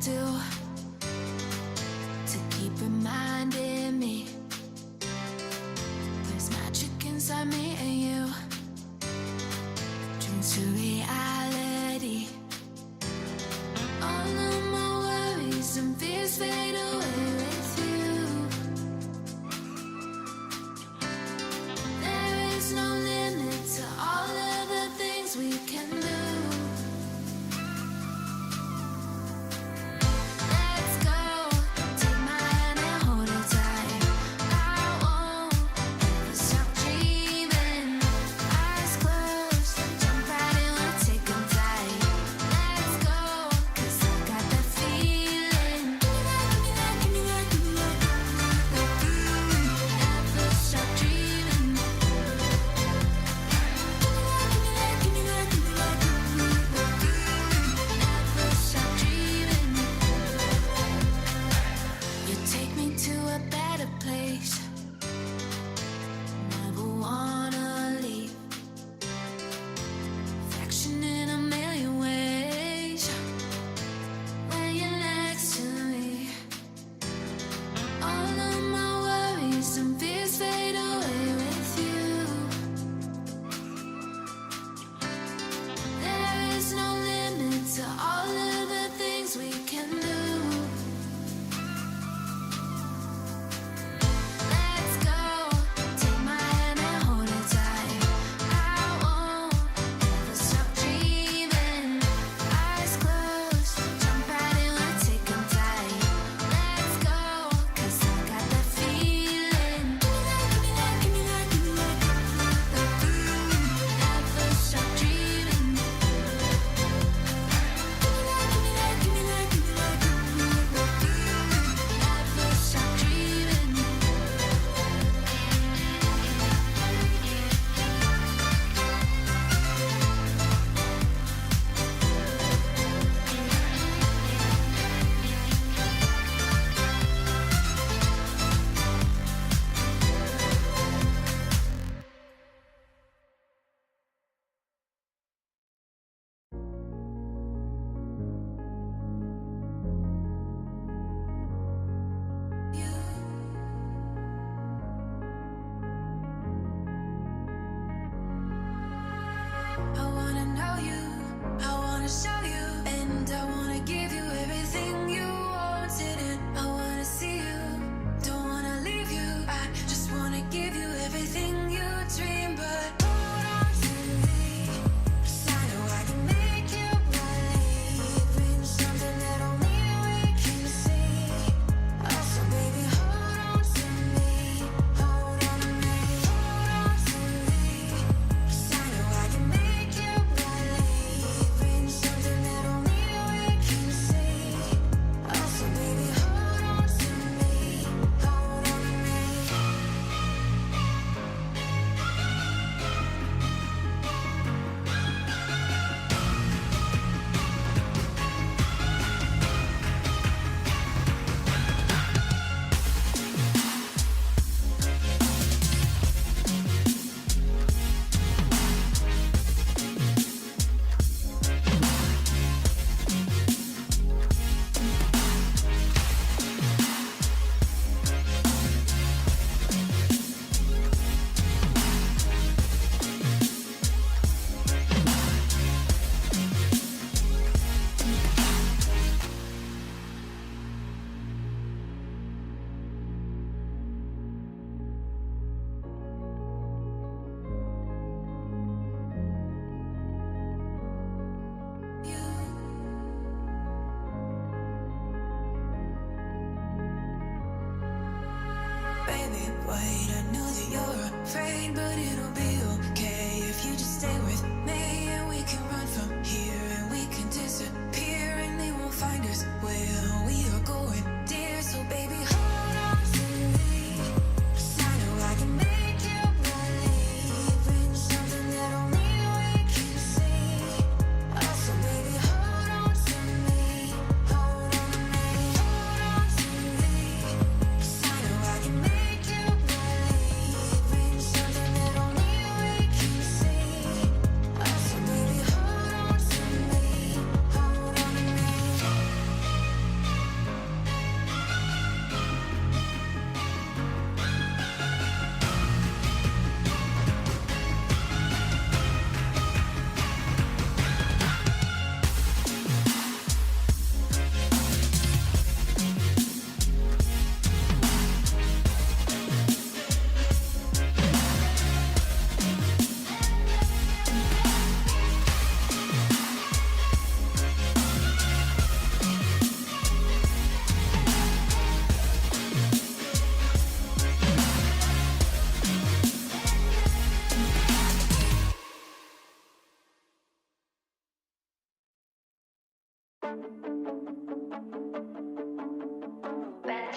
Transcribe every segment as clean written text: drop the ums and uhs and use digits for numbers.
do to keep reminding me there's magic inside me and you. Dreams to reality. All of my worries and fears fade away with you. There is no limit to all of the things we can do.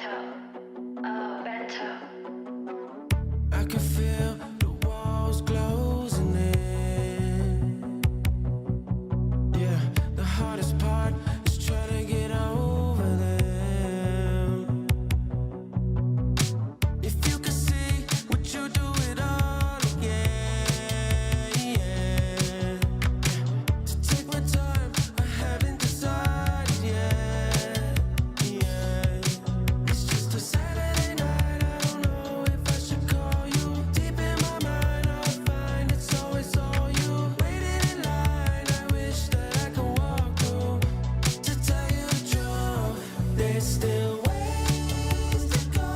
I can feel the walls closing in. Yeah, the hardest part is trying to get over them. If you could see, would you do it all again? Yeah. To take my time, I haven't decided yet. Yeah. It's just a Saturday night, I don't know if I should call you. Deep in my mind, I'll find it's always all you. Waiting in line, I wish that I could walk through. To tell you the truth, there's still ways to go,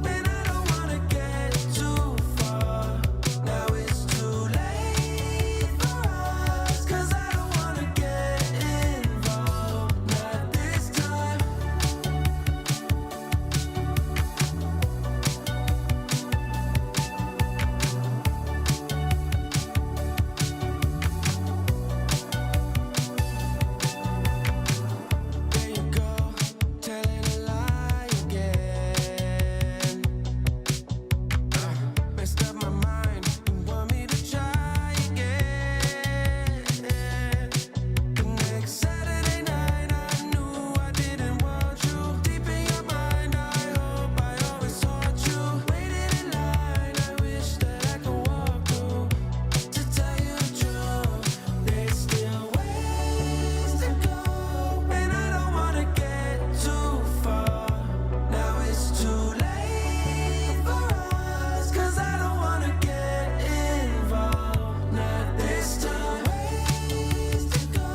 and I don't wanna get too far. Now it's too late for us, 'cause I don't wanna get involved, not this time. There you go, telling a lie again. Messed up my mind, you want me to try again. The next Saturday night, I knew I didn't want you. Deep in your mind, I hope I always sought you. Waiting in line, I wish that I could walk through. To tell you the truth, there's still ways to go, and I don't wanna get too far. Now it's too late for us, 'cause I don't wanna get involved, not this time. Ways to go,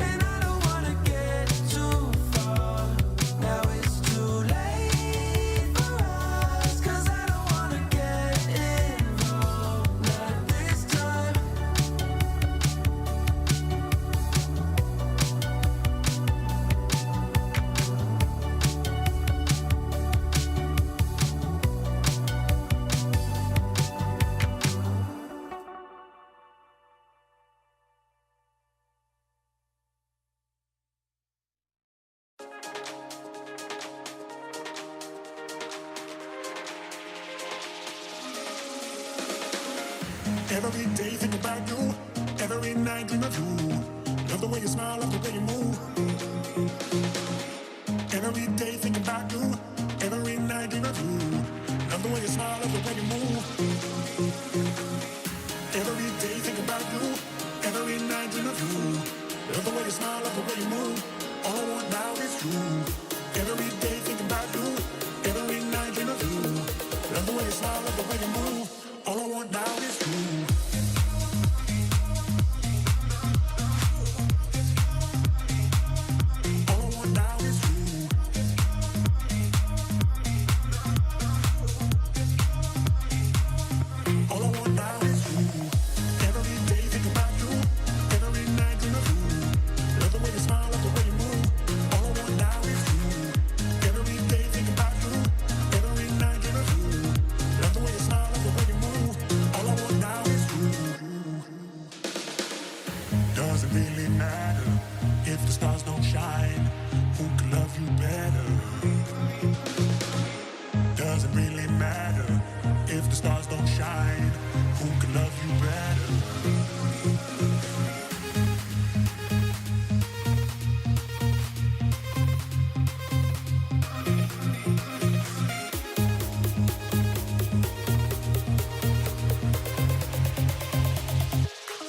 and I don't wanna get too far. Now it's too late for us, 'cause I don't wanna get involved, not this time. Every day think about you, every night dream of you. Love the way you smile, love the way you move. Every day think about you, every night dream of you. Love the way you smile, love the way you move. Every day think about you, every night dream of you. Love the way you smile, love the way you move. All I want now is you. Every day think about you, every night dream of you. Love the way you smile, love the way you move. All I want now is you. All I want now is you. All I want now is you. Every day think about you, every night dream of you. Love the way you smile, love the way you move. All I want now is you. Every day think about you, every night dream of you. Love the way you smile, love the way you move. All I want now is you. Doesn't really matter if the stars don't shine. Who can love you better? Doesn't really matter if the stars don't shine. Who can love you better?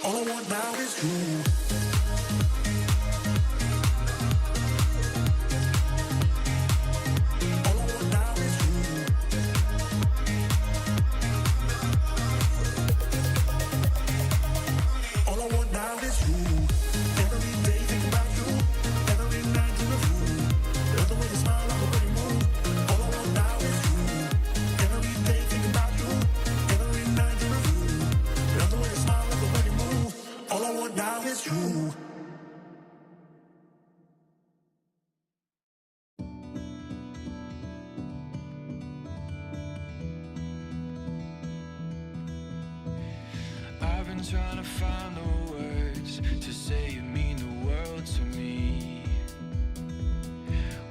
All I want now is you. All I want now is you. All I want now is you. Every day think about you, every night dream of you. Love the way you smile, love the way you move. All I want now is you. Every day think about you, every night dream of you. Love the way you smile, love the way you move. All I want now is you. I've been trying to find the words to say you mean the world to me.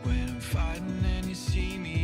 When I'm fighting and you see me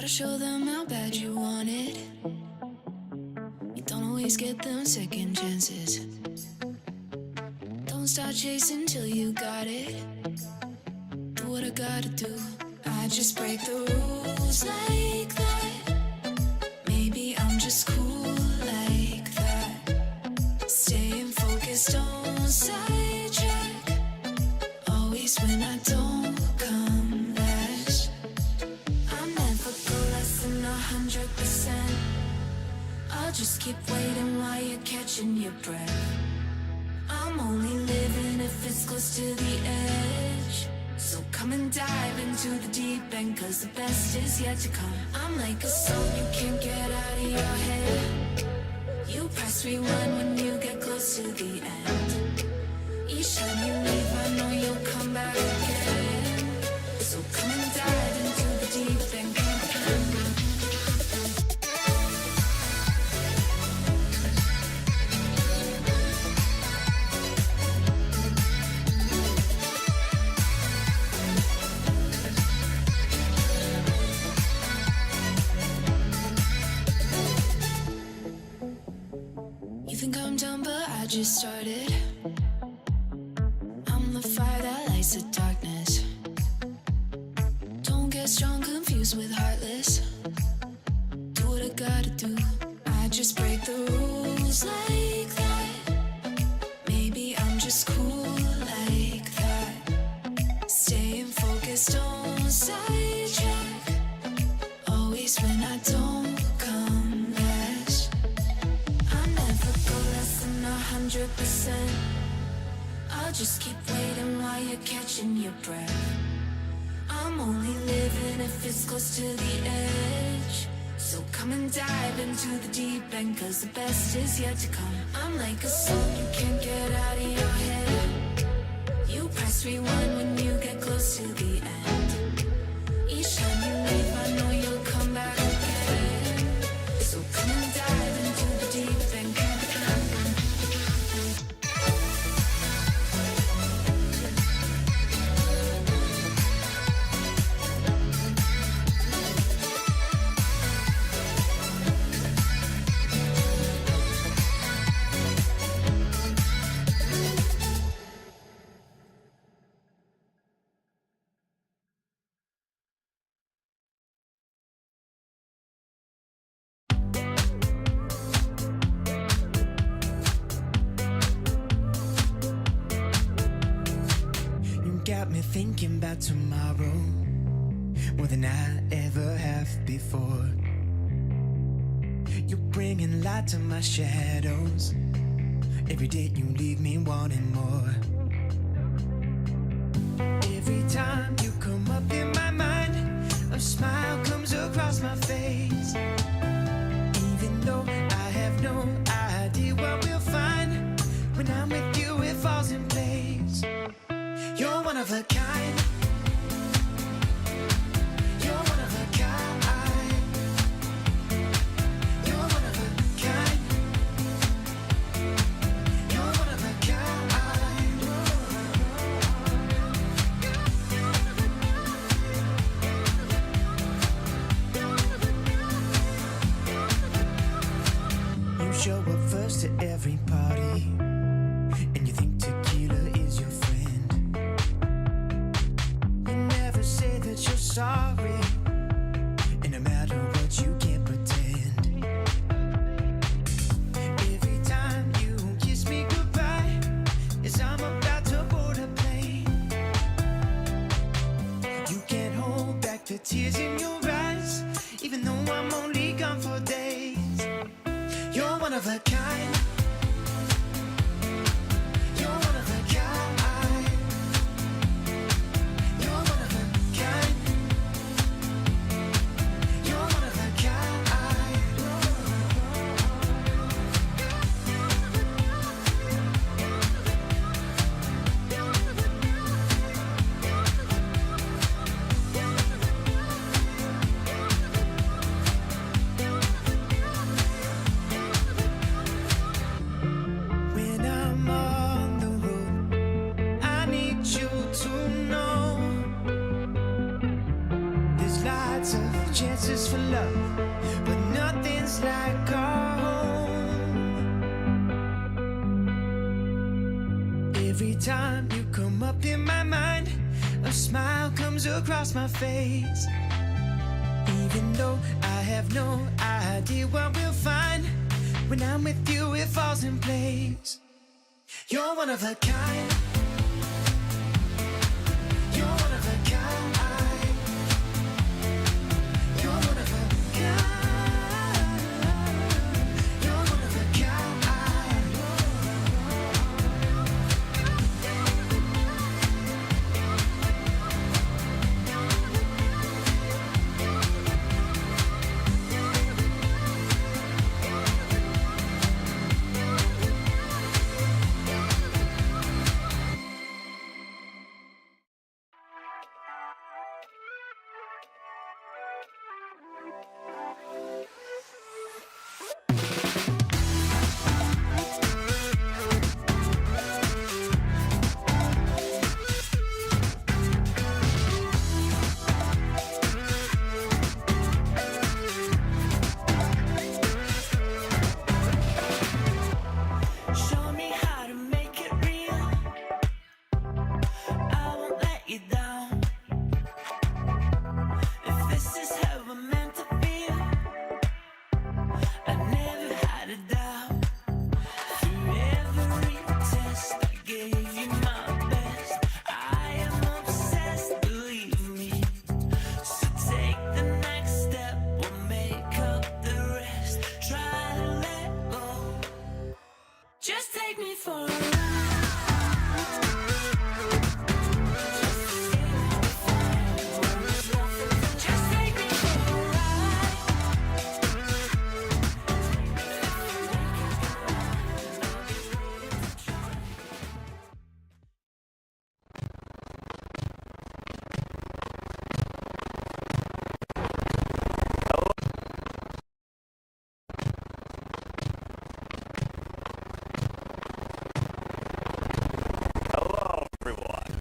show them how bad you want it. You don't always get them second chances. Don't start chasing till you got it. Do what I gotta do. I just break the rules like that. Maybe I'm just cool like that. Staying focused, don't sidetrack. Always when I don't come last. I'm never go less than 100%. I'll just keep waiting while you're catching your breath. I'm only living if it's close to the edge. So come and dive into the deep end, cause the best is yet to come. I'm like a song you can't get out of your head. You press rewind when you get close to the end. Each time you leave I know you'll come back again. So come and dive into the deep end. You think I'm done, but I just started. I'm the fire that lights the darkness. Don't get strong, confused with heartless. Do what I gotta do. I just break the rules like that. Maybe I'm just cool like that. Staying focused, don't sidetrack. Always when I don't come last. I never go less than 100%. I'll just keep waiting while you're catching your breath. I'm only living if it's close to the edge. So come and dive into the deep end, cause the best is yet to come. I'm like a song you can't get out of your head. You press rewind when you get close to the end. Each time you leave I know you'll come back again. So come and dive into the deep end. Got me thinking about tomorrow more than I ever have before. You're bringing light to my shadows. Every day you leave me wanting more. Every time you come up in my mind, a smile comes across my face. Even though I have no idea what we'll find, when I'm with you it falls in place. You're one of a kind. You're one of a kind. You're one of a kind. You're one of a kind. You show up first at every party, and you think tequila is your friend. Say that you're sorry, and no matter what you can't pretend. Every time you kiss me goodbye, as I'm about to board a plane, you can't hold back the tears in your eyes, even though I'm only gone for days. You're one of a kind. You're one of a kind. You're one of a kind. You're one of a kind. promises for love, but nothing's like our home. Every time you come up in my mind, a smile comes across my face. Even though I have no idea what we'll find, when I'm with you it falls in place. You're one of a kind. You're one of a kind. You're one of a kind. You're one of a kind. Show me how to make it real. I won't let you down. If this is how we're meant to feel, I never had a doubt. Through every test, I gave you my best. I am obsessed, believe me. So take the next step, we'll make up the rest. Try to let go. Just take me for a ride. Just take me for a ride. Hello, everyone,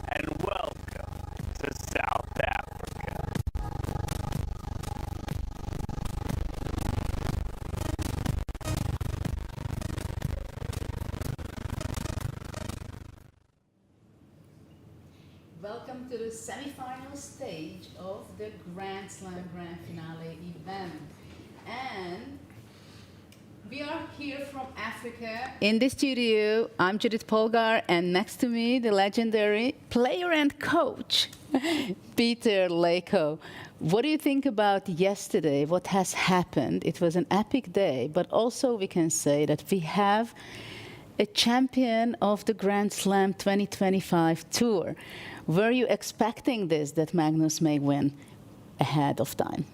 and welcome to South Africa. Welcome to the semi-final stage of the Grand Slam Grand Finale event. And we are here from Africa. In the studio, I'm Judith Polgar, and next to me, the legendary player and coach, Peter Leko. What do you think about yesterday? What has happened? It was an epic day, but also we can say that we have a champion of the Grand Slam 2025 tour. Were you expecting this, that Magnus may win ahead of time?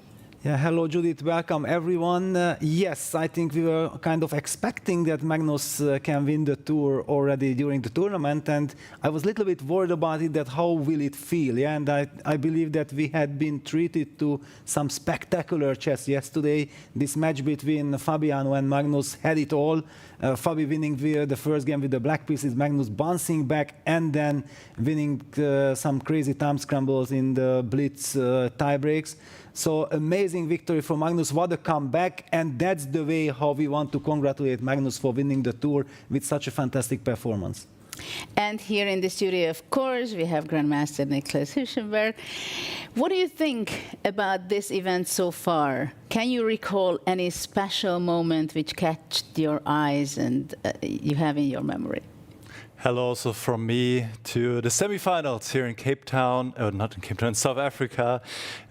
Yeah, hello Judith, welcome everyone. Yes, I think we were kind of expecting that Magnus can win the tour already during the tournament, and I was a little bit worried about it, that how will it feel, yeah? And I believe that we had been treated to some spectacular chess yesterday. This match between Fabiano and Magnus had it all. Fabi winning the first game with the black pieces, Magnus bouncing back and then winning some crazy time scrambles in the blitz tie breaks. So amazing victory for Magnus, what a comeback, and that's the way how we want to congratulate Magnus for winning the tour with such a fantastic performance. And here in the studio, of course, we have Grandmaster Niklas Hirschenberg. What do you think about this event so far? Can you recall any special moment which catched your eyes and you have in your memory? Hello also from me to the semifinals here in Cape Town, not in Cape Town, in South Africa,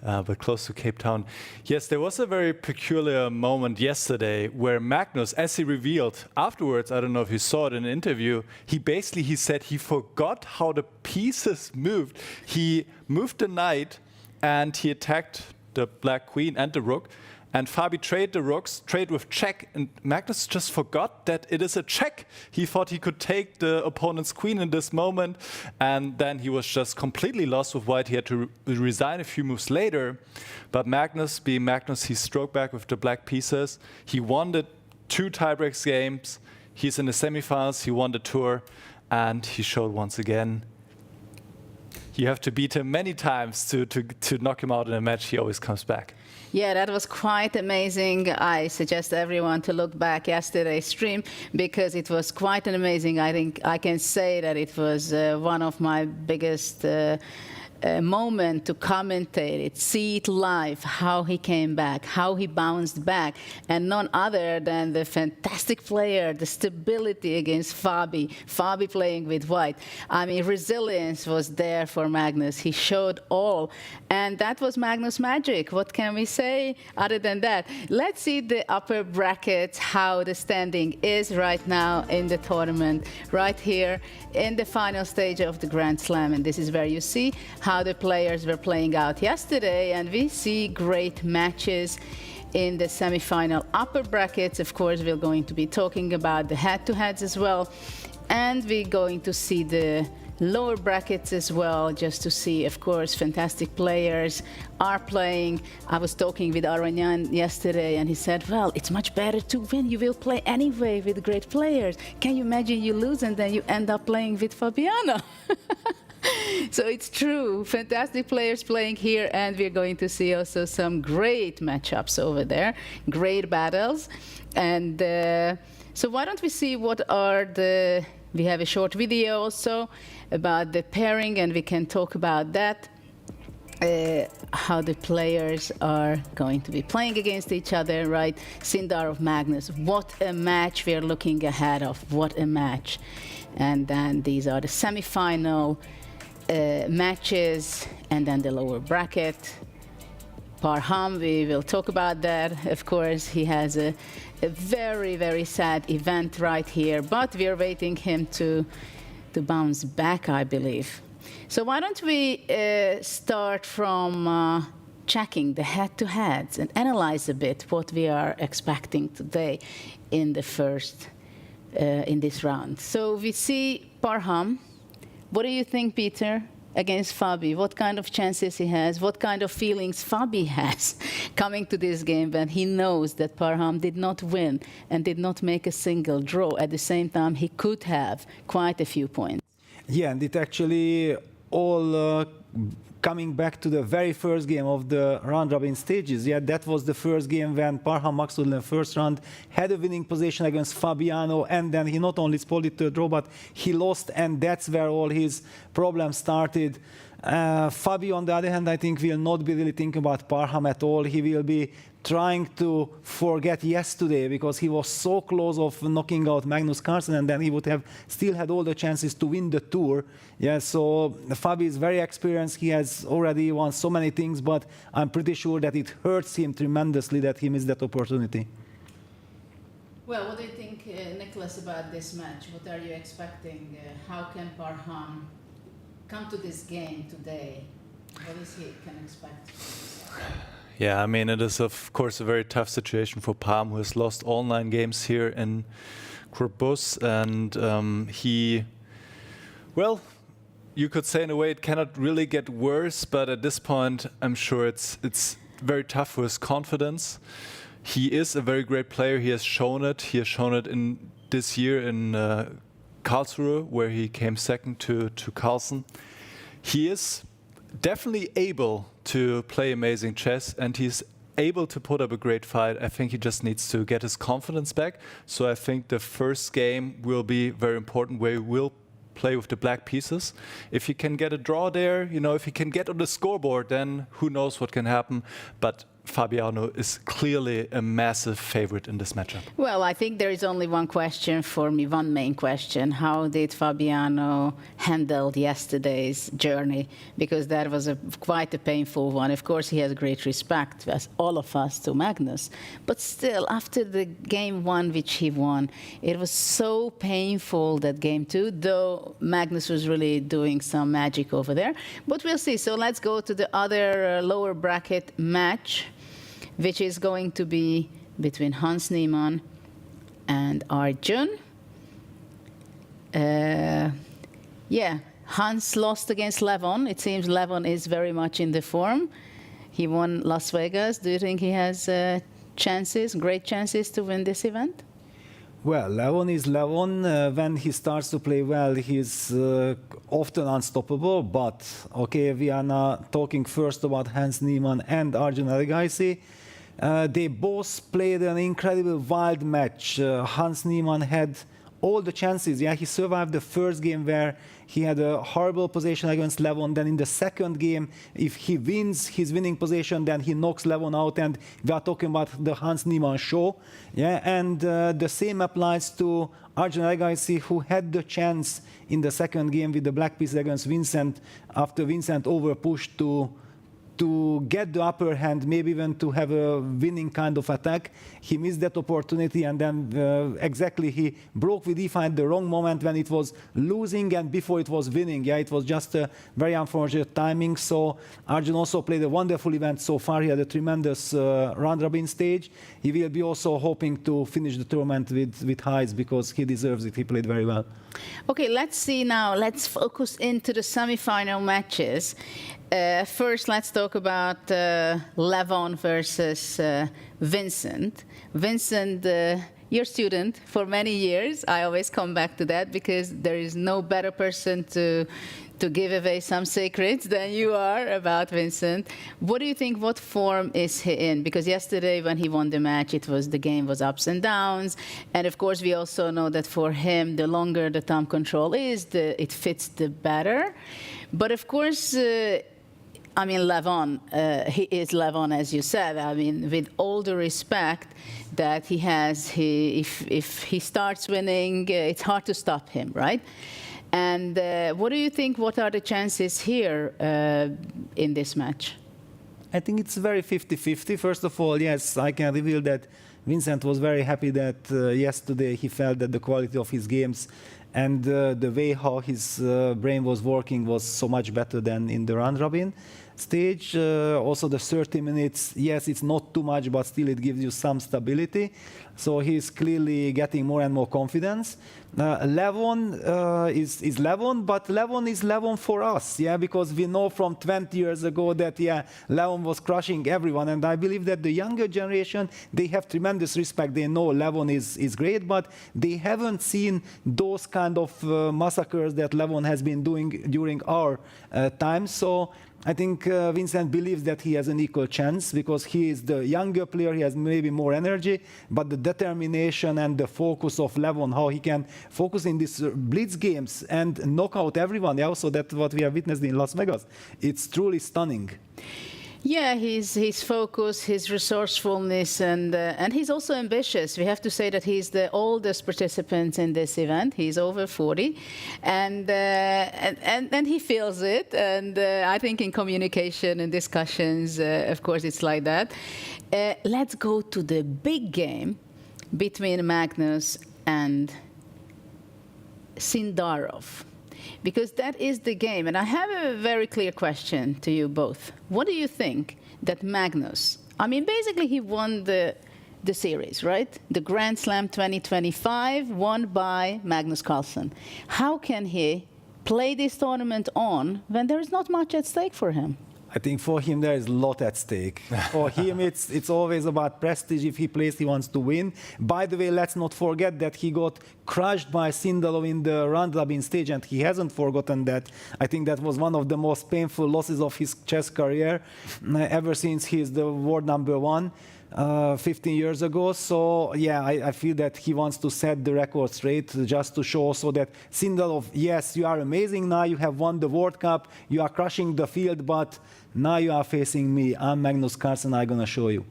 but close to Cape Town. Yes, there was a very peculiar moment yesterday where Magnus, as he revealed afterwards, I don't know if you saw it in an interview, he said he forgot how the pieces moved. He moved the knight and he attacked the black queen and the rook. And Fabi traded the rooks, trade with check, and Magnus just forgot that it is a check. He thought he could take the opponent's queen in this moment, and then he was just completely lost with white. He had to resign a few moves later. But Magnus, being Magnus, he stroked back with the black pieces. He won the 2 tiebreaks games. He's in the semifinals, he won the tour, and he showed once again you have to beat him many times to knock him out in a match. He always comes back. Yeah, that was quite amazing. I suggest everyone to look back yesterday's stream because it was quite an amazing. I think I can say that it was one of my biggest moment to commentate it, see it live, how he came back, how he bounced back, and none other than the fantastic player, the stability against Fabi playing with white. I mean, resilience was there for Magnus. He showed all, and that was Magnus' magic. What can we say other than that? Let's see the upper brackets, how the standing is right now in the tournament, right here in the final stage of the Grand Slam, and this is where you see how the players were playing out yesterday, and we see great matches in the semi-final upper brackets. Of course, we're going to be talking about the head-to-heads as well, and we're going to see the lower brackets as well, just to see, of course, fantastic players are playing. I was talking with Aranyan yesterday, and he said, well, it's much better to win. You will play anyway with great players. Can you imagine you lose and then you end up playing with Fabiano? So it's true. Fantastic players playing here, and we're going to see also some great matchups over there, great battles. And so why don't we see what are the... We have a short video also about the pairing, and we can talk about that, how the players are going to be playing against each other, right? Sindarov, Magnus, what a match we're looking ahead of, what a match. And then these are the semi-final matches, and then the lower bracket. Parham, we will talk about that. Of course, he has a very, very sad event right here, but we are waiting him to bounce back, I believe. So why don't we start from checking the head-to-heads and analyze a bit what we are expecting today in the first, in this round. So we see Parham. What do you think, Peter, against Fabi? What kind of chances he has? What kind of feelings Fabi has coming to this game when he knows that Parham did not win and did not make a single draw? At the same time, he could have quite a few points. Yeah, and it actually all coming back to the very first game of the round-robin stages. Yeah, that was the first game when Parham Maxud in the first round had a winning position against Fabiano, and then he not only spotted the draw, but he lost, and that's where all his problems started. Fabio, on the other hand, I think will not be really thinking about Parham at all. He will be trying to forget yesterday because he was so close of knocking out Magnus Carlsen, and then he would have still had all the chances to win the tour. Yeah, so Fabi is very experienced. He has already won so many things, but I'm pretty sure that it hurts him tremendously that he missed that opportunity. Well, what do you think, Nicholas, about this match? What are you expecting? How can Parham come to this game today? What is he can expect? Yeah, I mean, it is, of course, a very tough situation for Parham, who has lost all 9 games here in Corbus. And he, well, you could say in a way it cannot really get worse, but at this point, I'm sure it's very tough for his confidence. He is a very great player. He has shown it. He has shown it in this year in Karlsruhe, where he came second to Carlsen. He is definitely able to play amazing chess, and he's able to put up a great fight. I think he just needs to get his confidence back. So I think the first game will be very important, where he will play with the black pieces. If he can get a draw there, you know, if he can get on the scoreboard, then who knows what can happen. But Fabiano is clearly a massive favorite in this matchup. Well, I think there is only one question for me, one main question. How did Fabiano handle yesterday's journey? Because that was quite a painful one. Of course, he has great respect, as all of us, to Magnus. But still, after the game 1 which he won, it was so painful, that game 2, though Magnus was really doing some magic over there. But we'll see. So let's go to the other lower bracket match, which is going to be between Hans Niemann and Arjun. Yeah, Hans lost against Levon. It seems Levon is very much in the form. He won Las Vegas. Do you think he has chances, great chances to win this event? Well, Levon is Levon. When he starts to play well, he's often unstoppable. But okay, we are now talking first about Hans Niemann and Arjun Erigaisi. They both played an incredible wild match. Hans Niemann had all the chances. Yeah, he survived the first game where he had a horrible position against Levon. Then in the second game, if he wins his winning position, then he knocks Levon out. And we are talking about the Hans Niemann show. Yeah, and the same applies to Arjun Erigaisi, who had the chance in the second game with the black piece against Vincent, after Vincent overpushed to get the upper hand, maybe even to have a winning kind of attack. He missed that opportunity, and then exactly he broke with e5 at the wrong moment when it was losing and before it was winning. Yeah, it was just a very unfortunate timing. So Arjun also played a wonderful event so far. He had a tremendous round-robin stage. He will be also hoping to finish the tournament with highs because he deserves it. He played very well. Okay, let's see now. Let's focus into the semi-final matches. First, let's talk about Levon versus Vincent. Vincent, your student for many years. I always come back to that because there is no better person to give away some secrets than you are about Vincent. What do you think? What form is he in? Because yesterday when he won the match, the game was ups and downs. And of course, we also know that for him, the longer the thumb control is, it fits the better. But of course, I mean, Levon, he is Levon, as you said. I mean, with all the respect that he has, if he starts winning, it's hard to stop him, right? And what do you think, what are the chances here in this match? I think it's very 50-50. First of all, yes, I can reveal that Vincent was very happy that yesterday he felt that the quality of his games and the way how his brain was working was so much better than in the round-robin stage. Also the 30 minutes, yes, it's not too much, but still it gives you some stability. So he's clearly getting more and more confidence. Levon is Levon, but Levon is Levon for us, yeah, because we know from 20 years ago that, yeah, Levon was crushing everyone. And I believe that the younger generation, they have tremendous respect. They know Levon is great, but they haven't seen those kind of massacres that Levon has been doing during our time. So I think Vincent believes that he has an equal chance because he is the younger player, he has maybe more energy, but the determination and the focus of Levon, how he can focus in these blitz games and knock out everyone, yeah, also that's what we have witnessed in Las Vegas. It's truly stunning. Yeah, his focus, his resourcefulness, and he's also ambitious. We have to say that he's the oldest participant in this event. He's over 40, and he feels it. And I think in communication and discussions, of course, it's like that. Let's go to the big game between Magnus and Sindarov. Because that is the game. And I have a very clear question to you both. What do you think that Magnus, I mean, basically he won the series, right? The Grand Slam 2025 won by Magnus Carlsen. How can he play this tournament on when there is not much at stake for him? I think for him there is a lot at stake. For him it's always about prestige. If he plays, he wants to win. By the way, let's not forget that he got crushed by Sindarov in the round-robin stage, and he hasn't forgotten that. I think that was one of the most painful losses of his chess career ever since he is the world #1. 15 years ago. So yeah, I feel that he wants to set the record straight just to show so that Sindarov, yes, you are amazing now, you have won the World Cup, you are crushing the field, but now you are facing me. I'm Magnus Carlsen, I'm going to show you.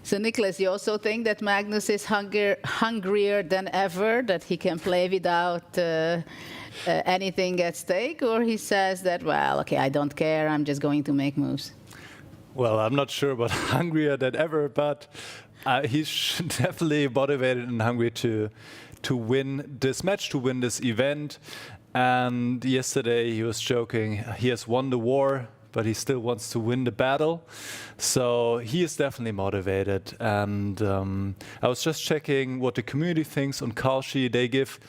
So Nicholas, you also think that Magnus is hungrier than ever, that he can play without anything at stake, or he says that, well, okay, I don't care, I'm just going to make moves? Well, I'm not sure about hungrier than ever, but he's definitely motivated and hungry to win this match, to win this event. And yesterday he was joking, he has won the war, but he still wants to win the battle. So he is definitely motivated. And I was just checking what the community thinks on Kalshi. They give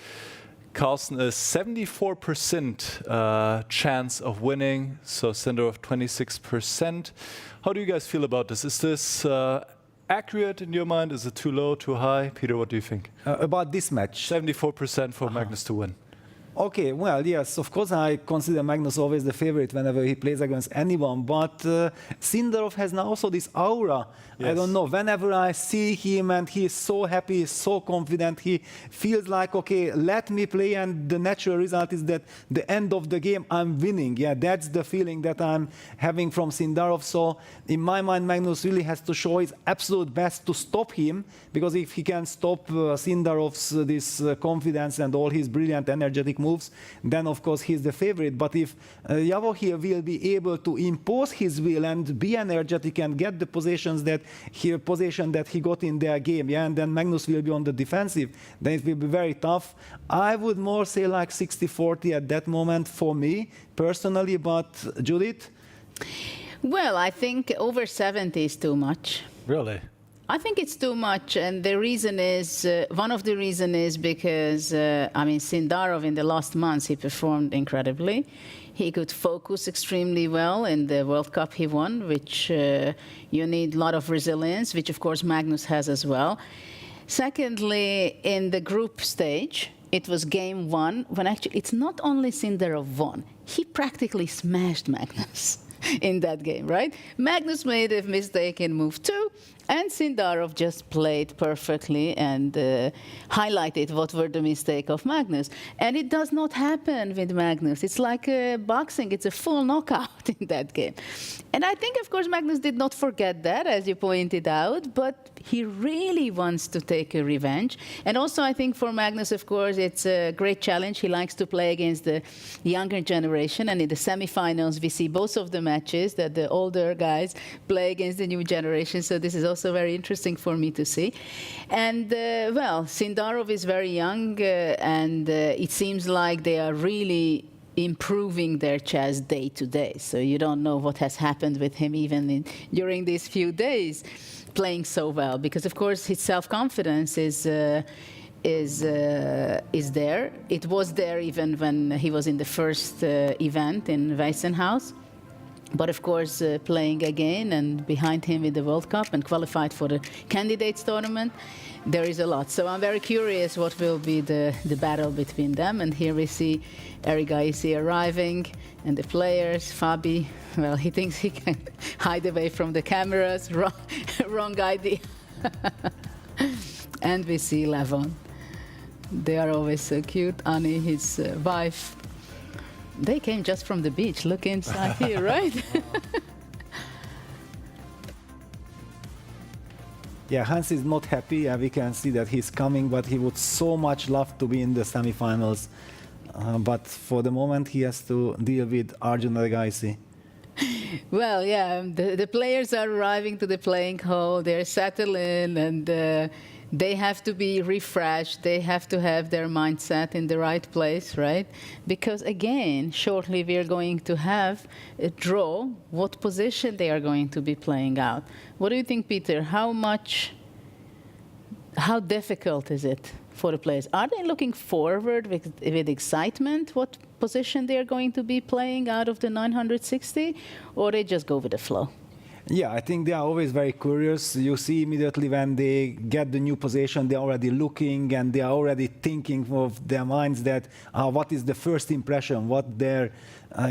Carlsen a 74% chance of winning, so Sindarov 26%. How do you guys feel about this? Is this accurate in your mind? Is it too low, too high? Peter, what do you think? About this match. 74% for Magnus to win. Okay, well, yes, of course I consider Magnus always the favorite whenever he plays against anyone, but Sindarov has now also this aura. I Yes. don't know, whenever I see him and he's so happy, so confident, he feels like, okay, let me play, and the natural result is that the end of the game I'm winning. Yeah, that's the feeling that I'm having from Sindarov. So in my mind, Magnus really has to show his absolute best to stop him, because if he can stop Sindarov's this confidence and all his brilliant energetic moves, then of course he's the favorite. But if Vachier will be able to impose his will and be energetic and get the position that he got in their game, yeah, and then Magnus will be on the defensive, then it will be very tough. I would more say like 60-40 at that moment for me personally, but Judith? Well, I think over 70 is too much. Really? I think it's too much, and the reason is, one of the reasons is because, I mean, Sindarov in the last months, he performed incredibly. He could focus extremely well in the World Cup he won, which you need a lot of resilience, which of course Magnus has as well. Secondly, in the group stage, it was game one, when actually it's not only Sindarov won, he practically smashed Magnus in that game, right? Magnus made a mistake in move two, and Sindarov just played perfectly and highlighted what were the mistake of Magnus. And it does not happen with Magnus. It's like boxing. It's a full knockout in that game. And I think, of course, Magnus did not forget that, as you pointed out, but he really wants to take a revenge. And also, I think for Magnus, of course, it's a great challenge. He likes to play against the younger generation. And in the semifinals, we see both of the matches that the older guys play against the new generation. So this is also very interesting for me to see. And, well, Sindarov is very young, and it seems like they are really improving their chess day to day. So you don't know what has happened with him even during these few days, playing so well. Because, of course, his self-confidence is there. It was there even when he was in the first event in Weissenhaus. But of course, playing again and behind him in the World Cup and qualified for the candidates tournament, there is a lot. So I'm very curious what will be the battle between them. And here we see Eric Gaisi arriving and the players. Fabi, well, he thinks he can hide away from the cameras. Wrong idea. And we see Levon. They are always so cute. Annie, his wife. They came just from the beach. Look inside here, right? Yeah, Hans is not happy. We can see that he's coming, but he would so much love to be in the semifinals. But for the moment, he has to deal with Arjun Gaisi. Well, yeah, the players are arriving to the playing hall. They're settling, and they have to be refreshed. They have to have their mindset in the right place, right? Because again, shortly we are going to have a draw what position they are going to be playing out. What do you think, Peter? How difficult is it for the players? Are they looking forward with excitement what position they are going to be playing out of the 960, or they just go with the flow? Yeah, I think they are always very curious. You see immediately when they get the new position, they're already looking and they are already thinking of their minds that what is the first impression, what their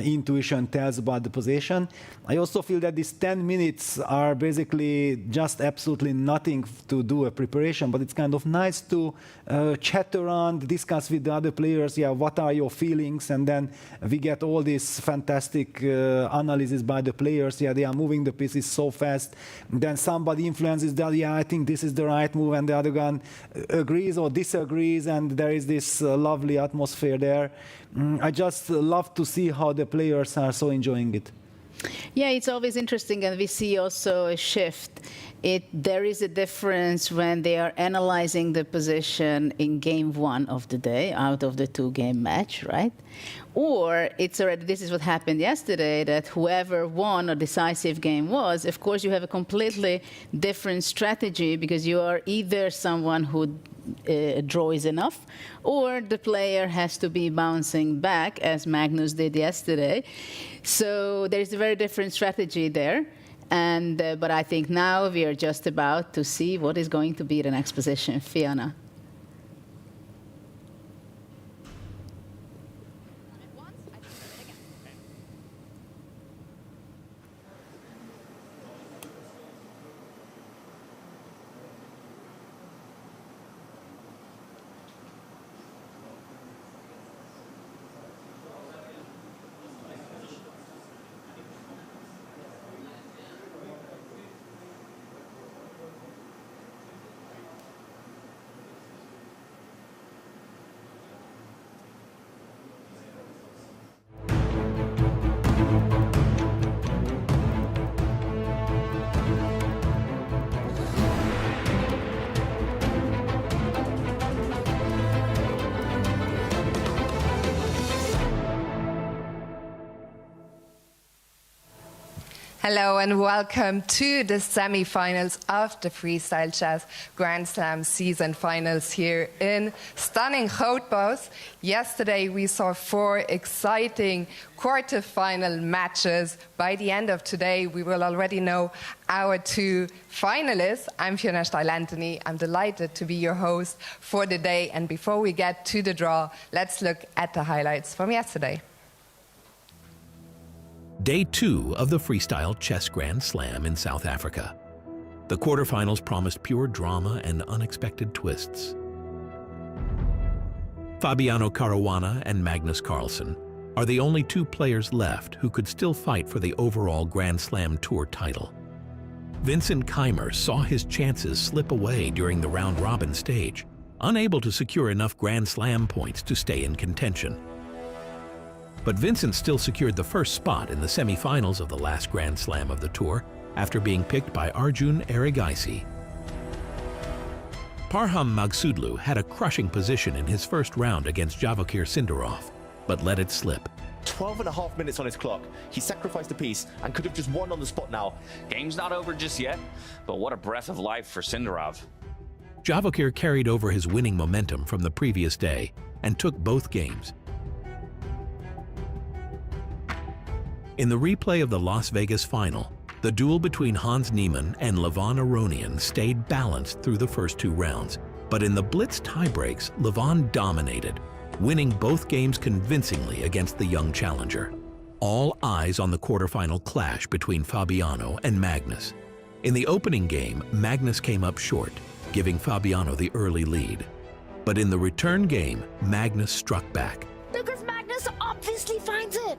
intuition tells about the position. I also feel that these 10 minutes are basically just absolutely nothing to do a preparation, but it's kind of nice to chat around, discuss with the other players, yeah, what are your feelings, and then we get all this fantastic analysis by the players, yeah, they are moving the pieces so fast, then somebody influences that, yeah, I think this is the right move, and the other guy agrees or disagrees, and there is this lovely atmosphere there. I just love to see how the players are so enjoying it. Yeah, it's always interesting, and we see also a shift. There is a difference when they are analyzing the position in game one of the day, out of the two-game match, right? Or it's already, this is what happened yesterday, that whoever won a decisive game was, of course, you have a completely different strategy because you are either someone who draw is enough, or the player has to be bouncing back, as Magnus did yesterday. So there's a very different strategy there. But I think now we are just about to see what is going to be the next position. Fiona. Hello and welcome to the semi-finals of the Freestyle Chess Grand Slam season finals here in stunning Grootbosch. Yesterday we saw 4 exciting quarterfinal matches. By the end of today we will already know our 2 finalists. I'm Fiona Steil-Anthony. I'm delighted to be your host for the day, and before we get to the draw, let's look at the highlights from yesterday. Day 2 of the Freestyle Chess Grand Slam in South Africa. The quarterfinals promised pure drama and unexpected twists. Fabiano Caruana and Magnus Carlsen are the only 2 players left who could still fight for the overall Grand Slam Tour title. Vincent Keimer saw his chances slip away during the round-robin stage, unable to secure enough Grand Slam points to stay in contention. But Vincent still secured the first spot in the semi-finals of the last Grand Slam of the tour after being picked by Arjun Erigaisi. Parham Magsudlu had a crushing position in his first round against Vachier Sindarov, but let it slip. 12.5 minutes on his clock. He sacrificed a piece and could have just won on the spot now. Game's not over just yet, but what a breath of life for Sindarov. Vachier carried over his winning momentum from the previous day and took both games. In the replay of the Las Vegas final, the duel between Hans Niemann and Levon Aronian stayed balanced through the first 2 rounds. But in the blitz tiebreaks, Levon dominated, winning both games convincingly against the young challenger. All eyes on the quarterfinal clash between Fabiano and Magnus. In the opening game, Magnus came up short, giving Fabiano the early lead. But in the return game, Magnus struck back. Because Magnus obviously finds it.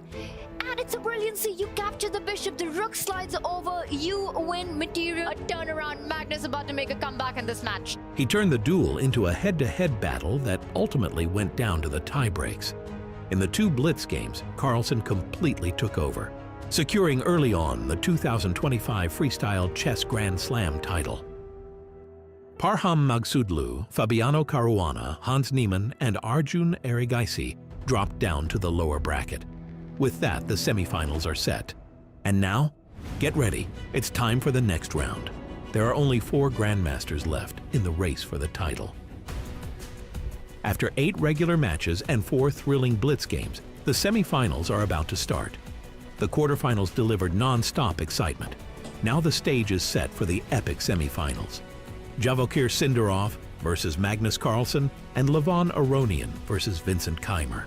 And it's a brilliancy. You capture the bishop, the rook slides over, you win material. A turnaround. Magnus about to make a comeback in this match. He turned the duel into a head-to-head battle that ultimately went down to the tiebreaks. In the 2 blitz games, Carlsen completely took over, securing early on the 2025 Freestyle Chess Grand Slam title. Parham Magsudlu, Fabiano Caruana, Hans Niemann, and Arjun Erigaisi dropped down to the lower bracket. With that, the semifinals are set. And now, get ready. It's time for the next round. There are only 4 grandmasters left in the race for the title. After 8 regular matches and 4 thrilling blitz games, the semifinals are about to start. The quarterfinals delivered non-stop excitement. Now the stage is set for the epic semifinals. Vachier Sindarov versus Magnus Carlsen and Levon Aronian versus Vincent Keimer.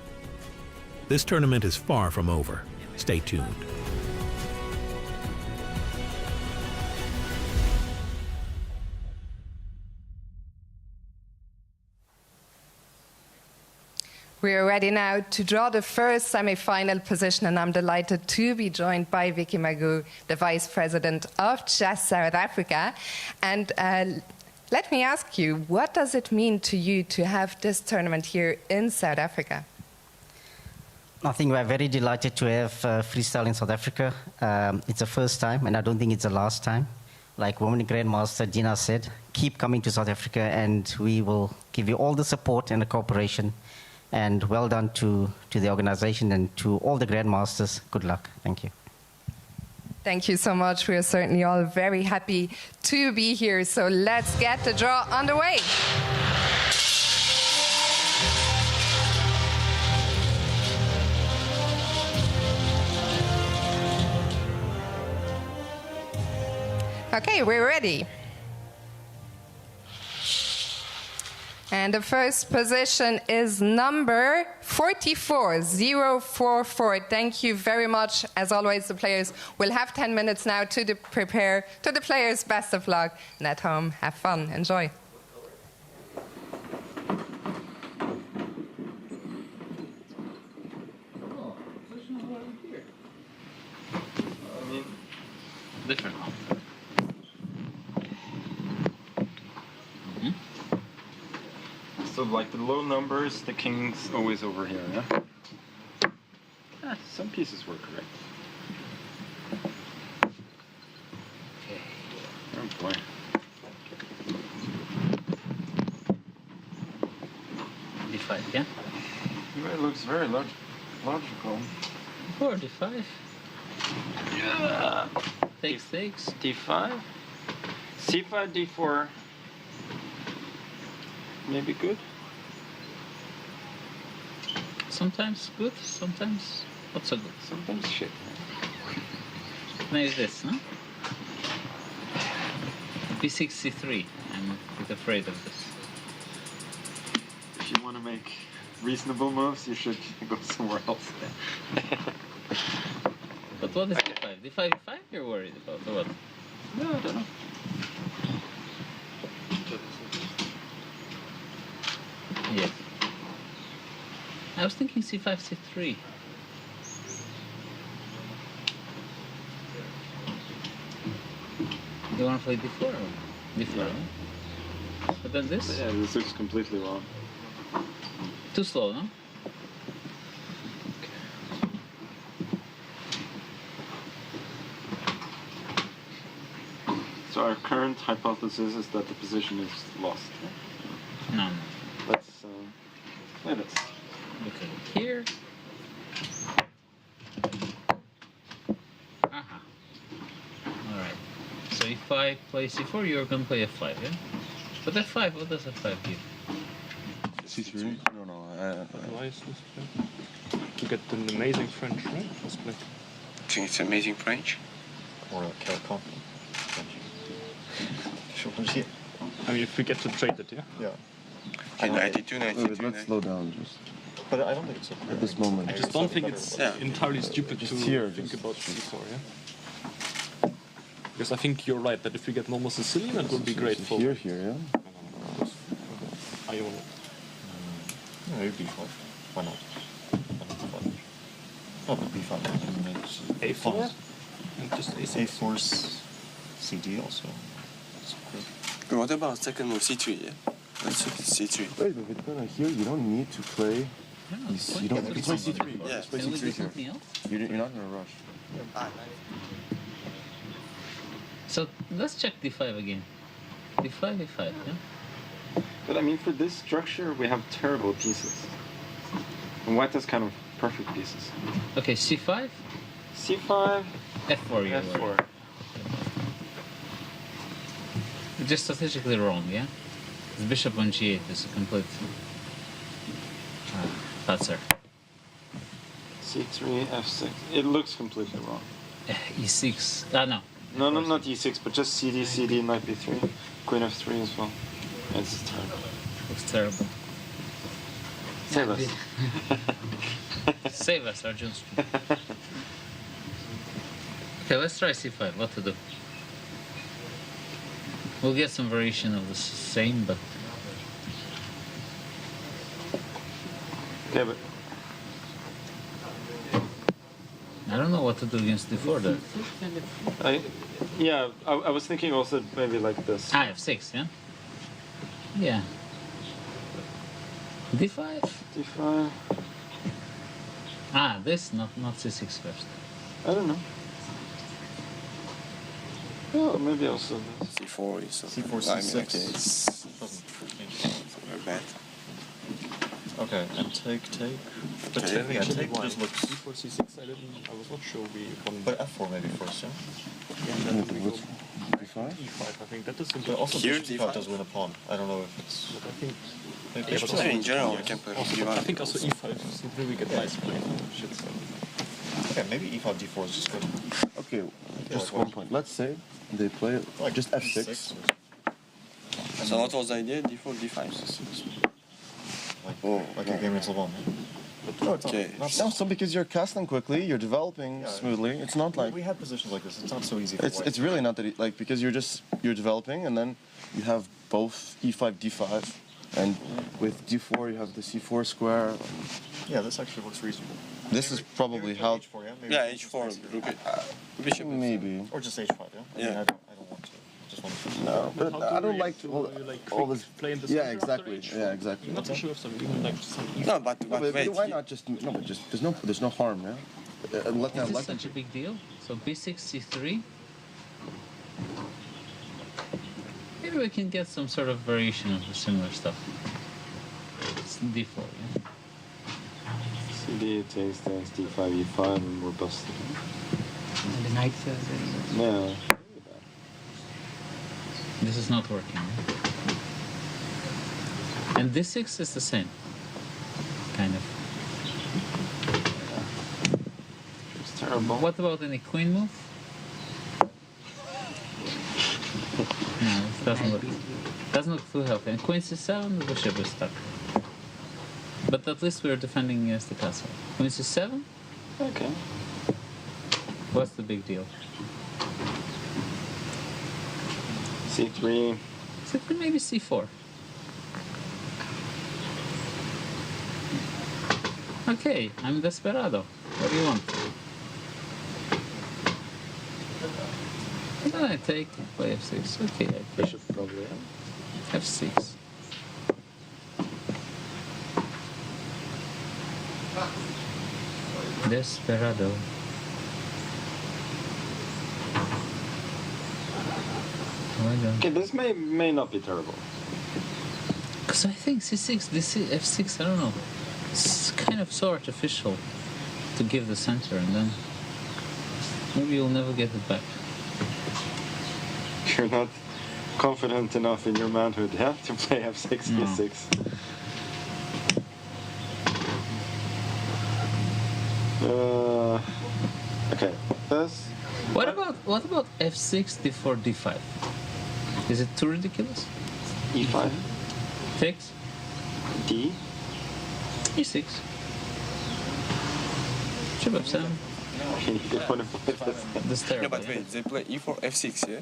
This tournament is far from over. Stay tuned. We are ready now to draw the first semi-final position, and I'm delighted to be joined by Vicky Magoo, the Vice President of Chess South Africa. And let me ask you, what does it mean to you to have this tournament here in South Africa? I think we're very delighted to have freestyle in South Africa. It's the first time, and I don't think it's the last time. Like Women Grandmaster Dina said, keep coming to South Africa, and we will give you all the support and the cooperation. And well done to the organization and to all the Grandmasters. Good luck. Thank you. Thank you so much. We are certainly all very happy to be here. So let's get the draw underway. Okay, we're ready. And the first position is number 44, 044. Thank you very much. As always, the players will have 10 minutes now to prepare. To the players, best of luck. And at home, have fun. Enjoy. Different. So like the low numbers, the king's always over here, yeah? Some pieces were correct. Oh boy. D5, yeah? It looks very logical. 45. Yeah. Takes. D5. C5, D4. Maybe good. Sometimes good, sometimes not so good. Sometimes shit. Maybe this, no? B6, C3. I'm a bit afraid of this. If you want to make reasonable moves, you should go somewhere else. But what is D5? D5, D5 you're worried about, or what? No, I don't know. Yes. I was thinking C5, C3. You want to play D4 or D4? Yeah. No? But then this? Yeah, this looks completely wrong. Too slow, no? So our current hypothesis is that the position is lost. No. Let's play this. Okay, here. Aha. Alright. So if I play C4, you're gonna play F5, yeah? But F5, what does F5 give? C3? No. Why is this? To get an amazing French, right? Let's play. I think it's amazing French. Or a French. I mean, if we get to trade it, yeah? Yeah. Okay, 92, 92. Let's slow down just. But I don't think it's at this moment. I just don't think it's entirely stupid to think about C4, yeah? Because I think you're right that if we get normal Sicilian, that would be great for. Here, yeah? I own it. No, maybe B5. Why not? Oh, but B5. A4? And just A6. A4's CD also. But what about second move C3? Yeah? Let's take C3. Wait, but Vincent, here you don't need to play. You don't need to play C3. Yeah. Just play C3 here. You're not in a rush. So let's check D5 again. D5, D5, yeah? But I mean, for this structure, we have terrible pieces. And white has kind of perfect pieces. Okay, C5? C5. F4, you're F4. worried. Just strategically wrong, yeah? The bishop on G8 is a complete patzer. C3, F6. It looks completely wrong. E6. No. No, not E6, but just CD, Knight B3, Queen F3 as well. It's terrible. Looks terrible. Save us. Save us, Arjun. Okay, let's try C5. What to do? We'll get some variation of the same, but... Yeah, but... I don't know what to do against D4 there. I was thinking also maybe like this. F6, yeah? Yeah. D5? D5. This, not C6 first. I don't know. Oh, maybe also this. C4 is C4, C6. I mean, okay, it's very bad. Okay, and take. But Okay. yeah, take just looks. C4, C6, I was not sure we won. But F4 maybe first, yeah? B5? E5, I think that is But also Here, bishop D5 D5 does win a pawn. I don't know if it's... But I think... Maybe Yeah, bishop but Yeah, in D5. general, we can play Also, D1. I think also E5, C3 we get nice play. Shit, so. Okay, maybe e5, d4 is just good. Okay, just 1 point. Let's say they play Like just f6. So what was the idea? D4, D5? Like your game against Levon, No, it's Okay. not. No, so because you're casting quickly, you're developing smoothly. It's not like we had positions like this. It's not so easy. For it's really not that like because you're developing and then you have both e5, d5, and with d4 you have the c4 square. Yeah, this actually looks reasonable. This is probably how. H4, yeah? Maybe Yeah, H4. Bishop. Maybe. Or just H5, yeah? Yeah. I don't want to. I just want to. No, but I don't like all this. Play in the Yeah, center exactly. after H4? Yeah, exactly. Not to show off some, even like some. No, but wait. Why not just no? But just there's no harm, yeah. Let Is them this let them. such a big deal? So b6, c3. Maybe we can get some sort of variation of the similar stuff. It's d4, yeah? CD takes d5, e5, and we're busted. And the knight says No. this is not working. And this 6 is the same. Kind of. It's terrible. What about any queen move? No, it doesn't look. Doesn't look too healthy. And queen c7, the bishop is stuck. But at least we're defending against the castle. Queen c7? Okay. What's the big deal? C3. C3, maybe c4. Okay, I'm desperado. What do you want? Then I take, play f6. Okay, I play Bishop probably. f6. Desperado. Okay, this may not be terrible. Because I think c6, this f6, I don't know. It's kind of so artificial to give the center and then maybe you'll never get it back. You're not confident enough in your manhood, yeah, to play f6, No. e6. Okay, this. What about f6, d4, d5? Is it too ridiculous? e5. Takes? D. e6. Bishop f7. This Yeah, terrible. but wait, they play e4, f6, yeah?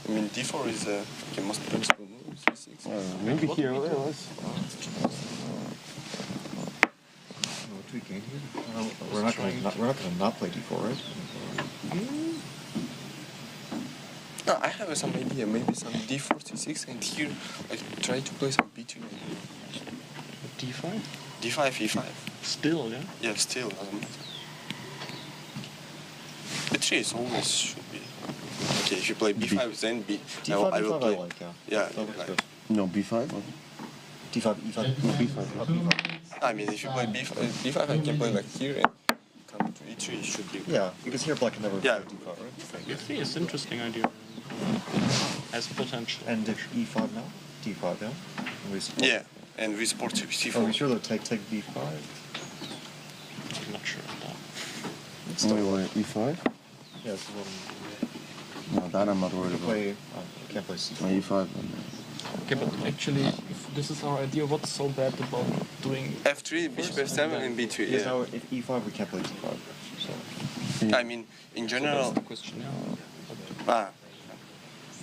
I mean, d4 is the most principal move, c6. Maybe here. Let's. What do we gain here? We're not going to not play d4, right? No, I have some idea. Maybe some d4, c6, and here, like, try to play some b2. D5? d5, e5. Still, yeah? Yeah, still doesn't matter. b3 is always should be. Okay, if you play b5, then b. D5, I will E5 play. I like, yeah. Yeah, That looks like, good. No, b5. D5, E5. No, b5. I mean, if you play b5, I can play like here and come to e3. It should be. Yeah, because here black can never Yeah. play d5, right? B3 is an interesting idea. Has potential. And if e5 now? d5, yeah? And we support. Yeah, and we support c4. Are we sure they'll take b5? I'm not sure of that. It's still Wait, e5? Yeah, it's a little. No, that I'm not worried You about. play. Can't play c4. My e5. Okay, but actually, if this is our idea, what's so bad about doing f3, bishop f7, and b3. Because Yeah. now if e5 we can't play d5. So. I mean, in general. That's the question.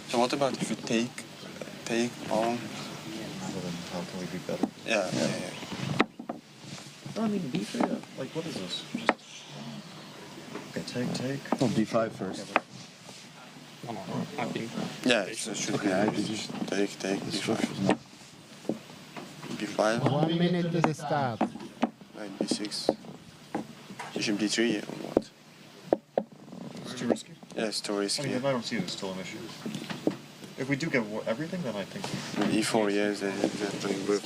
So what about if you take pawn? Well, then how can we be better? Yeah. No, I mean b3. Like what is this? Just. Okay, take. No, b5 first. No, I think. Yeah, it should Okay, be. I think Just take b5. b5. 1 minute to the start. Knight b6. Bishop d3 or what? It's too risky. Yeah, it's too I risky. mean, I don't see it as still an issue. If we do get everything, then I think. e4, yes, they're playing good.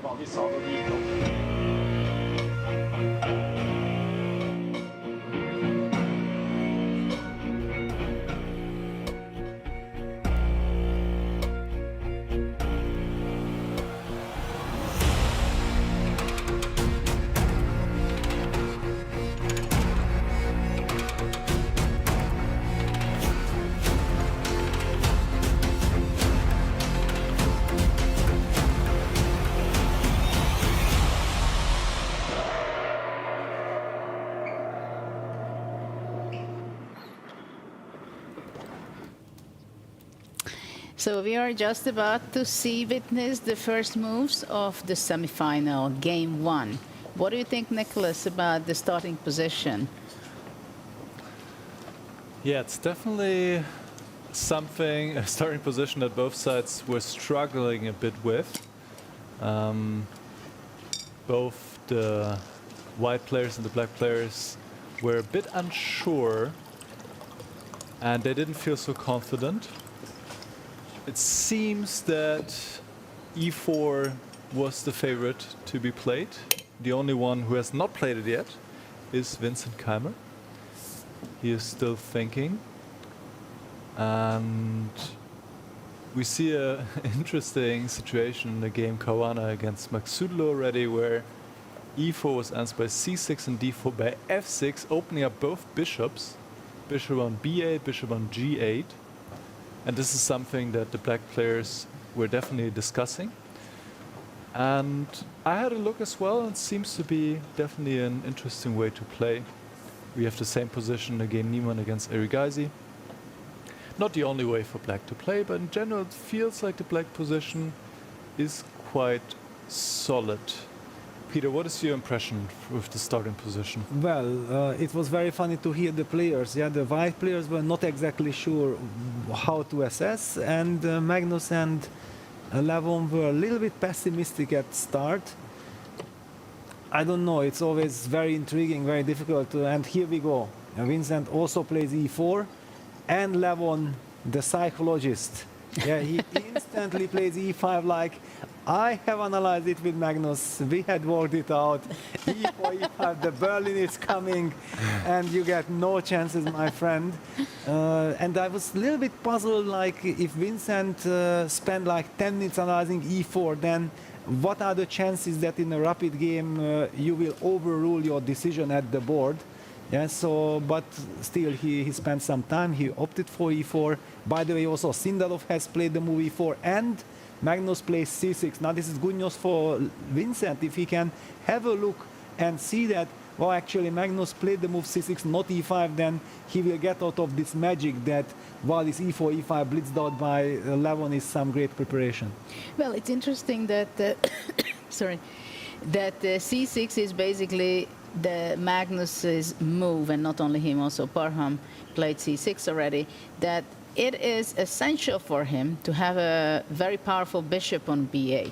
Vanlig sa det gikk opp. So we are just about to witness the first moves of the semifinal, game 1. What do you think, Nicholas, about the starting position? Yeah, it's definitely something, a starting position that both sides were struggling a bit with. Both the white players and the black players were a bit unsure, and they didn't feel so confident. It seems that e4 was the favorite to be played. The only one who has not played it yet is Vincent Keimer. He is still thinking. And we see an interesting situation in the game Kawana against Maxudlo already, where e4 was answered by c6 and d4 by f6, opening up both bishops. Bishop on b8, bishop on g8. And this is something that the black players were definitely discussing. And I had a look as well, and it seems to be definitely an interesting way to play. We have the same position again, Niemann against Erigaisi. Not the only way for black to play, but in general it feels like the black position is quite solid. Peter, what is your impression with the starting position? Well, it was very funny to hear the players. Yeah, the white players were not exactly sure how to assess, and Magnus and Levon were a little bit pessimistic at start. I don't know, it's always very intriguing, very difficult, and here we go. Vincent also plays e4, and Levon, the psychologist, yeah, he instantly plays e5 like, I have analyzed it with Magnus, we had worked it out, e4, e5, the Berlin is coming, and you get no chances, my friend. And I was a little bit puzzled, like, if Vincent spent like 10 minutes analyzing e4, then what are the chances that in a rapid game you will overrule your decision at the board? Yeah, so, but still he spent some time, he opted for e4. By the way, also Sindarov has played the move e4, and Magnus plays c6. Now this is good news for Vincent, if he can have a look and see that, well, actually Magnus played the move c6, not e5, then he will get out of this magic that while this e4, e5 blitzed out by Levon is some great preparation. Well, it's interesting that, sorry, that c6 is basically the Magnus's move, and not only him, also Parham played c6 already, that it is essential for him to have a very powerful bishop on b8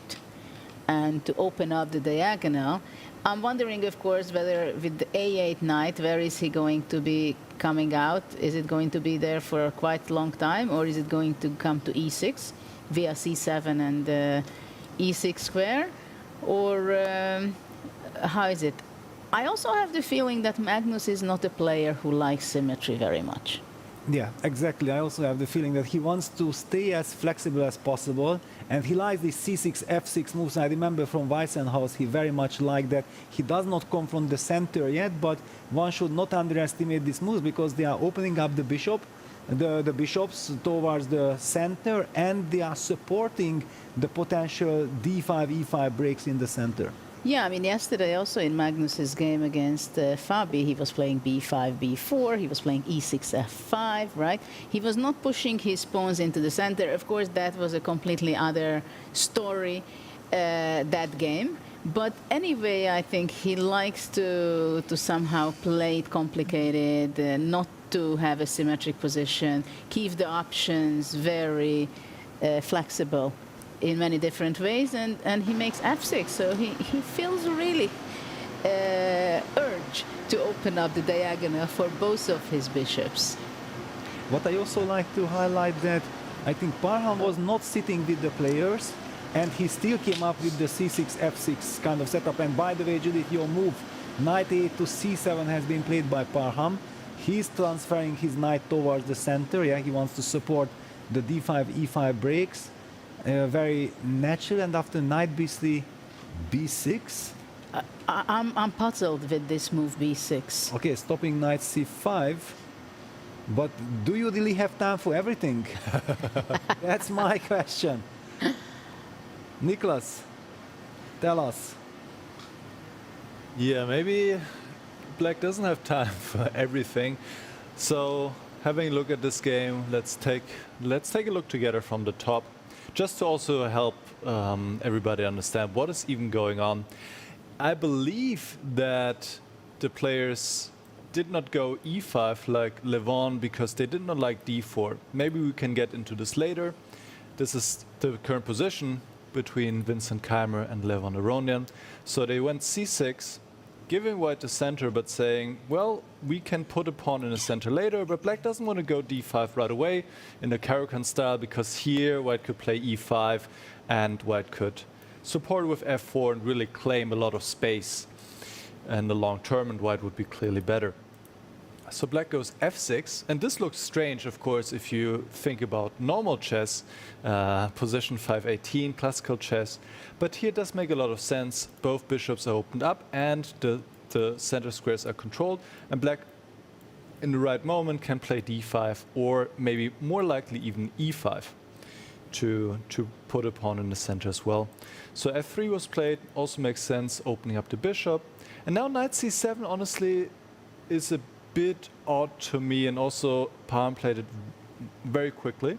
and to open up the diagonal. I'm wondering, of course, whether with the a8 knight, where is he going to be coming out? Is it going to be there for a quite long time, or is it going to come to e6 via c7 and e6 square? Or how is it? I also have the feeling that Magnus is not a player who likes symmetry very much. Yeah, exactly. I also have the feeling that he wants to stay as flexible as possible, and he likes these c6, f6 moves. I remember from Weissenhaus, he very much liked that. He does not come from the center yet, but one should not underestimate these moves because they are opening up the bishops towards the center, and they are supporting the potential d5, e5 breaks in the center. Yeah, I mean, yesterday also in Magnus's game against Fabi, he was playing b5, b4, he was playing e6, f5, right? He was not pushing his pawns into the center. Of course, that was a completely other story, that game. But anyway, I think he likes to somehow play it complicated, not to have a symmetric position, keep the options very flexible in many different ways, and he makes f6, so he feels really urge to open up the diagonal for both of his bishops. What I also like to highlight that I think Parham was not sitting with the players, and he still came up with the c6, f6 kind of setup. And by the way, Judith, your move, knight a8 to c7 has been played by Parham. He's transferring his knight towards the center, yeah, he wants to support the d5, e5 breaks. Very natural, and after knight b3, b6. I'm puzzled with this move b6. Okay, stopping knight c5. But do you really have time for everything? That's my question. Nicholas, tell us. Yeah, maybe black doesn't have time for everything. So having a look at this game, let's take a look together from the top, just to also help everybody understand what is even going on. I believe that the players did not go e5 like Levon because they did not like d4. Maybe we can get into this later. This is the current position between Vincent Keimer and Levon Aronian. So they went c6, giving white the center, but saying, well, we can put a pawn in the center later, but black doesn't want to go d5 right away in the Caro-Kann style, because here white could play e5 and white could support with f4 and really claim a lot of space in the long term, and white would be clearly better. So black goes f6, and this looks strange, of course, if you think about normal chess, position 518, classical chess. But here it does make a lot of sense. Both bishops are opened up, and the center squares are controlled. And black, in the right moment, can play d5, or maybe more likely even e5 to put a pawn in the center as well. So f3 was played, also makes sense, opening up the bishop. And now knight c7, honestly, is a bit odd to me, and also Parham played it very quickly.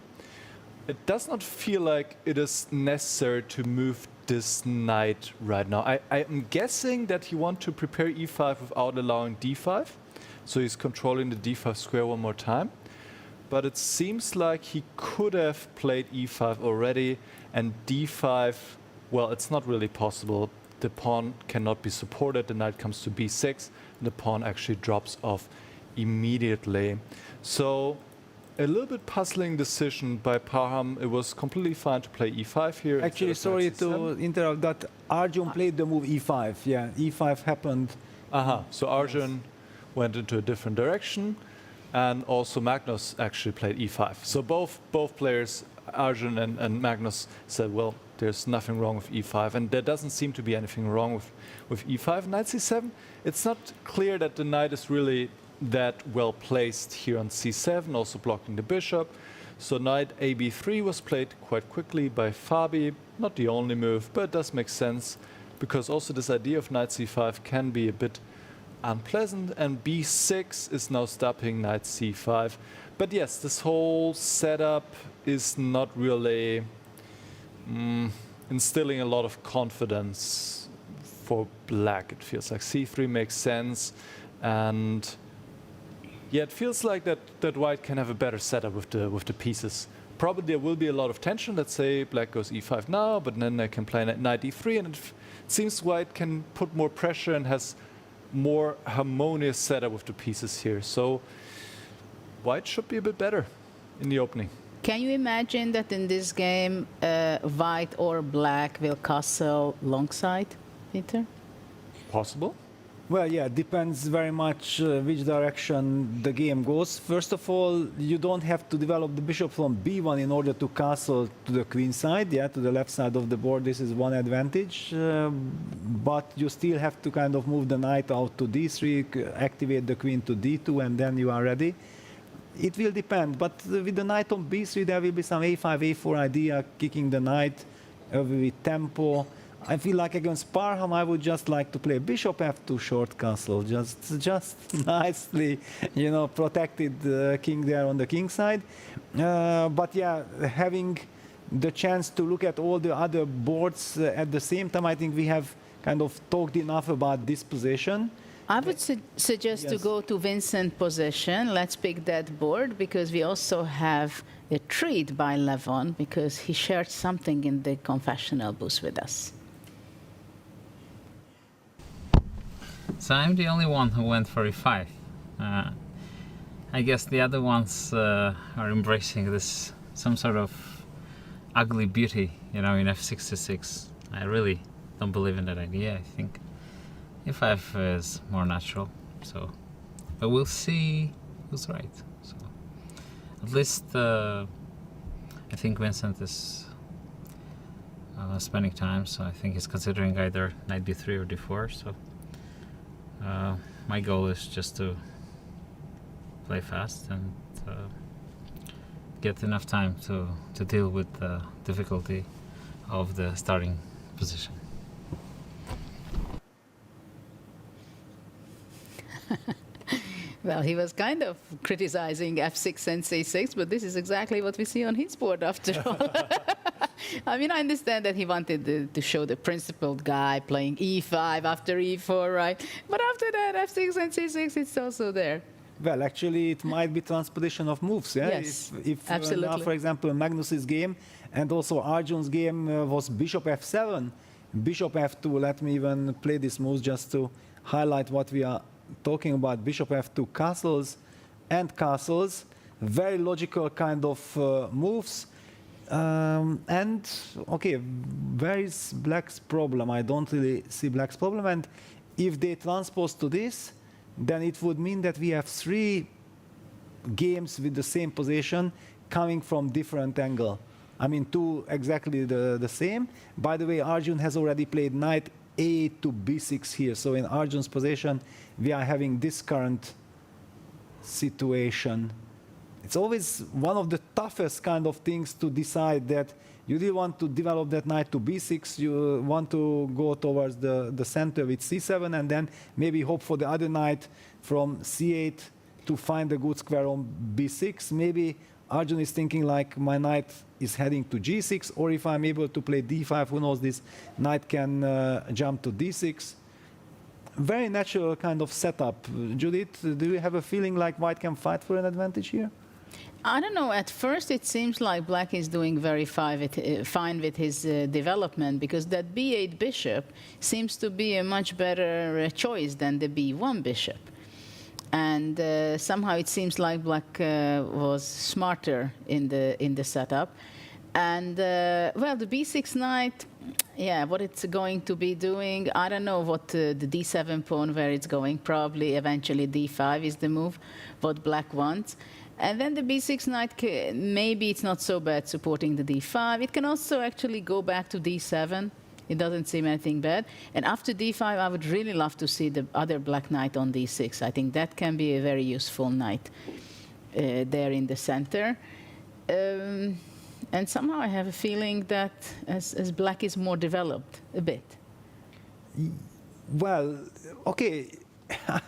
It does not feel like it is necessary to move this knight right now. I am guessing that he wants to prepare e5 without allowing d5, so he's controlling the d5 square one more time. But it seems like he could have played e5 already, and d5, well, it's not really possible. The pawn cannot be supported, the knight comes to b6, and the pawn actually drops off immediately. So a little bit puzzling decision by Parham. It was completely fine to play e5 here. Actually, sorry to interrupt, that Arjun played the move e5. Yeah, e5 happened. So Arjun went into a different direction, and also Magnus actually played e5. So both players, Arjun and Magnus, said, well, there's nothing wrong with e5, and there doesn't seem to be anything wrong with e5. Knight c7, it's not clear that the knight is really that well placed here on c7, also blocking the bishop. So knight ab3 was played quite quickly by Fabi. Not the only move, but it does make sense, because also this idea of knight c5 can be a bit unpleasant, and b6 is now stopping knight c5. But yes, this whole setup is not really instilling a lot of confidence for black. It feels like c3 makes sense, and yeah, it feels like that white can have a better setup with the pieces. Probably there will be a lot of tension. Let's say black goes e5 now, but then they can play knight e3, and it seems white can put more pressure and has more harmonious setup with the pieces here. So white should be a bit better in the opening. Can you imagine that in this game, white or black will castle long side, Peter? Possible. Well, yeah, depends very much which direction the game goes. First of all, you don't have to develop the bishop from b1 in order to castle to the queen side, yeah, to the left side of the board. This is one advantage, but you still have to kind of move the knight out to d3, activate the queen to d2, and then you are ready. It will depend, but with the knight on b3, there will be some a5, a4 idea, kicking the knight with tempo. I feel like against Parham, I would just like to play bishop f2 short castle, just nicely, you know, protected king there on the king side. But yeah, having the chance to look at all the other boards at the same time, I think we have kind of talked enough about this position. I would suggest to go to Vincent position. Let's pick that board, because we also have a treat by Levon, because he shared something in the confessional booth with us. So I'm the only one who went for e5. I guess the other ones are embracing this some sort of ugly beauty, you know, in f66. I really don't believe in that idea. I think e5 is more natural. So, but we'll see who's right. So, at least I think Vincent is spending time. So I think he's considering either knight d3 or d4. So. My goal is just to play fast and get enough time to deal with the difficulty of the starting position. Well, he was kind of criticizing f6 and c6, but this is exactly what we see on his board after all. I mean, I understand that he wanted to show the principled guy playing e5 after e4, right? But after that, f6 and c6, it's also there. Well, actually, it might be transposition of moves. Yeah? Yes, if absolutely. now, for example, Magnus's game and also Arjun's game was bishop f7, bishop f2. Let me even play these moves just to highlight what we are talking about. Bishop f2, castles and castles. Very logical kind of moves. And, okay, where is Black's problem? I don't really see Black's problem. And if they transpose to this, then it would mean that we have 3 games with the same position coming from different angle. I mean, 2 exactly the same. By the way, Arjun has already played knight a8 to b6 here. So in Arjun's position, we are having this current situation. It's always one of the toughest kind of things to decide that you really want to develop that knight to b6, you want to go towards the center with c7, and then maybe hope for the other knight from c8 to find a good square on b6. Maybe Arjun is thinking like, my knight is heading to g6, or if I'm able to play d5, who knows, this knight can jump to d6. Very natural kind of setup. Judith, do you have a feeling like white can fight for an advantage here? I don't know. At first, it seems like Black is doing very fine with his development, because that b8 bishop seems to be a much better choice than the b1 bishop. And somehow it seems like Black was smarter in the setup. And well, the b6 knight, yeah, what it's going to be doing, I don't know what the d7 pawn, where it's going. Probably eventually d5 is the move, what Black wants. And then the b6 knight, maybe it's not so bad supporting the d5. It can also actually go back to d7. It doesn't seem anything bad. And after d5, I would really love to see the other black knight on d6. I think that can be a very useful knight there in the center. And somehow I have a feeling that as Black is more developed a bit. Well, okay.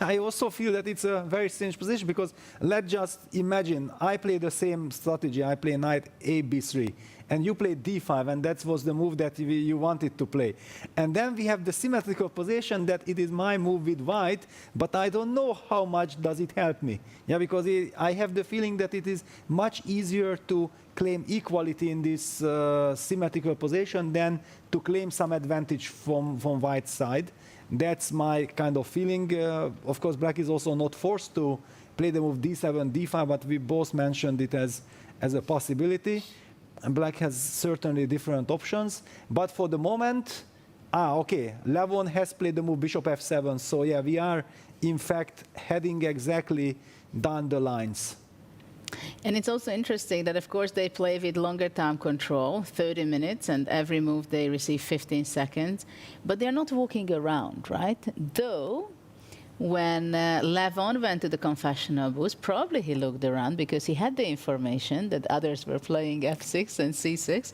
I also feel that it's a very strange position, because let's just imagine I play the same strategy. I play knight a b3, and you play d5, and that was the move that you wanted to play. And then we have the symmetrical position that it is my move with white, but I don't know how much does it help me. Yeah, because I have the feeling that it is much easier to claim equality in this symmetrical position than to claim some advantage from white's side. That's my kind of feeling. Of course, Black is also not forced to play the move d7, d5, but we both mentioned it as a possibility. And Black has certainly different options. But for the moment, okay, Levon has played the move bishop f7. So yeah, we are in fact heading exactly down the lines. And it's also interesting that, of course, they play with longer time control, 30 minutes, and every move they receive 15 seconds. But they're not walking around, right? Though, when Levon went to the confessional booth, probably he looked around because he had the information that others were playing f6 and c6.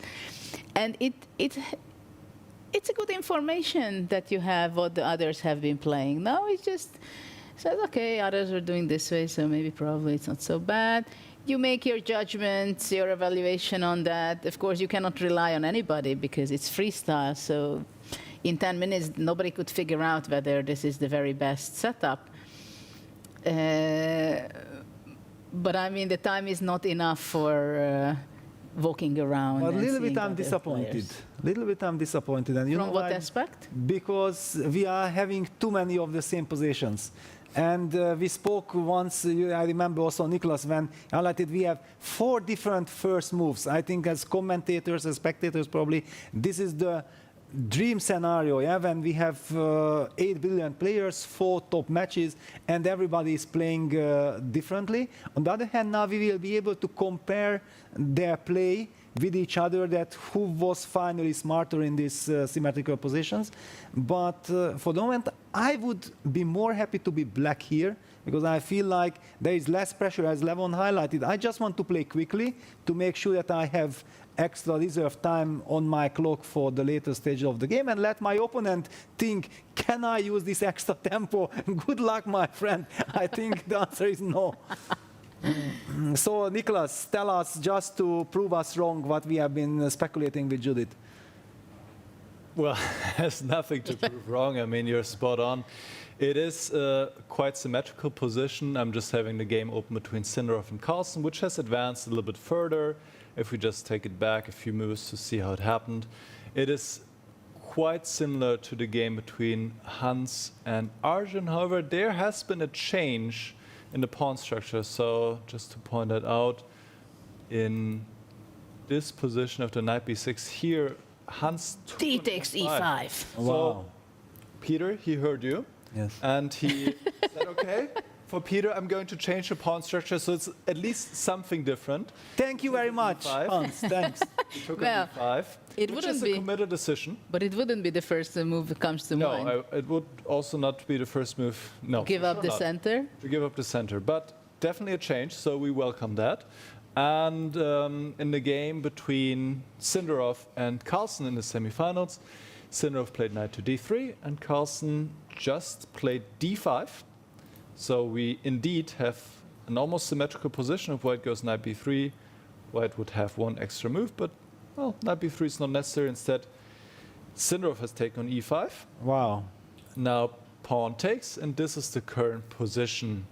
And it's a good information that you have what the others have been playing. Now it just says, okay, others are doing this way, so maybe probably it's not so bad. You make your judgments, your evaluation on that. Of course, you cannot rely on anybody because it's freestyle. So in 10 minutes, nobody could figure out whether this is the very best setup. But I mean, the time is not enough for walking around. But a little bit I'm disappointed. Little bit I'm disappointed. And you From know what why? aspect? Because we are having too many of the same positions. And we spoke once, I remember also Nicholas, when highlighted we have 4 different first moves. I think as commentators, as spectators probably, this is the dream scenario, yeah, when we have 8 billion players, 4 top matches, and everybody is playing differently. On the other hand, now we will be able to compare their play with each other, that who was finally smarter in these symmetrical positions. But for the moment, I would be more happy to be black here because I feel like there is less pressure, as Levon highlighted. I just want to play quickly to make sure that I have extra reserve time on my clock for the later stage of the game and let my opponent think, can I use this extra tempo? Good luck, my friend. I think the answer is no. So, Nicholas, tell us, just to prove us wrong, what we have been speculating with Judith. Well, there's nothing to prove wrong. I mean, you're spot on. It is a quite symmetrical position. I'm just having the game open between Sindarov and Carlsen, which has advanced a little bit further. If we just take it back a few moves to see how it happened. It is quite similar to the game between Hans and Arjun. However, there has been a change in the pawn structure. So just to point that out, in this position of the knight b6 here, Hans took D takes e5. So Peter, he heard you. Yes. And he said, okay, for Peter, I'm going to change the pawn structure, so it's at least something different. Thank you very much, Hans. Thanks. He took Well, on e5, it which wouldn't is a be- committed decision. But it wouldn't be the first move that comes to mind. No, it would also not be the first move. No, Give for up sure the not. center. To give up the center, but definitely a change, so we welcome that. And in the game between Sindarov and Carlsen in the semifinals, Sindarov played knight to d3, and Carlsen just played d5. So we indeed have an almost symmetrical position. If white goes knight b3, white would have one extra move, but well, knight b3 is not necessary. Instead, Sindarov has taken on e5. Wow. Now pawn takes, and this is the current position.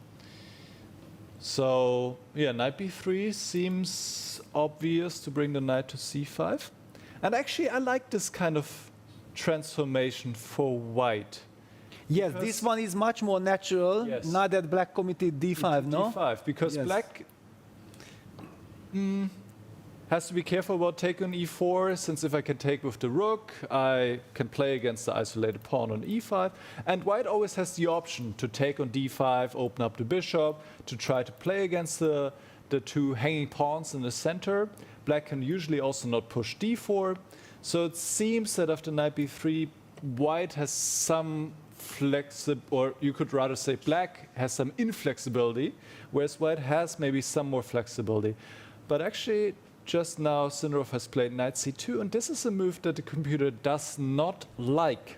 So yeah, knight b3 seems obvious to bring the knight to c5. And actually, I like this kind of transformation for white. Yes, this one is much more natural, Yes. now that black committed d5, no? d5, because Yes. black has to be careful about taking on e4, since if I can take with the rook, I can play against the isolated pawn on e5. And white always has the option to take on d5, open up the bishop, to try to play against the two hanging pawns in the center. Black can usually also not push d4. So it seems that after knight b3, white has some or you could rather say black has some inflexibility, whereas white has maybe some more flexibility. But actually, just now, Sindarov has played knight c2, and this is a move that the computer does not like.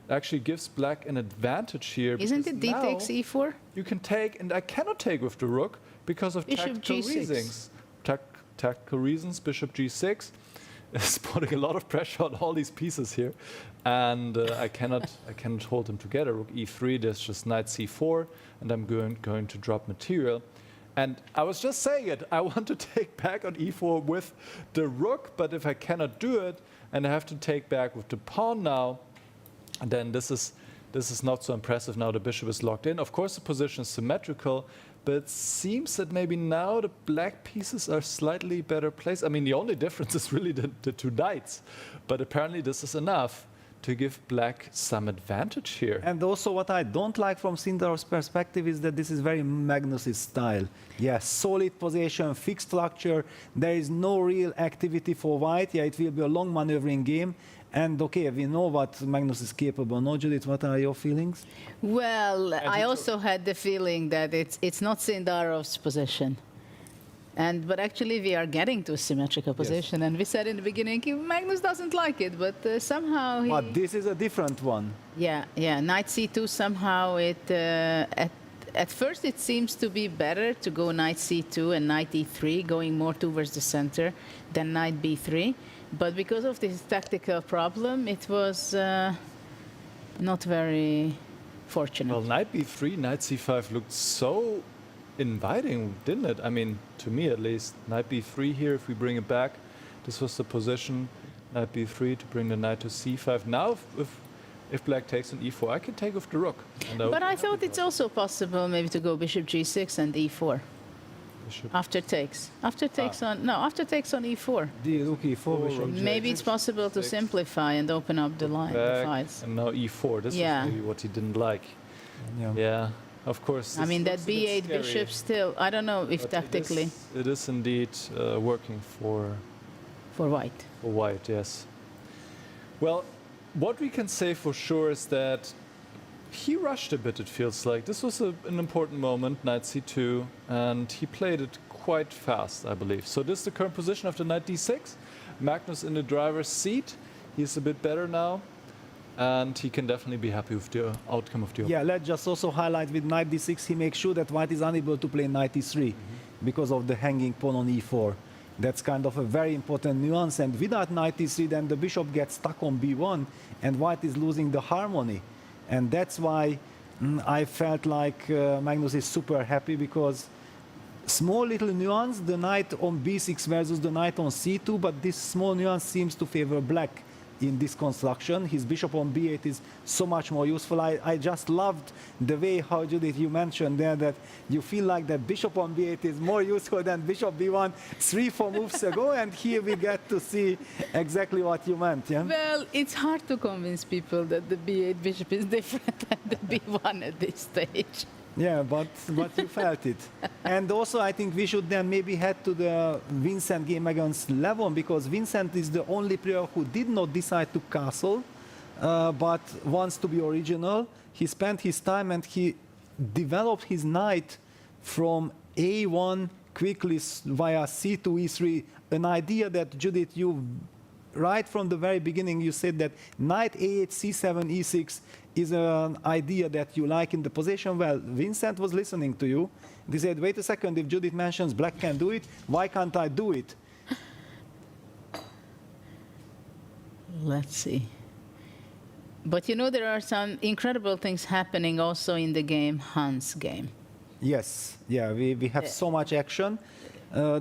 It actually gives black an advantage here. Isn't because it d now takes e4? You can take, and I cannot take with the rook because of Bishop tactical G6. reasons. Tactical reasons, bishop g6 is putting a lot of pressure on all these pieces here, and I cannot hold them together. Rook e3, there's just knight c4, and I'm going to drop material. And I was just saying it, I want to take back on e4 with the rook, but if I cannot do it, and I have to take back with the pawn now, then this is not so impressive. Now the bishop is locked in. Of course, the position is symmetrical, but it seems that maybe now the black pieces are slightly better placed. I mean, the only difference is really the two knights, but apparently this is enough to give black some advantage here. And also what I don't like from Sindarov's perspective is that this is very Magnus' style. Yes, solid position, fixed structure. There is no real activity for white. Yeah, it will be a long maneuvering game. And okay, we know what Magnus is capable. No, Judith, what are your feelings? Well, I also had the feeling that it's not Sindarov's position. But actually, we are getting to a symmetrical position. And we said in the beginning, Magnus doesn't like it, but somehow he... But this is a different one. Yeah, knight c2, somehow at first it seems to be better to go knight c2 and knight e3, going more towards the center, than knight b3. But because of this tactical problem, it was not very fortunate. Well, knight b3, knight c5 looked so inviting, didn't it? I mean, to me at least. Knight b3 here, if we bring it back, this was the position. Knight b3 to bring the knight to c5. Now, if black takes on e4, I can take with the rook. But I thought it's also possible maybe to go bishop g6 and e4. After takes. After takes on e4. The rook e4, bishop g6. Maybe it's possible to simplify and open up the line, the files. And now e4. This is maybe what he didn't like. Yeah. Of course. I mean, that b8 bishop still, I don't know if but tactically. It is indeed working for white. For white, yes. Well, what we can say for sure is that he rushed a bit, it feels like. This was an important moment, knight c2, and he played it quite fast, I believe. So this is the current position after knight d6. Magnus in the driver's seat. He's a bit better now, and he can definitely be happy with the outcome of the Yeah, let's just also highlight with knight d6, he makes sure that white is unable to play knight e3 because of the hanging pawn on e4. That's kind of a very important nuance, and without knight e3, then the bishop gets stuck on b1, and white is losing the harmony. And that's why I felt like Magnus is super happy, because small little nuance, the knight on b6 versus the knight on c2, but this small nuance seems to favor black in this construction. His bishop on b8 is so much more useful. I just loved the way how, Judith, you mentioned there that you feel like that bishop on b8 is more useful than bishop b1 3-4 moves ago, and here we get to see exactly what you meant. Yeah? Well, it's hard to convince people that the b8 bishop is different than the b1 at this stage. Yeah, but you felt it. And also, I think we should then maybe head to the Vincent game against Levon, because Vincent is the only player who did not decide to castle, but wants to be original. He spent his time and he developed his knight from a1 quickly via c2, e3, an idea that, Judith, you right from the very beginning, you said that knight a8, c7, e6 is an idea that you like in the position. Well, Vincent was listening to you. He said, wait a second, if Judith mentions black can do it, why can't I do it? Let's see. But you know, there are some incredible things happening also in the game, Hans' game. Yes, yeah, we have so much action.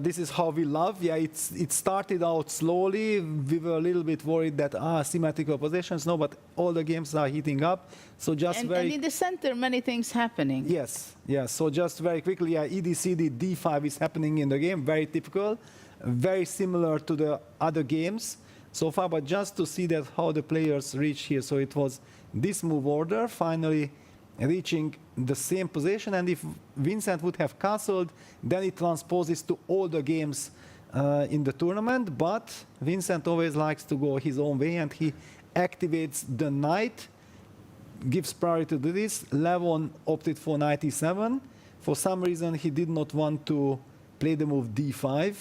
This is how we love. Yeah, it started out slowly. We were a little bit worried that symmetrical positions. No, but all the games are heating up. So just and in the center, many things happening. Yes, yes. So just very quickly, yeah, ED-CD, D5 is happening in the game. Very typical, very similar to the other games so far. But just to see that how the players reach here. So it was this move order finally reaching the same position, and if Vincent would have castled, then it transposes to all the games in the tournament. But Vincent always likes to go his own way, and he activates the knight, gives priority to this. Levon opted for knight e7. For some reason, he did not want to play the move d5.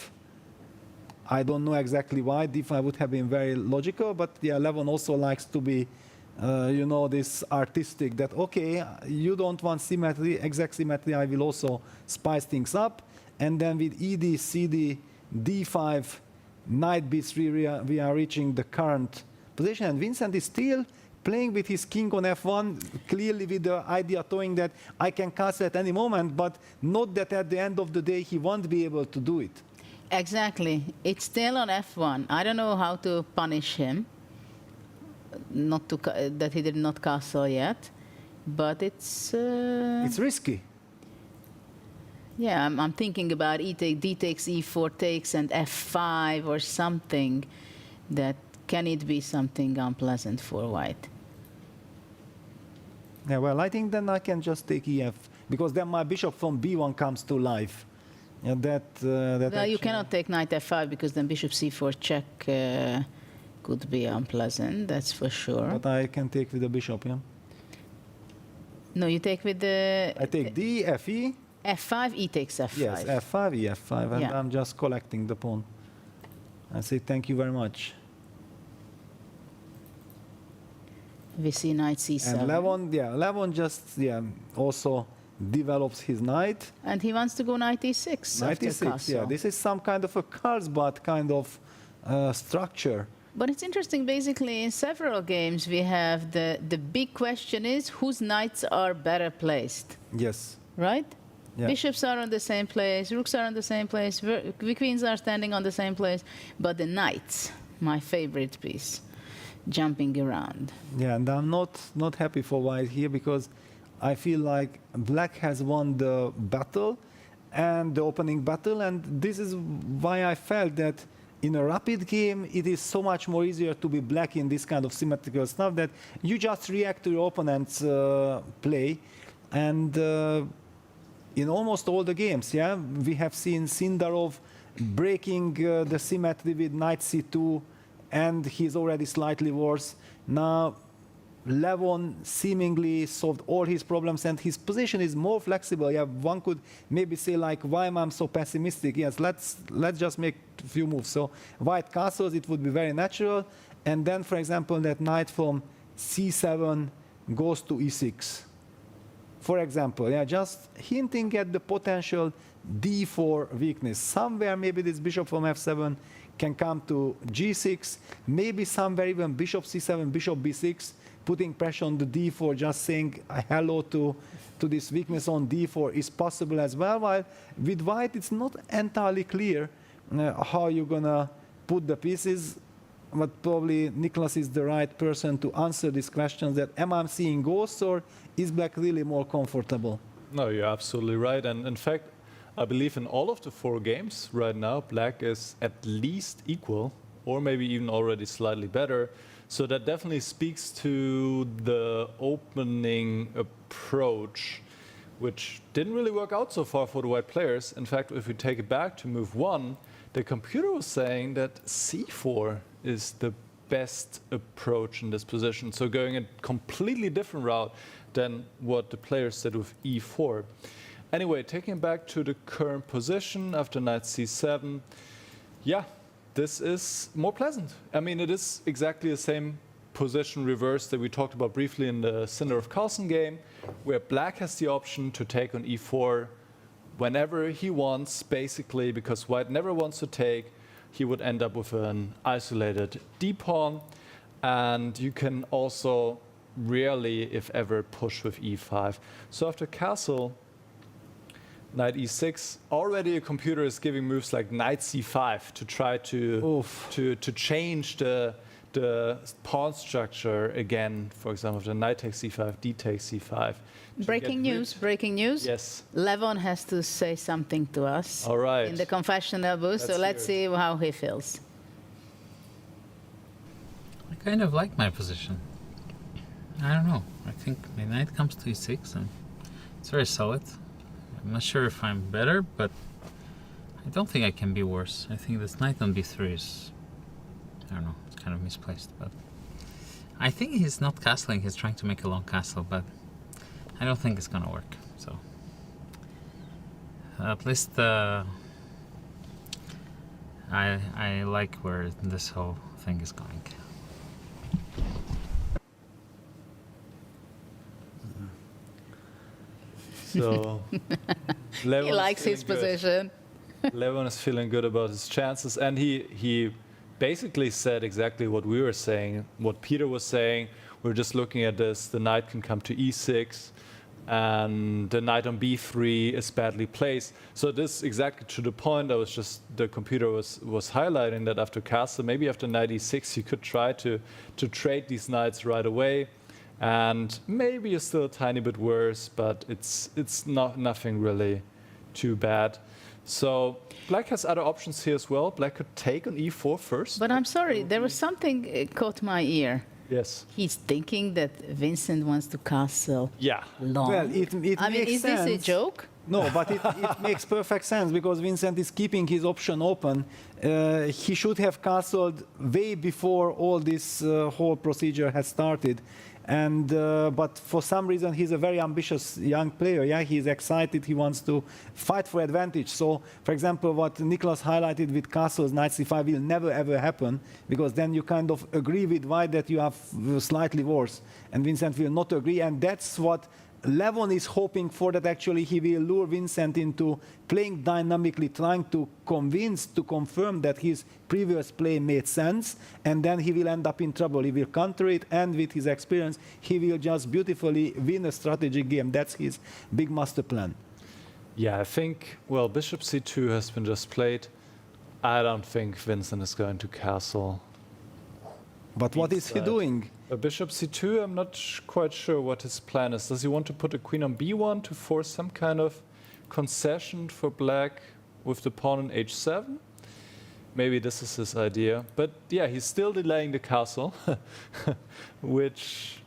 I don't know exactly why. d5 would have been very logical, but yeah, Levon also likes to be you know, this artistic, that, okay, you don't want symmetry, exact symmetry, I will also spice things up. And then with ED, CD, D5, knight B3, we are reaching the current position. And Vincent is still playing with his king on F1, clearly with the idea towing that I can castle at any moment, but not that at the end of the day he won't be able to do it. Exactly. It's still on F1. I don't know how to punish him. Not to that he did not castle yet, but it's risky. Yeah, I'm thinking about e take, d takes, e4 takes, and f5 or something. That can it be something unpleasant for white? Yeah, well, I think then I can just take ef, because then my bishop from b1 comes to life. And that well, you cannot take knight f5 because then bishop c4 check. Could be unpleasant, that's for sure. But I can take with the bishop, yeah? No, you take with the... I take d, fe. f5, e takes f5. Yes, f5, e f5, and yeah. I'm just collecting the pawn. I say thank you very much. We see knight c7. And Levon just, also develops his knight. And he wants to go knight e6. Knight e6, yeah. This is some kind of a Carlsbad kind of structure. But it's interesting, basically, in several games, we have the big question is whose knights are better placed. Yes. Right? Yeah. Bishops are on the same place, rooks are on the same place, queens are standing on the same place, but the knights, my favorite piece, jumping around. Yeah, and I'm not happy for white here, because I feel like black has won the battle and the opening battle, and this is why I felt that in a rapid game, it is so much more easier to be black in this kind of symmetrical stuff, that you just react to your opponent's play. And in almost all the games, yeah, we have seen Sindarov breaking the symmetry with knight c2, and he's already slightly worse. Now, Levon seemingly solved all his problems and his position is more flexible. Yeah, one could maybe say like, why am I so pessimistic? Yes, let's just make a few moves. So white castles, it would be very natural. And then, for example, that knight from c7 goes to e6. For example, yeah, just hinting at the potential d4 weakness. Somewhere maybe this bishop from f7 can come to g6. Maybe somewhere even bishop c7, bishop b6, putting pressure on the d4, just saying hello to this weakness on d4 is possible as well. While with white, it's not entirely clear how you're gonna put the pieces. But probably Nicholas is the right person to answer these questions that am I seeing ghosts or is black really more comfortable? No, you're absolutely right. And in fact, I believe in all of the 4 games right now, black is at least equal or maybe even already slightly better. So that definitely speaks to the opening approach, which didn't really work out so far for the white players. In fact, if we take it back to move 1, the computer was saying that c4 is the best approach in this position. So going a completely different route than what the players did with e4. Anyway, taking it back to the current position after knight c7, yeah, this is more pleasant. I mean, it is exactly the same position reverse that we talked about briefly in the Sindarov-Carlsen game, where black has the option to take on e4 whenever he wants, basically, because white never wants to take. He would end up with an isolated d-pawn, and you can also rarely, if ever, push with e5. So after castle, knight e6, already a computer is giving moves like knight c5 to try to change the pawn structure again. For example, the knight takes c5, d takes c5. Breaking news. Yes. Levon has to say something to us. All right. In the confessional booth, so let's see how he feels. I kind of like my position. I don't know. I think the knight comes to e6 and it's very solid. I'm not sure if I'm better, but I don't think I can be worse. I think this knight on b3 is, I don't know, it's kind of misplaced, but I think he's not castling, he's trying to make a long castle, but I don't think it's gonna work. So at least I like where this whole thing is going. So He likes his position. Levon is feeling good about his chances, and he basically said exactly what we were saying, what Peter was saying. We're just looking at this. The knight can come to e6, and the knight on b3 is badly placed. So this exactly to the point. I was just, the computer was highlighting that after castle, maybe after knight e6, you could try to trade these knights right away. And maybe you're still a tiny bit worse, but it's nothing really too bad. So black has other options here as well. Black could take on e4 first. But I'm sorry, there was something caught my ear. Yes. He's thinking that Vincent wants to castle long. Well, it I mean, makes is sense. this a joke? No, but it makes perfect sense because Vincent is keeping his option open. He should have castled way before all this whole procedure has started. And but for some reason he's a very ambitious young player. Yeah, he's excited. He wants to fight for advantage. So, for example, what Nicholas highlighted with castles, knight c5 will never ever happen because then you kind of agree with white that you have slightly worse, and Vincent will not agree. And that's what Levon is hoping for, that actually he will lure Vincent into playing dynamically, trying to convince, to confirm that his previous play made sense, and then he will end up in trouble. He will counter it, and with his experience, he will just beautifully win a strategic game. That's his big master plan. Yeah, I think, well, bishop c2 has been just played. I don't think Vincent is going to castle. But what is he doing? A bishop c2, I'm not quite sure what his plan is. Does he want to put a queen on b1 to force some kind of concession for black with the pawn on h7? Maybe this is his idea. But yeah, he's still delaying the castle, which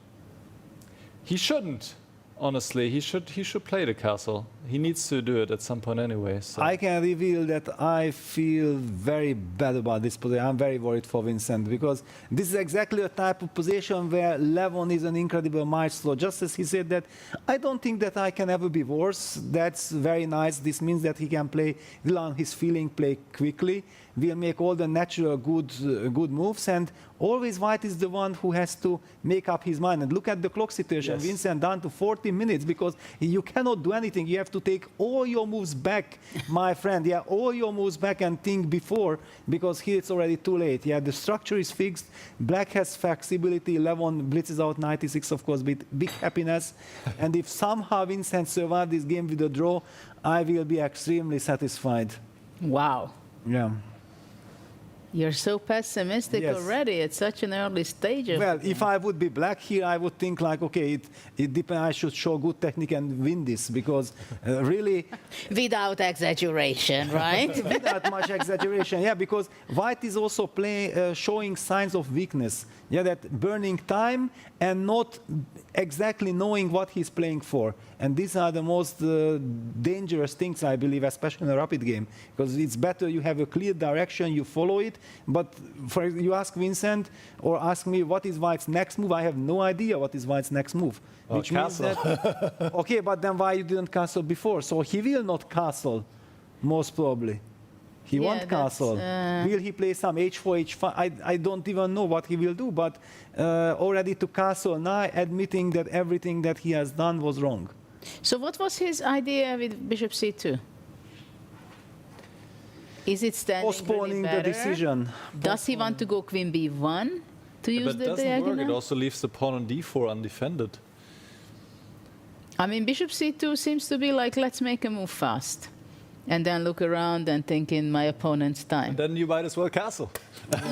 he shouldn't, honestly. He should play the castle. He needs to do it at some point anyway. So. I can reveal that I feel very bad about this position. I'm very worried for Vincent because this is exactly a type of position where Levon is an incredible maestro. Just as he said that, I don't think that I can ever be worse. That's very nice. This means that he can play, will on his feeling, play quickly, will make all the natural good moves, and always White is the one who has to make up his mind. And look at the clock situation. Yes. Vincent down to 40 minutes because you cannot do anything. You have to take all your moves back, my friend. Yeah, all your moves back and think before, because here it's already too late. Yeah, the structure is fixed. Black has flexibility. Levon blitzes out 96, of course, with big happiness. And if somehow Vincent survives this game with a draw, I will be extremely satisfied. Wow. Yeah. You're so pessimistic Yes. already at such an early stage. Well, if I would be Black here, I would think like, okay, it depends. I should show good technique and win this because really, Without exaggeration, right? without much exaggeration, yeah. Because White is also showing signs of weakness. Yeah, that burning time and not exactly knowing what he's playing for. And these are the most dangerous things, I believe, especially in a rapid game, because it's better you have a clear direction, you follow it. But you ask Vincent or ask me what is White's next move, I have no idea what is White's next move. Oh, which means castle. that, okay, but then why you didn't castle before? So he will not castle, most probably. He Yeah, won't castle. Will he play some h4, h5? I don't even know what he will do, but already to castle now, admitting that everything that he has done was wrong. So what was his idea with bishop c2? Is it standing Postponing really the better? decision. Does he want to go queen b1 to use But it the doesn't work. It diagonal? also leaves the pawn on d4 undefended. I mean, bishop c2 seems to be like, let's make a move fast. And then look around and think in my opponent's time. And then you might as well castle.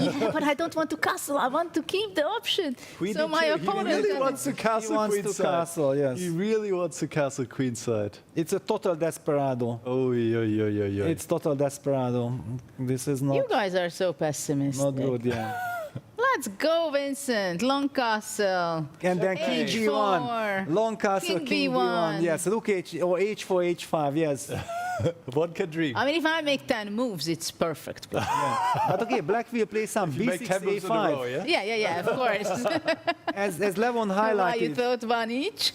Yeah, but I don't want to castle. I want to keep the option. Queen So my D2, opponent he really can- wants to castle He wants to queenside. castle, yes. He really wants to castle queenside. It's a total desperado. Oh, yeah. It's total desperado. This is not, You guys are so pessimistic. not good, yeah. Let's go, Vincent. Long castle. And then king H4. b1, long castle, king b1. Yes, look or h4, h5. Yes. One can dream. I mean, if I make 10 moves, it's perfect. But okay, Black will play some You make b6, 10 moves in a row, a5. yeah? Yeah, of course. As Levon Why, you highlighted, thought one each?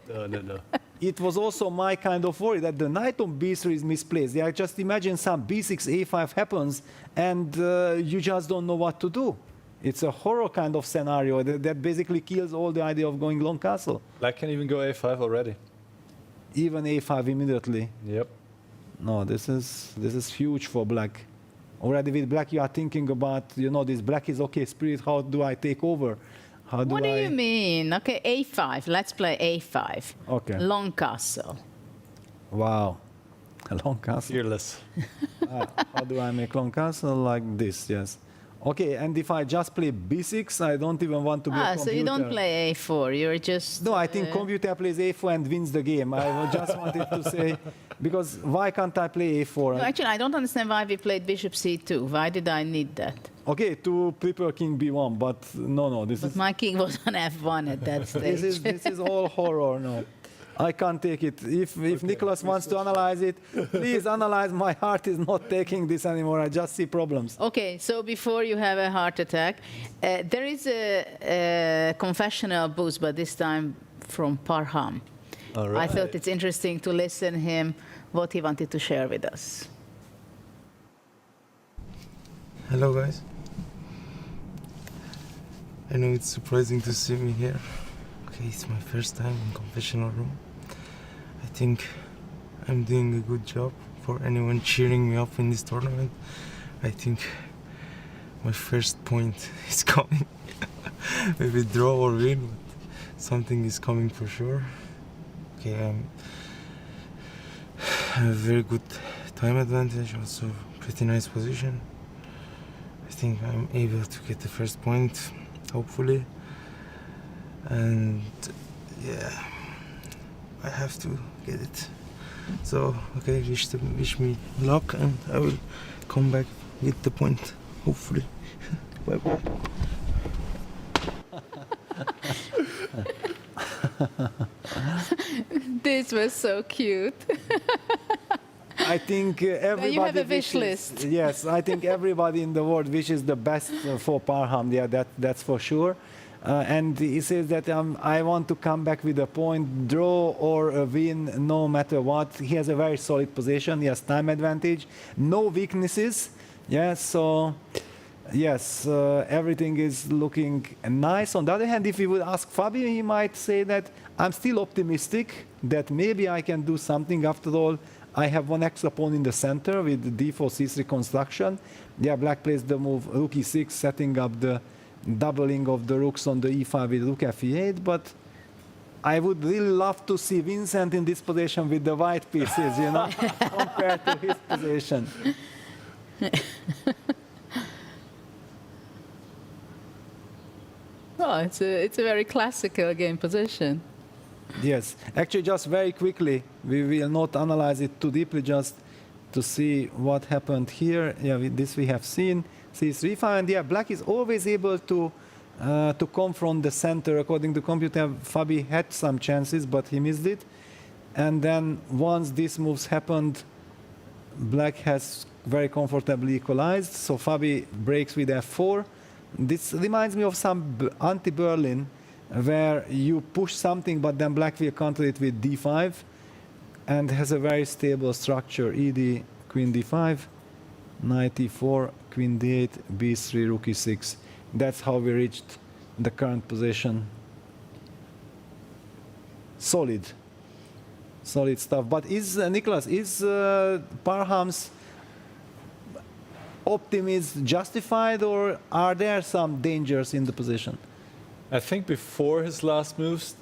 No. it was also my kind of worry that the knight on b3 is misplaced. Yeah, just imagine some b6, a5 happens, and you just don't know what to do. It's a horror kind of scenario that basically kills all the idea of going long castle. Black can even go a5 already. Even a5 immediately. Yep. No, this is huge for Black. Already with Black, you are thinking about, this Black is okay spirit. How do I take over? How do What do I? you mean? Okay, a5. Let's play a5. Okay. Long castle. Wow, a long castle. Fearless. How do I make long castle like this? Yes. Okay, and if I just play b6, I don't even want to be a computer. So you don't play a4. You're just. No, I think computer plays a4 and wins the game. I just wanted to say, because why can't I play a4? No, actually, I don't understand why we played bishop c2. Why did I need that? Okay, to prepare king b1, but no, this But is my king was on f1 at that stage. this is all horror. No, I can't take it. If Nicholas wants to analyze it, please analyze. My heart is not taking this anymore. I just see problems. Okay, so before you have a heart attack, there is a confessional boost, but this time from Parham. All right. I thought it's interesting to listen him what he wanted to share with us. Hello guys. I know it's surprising to see me here. Okay, it's my first time in confessional room. I think I'm doing a good job for anyone cheering me up in this tournament. I think my first point is coming. Maybe draw or win, but something is coming for sure. Okay, I have a very good time advantage, also pretty nice position. I think I'm able to get the first point, hopefully. And yeah, I have to get it. So, okay, wish me luck, and I will come back with the point, hopefully. Bye-bye. This was so cute. I think everybody you have a wish wishes- list. Yes, I think everybody in the world wishes the best for Parham. Yeah, that's for sure. And he says that I want to come back with a point, draw or a win, no matter what. He has a very solid position. He has time advantage, no weaknesses. Yeah, so yes, everything is looking nice. On the other hand, if we would ask Fabio, he might say that I'm still optimistic that maybe I can do something. After all, I have one extra pawn in the center with d4, c3 construction. Yeah, black plays the move rook e6, setting up the doubling of the rooks on the e5 with rook f8, but I would really love to see Vincent in this position with the white pieces, you know, compared to his position. Oh, it's a very classical game position. Yes, actually, just very quickly, we will not analyze it too deeply, just to see what happened here. Yeah, this we have seen. C3 5, and yeah, black is always able to confront the center. According to computer, Fabi had some chances, but he missed it. And then once these moves happened, black has very comfortably equalized. So Fabi breaks with f4. This reminds me of some anti-Berlin, where you push something, but then black will counter it with d5, and has a very stable structure. ed, queen d5, knight e4, queen d8, b3, rook e6. That's how we reached the current position. Solid stuff. But is Nicholas, is Parham's optimism justified, or are there some dangers in the position? I think before his last move,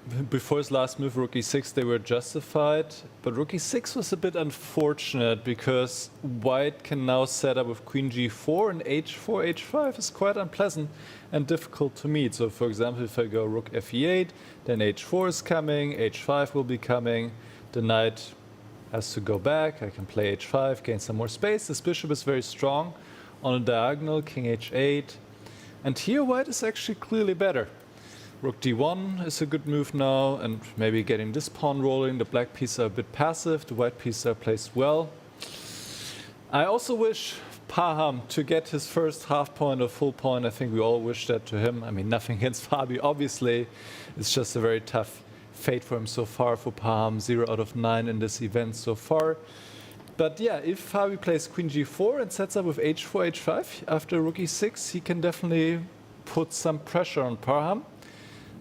rook e6, they were justified. But rook e6 was a bit unfortunate because white can now set up with queen g4, and h4, h5 is quite unpleasant and difficult to meet. So for example, if I go rook f8, then h4 is coming, h5 will be coming, the knight has to go back, I can play h5, gain some more space. This bishop is very strong on a diagonal, king h8. And here white is actually clearly better. Rook d1 is a good move now, and maybe getting this pawn rolling. The black pieces are a bit passive, the white pieces are placed well. I also wish Parham to get his first half point or full point. I think we all wish that to him. I mean, nothing against Fabi, obviously. It's just a very tough fate for him so far, for Parham, 0 out of 9 in this event so far. But yeah, if Fabi plays queen g4 and sets up with h4, h5 after rook e6, he can definitely put some pressure on Parham.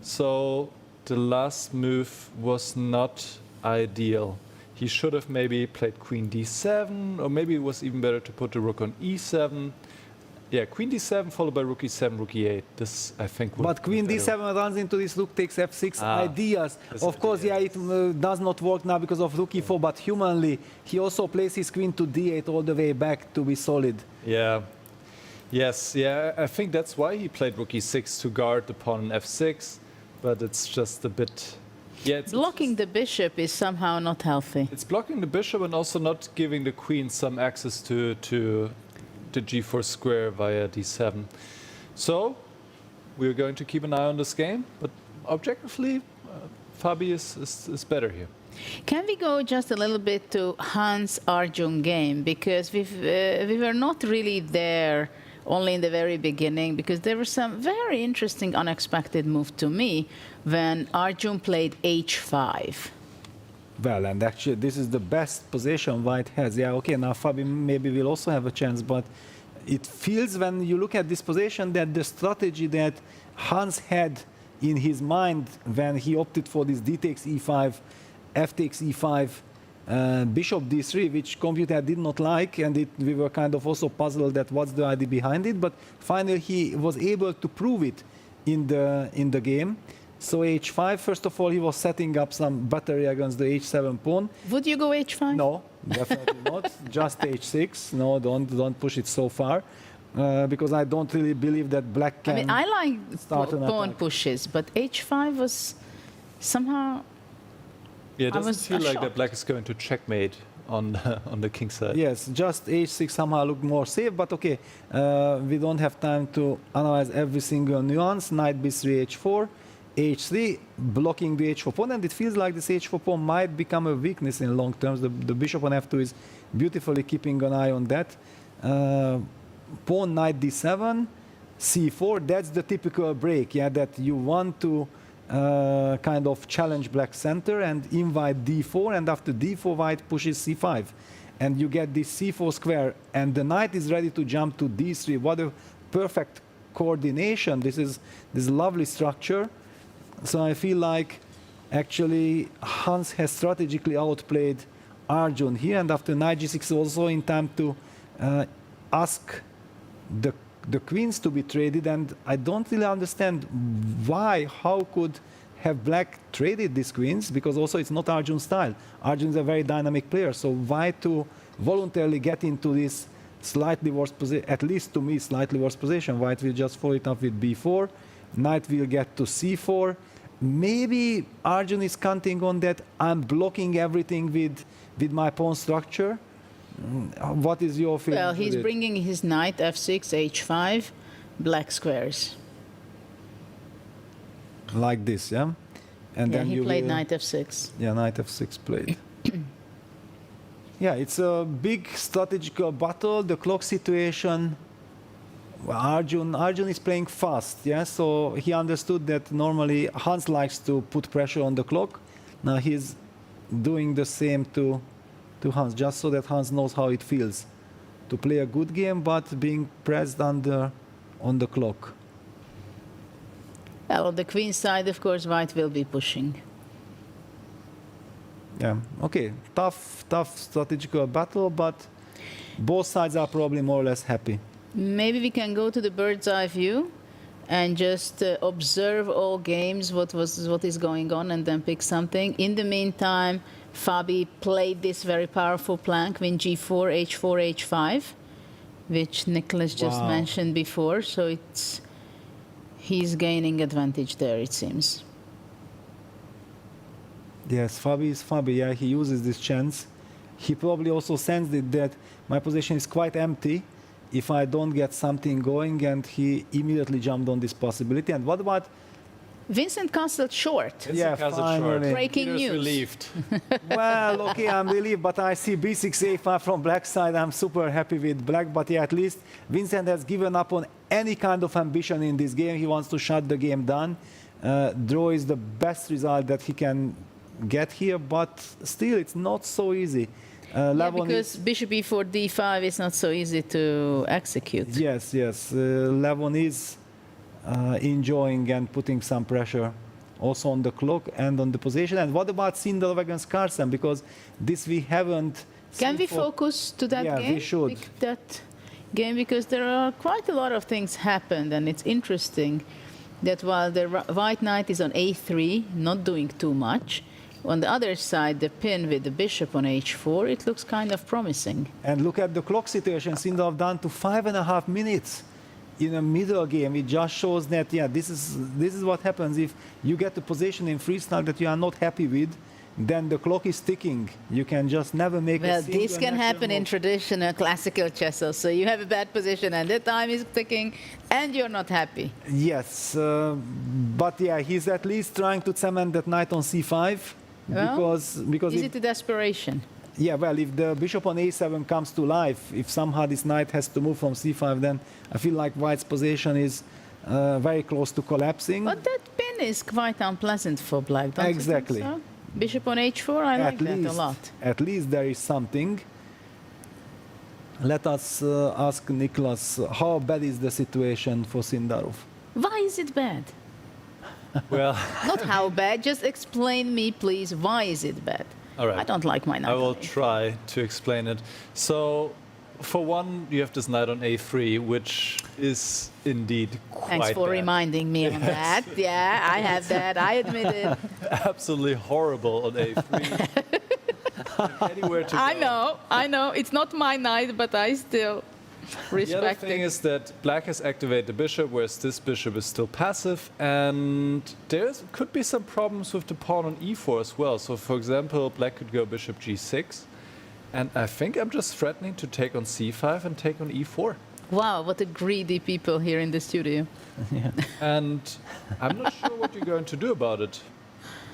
So the last move was not ideal. He should have maybe played queen d7, or maybe it was even better to put the rook on e7. Yeah, queen d7 followed by rook e7, rook e8. This, I think, would But queen be better. d7 runs into this rook takes f6 ideas. Of course, yeah, it does not work now because of rook e4, but humanly, he also plays his queen to d8 all the way back to be solid. Yeah. Yes, yeah, I think that's why he played rook e6, to guard the pawn on f6, but it's just a bit... Yeah, Blocking the bishop is somehow not healthy. It's blocking the bishop and also not giving the queen some access to the g4 square via d7. So we're going to keep an eye on this game, but objectively, Fabi is better here. Can we go just a little bit to Hans Arjun game, because we were not really there only in the very beginning, because there was some very interesting unexpected move to me when Arjun played h5. Well, and actually, this is the best position white has. Yeah, okay, now Fabi maybe will also have a chance, but it feels when you look at this position that the strategy that Hans had in his mind when he opted for this d takes e5, f takes e5, bishop d3, which computer did not like, and we were kind of also puzzled that what's the idea behind it, but finally he was able to prove it in the game. So h5, first of all, he was setting up some battery against the h7 pawn. Would you go h5? No, definitely not. Just h6. No, don't push it so far, because I don't really believe that black can. I mean, I like start an pawn attack. pushes, but h5 was somehow. Yeah, it I doesn't was feel like that shocked. black is going to checkmate on the king side. Yes, just h6 somehow looked more safe, but okay, we don't have time to analyze every single nuance. Knight b3, h4, h3, blocking the h4 pawn, and it feels like this h4 pawn might become a weakness in long terms. The bishop on f2 is beautifully keeping an eye on that. Pawn knight d7, c4, that's the typical break, yeah, that you want to kind of challenge black center and invite d4, and after d4 white pushes c5. And you get this c4 square, and the knight is ready to jump to d3. What a perfect coordination. This is this lovely structure. So I feel like actually Hans has strategically outplayed Arjun here, and after knight g6 also in time to ask the queens to be traded, and I don't really understand why, how could have black traded these queens, because also it's not Arjun's style. Arjun is a very dynamic player, so why to voluntarily get into this slightly worse position, at least to me, slightly worse position. White will just follow it up with b4, knight will get to c4. Maybe Arjun is counting on that I'm blocking everything with my pawn structure. What is your feeling? Well, he's bringing his knight f6, h5, black squares. Like this, yeah? And yeah, then he you played will, knight f6. Yeah, knight f6 played. Yeah, it's a big strategical battle. The clock situation, well, Arjun is playing fast, yeah? So he understood that normally Hans likes to put pressure on the clock. Now he's doing the same to Hans, just so that Hans knows how it feels to play a good game, but being pressed on the clock. Well, on the queen side, of course, white will be pushing. Yeah, okay, tough strategical battle, but both sides are probably more or less happy. Maybe we can go to the bird's eye view and just observe all games, what is going on, and then pick something. In the meantime, Fabi played this very powerful plan, queen g4, h4, h5, which Nicholas just mentioned before. So he's gaining advantage there, it seems. Yes, Fabi is Fabi. Yeah, he uses this chance. He probably also sensed it that my position is quite empty if I don't get something going, and he immediately jumped on this possibility. And what about Vincent castled short. Yeah, finally. Breaking Peter's news. relieved. Well, okay, I'm relieved, but I see b6, a5 from black side. I'm super happy with black, but yeah, at least Vincent has given up on any kind of ambition in this game. He wants to shut the game down. Draw is the best result that he can get here, but still, it's not so easy. Yeah, because bishop e4, d5 is not so easy to execute. Yes, yes. Levon is enjoying and putting some pressure also on the clock and on the position. And what about Sindarov against Carlsen? Because this we haven't Can we focus to that game? Yeah, we should. That game, because there are quite a lot of things happened, and it's interesting that while the white knight is on a3, not doing too much, on the other side, the pin with the bishop on h4, it looks kind of promising. And look at the clock situation. Sindarov down to 5.5 minutes in a middle game. It just shows that, yeah, this is what happens if you get a position in freestyle that you are not happy with. Then the clock is ticking. You can just never make a single Well, this can happen in move. traditional classical chess also. You have a bad position and the time is ticking and you're not happy. Yes, but yeah, he's at least trying to cement that knight on c5. Well, because is if, it a desperation? yeah, well, if the bishop on a7 comes to life, if somehow this knight has to move from c5, then I feel like white's position is very close to collapsing. But that pin is quite unpleasant for black, don't Exactly. you think so? Bishop on h4, I like that a lot. At least there is something. Let us ask Nicholas, how bad is the situation for Sindarov? Why is it bad? Well, Not how bad, just explain me, please, why is it bad? all right. I don't like my knight. I will try to explain it. So, for one, you have this knight on a3, which is indeed quite Thanks for bad. reminding me on that. Yeah, I have that, I admit it. Absolutely horrible on a3. Anywhere to go. I know, it's not my knight, but I still The other respect thing it. is that black has activated the bishop, whereas this bishop is still passive, and there could be some problems with the pawn on e4 as well. So, for example, black could go bishop g6, and I think I'm just threatening to take on c5 and take on e4. Wow, what a greedy people here in the studio. Yeah. And I'm not sure what you're going to do about it,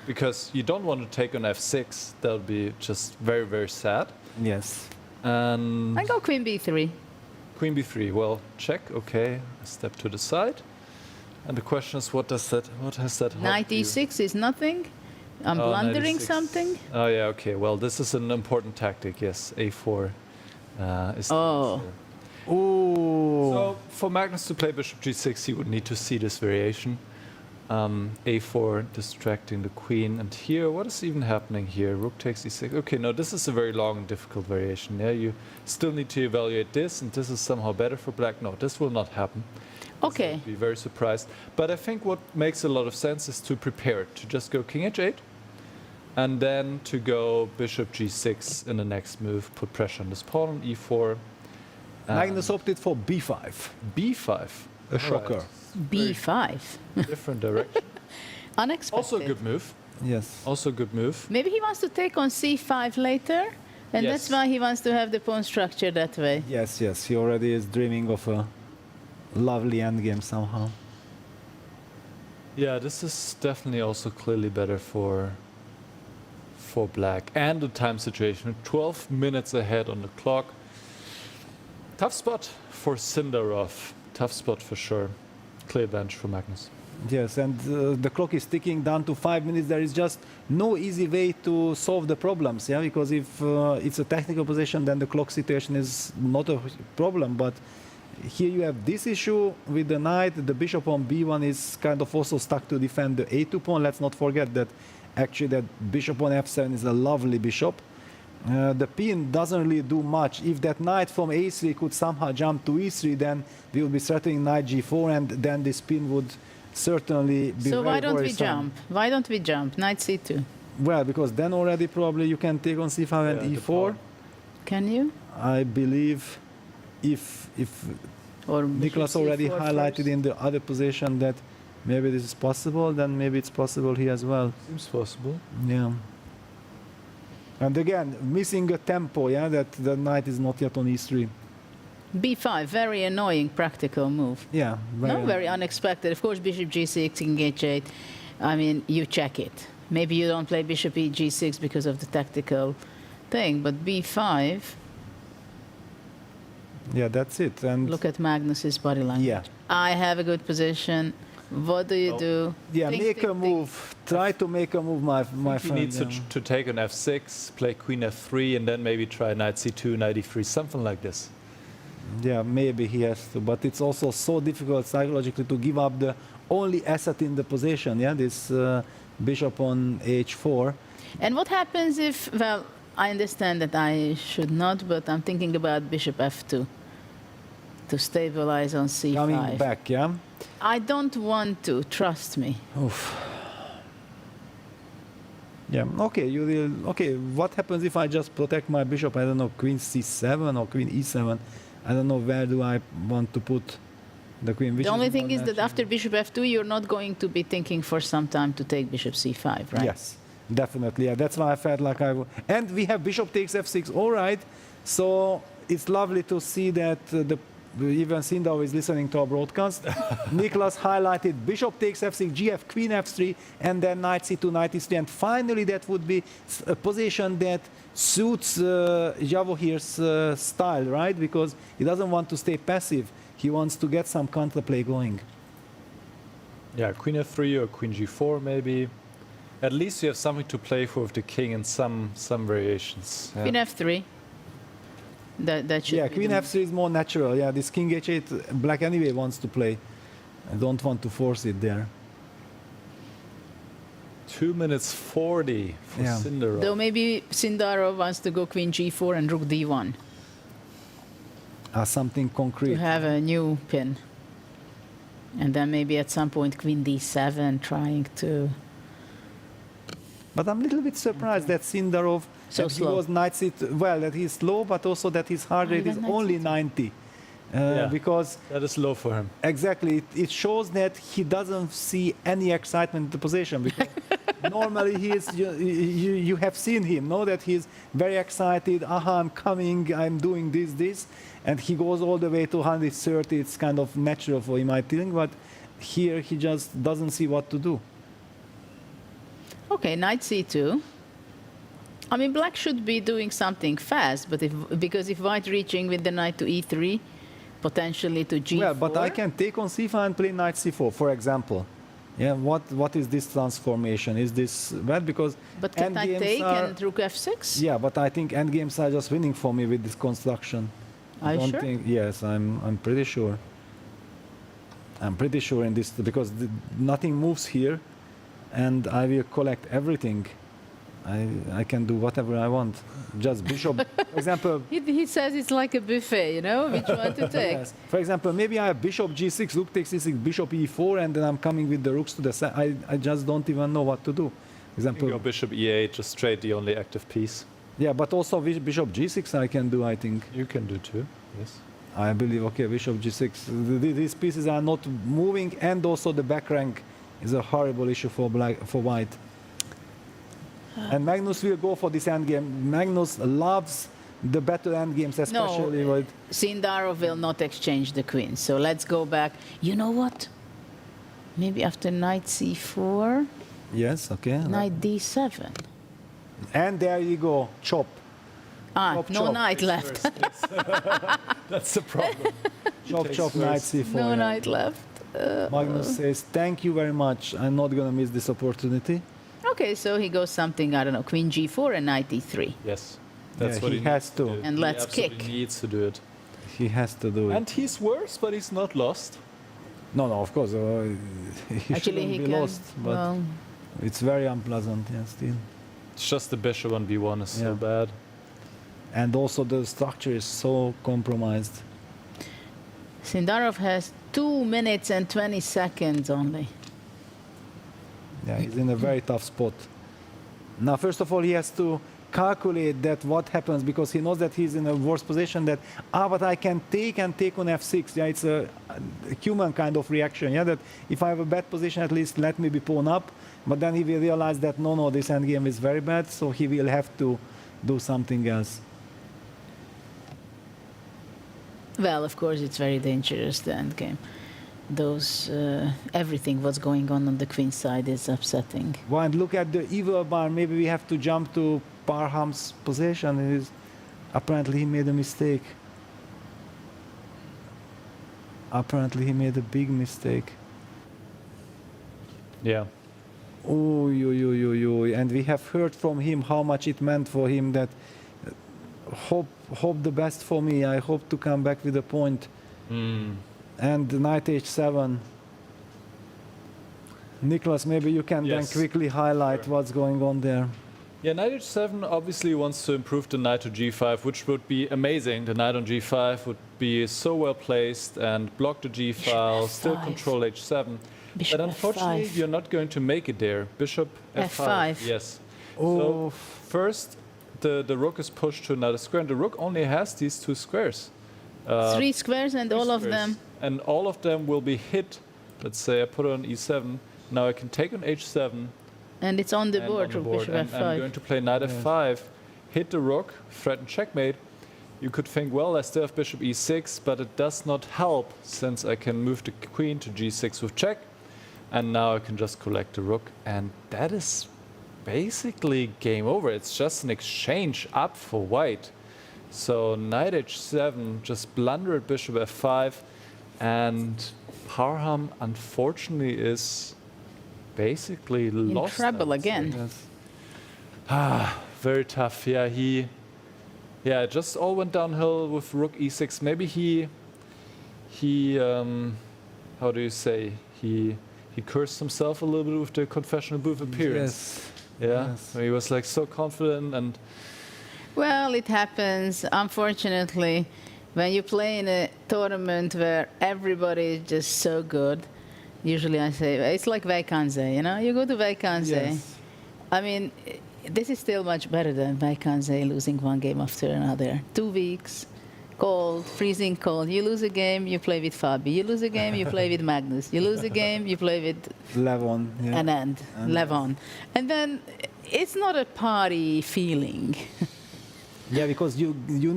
because you don't want to take on f6. That would be just very, very sad. Yes. And I go queen b3. queen b3. Well, check. Okay, a step to the side. And the question is, what has that Knight helped you? e6 is nothing. I'm Oh, knight blundering e6. something. Oh yeah, okay. Well, this is an important tactic. Yes, a4 is. Oh. Ooh. So for Magnus to play bishop g6, he would need to see this variation. A4 distracting the queen, and here, what is even happening here? Rook takes e6. Okay, no, this is a very long and difficult variation. Yeah, you still need to evaluate this, and this is somehow better for black. No, this will not happen. Okay. I'd be very surprised. But I think what makes a lot of sense is to prepare it, to just go king h8, and then to go bishop g6 in the next move, put pressure on this pawn on e4. Magnus opted for b5. b5. A shocker. Right. b5. Different direction. Unexpected. Also a good move. Yes. Also a good move. Maybe he wants to take on c5 later, and Yes. that's why he wants to have the pawn structure that way. Yes, yes. He already is dreaming of a lovely endgame somehow. Yeah, this is definitely also clearly better for black. And the time situation, 12 minutes ahead on the clock. Tough spot for Sindarov. Tough spot for sure. Clear advantage for Magnus. Yes, and the clock is ticking down to 5 minutes. There is just no easy way to solve the problems, yeah. Because if it's a technical position, then the clock situation is not a problem. But here you have this issue with the knight. The bishop on b1 is kind of also stuck to defend the a2 pawn. Let's not forget that actually that bishop on f7 is a lovely bishop. The pin doesn't really do much. If that knight from a3 could somehow jump to e3, then we would be threatening knight g4, and then this pin would certainly be So very why don't we worrisome. jump? Why don't we jump? Knight c2. Well, because then already probably you can take on c5 and Yeah, the e4. Can you? I believe if Or Nicholas bishop already c4 highlighted first? in the other position that maybe this is possible, then maybe it's possible here as well. Seems possible. Yeah. And again, missing a tempo, yeah, that the knight is not yet on e3. b5, very annoying practical move. Yeah. No, very unexpected. Of course, bishop g6, king h8. I mean, you check it. Maybe you don't play bishop e g6 because of the tactical thing, but b5. Yeah, that's it. And Look at Magnus's body language. yeah. I have a good position. What do you do? Yeah, Think, make a think, move. Try to make a move, my He friend. needs to take on f6, play queen f3, and then maybe try knight c2, knight e3, something like this. Yeah, maybe he has to, but it's also so difficult psychologically to give up the only asset in the position, yeah, this bishop on h4. And what happens if, well, I understand that I should not, but I'm thinking about bishop f2 to stabilize on c5. Coming back, yeah? I don't want to, trust me. Oof. Yeah, okay, you will, okay, what happens if I just protect my bishop, I don't know, queen c7 or queen e7? I don't know where do I want to put the queen. Which The only is thing more is that natural. after bishop f2, you're not going to be thinking for some time to take bishop c5, right? Yes, definitely. Yeah, that's why I felt like I would. And we have bishop takes f6. All right. So it's lovely to see that even Sindarov is listening to our broadcast. Nicholas highlighted bishop takes f6, gf, queen f3, and then knight c2, knight e3. And finally, that would be a position that suits Vachier-Lagrav's style, right? Because he doesn't want to stay passive. He wants to get some counterplay going. Yeah, queen f3 or queen g4 maybe. At least you have something to play for with the king in some variations. Yeah. Queen f3. That should Yeah, be queen the- f3 is more natural. Yeah, this king h8, black anyway wants to play. I don't want to force it there. 2 minutes 40 for Yeah. Sindarov. Though maybe Sindarov wants to go queen g4 and rook d1 Something concrete. to have a new pin. And then maybe at some point queen d7 trying to... But I'm a little bit surprised that Sindarov, So that he slow. was knight c2, well, that he's slow, but also that his heart rate even is knight only c2. 90. because that is low for him. Exactly, it shows that he doesn't see any excitement in the position. Because normally he is. You have seen him, know that he's very excited. Aha, I'm coming. I'm doing this, and he goes all the way to 130. It's kind of natural for him, I think. But here he just doesn't see what to do. Okay, knight c2. I mean, black should be doing something fast, but because if white reaching with the knight to e3, potentially to g4. Well, but I can take on c5 and play knight c4, for example. Yeah, what is this transformation? Is this bad? Because but can I take and rook f6? Yeah, but I think endgames are just winning for me with this construction. Are you sure? Yes, I'm pretty sure. I'm pretty sure in this because nothing moves here, and I will collect everything. I can do whatever I want. Just bishop, for example. He says it's like a buffet, you know, which one to take. Yes. For example, maybe I have bishop g6, rook takes c6, bishop e4, and then I'm coming with the rooks to the side. I just don't even know what to do. For example, your bishop e8, just straight the only active piece. Yeah, but also bishop g6 I can do, I think. You can do too, yes. I believe, okay, bishop g6. These pieces are not moving, and also the back rank is a horrible issue for white. And Magnus will go for this endgame. Magnus loves the better endgames, especially with... Sindarov will not exchange the queen. So let's go back. You know what? Maybe after knight c4. Yes, okay. Knight d7. And there you go, chop. Chop, no knight left. That's the problem. Chop, knight c4. No knight left. Magnus says, thank you very much. I'm not going to miss this opportunity. Okay, so he goes something, I don't know, queen g4 and knight e3. Yes, that's what he has to. And let's kick. He needs to do it. He has to do it. And he's worse, but he's not lost. No, of course. He Actually, shouldn't be lost, but well, it's very unpleasant, yes, still. It's just the bishop on b1 is so bad. And also the structure is so compromised. Sindarov has 2 minutes and 20 seconds only. Yeah, he's in a very tough spot. Now, first of all, he has to calculate that what happens because he knows that he's in a worse position that, but I can take on f6. Yeah, it's a human kind of reaction. Yeah, that if I have a bad position, at least let me be pawn up. But then he will realize that, no, this endgame is very bad, so he will have to do something else. Well, of course, it's very dangerous, the endgame. Everything what's going on the queen side is upsetting. Well, and look at the evil bar. Maybe we have to jump to Parham's position. Apparently he made a mistake. Apparently he made a big mistake. Yeah. And we have heard from him how much it meant for him that hope the best for me. I hope to come back with a point. And knight h7. Nicholas, maybe you can then quickly highlight what's going on there. Yeah, knight h7 obviously wants to improve the knight to g5, which would be amazing. The knight on g5 would be so well placed and block the g file, still control h7. Bishop but unfortunately, F5. you're not going to make it there. Bishop f5. Yes. So first, the rook is pushed to another square, and the rook only has these 2 squares. 3 squares and all of them. And all of them will be hit. Let's say I put it on e7. Now I can take on h7. And it's on the board, rook bishop f5. I'm going to play knight f5, hit the rook, threaten checkmate. You could think, well, I still have bishop e6, but it does not help since I can move the queen to g6 with check. And now I can just collect the rook. And that is basically game over. It's just an exchange up for white. So knight h7, just blunder at bishop f5. And Parham, unfortunately, is basically lost. In trouble again. Yes. Very tough. Yeah, it just all went downhill with rook e6. Maybe he how do you say, he cursed himself a little bit with the confessional booth appearance. Yes. He was like so confident and. Well, it happens. Unfortunately, when you play in a tournament where everybody is just so good, usually I say it's like Vachier-Lagrave, you know. You go to Vachier-Lagrave. Yes. I mean, this is still much better than Vachier-Lagrave losing one game after another. 2 weeks, cold, freezing cold. You lose a game, you play with Fabi. You lose a game, you play with Magnus. You lose a game, you play with Levon. Yeah. and Levon. And then it's not a party feeling. Yeah, because you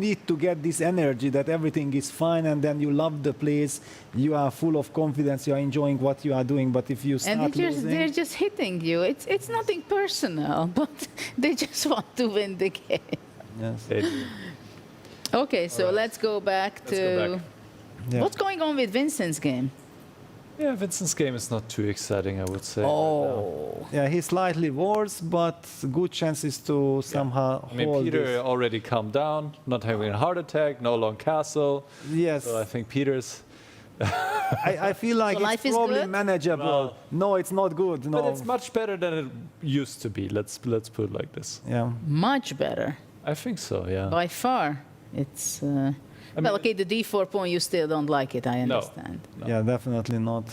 need to get this energy that everything is fine, and then you love the place, you are full of confidence, you are enjoying what you are doing. But if you start And losing, they're just hitting you. It's nothing personal, but they just want to win the game. yes. Okay, so let's go back to Yeah. what's going on with Vincent's game. Yeah, Vincent's game is not too exciting, I would say. Oh. Yeah, he's slightly worse, but good chances to somehow I mean, hold Peter this. already calmed down, not having a heart attack, no long castle. Yes. So I think Peter's. I feel like So life it's is probably good? manageable. Well, no, it's not good. No. But it's much better than it used to be. Let's put it like this. Yeah. Much better, I think so. Yeah. by far. It's well, okay. The D4 pawn, you still don't like it. I understand. Yeah, definitely not.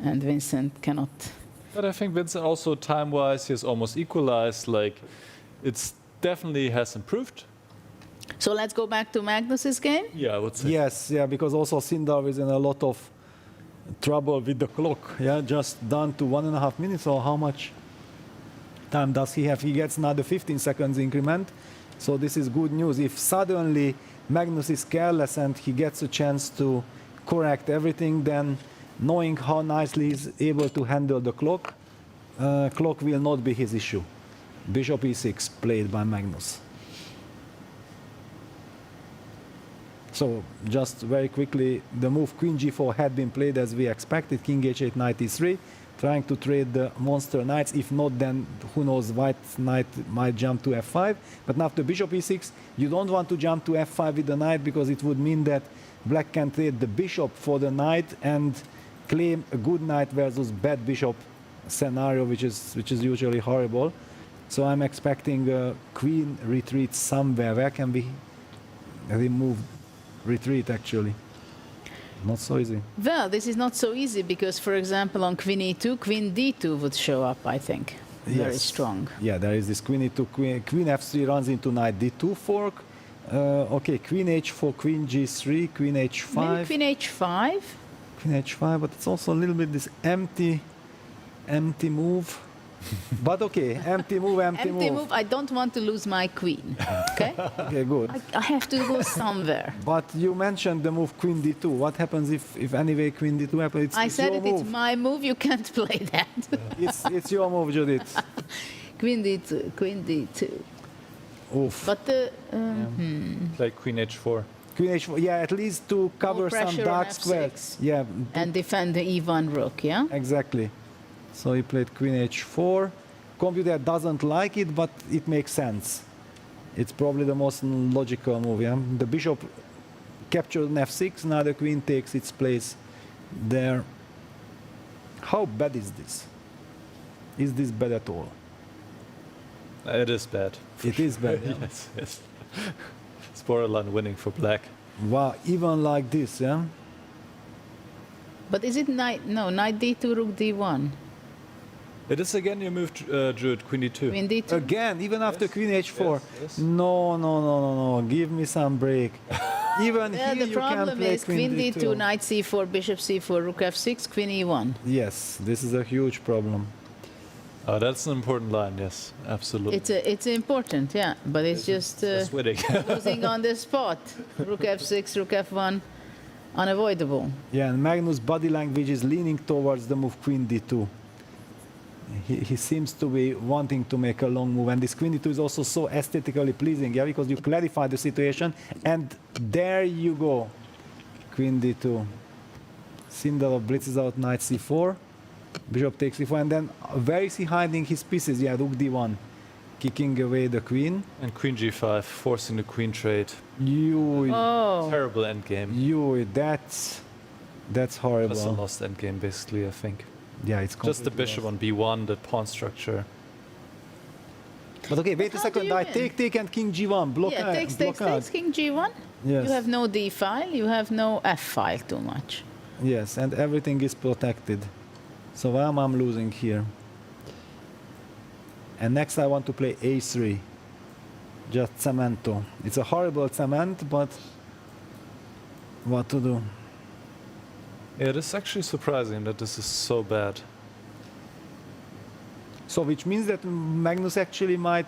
And Vincent cannot. But I think Vincent also time-wise, he has almost equalized. Like, it's definitely has improved. So let's go back to Magnus's game. Yeah, I would say. Yes, yeah, because also Sindarov is in a lot of trouble with the clock. Yeah, just down to 1.5 minutes, or how much time does he have? He gets another 15 seconds increment. So this is good news. If suddenly Magnus is careless and he gets a chance to correct everything, then knowing how nicely he's able to handle the clock, clock will not be his issue. Bishop e6 played by Magnus. So just very quickly, the move Queen g4 had been played as we expected. King h8, knight e3, trying to trade the monster knights. If not, then who knows, white knight might jump to f5. But now after bishop e6, you don't want to jump to f5 with the knight, because it would mean that black can trade the bishop for the knight and claim a good knight versus bad bishop scenario, which is usually horrible. So I'm expecting a queen retreat somewhere. Where can we remove retreat, actually? Not so easy. Well, this is not so easy because, for example, on queen e2, queen d2 would show up, I think. Very Yes. strong. Yeah, there is this queen e2, queen f3 runs into knight d2 fork. Okay, queen h4, queen g3, queen h5. Maybe queen h5? Queen h5, but it's also a little bit this empty move. But okay, empty move. Empty move. I don't want to lose my queen. Okay? Okay, good. I have to go somewhere. But you mentioned the move queen d2. What happens if anyway queen d2 happens? I It's said your it, it's move. my move. You can't play that. It's your move, Judith. Queen d2, queen d2. Oof. But Like queen h4. Queen h4, yeah, at least to cover some pressure on dark f6. squares. Yeah, and defend the e1 rook, yeah? exactly. So he played queen h4. Computer doesn't like it, but it makes sense. It's probably the most logical move, yeah? The bishop captured an f6, now the queen takes its place there. How bad is this? Is this bad at all? It is bad. It is bad, yeah? Yes, yes. It's borderline winning for black. Wow, even like this, yeah? But is it knight? No, knight d2, rook d1. It is again your move, Jude, queen d2. Queen d2. Again, even after queen h4. yes. No. Give me some break. Even Yeah, here the you can problem play is queen d2, knight c4, bishop c4, rook f6, queen e1. Yes, this is a huge problem. Oh, that's an important line, yes, absolutely. It's important, yeah, but it's just winning. losing on the spot. Rook f6, rook f1, unavoidable. Yeah, and Magnus' body language is leaning towards the move queen d2. He seems to be wanting to make a long move, and this queen d2 is also so aesthetically pleasing, yeah, because you clarify the situation, and there you go, queen d2. Sindarov blitzes out knight c4, bishop takes c4, and then where is he hiding his pieces? Yeah, rook d1, kicking away the queen. And queen g5, forcing the queen trade. Oh. Terrible endgame. That's horrible. That's a lost endgame, basically, I think. Yeah, it's just the completely bishop on b1, the pawn structure. But okay, wait a second. I take and king g1. Block. Yeah, takes, king g1. Yes. You have no d file, you have no f file too much. Yes, and everything is protected. So I'm losing here. And next I want to play a3. just cemento. It's a horrible cement, but what to do? Yeah, it is actually surprising that this is so bad. So which means that Magnus actually might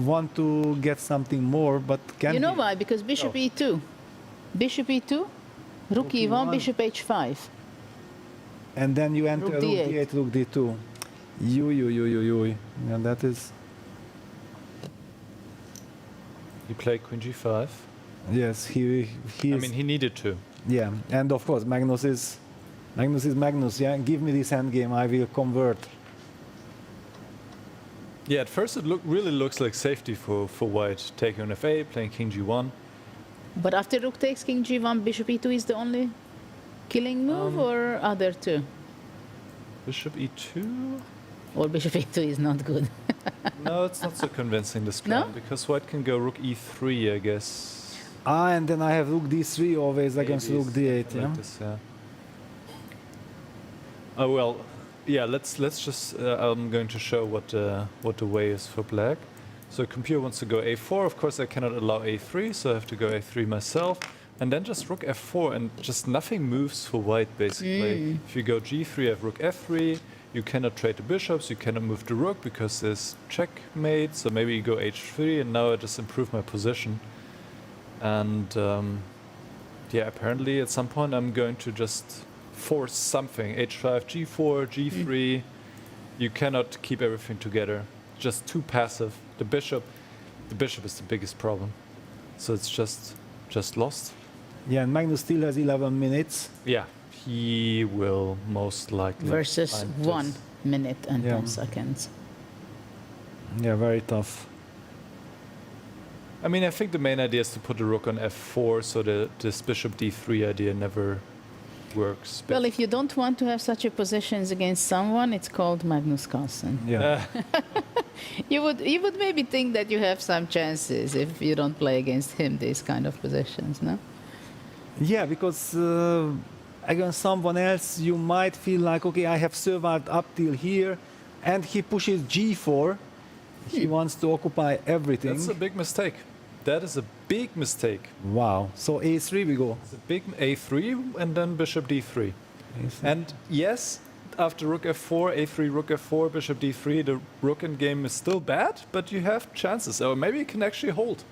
want to get something more, but can You know he? why? Because bishop e2. Bishop e2, rook e1, bishop h5. And then you enter Rook rook d8. d8, rook d2. You. Yeah, that is. He played queen g5. Yes, he I is. mean, he needed to. Yeah, and of course Magnus is Magnus. Yeah, give me this endgame, I will convert. Yeah, at first it really looks like safety for white. Taking on f8, playing king g1. But after rook takes king g1, bishop e2 is the only killing move, or other two? Bishop e2? Or bishop e2 is not good. No, it's not so convincing, this plan, No? because white can go rook e3, I guess. And then I have rook d3 always against Maybe rook d8. something Yeah. like this, yeah. Oh well, yeah. Let's just. I'm going to show what the way is for black. So computer wants to go a4. Of course, I cannot allow a3, so I have to go a3 myself, and then just rook f4, and just nothing moves for white basically. If you go g3, you have rook f3. You cannot trade the bishops. You cannot move the rook because there's checkmate. So maybe you go h3, and now I just improve my position. And yeah, apparently at some point I'm going to just force something. h5, g4, g3. You cannot keep everything together. Just too passive. The bishop is the biggest problem. So it's just lost. Yeah, and Magnus still has 11 minutes. Yeah, he will most likely Versus find 1 this. minute and Yeah. 10 seconds. Yeah, very tough. I mean, I think the main idea is to put the rook on f4, so this bishop d3 idea never works. Well, if you don't want to have such a positions against someone, it's called Magnus Carlsen. Yeah. You would maybe think that you have some chances if you don't play against him these kind of positions, no? Yeah, because against someone else, you might feel like, okay, I have survived up till here, and he pushes g4. He wants to occupy everything. That's a big mistake. That is a big mistake. Wow. So a3 we go. It's a big a3 and then bishop d3. And yes, after rook f4, a3, rook f4, bishop d3, the rook in game is still bad, but you have chances. Or maybe you can actually hold.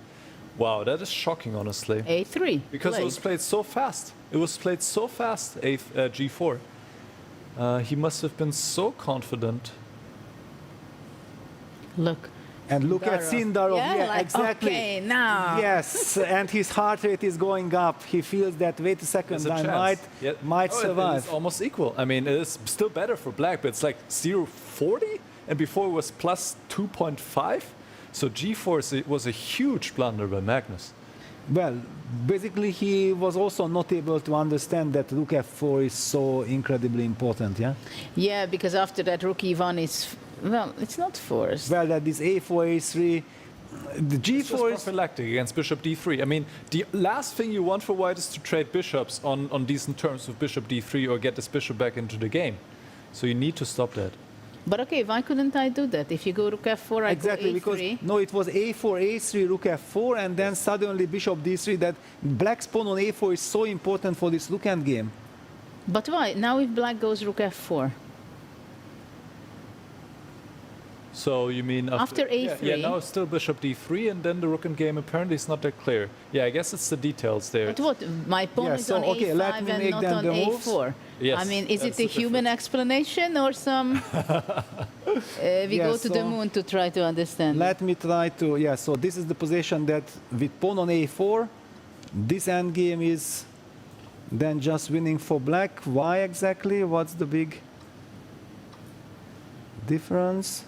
Wow, that is shocking, honestly. a3. Because it was played so fast. It was played so fast, g4. He must have been so confident. Look. And look at Sindarov. Yeah, like, exactly. okay, now. Yes, and his heart rate is going up. He feels that, wait a second, There's a I chance. might survive. It's almost equal. I mean, it's still better for black, but it's like 0.40, and before it was plus 2.5. So g4 was a huge blunder by Magnus. Well, basically he was also not able to understand that rook f4 is so incredibly important, yeah? Yeah, because after that rook e1 is, well, it's not forced. Well, that is a4, a3, the It's just g4 is... prophylactic against bishop d3. I mean, the last thing you want for white is to trade bishops on decent terms with bishop d3 or get this bishop back into the game. So you need to stop that. But okay, why couldn't I do that? If you go rook f4, I Exactly, go because a3. no, it was a4, a3, rook f4, and then suddenly bishop d3. That black's pawn on a4 is so important for this rook endgame. But why? Now if black goes rook f4. So you mean After yeah, a3. Yeah, now it's still bishop d3, and then the rook in game apparently is not that clear. Yeah, I guess it's the details there. But what? My pawn Yeah, is so, on okay, a5 let me and make not them on the moves. a4. Yes, I mean, is that's it a the human explanation or some... we Yeah, go to the so moon to try to understand. Let me try to, yeah, so this is the position that with pawn on a4, this endgame is then just winning for black. Why exactly? What's the big difference?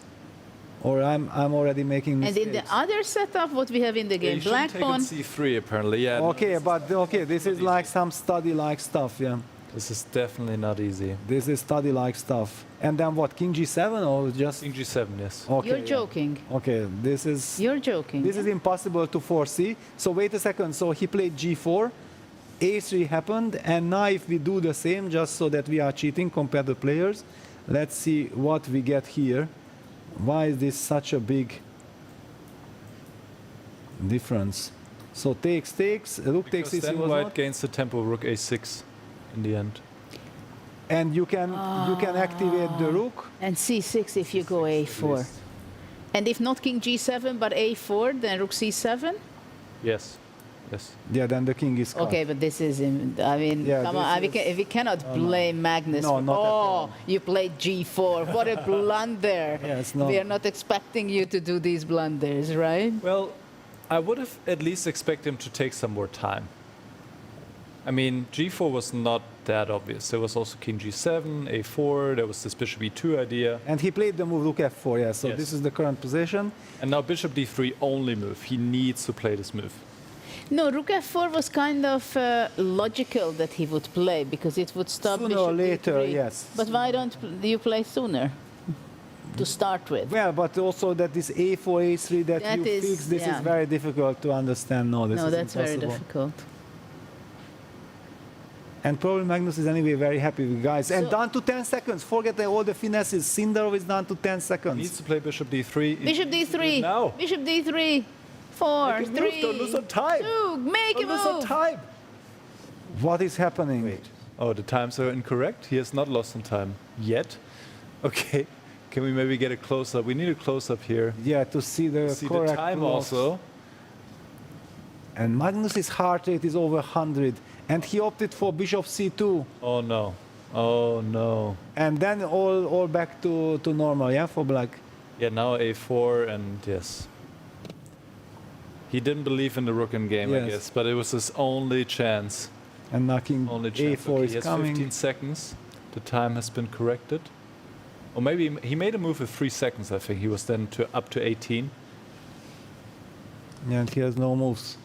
Or I'm already making And mistakes. in the other setup, what we have in the Yeah, game, you black shouldn't take on pawn... c3 apparently. Yeah. Okay, but okay, this is like some study-like stuff, yeah. This is definitely not easy. This is study-like stuff. And then what, king g7 or just... King g7, yes. Okay, You're yeah. joking. Okay, this is... You're joking. This is impossible to foresee. So wait a second. So he played g4, a3 happened, and now if we do the same, just so that we are cheating compared to players, let's see what we get here. Why is this such a big difference. So takes, rook takes Because this. then white gains the tempo of rook a6 in the end. And you can activate the rook. And c6 if you go a4. And if not king g7 but a4, then rook c7? Yes. Yes. Yeah, then the king is cut. Okay, but this is, I mean, Yeah, come this on, is- we cannot blame Magnus. No, for, not at oh, you played g4. What a blunder. Yeah, it's not- We are not expecting you to do these blunders, right? Well, I would have at least expected him to take some more time. I mean, g4 was not that obvious. There was also king g7, a4, there was this bishop e2 idea. And he played the move rook f4, yeah, so Yes. this is the current position. And now bishop d3 only move. He needs to play this move. No, rook f4 was kind of logical that he would play because it would stop Sooner bishop or later, d3. yes. But why don't you play sooner to start with? Well, but also that this a4, a3 that That you is- fix, this yeah. is very difficult to understand. No, this No, is that's very impossible. difficult. And probably Magnus is anyway very happy with guys. And So- down to 10 seconds. Forget all the finesses. Sindarov is down to 10 seconds. He needs to play bishop d3. Bishop d3. Now. Bishop d3. 4, Make a move, 3. don't lose on time. 2. Make a Don't lose on move. time. What is happening? Oh, the times are incorrect. He has not lost on time yet. Okay. Can we maybe get a close-up? We need a close-up here. Yeah, to see the See the correct time blocks. also. And Magnus's heart rate is over 100. And he opted for bishop c2. Oh, no. Oh, no. And then all back to normal, yeah, for black. Yeah, now a4 and yes. He didn't believe in the rook in game, I Yes. guess, but it was his only chance. And now king Only chance. a4 Okay, is he has coming. 15 seconds. The time has been corrected. Or maybe he made a move with 3 seconds, I think. He was then up to 18. Yeah, and he has no moves.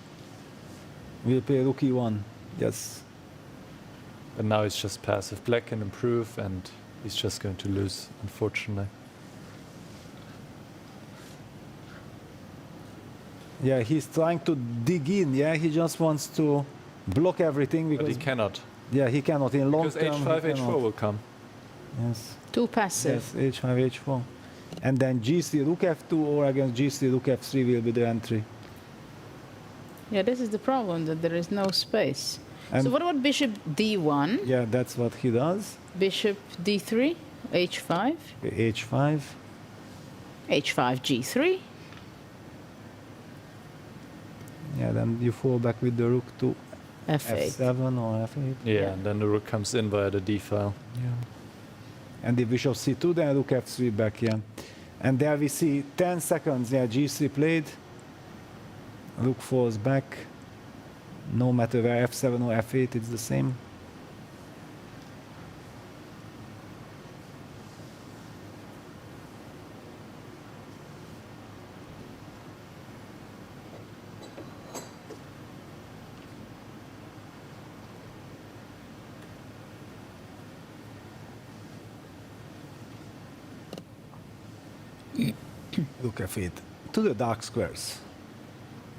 We'll play rook e1. Yes. And now it's just passive. Black can improve, and he's just going to lose, unfortunately. Yeah, he's trying to dig in. Yeah, he just wants to block everything But because he cannot. yeah, he cannot in long Because term. h5, he cannot. h4 will come. Yes. Too passive. Yes, h5, h4. And then g3, rook f2, or against g3, rook f3 will be the entry. Yeah, this is the problem, that there is no space. And So what about bishop d1? yeah, that's what he does. Bishop d3, h5, h5. h5, g3. Yeah, then you fall back with the rook to f8. f7 or f8. Yeah, and then the rook comes in via the d file. Yeah. And the bishop c2, then rook f3 back, yeah. And there we see 10 seconds, yeah, g3 played. Rook falls back. No matter where f7 or f8, it's the same. Rook f8 to the dark squares.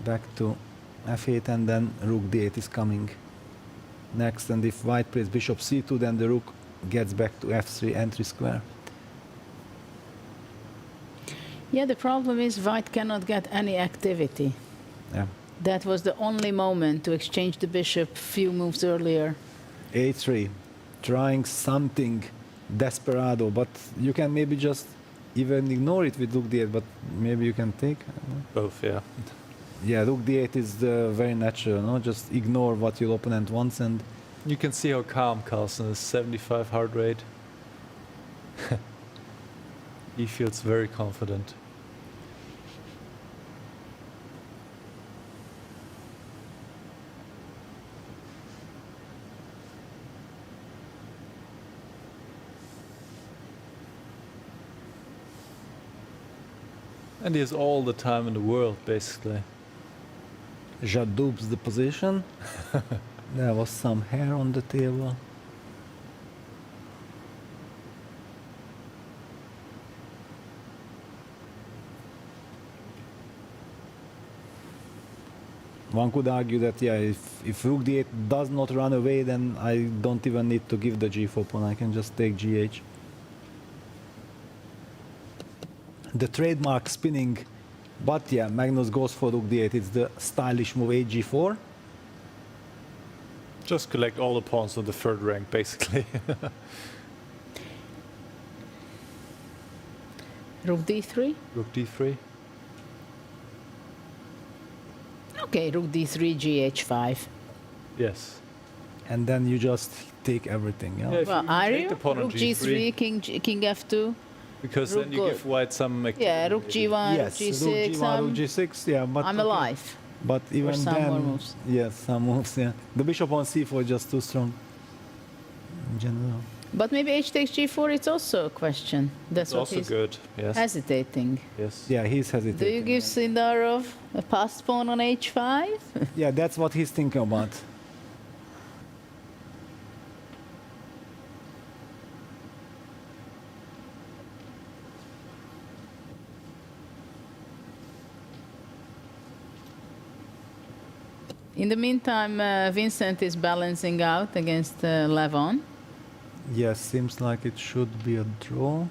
Back to f8, and then rook d8 is coming next. And if white plays bishop c2, then the rook gets back to f3 entry square. Yeah, the problem is white cannot get any activity. Yeah. That was the only moment to exchange the bishop few moves earlier. a3, trying something desperado, but you can maybe just even ignore it with rook d8, but maybe you can take. I don't know. Both, yeah. Yeah, rook d8 is very natural, no? Just ignore what your opponent wants and You can see how calm Carlsen is, 75 heart rate. He feels very confident. And he has all the time in the world, basically. Jadoubs the position. There was some hair on the table. One could argue that, yeah, if rook d8 does not run away, then I don't even need to give the g4 pawn. I can just take gh. The trademark spinning But yeah, Magnus goes for rook d8. It's the stylish move, hg4. Just collect all the pawns on the third rank, basically. Rook d3. Rook d3. Okay, rook d3, gh5. Yes. And then you just take everything. Yeah. Yeah, if Well, you are take you? the pawn on Rook g3, G3. king f2. Because Rook then you good. give white some activity. Yeah, rook maybe. g1, Yes, rook g6. rook g1, rook g6. Yeah, but I'm alive. But even some then, more moves. yes, some moves. Yeah, the bishop on c4 is just too strong. In general. But maybe h takes g4, it's also a question. That's It's what also he's good. Yes. hesitating. Yes. Yeah, he's Do hesitating. you give Sindarov a passed pawn on h5? Yeah, that's what he's thinking about. In the meantime, Vincent is balancing out against Levon. Yes, seems like it should be a draw.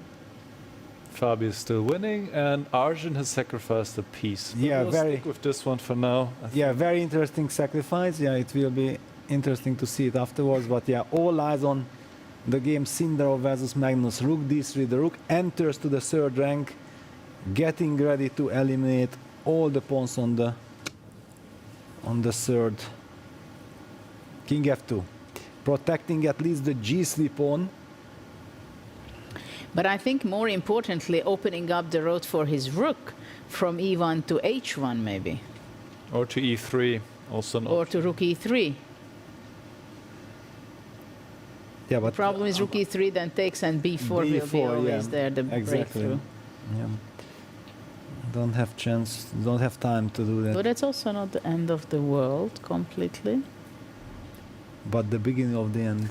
Fabi is still winning, and Arjun has sacrificed a piece. But Yeah, we'll very- stick with this one for now. Yeah, very interesting sacrifice. Yeah, it will be interesting to see it afterwards. But yeah, all eyes on the game Sindarov versus Magnus. Rook d3. The rook enters to the third rank, getting ready to eliminate all the pawns on the third. King f2, protecting at least the g3 pawn. But I think more importantly, opening up the road for his rook from e1 to h1 maybe. Or to e3, also not. Or to rook e3. Yeah, but Problem is rook e3 then takes and b4 will be b4, always yeah, there, the exactly. breakthrough. Yeah. Don't have chance, don't have time to do that. But it's also not the end of the world completely. But the beginning of the end.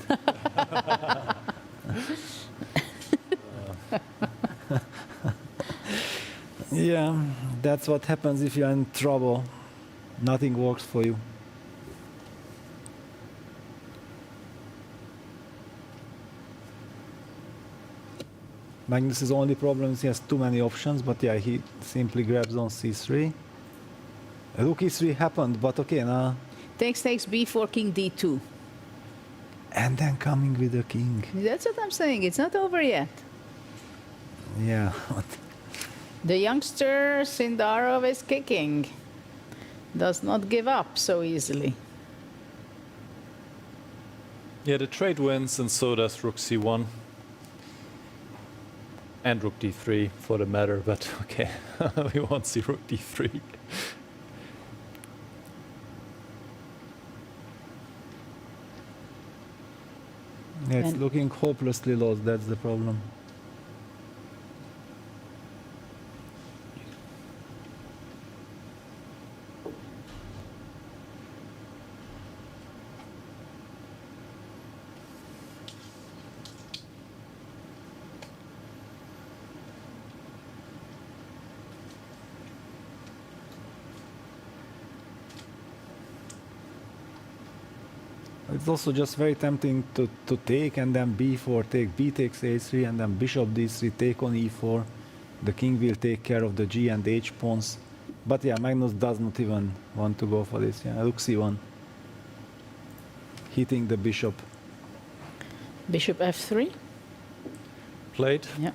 Yeah, that's what happens if you're in trouble. Nothing works for you. Magnus's only problem is he has too many options, but yeah, he simply grabs on c3. Rook e3 happened, but okay, now. Takes b4, king d2. And then coming with the king. That's what I'm saying, it's not over yet. Yeah. The youngster Sindarov is kicking. Does not give up so easily. Yeah, the trade wins, and so does rook c1. And rook d3 for the matter, but okay, we won't see rook d3. Yeah, it's And- looking hopelessly lost, that's the problem. It's also just very tempting to take and then b4, take b takes a3 and then bishop d3, take on e4. The king will take care of the g and h pawns. But yeah, Magnus does not even want to go for this. Yeah, rook c1. Hitting the bishop. Bishop f3. Played. Yeah.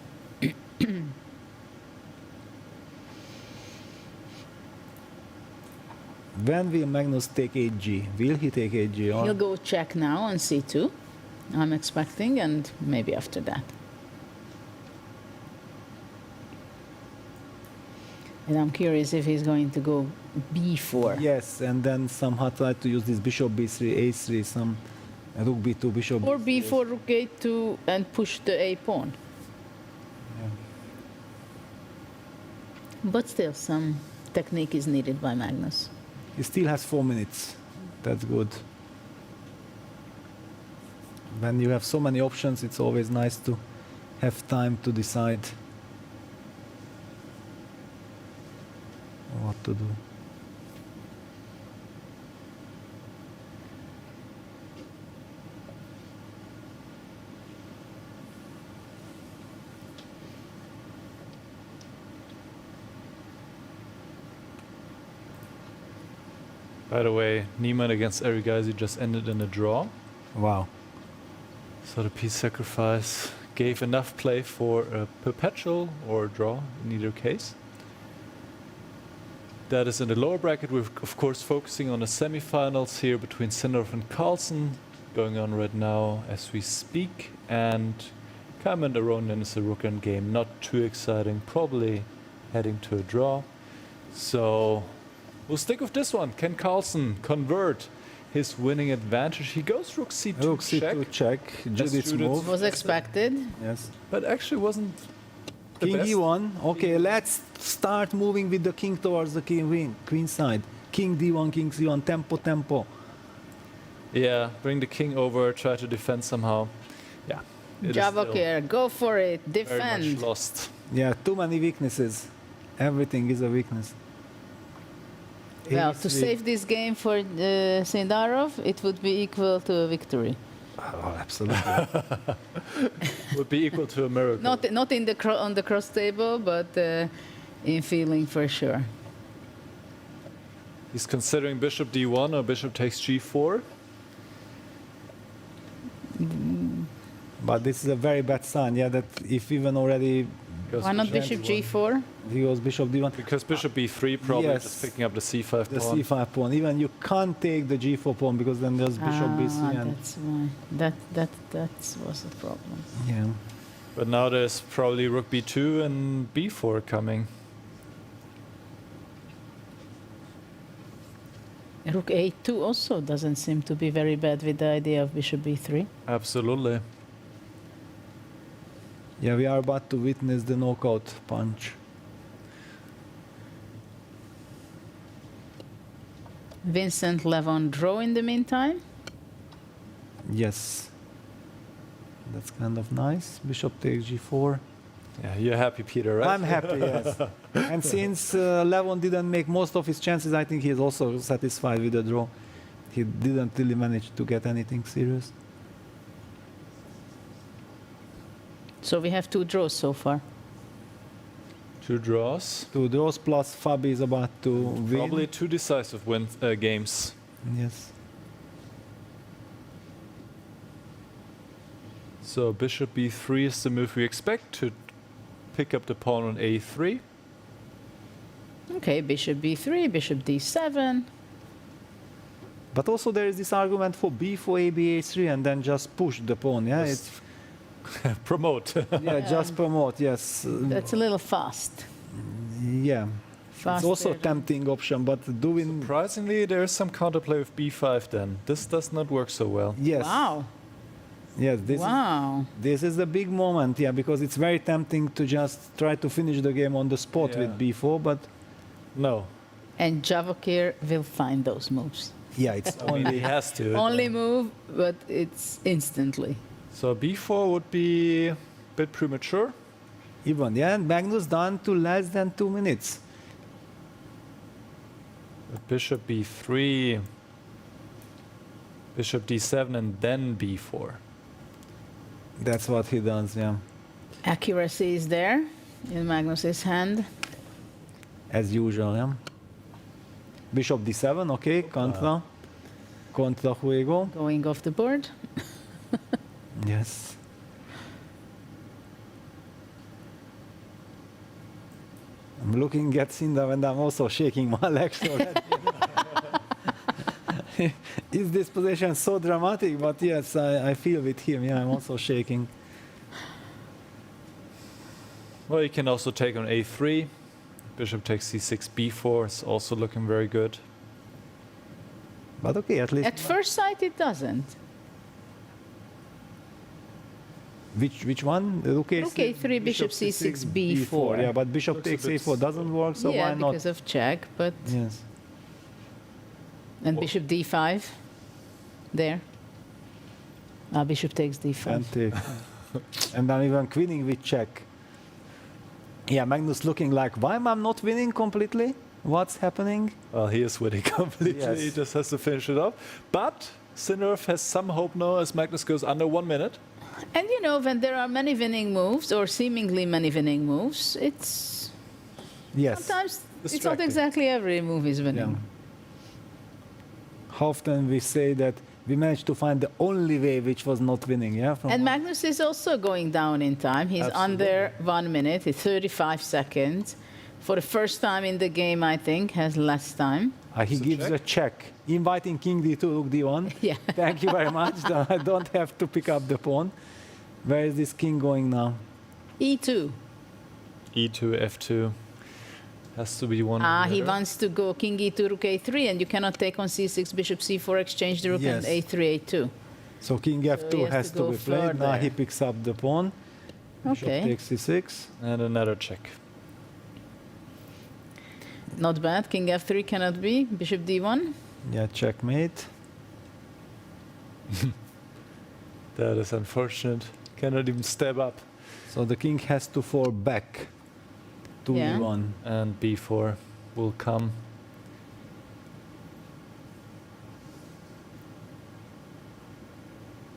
When will Magnus take 8g? Will he take 8g? Or? He'll go check now on c2. I'm expecting, and maybe after that. And I'm curious if he's going to go b4. Yes, and then somehow try to use this bishop b3, a3, some rook b2, bishop Or b3. b4, rook a2, and push the a pawn. Yeah. But still, some technique is needed by Magnus. He still has 4 minutes. That's good. When you have so many options, it's always nice to have time to decide what to do. By the way, Niemann against Erigaisi just ended in a draw. Wow. So the piece sacrifice gave enough play for a perpetual or a draw in either case. That is in the lower bracket. We're of course focusing on the semifinals here between Sindarov and Carlsen, going on right now as we speak. And Kaiman Aronen is a rook end game, not too exciting, probably heading to a draw. So we'll stick with this one. Can Carlsen convert his winning advantage? He goes rook c2 Rook check. c2 check. Judith's move. Was expected. Yes. But actually wasn't the King best. e1. Okay, let's start moving with the king towards the queen side. King d1, king c1, tempo, tempo. Yeah, bring the king over, try to defend somehow. Yeah. it is still Vachier, go for it. very Defend. much lost. Yeah, too many weaknesses. Everything is a weakness. Well, to A3. save this game for Sindarov, it would be equal to a victory. Oh, absolutely. Would be equal to a miracle. Not in the on the cross table, but in feeling for sure. He's considering bishop d1 or bishop takes g4. But this is a very bad sign, yeah, that if even already... Why not bishop g4? He goes bishop d1. Because bishop b3 probably Yes. just picking up the c5 The pawn. c5 pawn. Even you can't take the g4 pawn because then there's bishop b3 and... That's why. That was the problem. Yeah. But now there's probably rook b2 and b4 coming. Rook a2 also doesn't seem to be very bad with the idea of bishop b3. Absolutely. Yeah, we are about to witness the knockout punch. Vincent Levon draw in the meantime. Yes. That's kind of nice. Bishop takes g4. Yeah, you're happy, Peter, right? I'm happy, yes. And since Levon didn't make most of his chances, I think he is also satisfied with the draw. He didn't really manage to get anything serious. So we have 2 draws so far. 2 draws. 2 draws plus Fabi is about to win. Probably 2 decisive games. Yes. So bishop b3 is the move we expect to pick up the pawn on a3. Okay, bishop b3, bishop d7. But also there is this argument for b4, a, b, a3, and then just push the pawn. Yeah, Just it's promote. yeah, just promote. Yes. That's a little fast. Yeah. It's also a Faster. tempting option, but doing Surprisingly, there is some counterplay with b5 then. This does not work so well. yes. Wow. Yes, Wow. this is a big moment, yeah, because it's very tempting to just try to finish the game on the spot Yeah. with b4, but No. And Vachier will find those moves. yeah, it's I mean, he only has to. Only move, but it's instantly. So b4 would be a bit premature. even, yeah, and Magnus done to less than 2 minutes. But bishop b3, bishop d7, and then b4. That's what he does, yeah. Accuracy is there in Magnus's hand. As usual, yeah. Bishop d7, okay, contra. Contra juego. Going off the board. Yes. I'm looking at Sindarov and I'm also shaking my legs. Is this position so dramatic? But yes, I feel with him. Yeah, I'm also shaking. Well, you can also take on a3. Bishop takes c6, b4 is also looking very good. But okay, at least. At first sight, it doesn't. Which one? Rook a3, bishop c6, b4. Yeah, but bishop Looks a takes bit- a4 doesn't work, so yeah, why not? because of check, but... Yes. And bishop d5. There. Bishop takes d5. And take. And I'm even queening with check. Yeah, Magnus looking like, why am I not winning completely? What's happening? Well, he is winning completely. Yes. He just has to finish it off. But Sindarov has some hope now as Magnus goes under 1 minute. And you know, when there are many winning moves, or seemingly many winning moves, it's... Yes. Sometimes it's not Distracting. exactly every move is winning. how often we say that we managed to find the only way which was not winning, yeah? And Magnus is also going down in time. He's under 1 minute, it's 35 seconds. For the first time in the game, I think, has less time. He gives a check, inviting king d2, rook d1. Yeah. Thank you very much. I don't have to pick up the pawn. Where is this king going now? E2. E2, F2. Has to be one. He wants to go king e2, rook a3, and you cannot take on c6, bishop c4, exchange the rook, Yes. and a3, a2. So king f2 he has to be played. Now he picks up the pawn. Bishop Okay. takes c6. And another check. Not bad. King f3 cannot be. Bishop d1. Yeah, checkmate. That is unfortunate. Cannot even step up. So the king has to fall back to Yeah. e1. And b4 will come.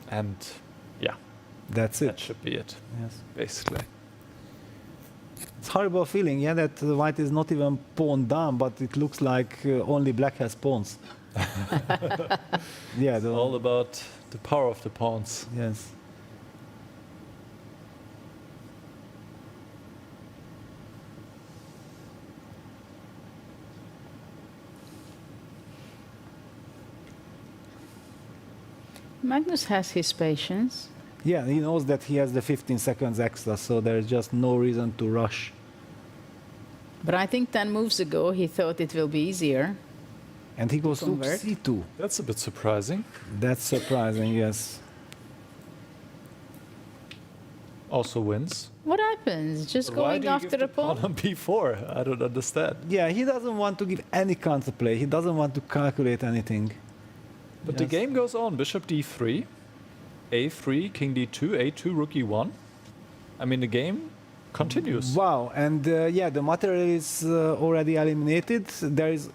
And yeah, That's it. that should be it. Yes. Basically. It's horrible feeling, yeah, that white is not even pawn down, but it looks like only black has pawns. Yeah, It's all about the power of the pawns. Yes. Magnus has his patience. Yeah, he knows that he has the 15 seconds extra, so there's just no reason to rush. But I think 10 moves ago, he thought it will be easier. And he goes to Convert. c2. That's a bit surprising. That's surprising, yes. Also wins. What happens? Just Why going do you after give a the pawn pawn? on b4? I don't understand. Yeah, he doesn't want to give any counterplay. He doesn't want to calculate anything. But the Yes. game goes on. Bishop d3, a3, king d2, a2, rook e1. I mean, the game continues. Wow, and yeah, the material is already eliminated. There is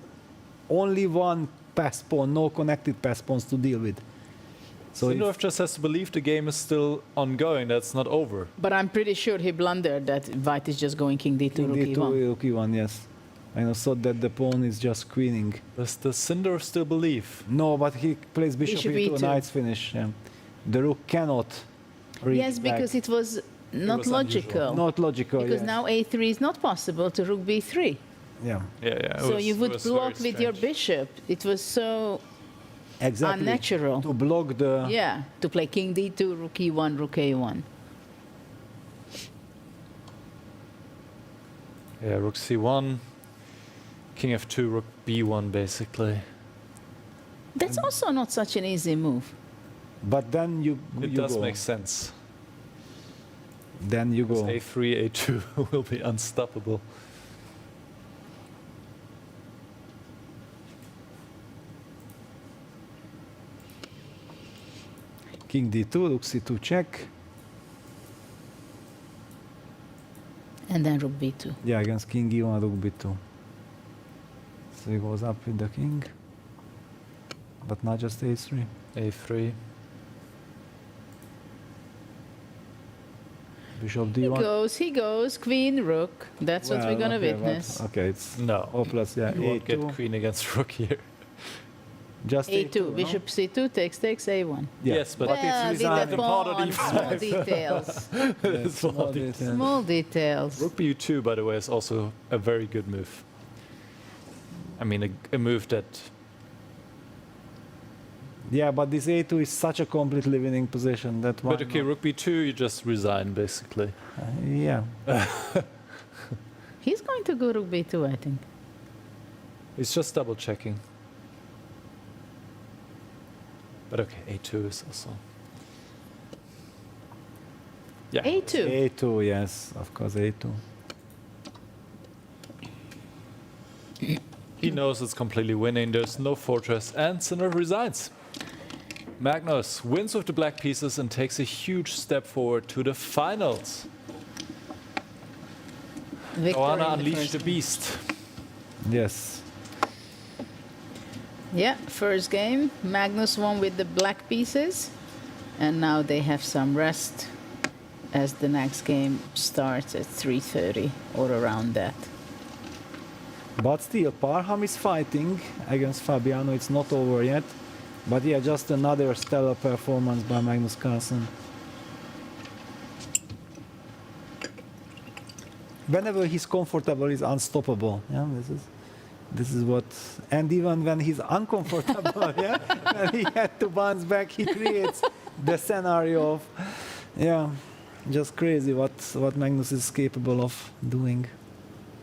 only one pass pawn, no connected pass pawns to deal with. So Sindarov just has to believe the game is still ongoing, that's not over. But I'm pretty sure he blundered that white is just going king d2, rook d2, e1. rook e1, yes. I thought that the pawn is just queening. Does the Sindarov still believe? No, but he plays bishop, Bishop e2, e2. knight's finish. Yeah. The rook cannot reach Yes, because back. it was not was logical. Not logical, Because yes. now a3 is not possible to rook b3. Yeah. Yeah. So you would block with your bishop. It was so Exactly. unnatural. To block the... Yeah, to play king d2, rook e1, rook a1. Yeah, rook c1, king f2, rook b1, basically. That's also not such an easy move. But then you It does make sense. Then you go. A3, a2 will be unstoppable. King d2, rook c2 check. And then rook b2. Yeah, against king e1, rook b2. So he goes up with the king. But not just a3. A3. Bishop He d1. he goes, queen, rook. That's what we're gonna okay, but- witness. Okay, it's No. hopeless. Yeah, You won't get a2. queen against rook here. Just A2, no? bishop c2, takes, a1. Yeah. Yes, but Well, it's with the resigned. pawn, small details. Small details. Small details. Rook b2, by the way, is also a very good move. I mean, a move that... Yeah, but this a2 is such a completely winning position that one. But okay, rook b2, you just resign, basically. Yeah. He's going to go rook b2, I think. He's just double checking. But okay, a2 is also... Yeah. a2. A2, yes, of course, a2. He knows it's completely winning, there's no fortress, and Sindarov resigns. Magnus wins with the black pieces and takes a huge step forward to the finals. Victor Joanna in the unleashed first the game. beast. Yes. Yeah, first game, Magnus won with the black pieces. And now they have some rest as the next game starts at 3:30 or around that. But still, Parham is fighting against Fabiano. It's not over yet. But yeah, just another stellar performance by Magnus Carlsen. Whenever he's comfortable, he's unstoppable. Yeah, this is what. And even when he's uncomfortable, yeah, when he had to bounce back, he creates the scenario of, yeah, just crazy what Magnus is capable of doing.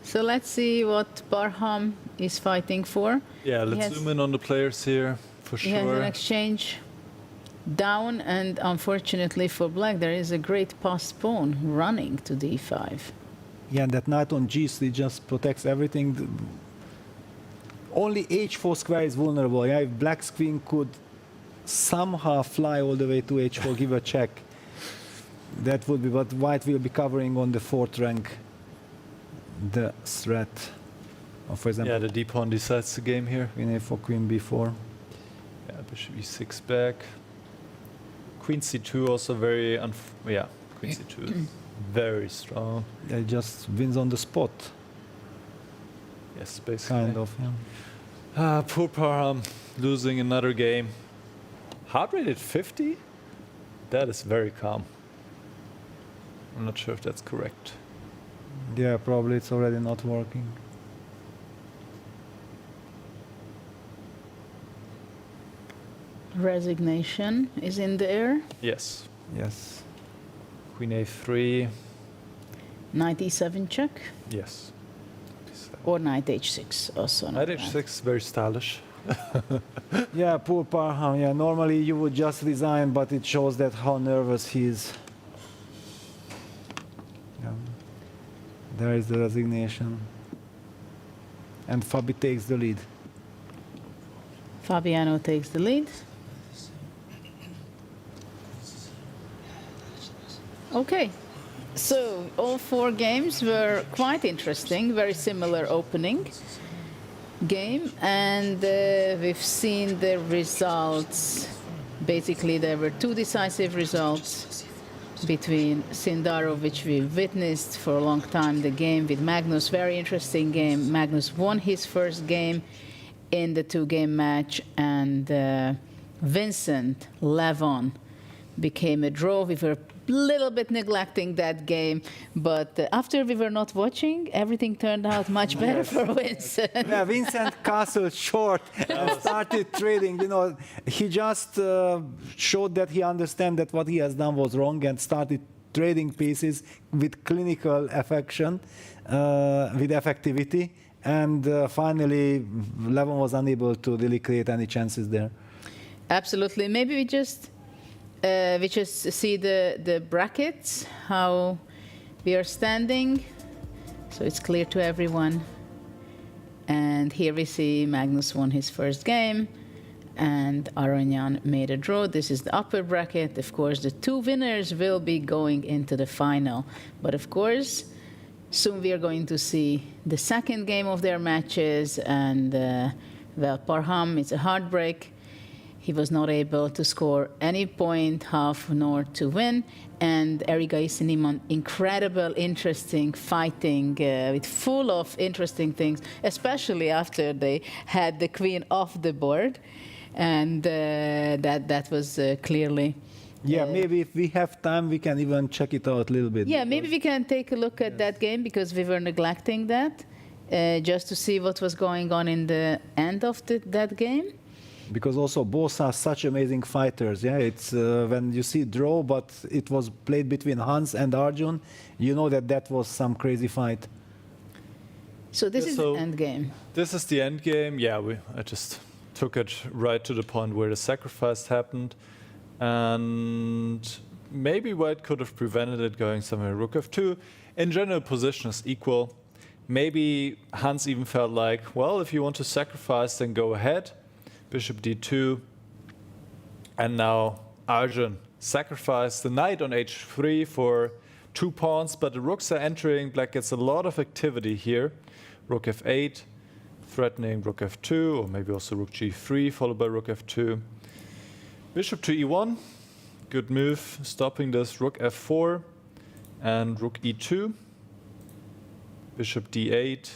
So let's see what Parham is fighting for. Yeah, let's zoom in on the players here for sure. He has an exchange down, and unfortunately for black, there is a great pass pawn running to d5. Yeah, and that knight on g3 just protects everything. Only h4 square is vulnerable. Yeah, if black's queen could somehow fly all the way to h4, give a check, that would be, but white will be covering on the 4th rank the threat. Or for example, yeah, the d pawn decides the game here. Queen a4, queen b4. Yeah, bishop e6 back. Queen c2 also very, yeah, queen c2 is very strong. It just wins on the spot. Yes, basically. Kind of, yeah. Poor Parham, losing another game. Heart rate at 50? That is very calm. I'm not sure if that's correct. Yeah, probably it's already not working. Resignation is in the air. Yes. Yes. Queen a3. Knight e7 check. Yes. Or knight h6 also. Knight h6 is very stylish. Yeah, poor Parham. Yeah, normally you would just resign, but it shows that how nervous he is. Yeah. There is the resignation. And Fabi takes the lead. Fabiano takes the lead. Okay, so all 4 games were quite interesting, very similar opening game, and we've seen the results. Basically, there were 2 decisive results between Sindarov, which we witnessed for a long time, the game with Magnus, very interesting game. Magnus won his first game in the 2-game match, and Vincent, Levon became a draw. We were a little bit neglecting that game, but after we were not watching, everything turned out much better for Vincent. Yeah, Vincent castled short and started trading. You know, he just showed that he understands that what he has done was wrong and started trading pieces with clinical affection, with effectivity. And finally, Levon was unable to really create any chances there. Absolutely. Maybe we just see the brackets, how we are standing, so it's clear to everyone. And here we see Magnus won his first game, and Aronyan made a draw. This is the upper bracket. Of course, the 2 winners will be going into the final. But of course, soon we are going to see the second game of their matches, and well, Parham, it's a heartbreak. He was not able to score any point, half nor to win. And Eriga Isiniman, incredible, interesting fighting, with full of interesting things, especially after they had the queen off the board. And that was clearly... Yeah, maybe if we have time, we can even check it out a little bit. Yeah, maybe we can take a look at that game, because we were neglecting that, just to see what was going on in the end of that game. Because also both are such amazing fighters. Yeah, it's when you see draw, but it was played between Hans and Arjun, you know that was some crazy fight. So this is the end game. This is the end game. Yeah, I just took it right to the point where the sacrifice happened. And maybe white could have prevented it going somewhere. Rook f2. In general, position is equal. Maybe Hans even felt like, well, if you want to sacrifice, then go ahead. Bishop d2. And now Arjun sacrificed the knight on h3 for 2 pawns, but the rooks are entering. Black gets a lot of activity here. Rook f8, threatening rook f2, or maybe also rook g3, followed by rook f2. Bishop to e1, good move, stopping this. Rook f4 and rook e2. Bishop d8.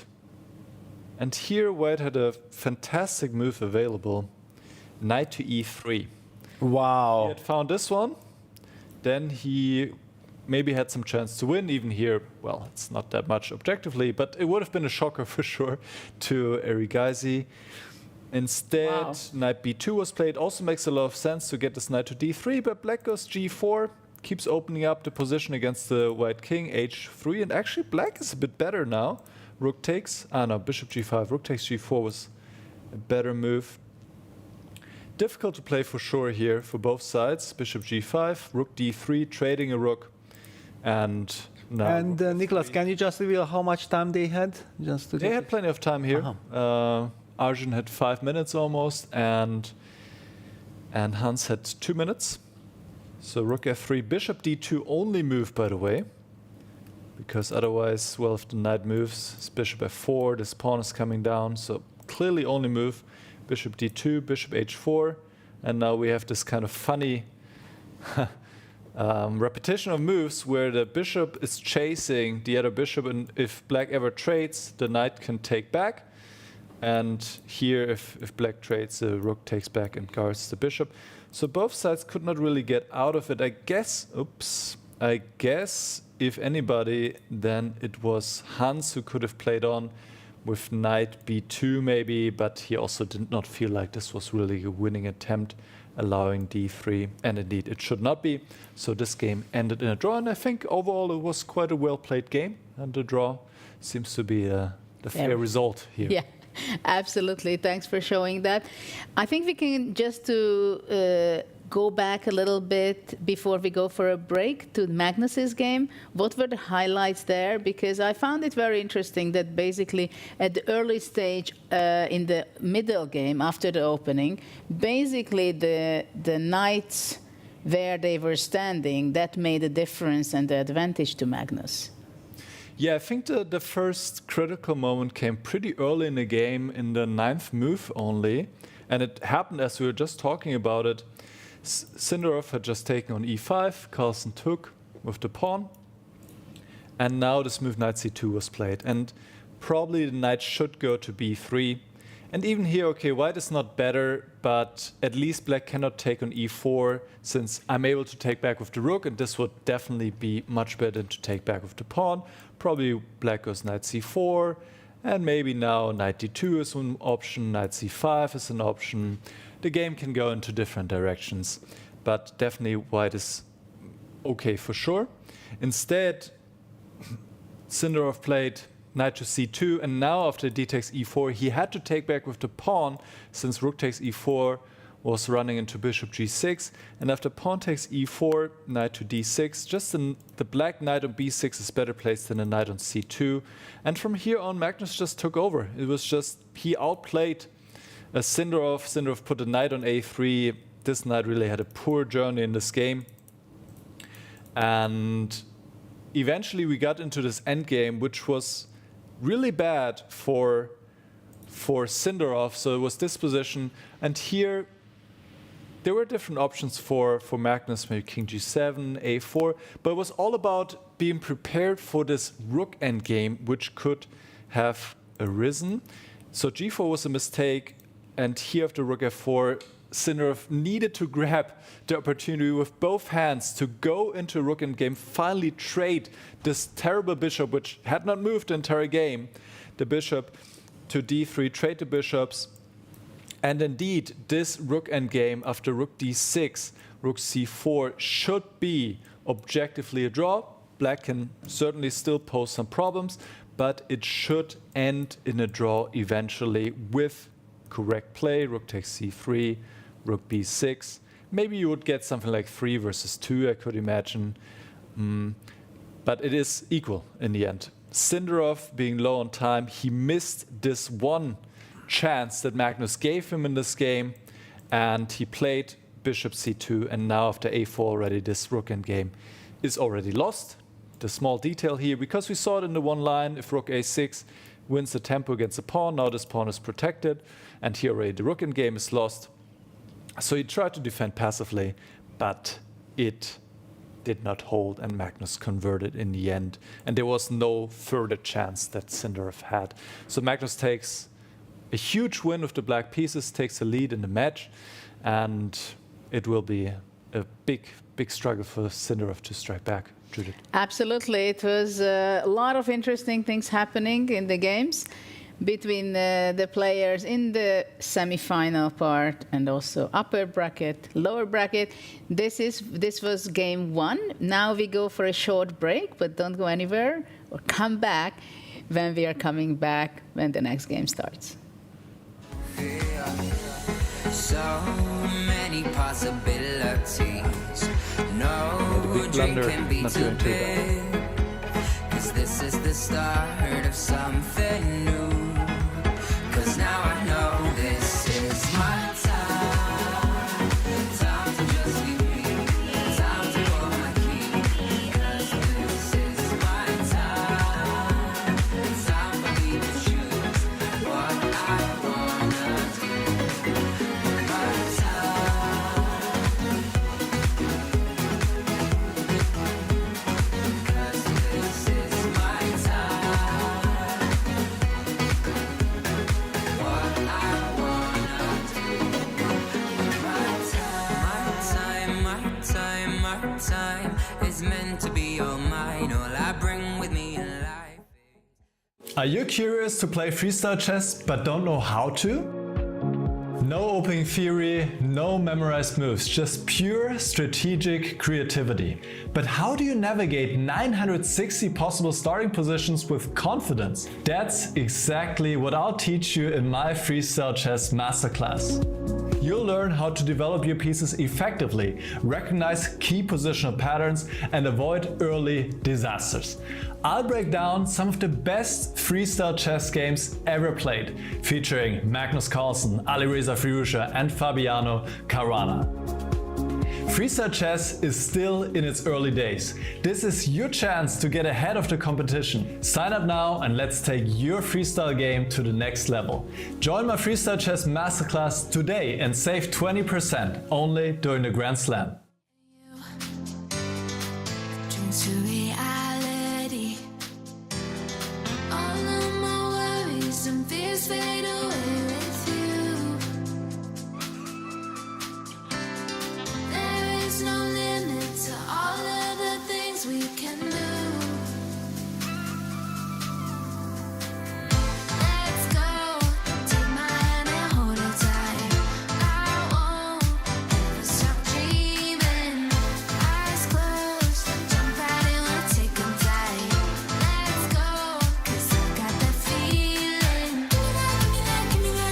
And here White had a fantastic move available. Knight to e3. Wow. He had found this one. Then he maybe had some chance to win. Even here, well, it's not that much objectively, but it would have been a shocker for sure to Erigaisi. Instead, knight b2 was played. Also makes a lot of sense to get this knight to d3, but black goes g4, keeps opening up the position against the white king, h3, and actually black is a bit better now. Rook takes, no, bishop g5, rook takes g4 was a better move. Difficult to play for sure here for both sides. Bishop g5, rook d3, trading a rook, and now. And Nicholas, can you just reveal how much time they had? Just to they had plenty of time here. Arjun had 5 minutes almost, and Hans had 2 minutes. So rook f3, bishop d2 only move, by the way, because otherwise, well, if the knight moves, it's bishop f4, this pawn is coming down, so clearly only move. Bishop d2, bishop h4, and now we have this kind of funny repetition of moves where the bishop is chasing the other bishop, and if black ever trades, the knight can take back. And here, if black trades, the rook takes back and guards the bishop. So both sides could not really get out of it. I guess if anybody, then it was Hans who could have played on with knight b2 maybe, but he also did not feel like this was really a winning attempt, allowing d3. And indeed, it should not be. So this game ended in a draw, and I think overall it was quite a well-played game. And the draw seems to be the fair result here. Yeah. Absolutely. Thanks for showing that. I think we can just to go back a little bit before we go for a break to Magnus's game. What were the highlights there? Because I found it very interesting that basically at the early stage in the middle game after the opening, basically the knights where they were standing, that made a difference and the advantage to Magnus. Yeah, I think the first critical moment came pretty early in the game, in the 9th move only. And it happened as we were just talking about it. Sindarov had just taken on e5, Carlsen took with the pawn. And now this move knight c2 was played. And probably the knight should go to b3. And even here, okay, white is not better, but at least black cannot take on e4, since I'm able to take back with the rook, and this would definitely be much better than to take back with the pawn. Probably black goes knight c4, and maybe now knight d2 is an option, knight c5 is an option. The game can go into different directions, but definitely white is okay for sure. Instead, Sindarov played knight to c2, and now after d takes e4, he had to take back with the pawn, since rook takes e4 was running into bishop g6, and after pawn takes e4, knight to d6, just the black knight on b6 is better placed than a knight on c2, and from here on Magnus just took over. It was just, he outplayed Sindarov. Sindarov put a knight on a3. This knight really had a poor journey in this game, and eventually we got into this endgame, which was really bad for Sindarov. So it was this position, and here there were different options for Magnus, maybe king g7, a4, but it was all about being prepared for this rook endgame, which could have arisen. So g4 was a mistake, and here after rook f4, Sindarov needed to grab the opportunity with both hands to go into a rook endgame, finally trade this terrible bishop, which had not moved the entire game, the bishop to d3, trade the bishops. And indeed, this rook endgame after rook d6, rook c4 should be objectively a draw. Black can certainly still pose some problems, but it should end in a draw eventually with correct play. Rook takes c3, rook b6. Maybe you would get something like 3 versus 2, I could imagine. But it is equal in the end. Sindarov, being low on time, he missed this one chance that Magnus gave him in this game, and he played bishop c2, and now after a4 already, this rook endgame is already lost. The small detail here, because we saw it in the one line, if rook a6 wins the tempo against the pawn, now this pawn is protected, and here already the rook endgame is lost. So he tried to defend passively, but it did not hold, and Magnus converted in the end. And there was no further chance that Sindarov had. So Magnus takes a huge win with the black pieces, takes the lead in the match, and it will be a big struggle for Sindarov to strike back. Judith. Absolutely. It was a lot of interesting things happening in the games between the players in the semi-final part and also upper bracket, lower bracket. This was game 1. Now we go for a short break, but don't go anywhere or come back when we are coming back when the next game starts. So many possibilities. No drink can be too big. 'Cause this is the start of something new. 'Cause now I know this is my time. Time to just be me. Time to hold my key. 'Cause this is my time. Time for me to choose what I wanna do. My time. 'Cause this is my time. What I wanna do. My time, my time, my time is meant to be all mine. All I bring with me in life. Are you curious to play freestyle chess but don't know how to? No opening theory, no memorized moves, just pure strategic creativity. But how do you navigate 960 possible starting positions with confidence? That's exactly what I'll teach you in my Freestyle Chess Masterclass. You'll learn how to develop your pieces effectively, recognize key positional patterns, and avoid early disasters. I'll break down some of the best freestyle chess games ever played, featuring Magnus Carlsen, Alireza Firouzja, and Fabiano Caruana. Freestyle chess is still in its early days. This is your chance to get ahead of the competition. Sign up now and let's take your freestyle game to the next level. Join my Freestyle Chess Masterclass today and save 20% only during the Grand Slam. Dream to reality. All of my worries and fears fade away with you. There is no limit to all of the things we can do. Let's go. Take my hand and hold it tight. I won't ever stop dreaming. Eyes closed, jump right in, we'll take 'em tight. Let's go, 'cause I got that feeling. Give me that, give me that, give me that.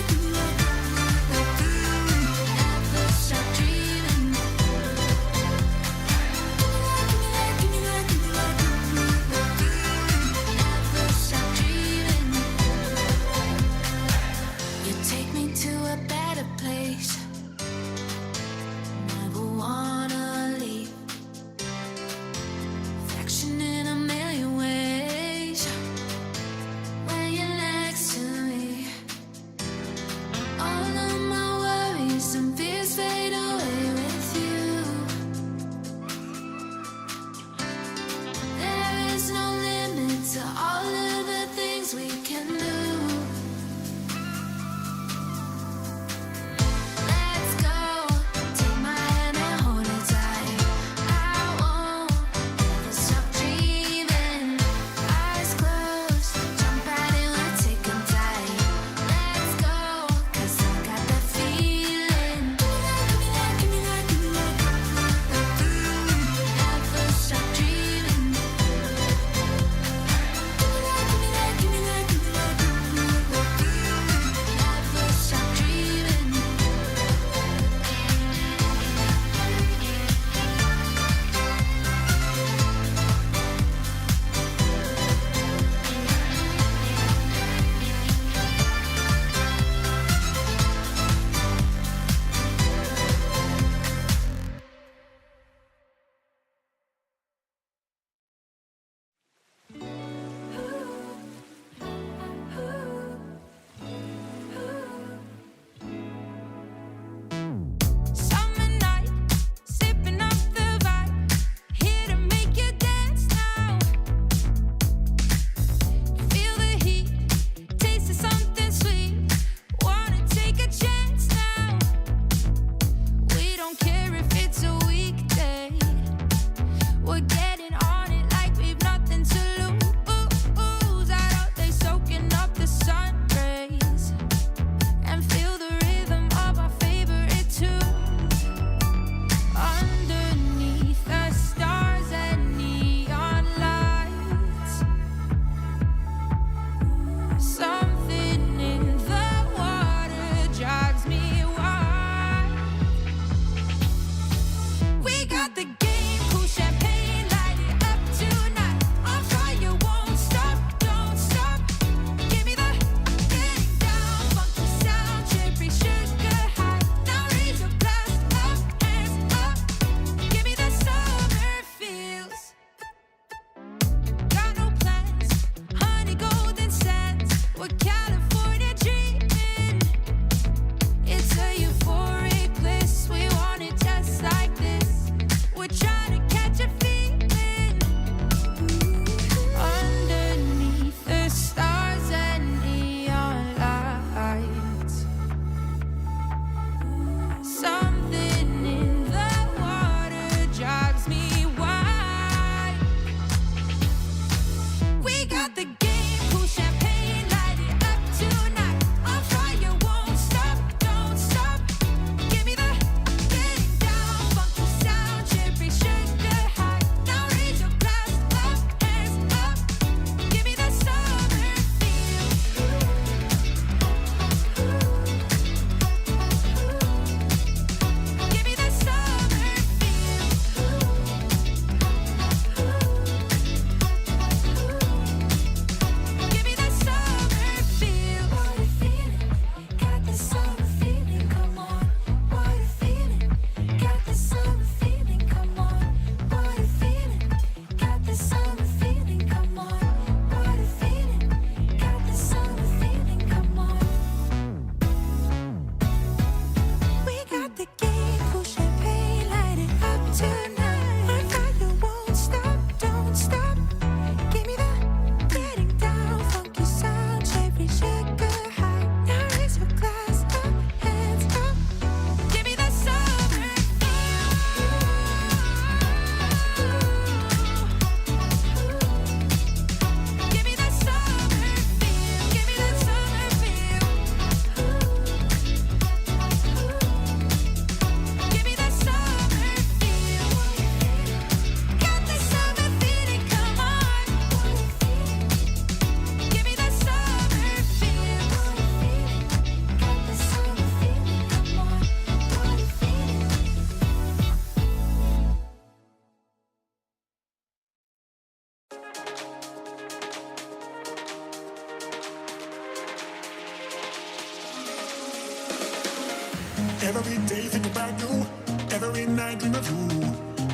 Every day think about you. Every night dream of you.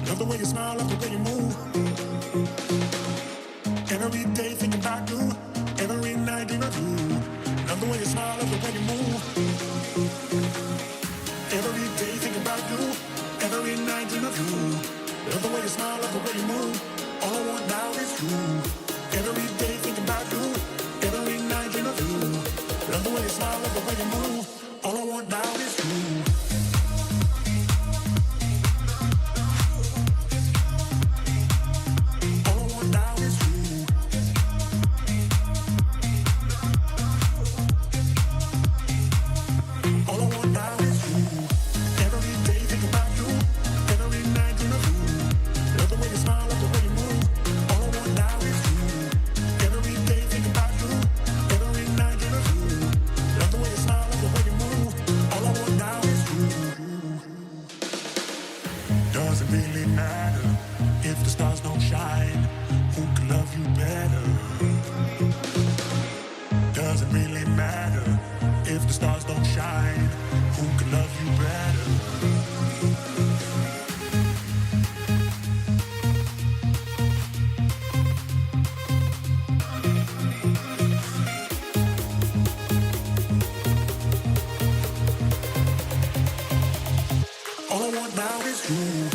Love the way you smile, love the way you move. Every day think about you. Every night dream of you. Love the way you smile, love the way you move. Every day think about you. Every night dream of you. Love the way you smile, love the way you move. All I want now is you. Every day think about you. Every night dream of you. Love the way you smile, love the way you move. All I want now is you. Doesn't really matter if the stars don't shine. Who can love you better? Doesn't really matter if the stars don't shine. Who can love you better? All I want now is you.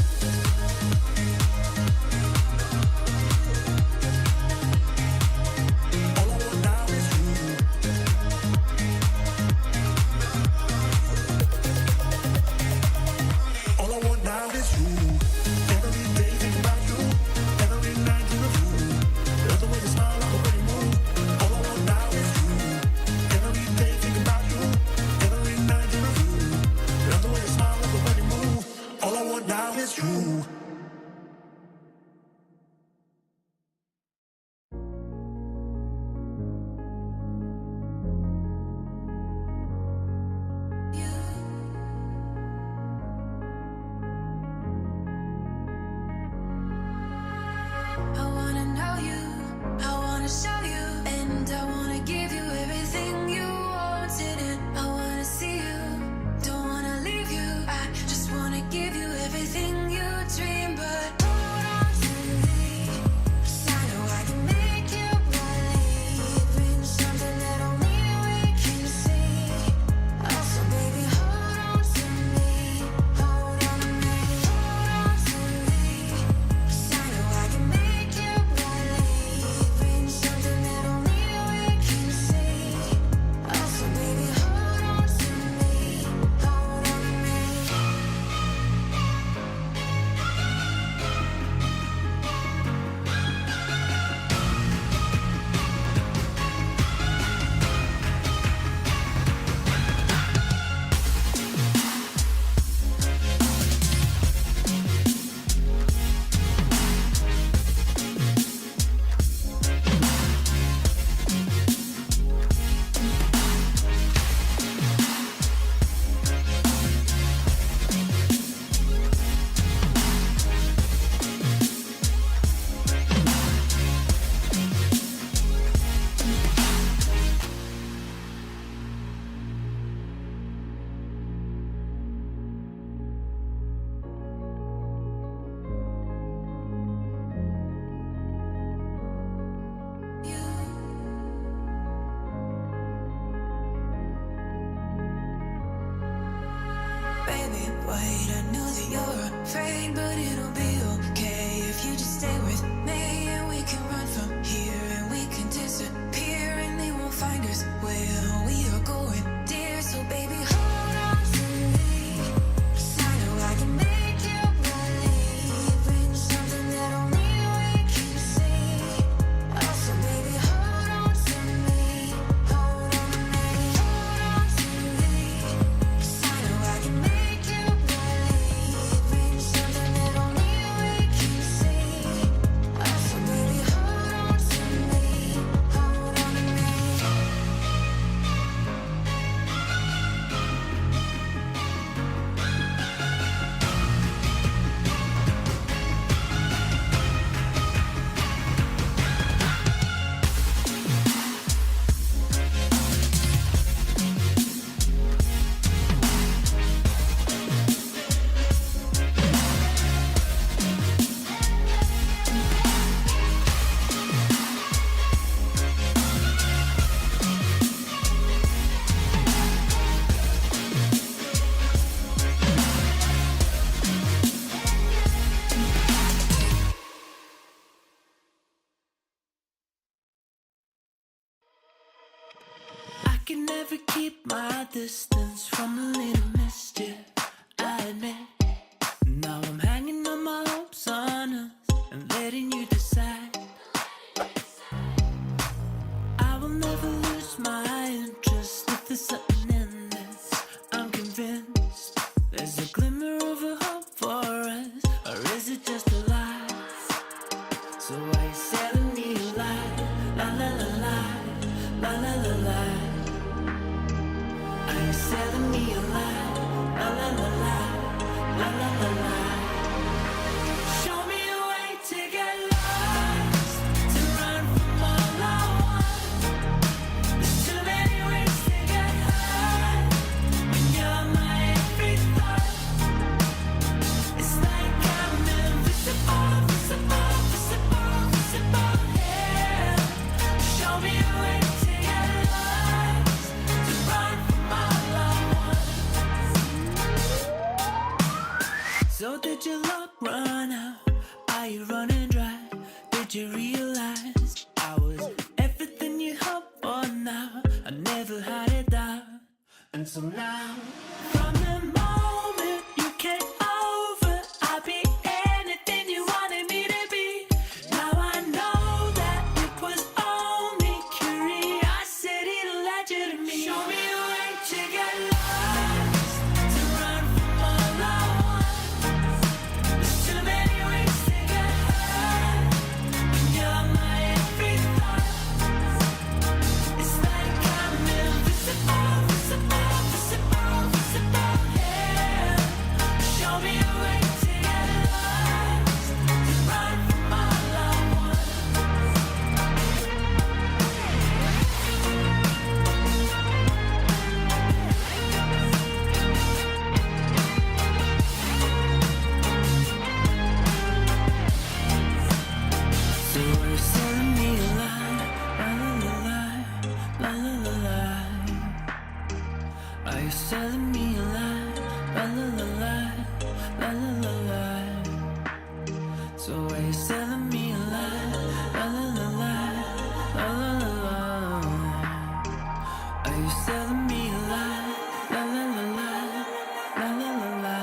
never keep my distance from a little mischief, I admit. Now I'm hanging on my hopes on us and letting you decide. I will never lose my interest if there's something in this. I'm convinced there's a glimmer of a hope for us, or is it just a lie? So why you selling me a lie? La la la la, la la la la. Are you selling me a lie? La la la la, la la la la. Show me a way to get lost, to run from all I want. There's too many ways to get high when you're my every thought. It's like I'm invisible, visible, visible, visible, yeah. Show me a way to get lost, to run from all I want. So did your luck run out? Are you running dry? Did you realize I was everything you hoped for now? I never had it down. And so now, from the moment you came over, I'll be anything you wanted me to be. Now I know that it was only curiosity that led you to me. Show me a way to get lost, to run from all I want. There's too many ways to get high when you're my every thought. It's like I'm invisible, visible, visible, visible, yeah. Show me a way to get lost, to run from all I want. So are you selling me a lie? La la la la, la la la la. Are you selling me a lie? La la la la, la la la la. So are you selling me a lie? La la la la, la la la la. Are you selling me a lie? La la la la, la la la la.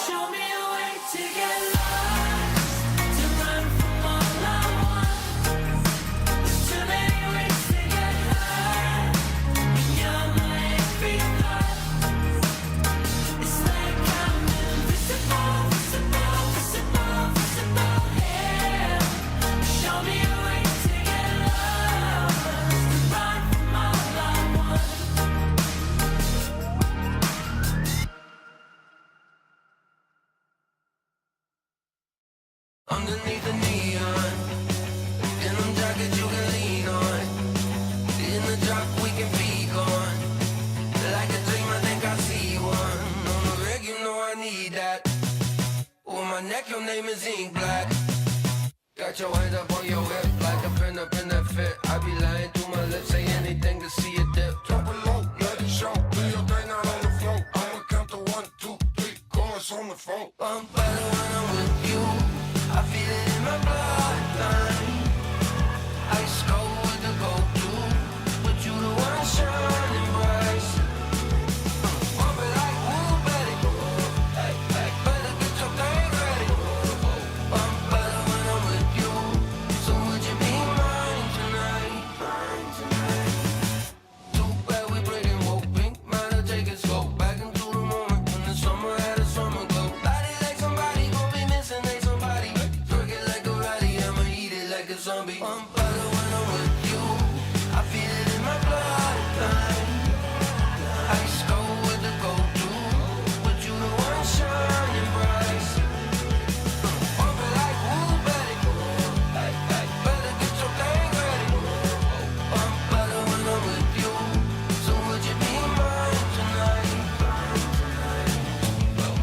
Show me a way to get lost, to run from all I want. There's too many ways to get high when you're my every thought. It's like I'm invisible, visible, visible, visible, yeah. Show me a way to get lost, to run from all I want. Underneath the neon, in them jackets you can lean on. In the drop we can be gone. Like a dream, I think I see one. On the rig, you know I need that. On my neck, your name is ink black. Got your hands up on your hip, like a pin up in that fit. I be lying through my lips, say anything to see it dip. Drop it low, let it show. Do your thing out on the floor. I'ma count to 1, 2, 3, chorus on the phone. I'm better when I'm with you. I feel it in my bloodline. Ice cold with the go-to, but you the one shining bright. Bump it like woo, Betty. Better get your thing ready. I'm better when I'm with you. So would you be mine tonight? Too bad we breaking woke pink. Might have take it slow. Back into the moment when the summer had a summer glow. Body like somebody gon' be missing, ain't somebody. Twerk it like a rowdy, I'ma eat it like a zombie. I'm better when I'm with you. I feel it in my bloodline. Ice cold with the go-to, but you the one shining bright. Bump it like woo, Betty. Better get your thing ready. I'm better when I'm with you. So would you be mine tonight?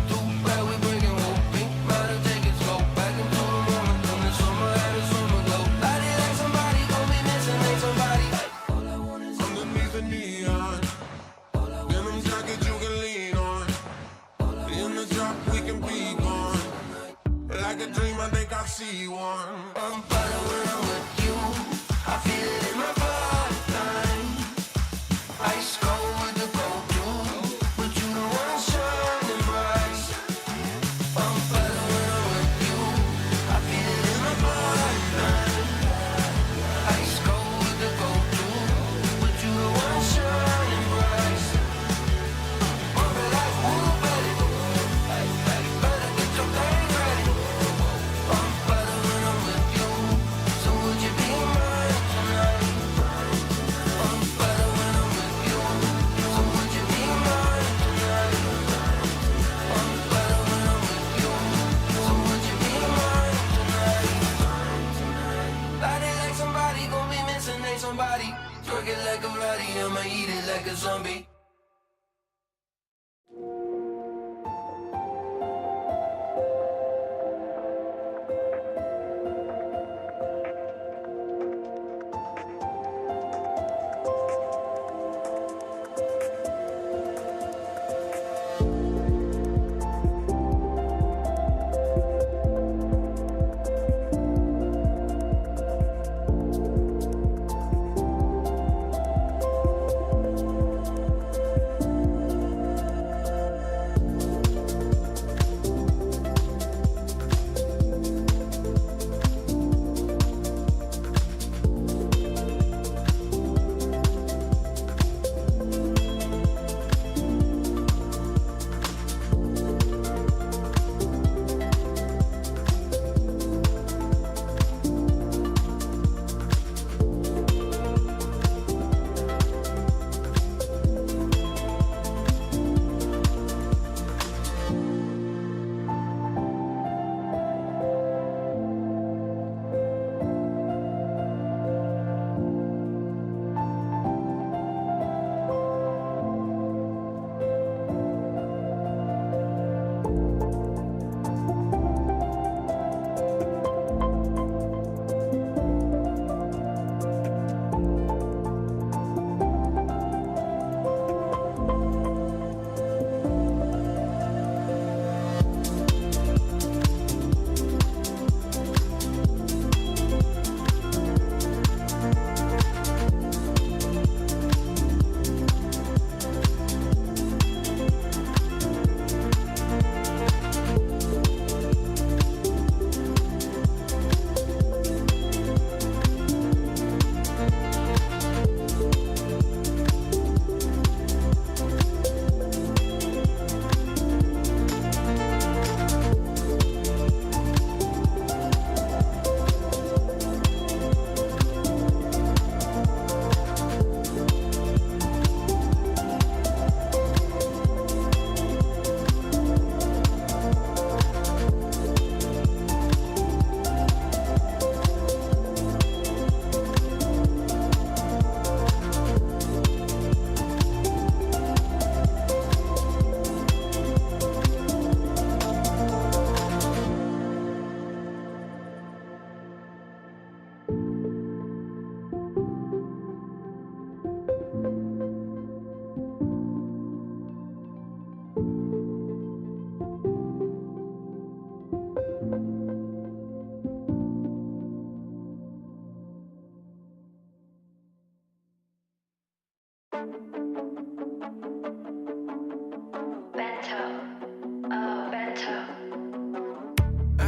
Too bad we breaking woke pink. Might have take it slow. Back into the moment when the summer had a summer glow. Body like somebody gon' be missing, ain't somebody. Underneath the neon, in them jackets you can lean on. In the drop we can be gone. Like a dream, I think I see one. I'm better when I'm with you. I feel it in my bloodline.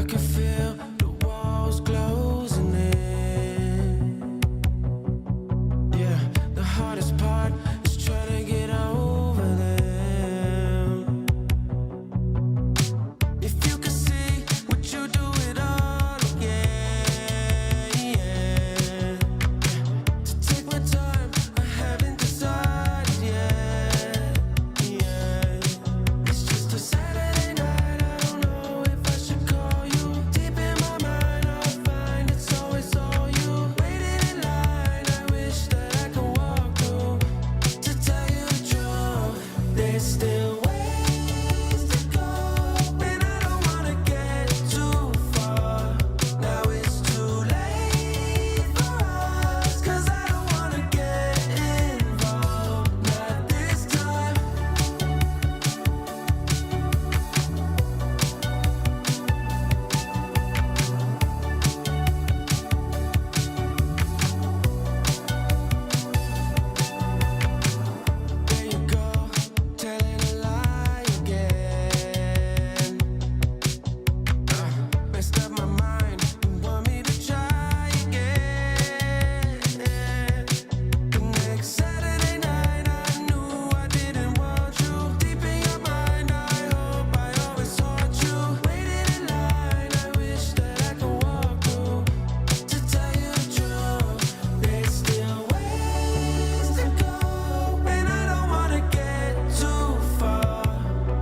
can feel the walls closing in. Yeah, the hardest part is trying to get over them. If you could see, would you do it all again? Yeah. To take my time, I haven't decided yet. Yeah. It's just a Saturday night, I don't know if I should call you. Deep in my mind, I'll find it's always all you. Waiting in line, I wish that I could walk through. To tell you the truth, there's still ways to go, and I don't wanna get too far. Now it's too late for us, 'cause I don't wanna get involved, not this time. There you go, telling a lie again. Messed up my mind, you want me to try again. The next Saturday night, I knew I didn't want you. Deep in your mind, I hope I always sought you. Waiting in line, I wish that I could walk through. To tell you the truth, there's still ways to go, and I don't wanna get too far.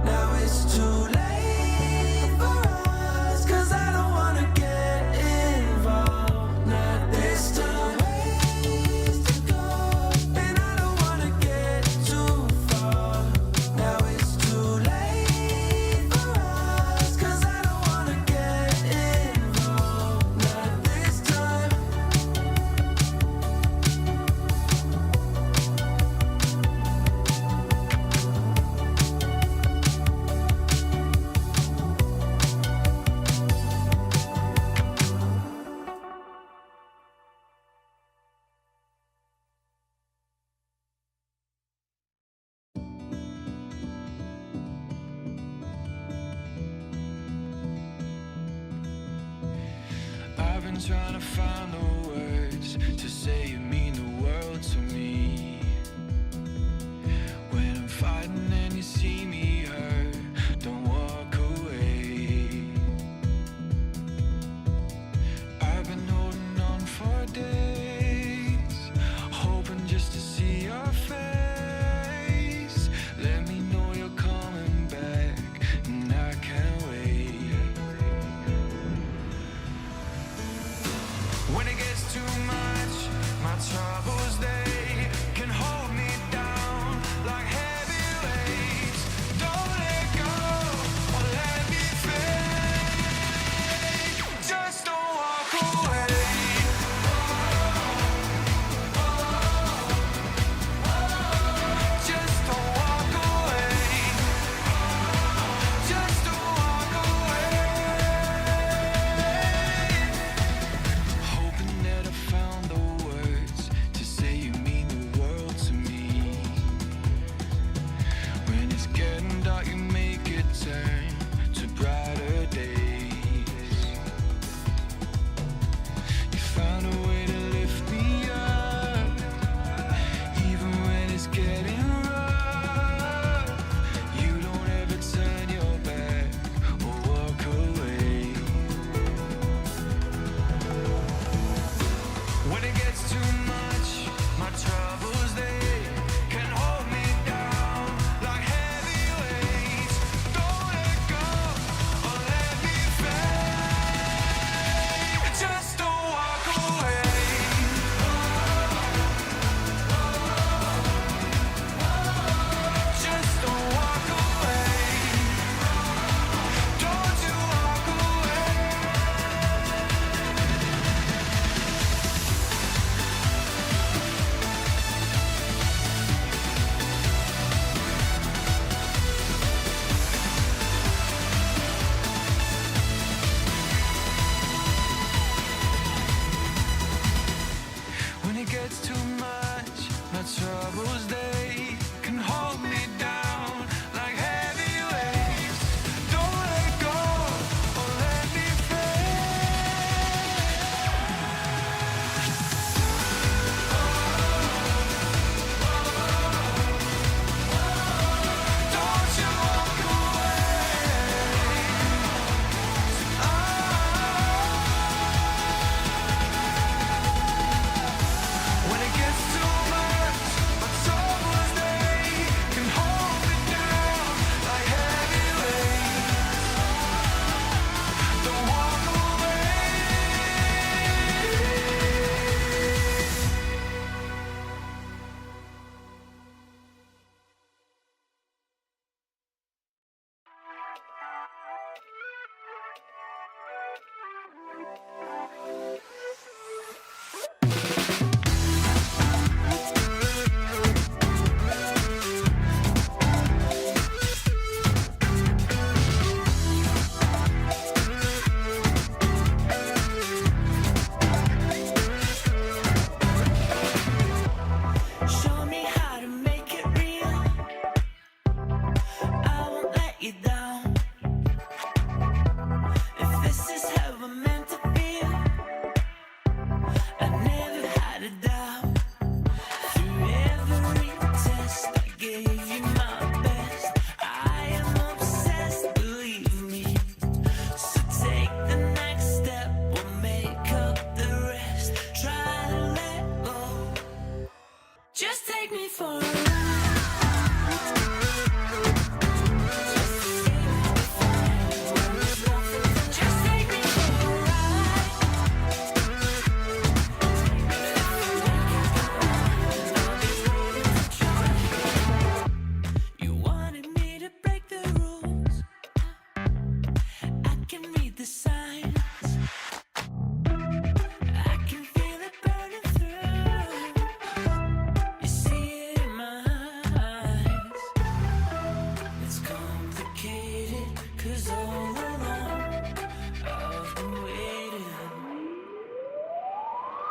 Now it's too late for us, 'cause I don't wanna get involved, not this time. Ways to go, and I don't wanna get too far. Now it's too late for us, 'cause I don't wanna get involved, not this time. I've been trying to find the words to say you mean the world to me. When I'm fighting and you see me hurt, don't walk away. I've been holding on for days, hoping just to see your face. Let me know you're coming back, and I can't wait. When it gets too much, my troubles, they can hold me down like heavy weights. Don't let go or let me fade. Just don't walk away. Just don't walk away. Just don't walk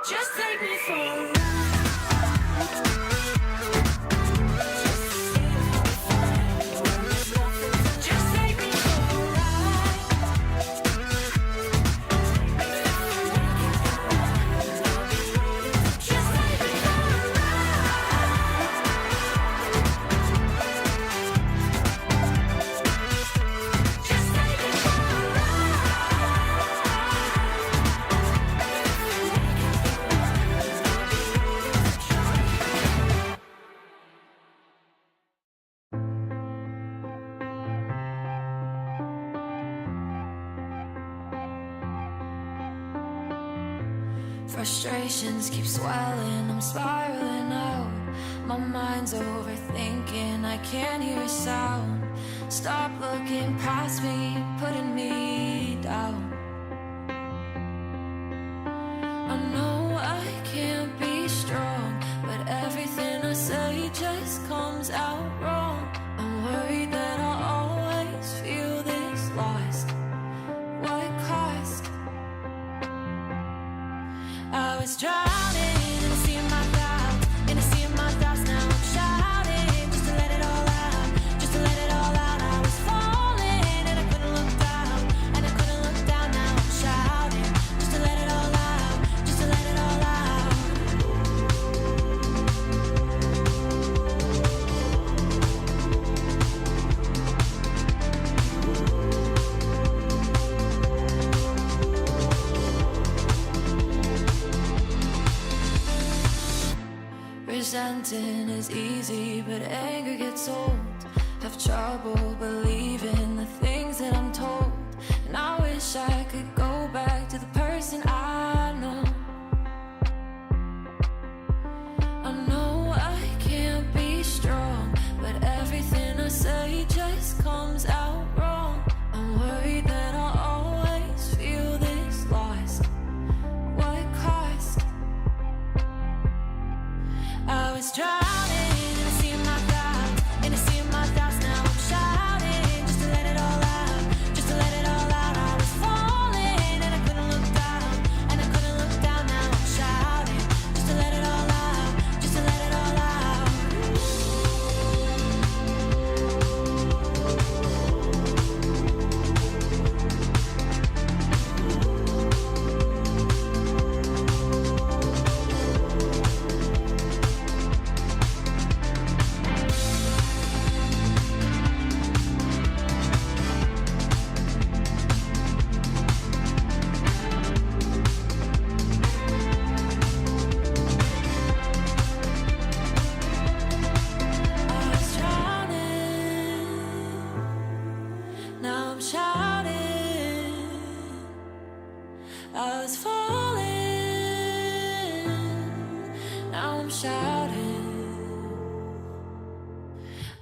Just take me for a ride. Just take me for a ride. Just take me for a frustrations keep swelling, I'm spiraling out. My mind's overthinking, I can't hear a sound. Stop looking past me, putting me down. I know I can't be strong, but everything I say just comes out wrong. I'm worried that I'll always feel this lost. What cost? I was drowning in a sea of my thoughts, in a sea of my thoughts. Now I'm shouting just to let it all out, just to let it all out. I was falling and I couldn't look down, and I couldn't look down. Now I'm shouting just to let it all out, just to let it all out. Resenting is easy, but anger gets old. Have trouble believing the things that I'm told, and I wish I could go back to the person I know. I know I can't be strong, but everything I say just comes out wrong. I'm worried that I'll always feel this lost. What cost? I was drowning in a sea of my thoughts, in a sea of my thoughts. Now I'm shouting just to let it all out, just to let it all out. I was falling and I couldn't look down, and I couldn't look down. Now I'm shouting just to let it all out, just to let it all out. I was drowning, now I'm shouting. I was falling, now I'm shouting.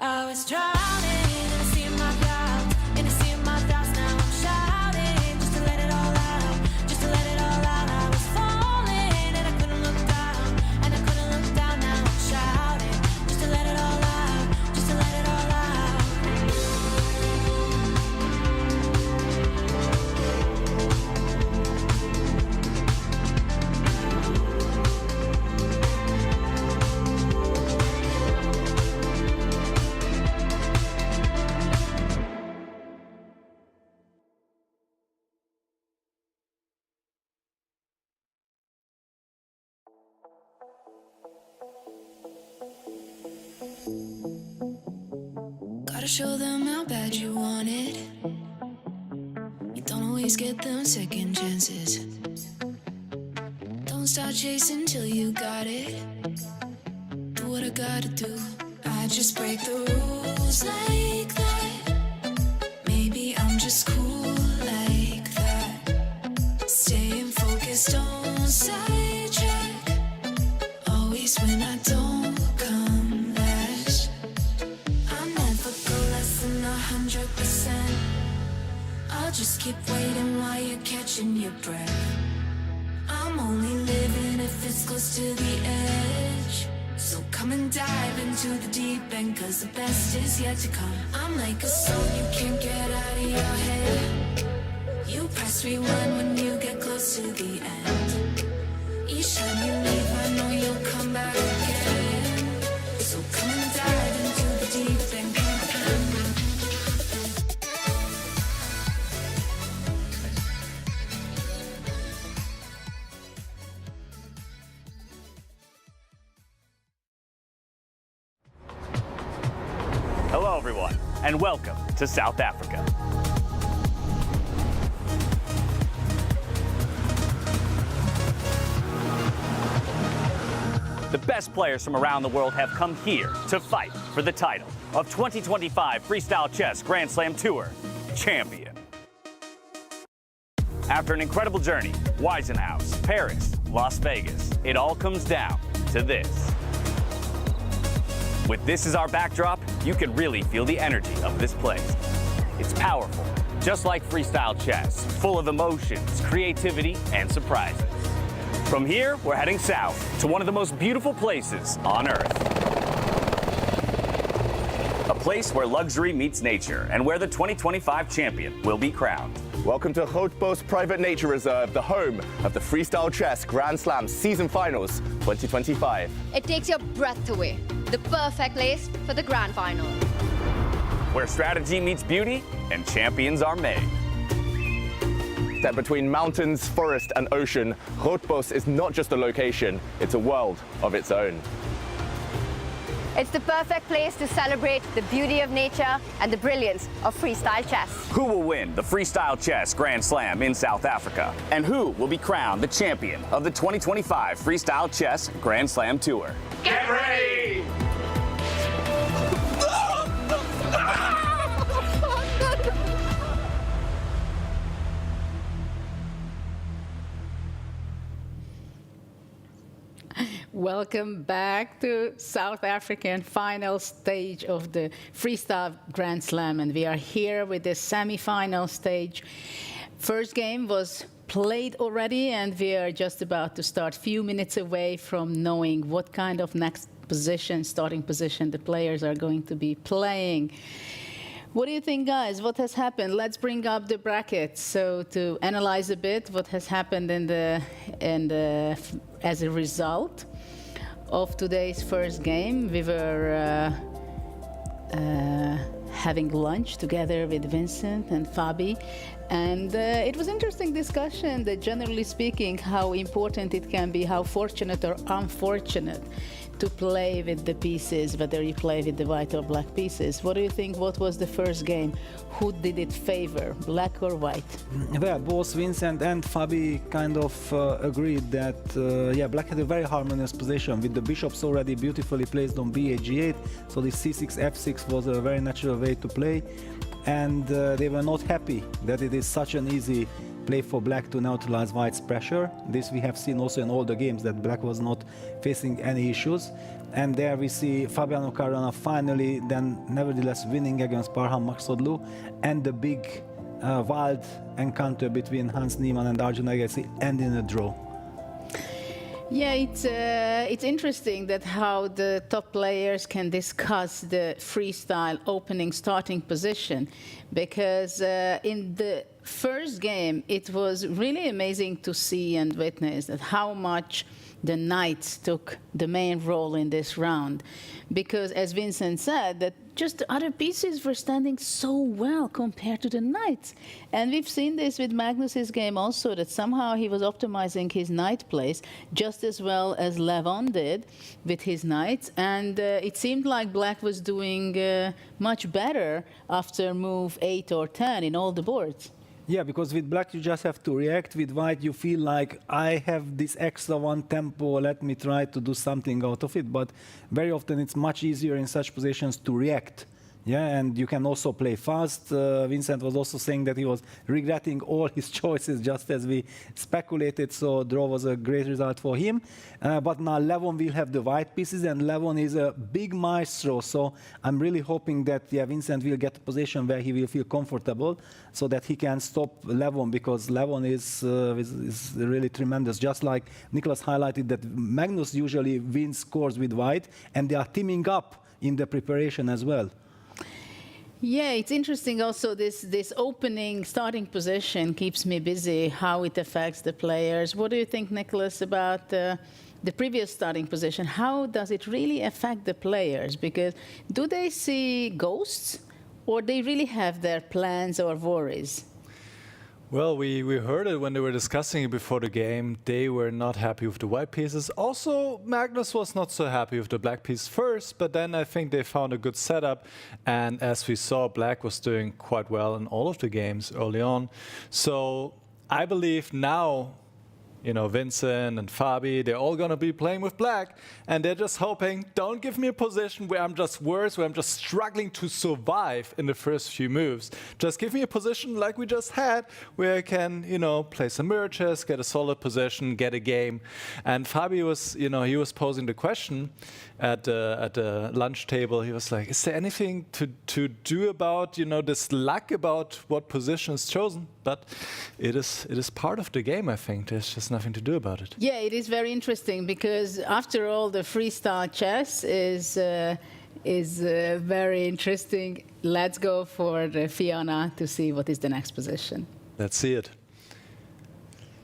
I was drowning in a sea of my thoughts, in a sea of my thoughts. Now I'm shouting just to let it all out, just to let it all out. I was falling and I couldn't look down, and I couldn't look down. Now I'm shouting just to let it all out, just to let it all out. Gotta show them how bad you want it. You don't always get them second chances. Don't start chasing till you got it. Do what I gotta do. I just break the rules like that. Maybe I'm just cool like that. Staying focused, don't sidetrack. Always when I don't come last. I never go less than 100%. I'll just keep waiting while you're catching your breath. I'm only living if it's close to the edge. So come and dive into the deep end, 'cause the best is yet to come. I'm like a song you can't get out of your head. You press rewind when you get close to the end. Each time Hello, everyone, and welcome to South Africa. The best players from around the world have come here to fight for the title of 2025 Freestyle Chess Grand Slam Tour champion. After an incredible journey, Weissenhaus, Paris, Las Vegas, it all comes down to this. With this as our backdrop, you can really feel the energy of this place. It's powerful, just like freestyle chess, full of emotions, creativity, and surprises. From here, we're heading south to one of the most beautiful places on Earth. A place where luxury meets nature and where the 2025 champion will be crowned. Welcome to Grootbos Private Nature Reserve, the home of the Freestyle Chess Grand Slam Season Finals 2025. It takes your breath away. The perfect place for the grand final. Where strategy meets beauty and champions are made. That between mountains, forest, and ocean, Grootbos is not just a location, it's a world of its own. It's the perfect place to celebrate the beauty of nature and the brilliance of freestyle chess. Who will win the Freestyle Chess Grand Slam in South Africa? And who will be crowned the champion of the 2025 Freestyle Chess Grand Slam Tour? Get ready! Welcome back to South African final stage of the Freestyle Grand Slam, and we are here with the semi-final stage. First game was played already, and we are just about to start, few minutes away from knowing what kind of next position, starting position, the players are going to be playing. What do you think, guys? What has happened? Let's bring up the brackets. So to analyze a bit what has happened as a result of today's first game. We were having lunch together with Vincent and Fabi, and it was interesting discussion that generally speaking how important it can be, how fortunate or unfortunate to play with the pieces, whether you play with the white or black pieces. What do you think? What was the first game? Who did it favor, black or white? Well, both Vincent and Fabi kind of agreed that black had a very harmonious position with the bishops already beautifully placed on b8, g8, so the c6, f6 was a very natural way to play, and they were not happy that it is such an easy play for black to neutralize white's pressure. This we have seen also in all the games, that black was not facing any issues. And there we see Fabiano Caruana finally then nevertheless winning against Parham Maksudlu, and the big wild encounter between Hans Niemann and Arjun Agassi end in a draw. Yeah, it's interesting that how the top players can discuss the freestyle opening starting position, because in the first game it was really amazing to see and witness that how much the knights took the main role in this round, because as Vincent said, that just the other pieces were standing so well compared to the knights. And we've seen this with Magnus's game also, that somehow he was optimizing his knight plays just as well as Levon did with his knights. And it seemed like black was doing much better after move 8 or 10 in all the boards. Yeah, because with black you just have to react. With white you feel like, I have this extra one tempo, let me try to do something out of it. But very often it's much easier in such positions to react. Yeah, and you can also play fast. Vincent was also saying that he was regretting all his choices, just as we speculated, so draw was a great result for him. But now Levon will have the white pieces, and Levon is a big maestro, so I'm really hoping that Vincent will get a position where he will feel comfortable, so that he can stop Levon, because Levon is really tremendous. Just like Nicholas highlighted, that Magnus usually wins scores with white, and they are teaming up in the preparation as well. Yeah, it's interesting also, this opening starting position keeps me busy, how it affects the players. What do you think, Nicholas, about the previous starting position? How does it really affect the players? Because do they see ghosts, or they really have their plans or worries? Well, we heard it when they were discussing it before the game. They were not happy with the white pieces. Also, Magnus was not so happy with the black piece first, but then I think they found a good setup. And as we saw, black was doing quite well in all of the games early on. So I believe now, you know, Vincent and Fabi, they're all going to be playing with black, and they're just hoping, don't give me a position where I'm just worse, where I'm just struggling to survive in the first few moves. Just give me a position like we just had, where I can, you know, play some mirror chess, get a solid position, get a game. And Fabi was, you know, he was posing the question at the lunch table. He was like, is there anything to do about, you know, this luck about what position is chosen? But it is part of the game, I think. There's just nothing to do about it. Yeah, it is very interesting because after all, the freestyle chess is very interesting. Let's go for the Fiona to see what is the next position. Let's see it.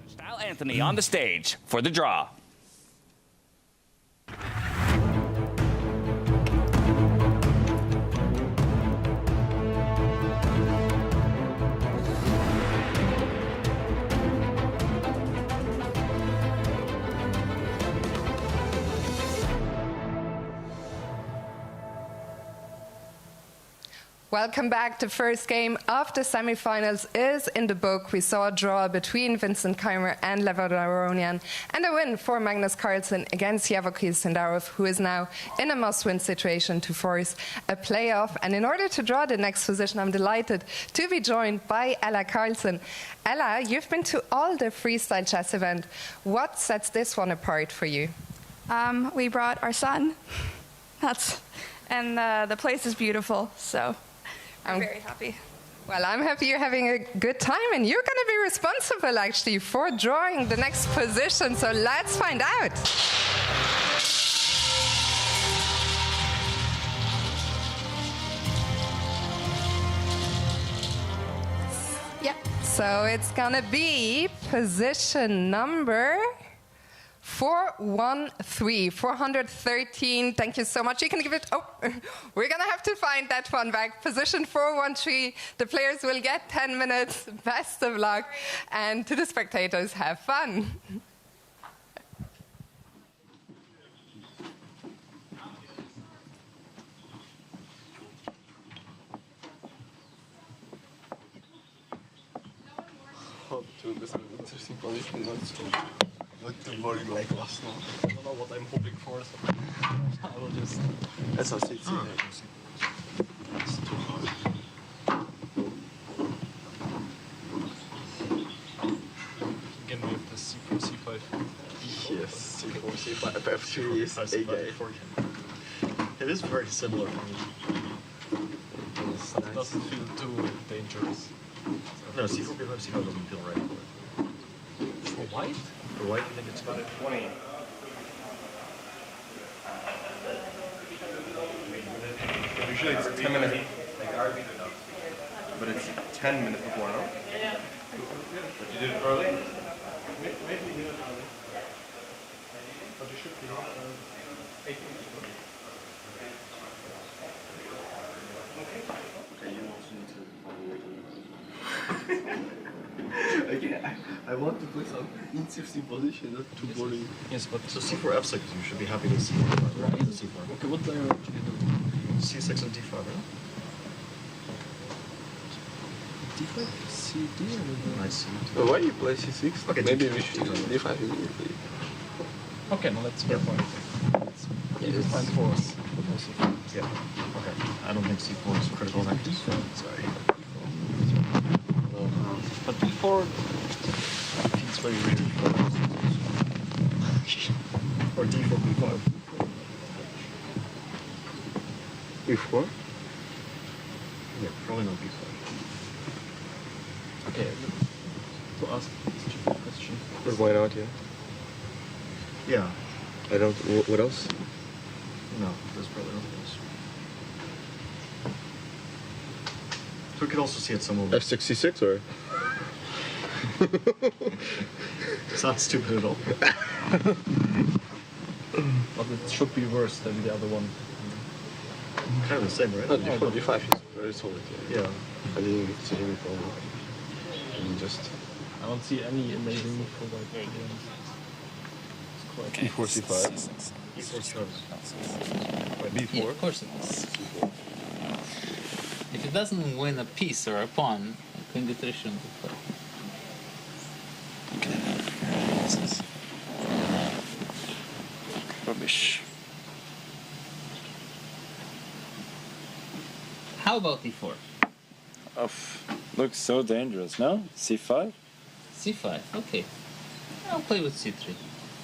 Style Anthony on the stage for the draw. Welcome back. The first game of the semifinals is in the book. We saw a draw between Vincent Keimer and Levon and a win for Magnus Carlsen against Yavokil Sindarov, who is now in a must-win situation to force a playoff. And in order to draw the next position, I'm delighted to be joined by Ella Carlsen. Ella, you've been to all the freestyle chess events. What sets this one apart for you? We brought our son. And the place is beautiful, so I'm very happy. Well, I'm happy you're having a good time, and you're going to be responsible, actually, for drawing the next position, so let's find out. Yep. So it's going to be position number 413, 413. Thank you so much. You can give it. Oh, we're going to have to find that one back. Position 413. The players will get 10 minutes. Best of luck. And to the spectators, have fun. Oh, dude, this is an interesting position. Not too boring like last one. I don't know what I'm hoping for, so I will just... That's how it's It's too hard. Again, we have the C4, C5. Yes, C4, C5, F3 is A guy. It is very similar for me. It doesn't feel too dangerous. No, C4, B5, C5 doesn't feel right. For white? For white, I think it's about 20. Usually it's 10 minutes. But it's 10 minutes before, no? But you did it early? Maybe you did it early. But you should be 8 minutes ago. Okay, you also need to... Again, I want to play some interesting position, not too boring. Yes, but so C4, F6, you should be happy with C4. Right, C4. Okay, what layer should you do? C6 and D5, right? D5, CD, or I see. But why you play C6? Okay, maybe D5, we should D5. D5 immediately. Okay, now let's work on it. You can find for us. Yeah. Okay. I don't think C4 is critical then. Sorry. But before, It's very weird. Or D4, B5. B4? Yeah, probably not B5. okay, to ask a stupid question. But why not, yeah? Yeah. I don't... What else? No, there's probably nothing else. So we could also see it somewhere. F6, C6, or...? It's not stupid at all. But it should be worse than the other one. Kind of the same, right? No, D4, D5 is very solid, yeah. Yeah. I didn't see any problem. I mean, just just, I don't see any amazing move for white. To be honest. It's quite E4, C5. E4 serves. B4? Yeah, of course it is. If it doesn't win a piece or a pawn, Queen D3 shouldn't be played. This is rubbish. How about D4? Looks so dangerous, no? C5? C5, okay. I'll play with C3.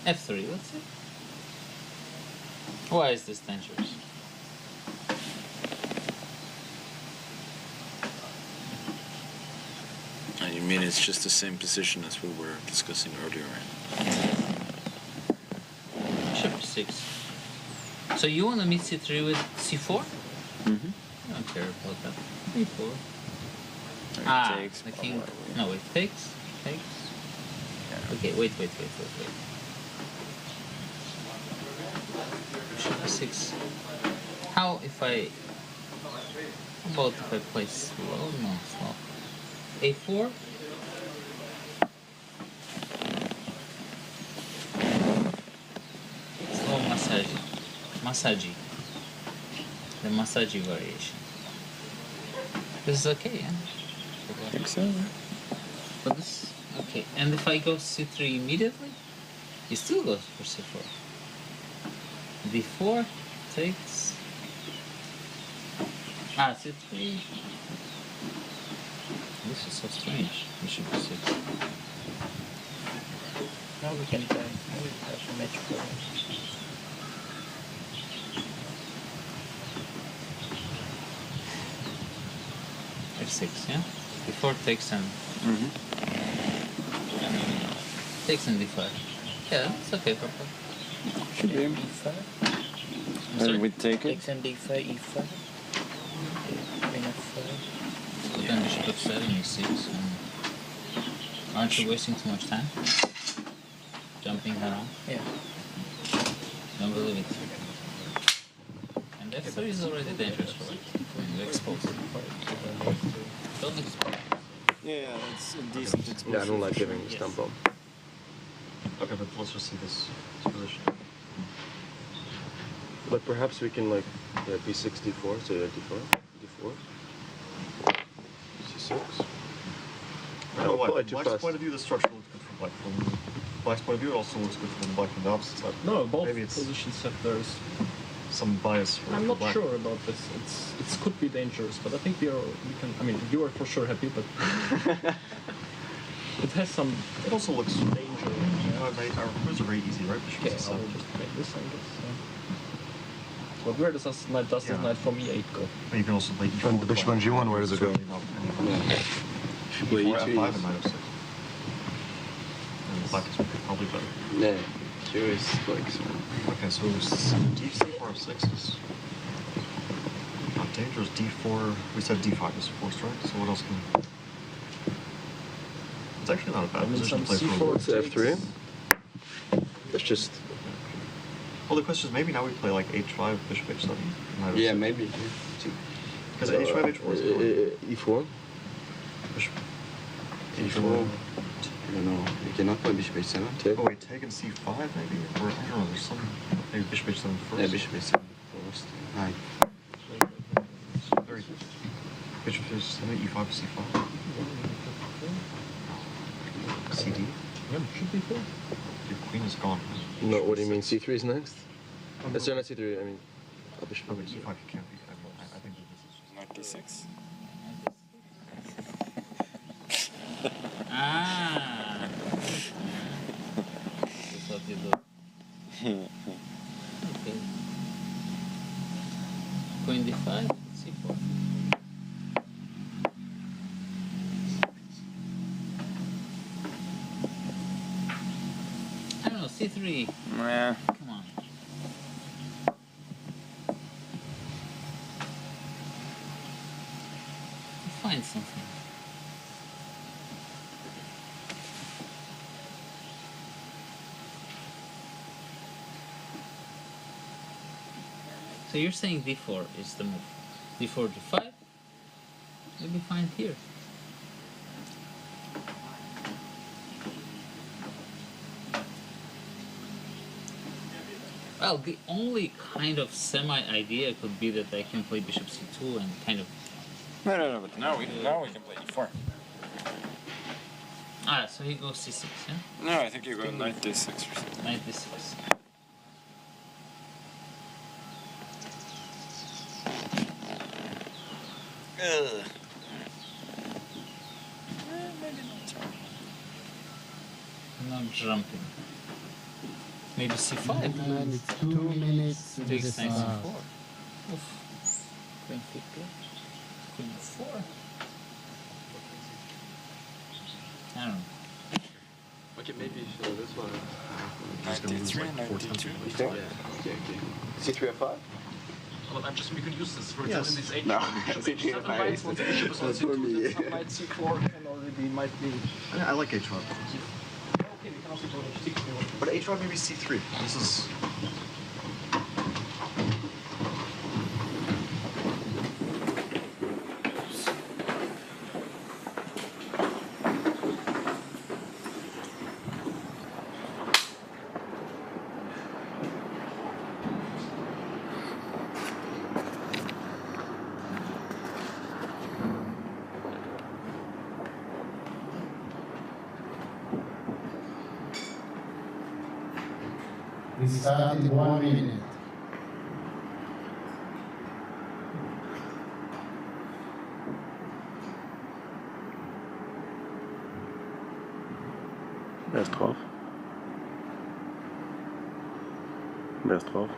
F3, let's see. Why is this dangerous? You mean it's just the same position as we were discussing earlier, right? Bishop F6. So you want to meet C3 with C4? Mm-hmm. I don't care about that. B4. Takes, the king. No, it takes. Takes. Yeah. Okay, wait. Bishop E6. How if I... How about if I play slow? No, slow. A4? Slow Massaggi. The Massaggi variation. This is okay, yeah? I think so. But this... Okay, and if I go C3 immediately, he still goes for C4. D4 takes... C3. This is so strange. Bishop E6. Now we can try. Now we have a match for F6, yeah? D4 takes and... Takes and D5. Yeah, it's okay, Papa. Should be. And we take it. Takes and D5, E5. Queen F5. Then bishop F7, E6. And aren't you wasting too much time? Jumping around? Yeah. Don't believe it. And F3 is already dangerous for it. When you expose it. Don't expose it. Yeah, it's indecent exposure. Yeah, I don't like giving the stump up. Okay, but let's just see this position. But perhaps we can like B6, D4, so D4, D4, C6. No, from Black's point of view, the structure looks good from Black. From Black's point of view, it also looks good from Black from the opposite side. No, both Maybe it's positions have theirs. Some bias for I'm not Black. sure about this. It could be dangerous, but I think we can. I mean, you are for sure happy, but it has some. It also looks danger. Our moves are very easy, right? Okay, I will just make this, I guess. But where does this knight? Does this knight from E8 go? But you can also play When the bishop on G1, where does it go? Play E4, E3. F5, and knight F6. And Black is probably better. Yeah, curious like so. Okay, so D4, F6 is not dangerous. D4, we said D5 is forced, right? So what else can... It's actually not a bad position to play for. It's F3. That's just... Well, the question is maybe now we play like H5, bishop H7. knight Yeah, F6. maybe. Because H5, H4 is good. E4. Bishop E4. I don't know. You cannot play bishop H7. Take. Oh wait, taking C5 maybe? Or I don't know, there's some... Maybe bishop H7 first. Yeah, bishop H7 first. Aye. Very good. Bishop H7, E5, C5. CD? Yeah, should be four. Your queen is gone. No, what do you mean? C3 is next? Sorry, not C3. I mean, bishop. Oh, but E5 you can't be. I think this is Knight D6. Ah. That's what you do. Okay. Queen D5, C4. I don't know, C3. Yeah. Come on. Find something. So you're saying D4 is the move. D4, D5? Maybe find here. Well, the only kind of semi-idea could be that I can play bishop c2 and kind of... No, but now we can play e4. Ah, so he goes c6, yeah? No, I think you go knight d6 or something. Knight d6. Ugh. No jumping. Maybe c5. And it's 2 minutes to Takes knight decide. c4. Oof. Queen c2. Queen f4. I don't know. Okay, maybe this one. Knight d3, knight d2. Okay. c3 f5? But I'm just, we can use this for Yes. this h. No, bishop c3 h7 knight, once the bishop is on That's for c2, me. then some knight c4 can already might be. I like h5. Okay, we can also go h6 if you want. But h5 maybe c3. This is. We start in 1 minute. Wer ist drauf? Wer ist drauf?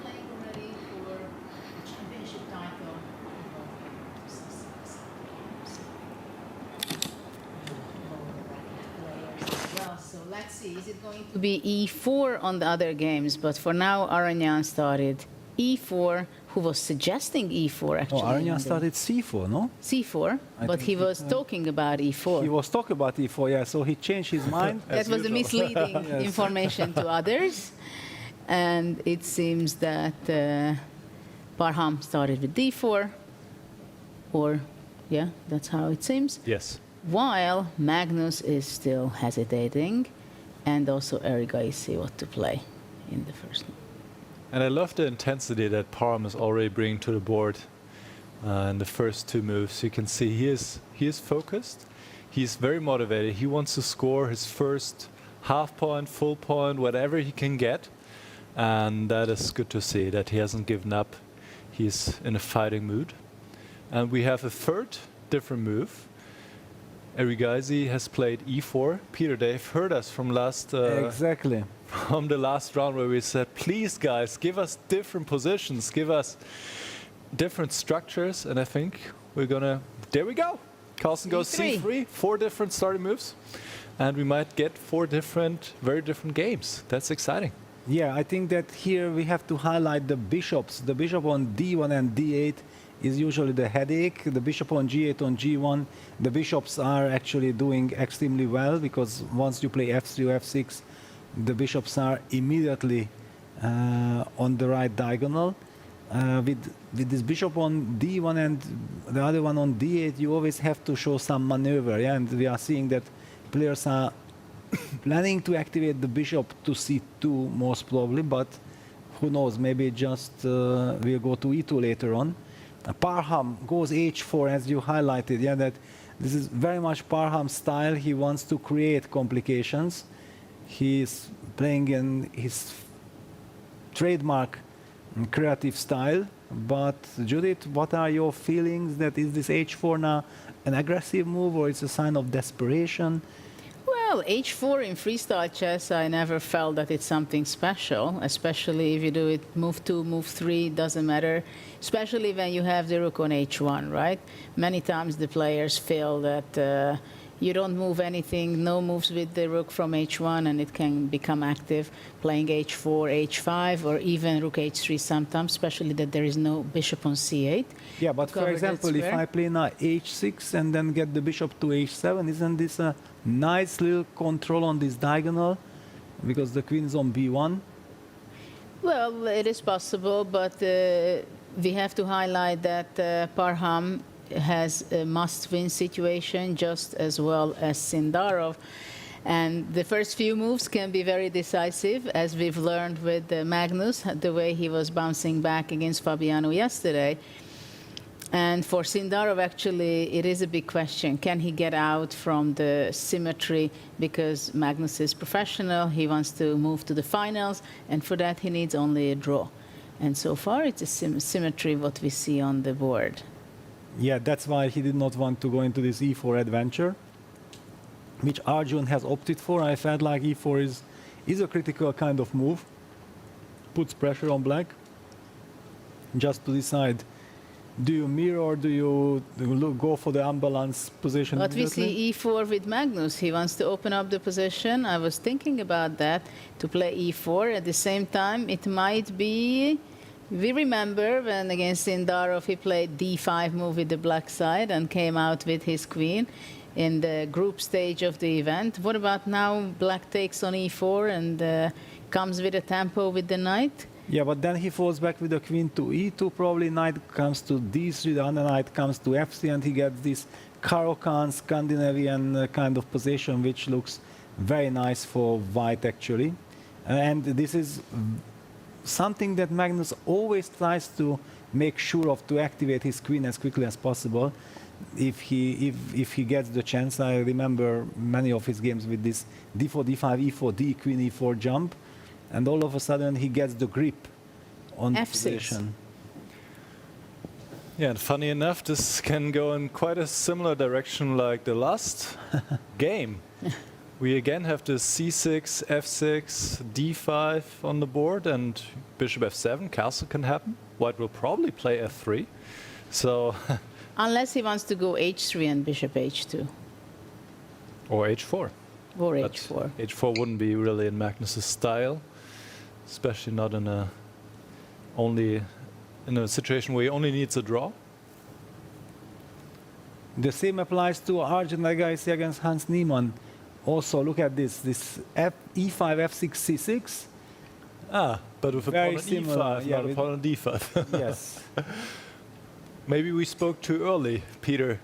Playing already for championship title. Well, so let's see. Is it going to be e4 on the other games? But for now, Aranyan started e4, who was suggesting e4 actually. Oh, Aranya started c4, no? c4, I but think he was talking about e4. He was talking about e4, yeah, so he changed his mind. That was the misleading Yes. information to others. And it seems that Parham started with d4, or, yeah, that's how it seems. Yes. While Magnus is still hesitating, and also Eriga is see what to play in the first one. And I love the intensity that Parham is already bringing to the board in the first two moves. You can see he is focused. He's very motivated. He wants to score his first half point, full point, whatever he can get. And that is good to see that he hasn't given up. He's in a fighting mood. And we have a third different move. Erigaisi has played e4. Peter, they've heard us from Exactly. From the last round where we said, please guys, give us different positions, give us different structures. And I think we're gonna, there we go. Carlsen goes c3, 4 different starting moves. And we might get 4 different, very different games. That's exciting. Yeah, I think that here we have to highlight the bishops. The bishop on d1 and d8 is usually the headache. The bishop on g8, on g1, the bishops are actually doing extremely well because once you play f3 or f6, the bishops are immediately on the right diagonal. With this bishop on d1 and the other one on d8, you always have to show some maneuver. Yeah? And we are seeing that players are planning to activate the bishop to c2 most probably, but who knows, maybe just we'll go to e2 later on. Parham goes h4 as you highlighted, yeah, that this is very much Parham's style. He wants to create complications. He's playing in his trademark creative style. But Judith, what are your feelings? That is this h4 now an aggressive move, or it's a sign of desperation? Well, h4 in freestyle chess, I never felt that it's something special, especially if you do it move 2, move 3, doesn't matter, especially when you have the rook on h1, right? Many times the players feel that you don't move anything, no moves with the rook from h1, and it can become active, playing h4, h5, or even rook h3 sometimes, especially that there is no bishop on c8. Yeah, but for example, if I play now h6 and then get the bishop to h7, isn't this a nice little control on this diagonal? Because the queen is on b1. Well, it is possible, but we have to highlight that Parham has a must-win situation just as well as Sindarov. And the first few moves can be very decisive, as we've learned with Magnus, the way he was bouncing back against Fabiano yesterday. And for Sindarov, actually, it is a big question. Can he get out from the symmetry? Because Magnus is professional, he wants to move to the finals, and for that he needs only a draw. And so far, it's a symmetry what we see on the board. Yeah, that's why he did not want to go into this e4 adventure, which Arjun has opted for. I felt like e4 is a critical kind of move, puts pressure on black, just to decide, do you mirror or do you go for the unbalanced position? But we see e4 with Magnus. He wants to open up the position. I was thinking about that, to play e4. At the same time, it might be... We remember when against Sindarov he played d5 move with the black side and came out with his queen in the group stage of the event. What about now black takes on e4 and comes with a tempo with the knight? Yeah, but then he falls back with the queen to e2, probably knight comes to d3, the other knight comes to f3, and he gets this Caro-Kann Scandinavian kind of position, which looks very nice for white actually. And this is something that Magnus always tries to make sure of, to activate his queen as quickly as possible. If he gets the chance, I remember many of his games with this d4, d5, e4, d, queen e4 jump, and all of a sudden he gets the grip on the position. Yeah, and funny enough, this can go in quite a similar direction like the last game. We again have the c6, f6, d5 on the board, and bishop f7, castle can happen. White will probably play f3. So unless he wants to go h3 and bishop h2. Or h4. Or but h4. h4 wouldn't be really in Magnus's style, especially not in a situation where he only needs a draw. The same applies to Arjun Lagaisi against Hans Niemann. Also, look at this e5, f6, c6. But with very opponent similar, e5, yeah, not opponent d5. Yes. Maybe we spoke too early, Peter.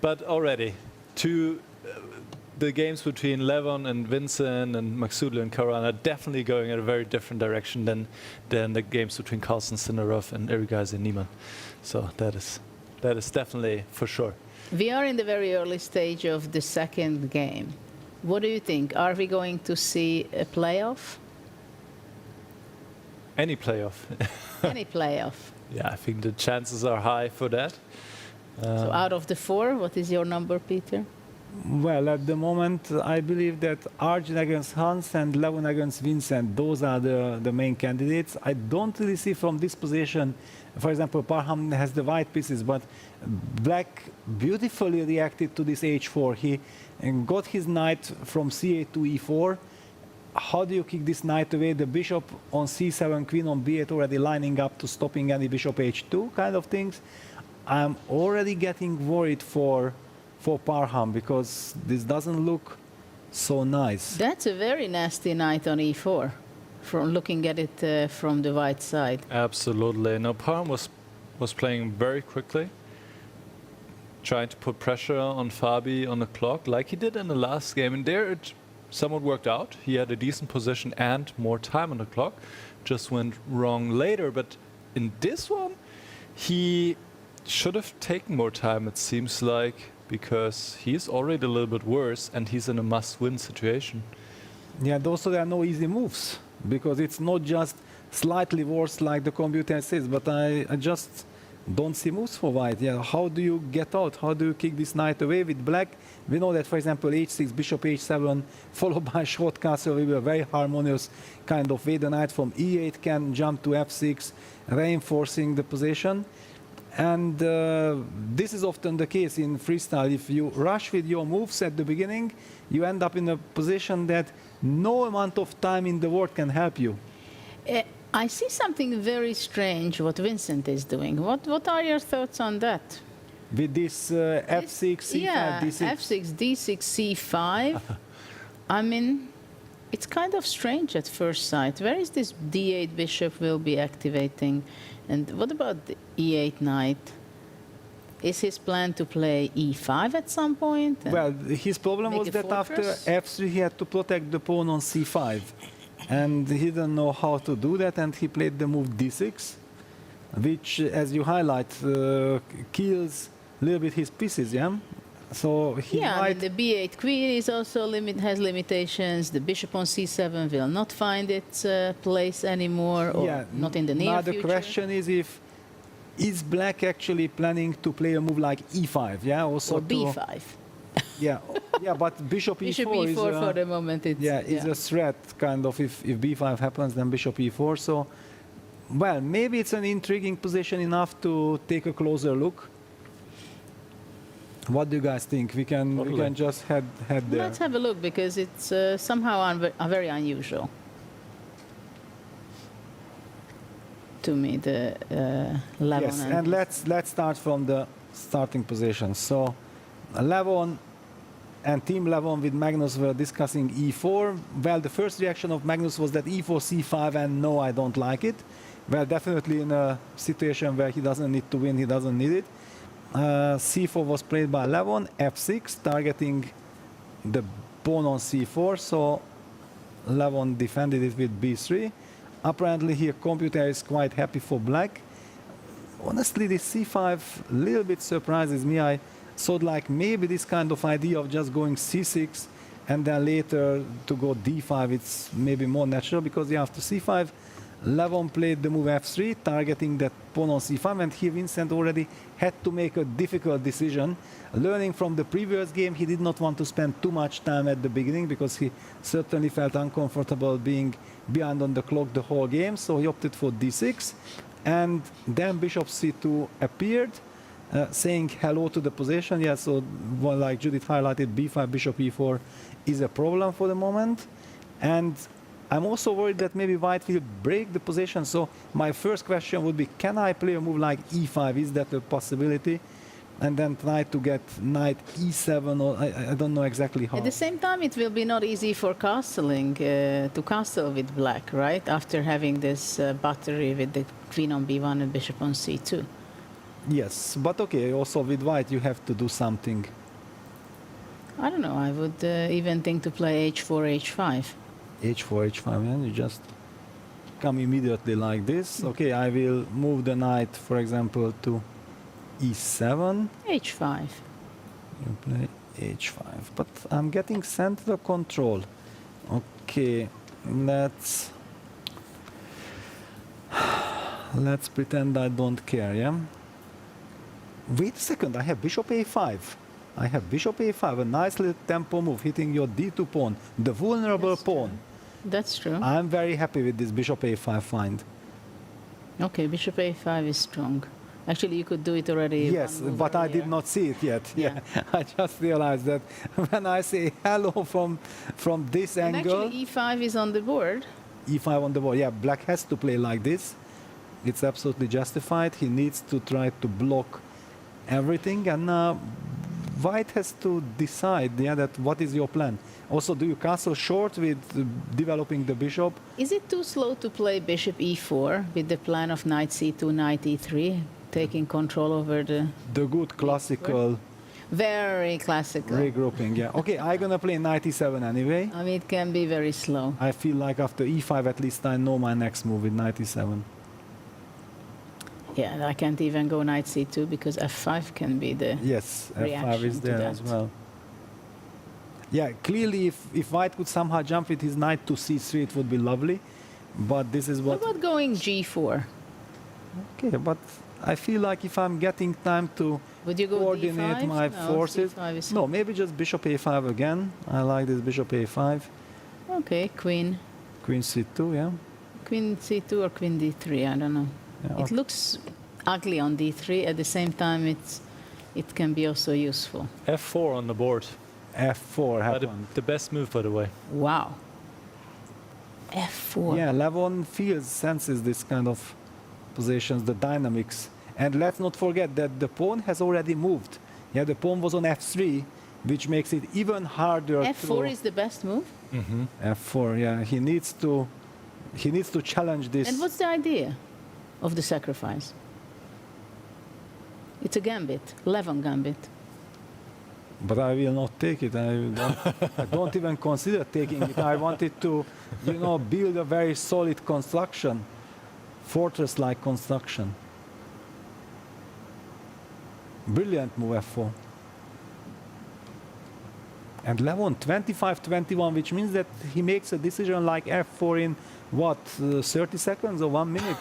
But already, the games between Levon and Vincent and Maksudli and Karan are definitely going in a very different direction than the games between Carlsen, Sindarov and Erigaisi and Niemann. So that is definitely for sure. We are in the very early stage of the second game. What do you think? Are we going to see a playoff? Any playoff. Any playoff. Yeah, I think the chances are high for that. So out of the 4, what is your number, Peter? Well, at the moment, I believe that Arjun against Hans and Levon against Vincent, those are the main candidates. I don't really see from this position, for example, Parham has the white pieces, but black beautifully reacted to this h4. He got his knight from c8 to e4. How do you kick this knight away? The bishop on c7, queen on b8 already lining up to stopping any bishop h2 kind of things. I'm already getting worried for Parham because this doesn't look so nice. That's a very nasty knight on e4, from looking at it from the white side. Absolutely. No, Parham was playing very quickly, trying to put pressure on Fabi on the clock, like he did in the last game. And there it somewhat worked out. He had a decent position and more time on the clock. Just went wrong later. But in this one, he should have taken more time, it seems like, because he's already a little bit worse and he's in a must-win situation. Yeah, and also there are no easy moves, because it's not just slightly worse like the computer says, but I just don't see moves for white. Yeah, how do you get out? How do you kick this knight away with black? We know that, for example, h6, bishop h7, followed by short castle will be a very harmonious kind of way. The knight from e8 can jump to f6, reinforcing the position. And this is often the case in freestyle. If you rush with your moves at the beginning, you end up in a position that no amount of time in the world can help you. I see something very strange what Vincent is doing. What are your thoughts on that? With this f6, c5, yeah, d6. f6, d6, c5. I mean, it's kind of strange at first sight. Where is this d8 bishop will be activating? And what about the e8 knight? Is his plan to play e5 at some point? Well, his problem was that after f3 he had to protect the pawn on c5. And he didn't know how to do that, and he played the move d6, which, as you highlight, kills a little bit his pieces, yeah? So he yeah, might... I mean, the b8 queen is also has limitations. The bishop on c7 will not find its place anymore, or not in the near future. Now the question is black actually planning to play a move like e5, yeah? Also or b5. Yeah, yeah, but bishop e4 bishop e4 is for the moment. It's, is a threat, kind of. If b5 happens, then bishop e4. So, well, maybe it's an intriguing position enough to take a closer look. What do you guys think? We can just head there. Let's have a look, because it's somehow very unusual to me, the Levon. Yes, and let's start from the starting position. So, Levon and Team Levon with Magnus were discussing e4. Well, the first reaction of Magnus was that e4, c5, and no, I don't like it. Well, definitely in a situation where he doesn't need to win, he doesn't need it. c4 was played by Levon, f6, targeting the pawn on c4, so Levon defended it with b3. Apparently here computer is quite happy for black. Honestly, this c5 a little bit surprises me. I thought like maybe this kind of idea of just going c6 and then later to go d5, it's maybe more natural, because after c5, Levon played the move f3, targeting that pawn on c5, and here Vincent already had to make a difficult decision. Learning from the previous game, he did not want to spend too much time at the beginning, because he certainly felt uncomfortable being behind on the clock the whole game, so he opted for d6, and then bishop c2 appeared, saying hello to the position. Yeah, so well, like Judith highlighted, b5, bishop e4 is a problem for the moment. And I'm also worried that maybe white will break the position. So my first question would be, can I play a move like e5? Is that a possibility? And then try to get knight e7, or I don't know exactly how. At the same time, it will be not easy for castling, to castle with black, right? After having this battery with the queen on b1 and bishop on c2. Yes, but okay, also with white you have to do something. I don't know, I would even think to play h4, h5. h4, h5, and you just come immediately like this. Okay, I will move the knight, for example, to e7. h5. You play h5, but I'm getting center control. Okay, let's pretend I don't care, yeah? Wait a second, I have bishop a5. I have bishop a5, a nice little tempo move, hitting your d2 pawn, the vulnerable pawn. That's true. I'm very happy with this bishop a5 find. Okay, bishop a5 is strong. Actually, you could do it already. Yes, but I did not see it yet. Yeah, I just realized that when I say hello from this and angle. Actually, e5 is on the board. E5 on the board. Yeah, black has to play like this. It's absolutely justified. He needs to try to block everything, and white has to decide, that what is your plan. Also, do you castle short with developing the bishop? Is it too slow to play bishop e4 with the plan of knight c2, knight e3, taking control over the good classical, very classical regrouping? Yeah. Okay, I'm gonna play knight e7 anyway. I mean, it can be very slow. I feel like after e5, at least I know my next move with knight e7. Yeah, I can't even go knight c2 because f5 can be the f5 is there as well. Yeah, clearly if white could somehow jump with his knight to c3, it would be lovely. But this is What what. about going G4? Okay, but I feel like if I'm getting time to Would you go coordinate D5? my No, forces. C5 is- No, maybe just bishop a5 again. I like this bishop a5. Okay, queen. Queen c2, yeah. Queen C2 or Queen D3, I don't know. Yeah, It looks ugly on D3. At the same time, it can be also useful. F4 on the board. F4 The, happened. the best move, by the way. Wow. F4. Yeah, Levon senses this kind of positions, the dynamics. And let's not forget that the pawn has already moved. Yeah, the pawn was on f3, which makes it even harder F4 to... is the best move. F4, yeah. He needs to challenge this. And what's the idea of the sacrifice? It's a gambit, Levon gambit. But I will not take it. I don't even consider taking it. I wanted to, build a very solid construction, fortress-like construction. Brilliant move, F4. And Levon 25-21, which means that he makes a decision like F4 in what, 30 seconds or 1 minute?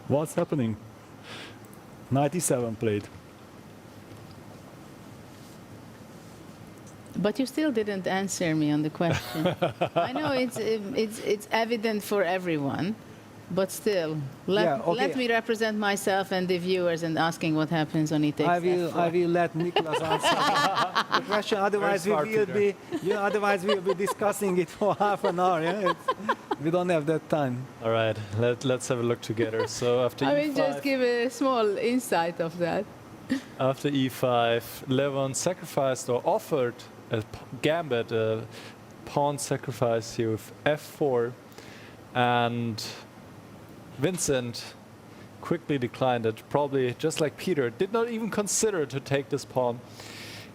What's happening? 97 played. But you still didn't answer me on the question. I know it's evident for everyone, but still, let me represent myself and the viewers and asking what happens on it. I will let Nicholas answer the question. Otherwise, we'll be discussing it for half an hour. Yeah? We don't have that time. All right, let's have a look together. So after I E5, will just give a small insight of that. after E5, Levon sacrificed or offered a gambit, a pawn sacrifice here with F4, and Vincent quickly declined it, probably just like Peter, did not even consider to take this pawn.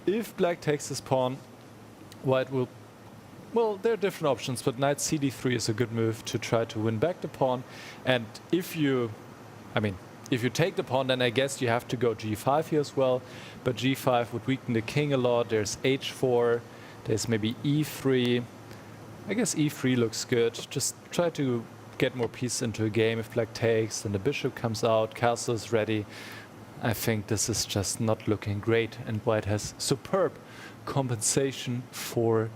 If black takes this pawn, white will... Well, there are different options, but knight cd3 is a good move to try to win back the pawn. And if you take the pawn, then I guess you have to go g5 here as well. But g5 would weaken the king a lot. There's h4, there's maybe e3. I guess e3 looks good. Just try to get more pieces into a game. If black takes, then the bishop comes out, castle is ready. I think this is just not looking great, and white has superb compensation for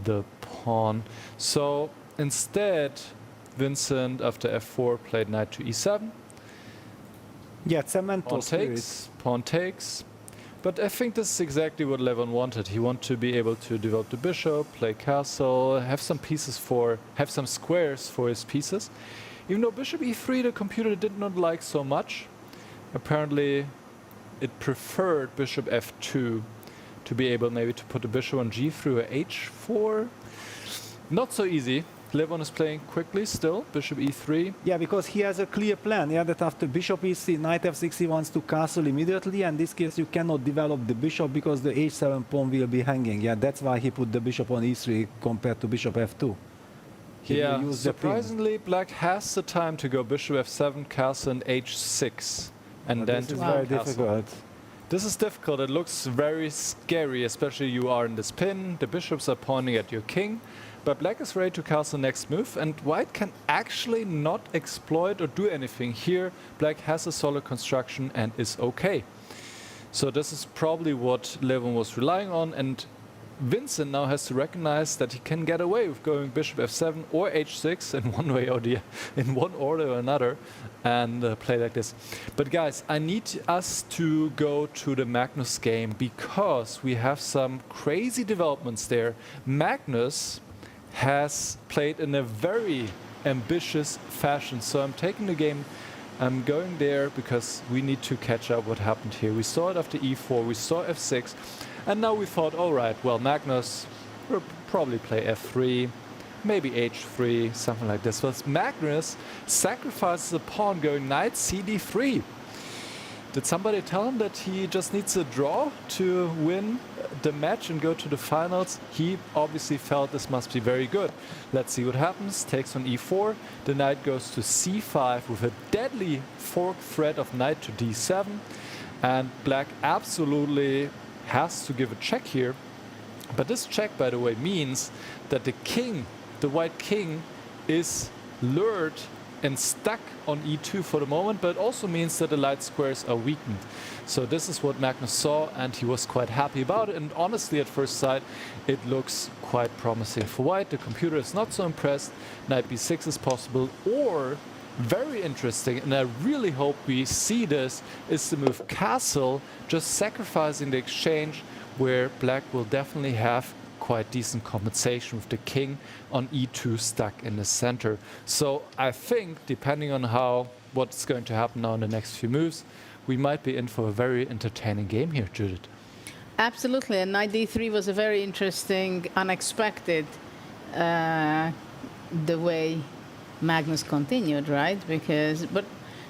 the pawn. So instead, Vincent, after f4, played knight to e7. Yeah, it's a mental Pawn takes. But I think this is exactly what Levon wanted. He wanted to be able to develop the bishop, play castle, have some squares for his pieces. Even though bishop e3 the computer did not like so much. Apparently it preferred bishop f2 to be able maybe to put the bishop on g3 or h4. Not so easy. Levon is playing quickly still, bishop e3. Yeah, because he has a clear plan, yeah, that after bishop e3, knight f6, he wants to castle immediately, and in this case you cannot develop the bishop because the h7 pawn will be hanging. Yeah, that's why he put the bishop on e3 compared to bishop f2. Yeah, surprisingly, black has the time to go bishop f7, castle, and h6. And then this is very difficult. This is difficult. It looks very scary, especially you are in this pin. The bishops are pointing at your king. But black is ready to castle next move, and white can actually not exploit or do anything. Here, black has a solid construction and is okay. So this is probably what Levon was relying on, and Vincent now has to recognize that he can get away with going bishop f7 or h6 in one way or in one order or another, and play like this. But guys, I need us to go to the Magnus game because we have some crazy developments there. Magnus has played in a very ambitious fashion, so I'm taking the game. I'm going there because we need to catch up what happened here. We saw it after e4, we saw f6, and now we thought, all right, well, Magnus will probably play f3, maybe h3, something like this. But Magnus sacrifices a pawn going knight cd3. Did somebody tell him that he just needs a draw to win the match and go to the finals? He obviously felt this must be very good. Let's see what happens. Takes on e4. The knight goes to c5 with a deadly fork threat of knight to d7. And black absolutely has to give a check here. But this check, by the way, means that the king, the white king, is lured and stuck on e2 for the moment, but it also means that the light squares are weakened. So this is what Magnus saw, and he was quite happy about it. And honestly, at first sight, it looks quite promising for white. The computer is not so impressed. Knight b6 is possible, or very interesting, and I really hope we see this, is the move castle, just sacrificing the exchange, where black will definitely have quite decent compensation with the king on e2 stuck in the center. So I think, depending on what's going to happen now in the next few moves, we might be in for a very entertaining game here, Judith. Absolutely, and knight d3 was a very interesting, unexpected, the way Magnus continued, right? But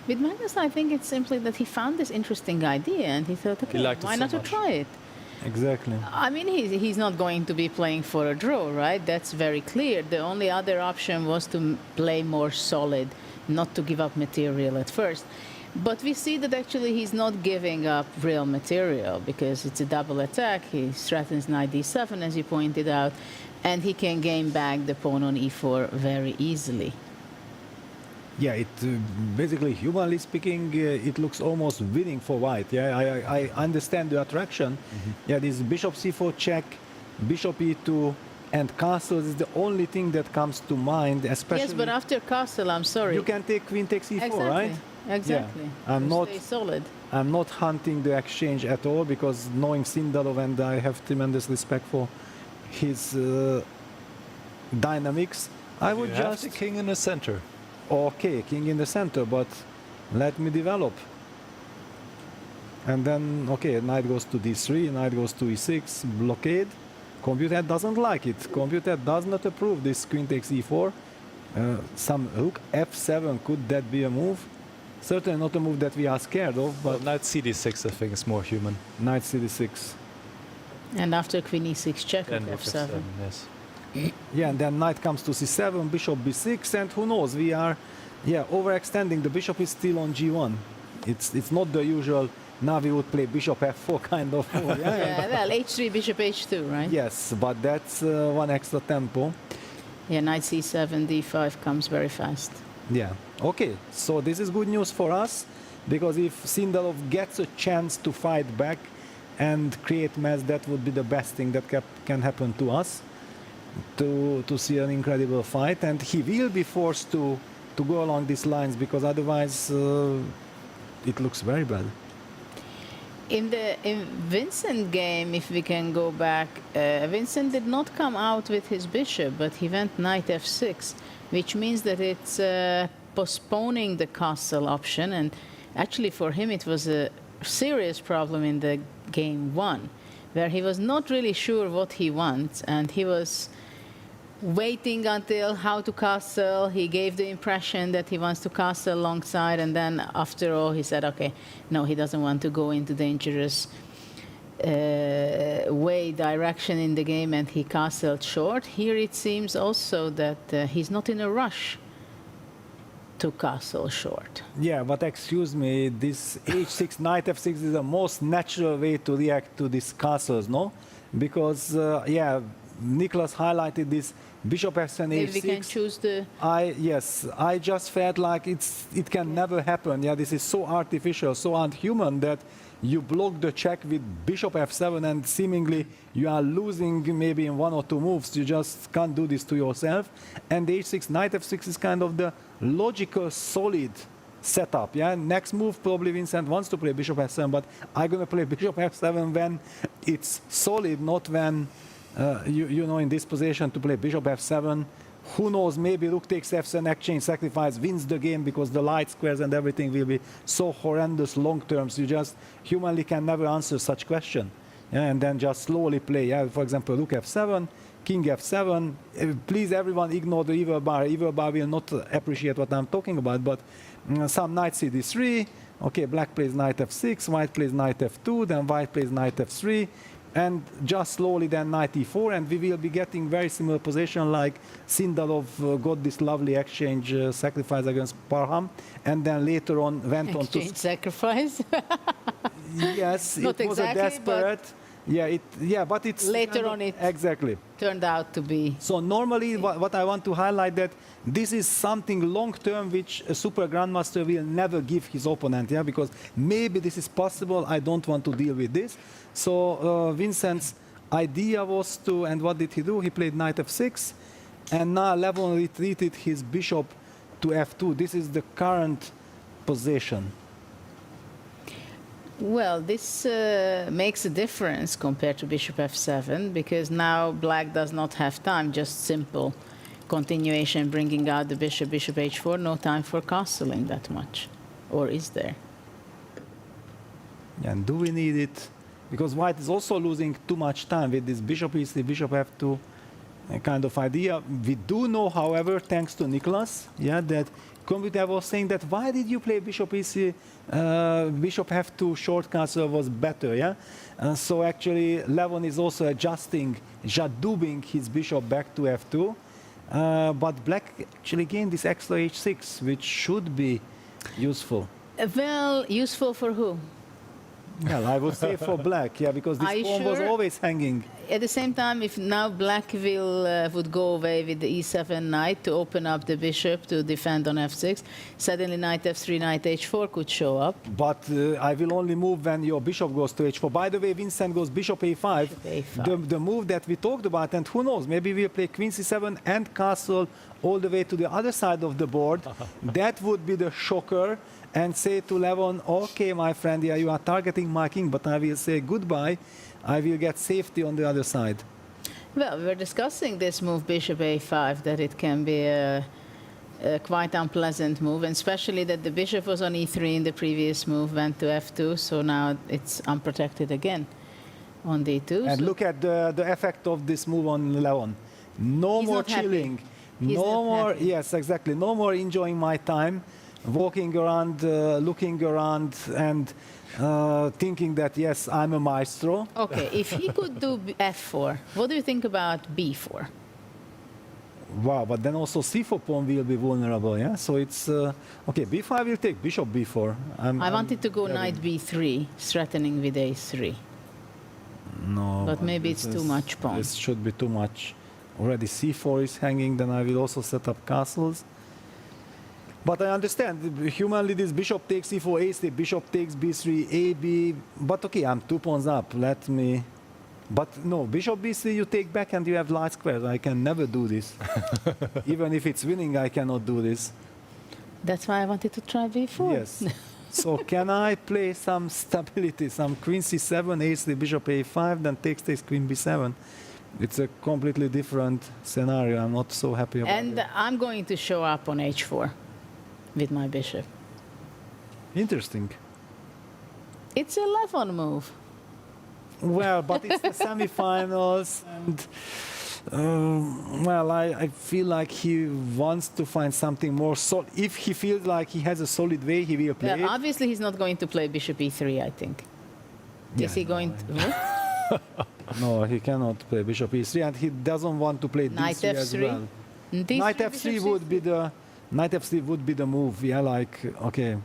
with Magnus, I think it's simply that he found this interesting idea and he thought, okay, why not to try it? Exactly. I mean, he's not going to be playing for a draw, right? That's very clear. The only other option was to play more solid, not to give up material at first. But we see that actually he's not giving up real material because it's a double attack. He threatens knight d7, as you pointed out, and he can gain back the pawn on e4 very easily. Yeah, it basically, humanly speaking, it looks almost winning for white. Yeah, I understand the attraction. Yeah, this bishop c4 check, bishop e2, and castle is the only thing that comes to mind, especially. Yes, but after castle, I'm sorry. You can take queen takes e4, exactly. right? Exactly. Yeah. I'm not hunting the exchange at all, because knowing Sindarov, and I have tremendous respect for his dynamics, I would just have the king in the center. Okay, king in the center, but let me develop. And then, okay, knight goes to d3, knight goes to e6, blockade. Computer doesn't like it. Computer does not approve this queen takes e4. Some rook f7, could that be a move? Certainly not a move that we are scared of, but... Well, knight cd6, I think, is more human. Knight cd6. And after queen e6 check at f7. Yes. Yeah, and then knight comes to c7, bishop b6, and who knows, we are overextending. The bishop is still on g1. It's not the usual, now we would play bishop f4 kind of move. Well, h3, bishop h2, right? Yes, but that's one extra tempo. Yeah, knight c7, d5 comes very fast. Yeah, okay, so this is good news for us, because if Sindarov gets a chance to fight back and create mess, that would be the best thing that can happen to us. To see an incredible fight, and he will be forced to go along these lines, because otherwise it looks very bad. In Vincent game, if we can go back, Vincent did not come out with his bishop, but he went knight f6, which means that it's postponing the castle option, and actually for him it was a serious problem in the game 1, where he was not really sure what he wants, and he was waiting until how to castle. He gave the impression that he wants to castle alongside, and then after all he said, okay, no, he doesn't want to go into dangerous direction in the game, and he castled short. Here it seems also that he's not in a rush to castle short. Yeah, but excuse me, this h6, knight f6 is the most natural way to react to these castles, no? Because, yeah, Nicholas highlighted this bishop f7, h6. If we can choose the... Yes, I just felt like it can never happen. Yeah, this is so artificial, so unhuman, that you block the check with bishop f7 and seemingly you are losing maybe in 1 or 2 moves. You just can't do this to yourself. And the h6, knight f6 is kind of the logical, solid setup. Yeah, next move probably Vincent wants to play bishop f7, but I'm gonna play bishop f7 when it's solid, not when you know, in this position to play bishop f7. Who knows, maybe rook takes f7, exchange sacrifice wins the game, because the light squares and everything will be so horrendous long terms. You just humanly can never answer such question. Yeah, and then just slowly play. Yeah, for example, rook f7, king f7. Please, everyone, ignore the evil bar. Evil bar will not appreciate what I'm talking about, but some knight cd3. Okay, black plays knight f6, white plays knight f2, then white plays knight f3. And just slowly then knight e4, and we will be getting very similar position like Sindarov got this lovely exchange sacrifice against Parham, and then later on went on to... Exchange sacrifice? Yes, Not it was exactly, a desperate... but it's Later on it exactly turned out to be. So normally what I want to highlight that this is something long term which a super grandmaster will never give his opponent, yeah, because maybe this is possible, I don't want to deal with this. So Vincent's idea was to, and what did he do? He played knight f6, and now Levon retreated his bishop to f2. This is the current position. Well, this makes a difference compared to bishop f7, because now black does not have time, just simple continuation, bringing out the bishop, bishop h4, no time for castling that much. Or is there? And do we need it? Because white is also losing too much time with this bishop e3, bishop f2 kind of idea. We do know, however, thanks to Nicholas, yeah, that computer was saying that why did you play bishop e3, bishop f2 short castle was better, yeah? So actually Levon is also adjusting, jadoubing his bishop back to f2, but black actually gained this extra h6, which should be useful. Well, useful for who? Well, I would say for black, yeah, because this pawn was always hanging. At the same time, if now black would go away with the e7 knight to open up the bishop to defend on f6, suddenly knight f3, knight h4 could show up. But I will only move when your bishop goes to h4. By the way, Vincent goes bishop a5. The move that we talked about, and who knows, maybe we'll play queen c7 and castle all the way to the other side of the board. That would be the shocker. And say to Levon, okay, my friend, yeah, you are targeting my king, but I will say goodbye. I will get safety on the other side. Well, we're discussing this move, bishop a5, that it can be a quite unpleasant move, and especially that the bishop was on e3 in the previous move, went to f2, so now it's unprotected again on d2. And look at the effect of this move on Levon. No more chilling. No more, yes, exactly. No more enjoying my time. Walking around, looking around, and thinking that, yes, I'm a maestro. Okay, if he could do f4, what do you think about b4? Wow, but then also c4 pawn will be vulnerable, yeah? So it's, okay, b5 will take bishop b4. I wanted to go knight b3, threatening with a3. No. But maybe it's too much pawn. This should be too much. Already c4 is hanging, then I will also set up castles. But I understand, humanly this bishop takes e4, a3, bishop takes b3, a, b, but okay, I'm 2 pawns up, let me... But no, bishop b3 you take back and you have light squares. I can never do this. Even if it's winning, I cannot do this. That's why I wanted to try b4. Yes. So can I play some stability, some queen c7, a3, bishop a5, then takes queen b7? It's a completely different scenario. I'm not so happy about it. And I'm going to show up on h4. With my bishop. Interesting. It's a Levon move. Well, but it's the semifinals, and well, I feel like he wants to find something more solid. If he feels like he has a solid way, he will play. Well, obviously, he's not going to play bishop e3. I think. Yeah, Is he going to? No, he cannot play bishop e3, and he doesn't want to play knight d3 as f3. well. Knight f3 would be the. Knight f3 would be the move, yeah, like, okay,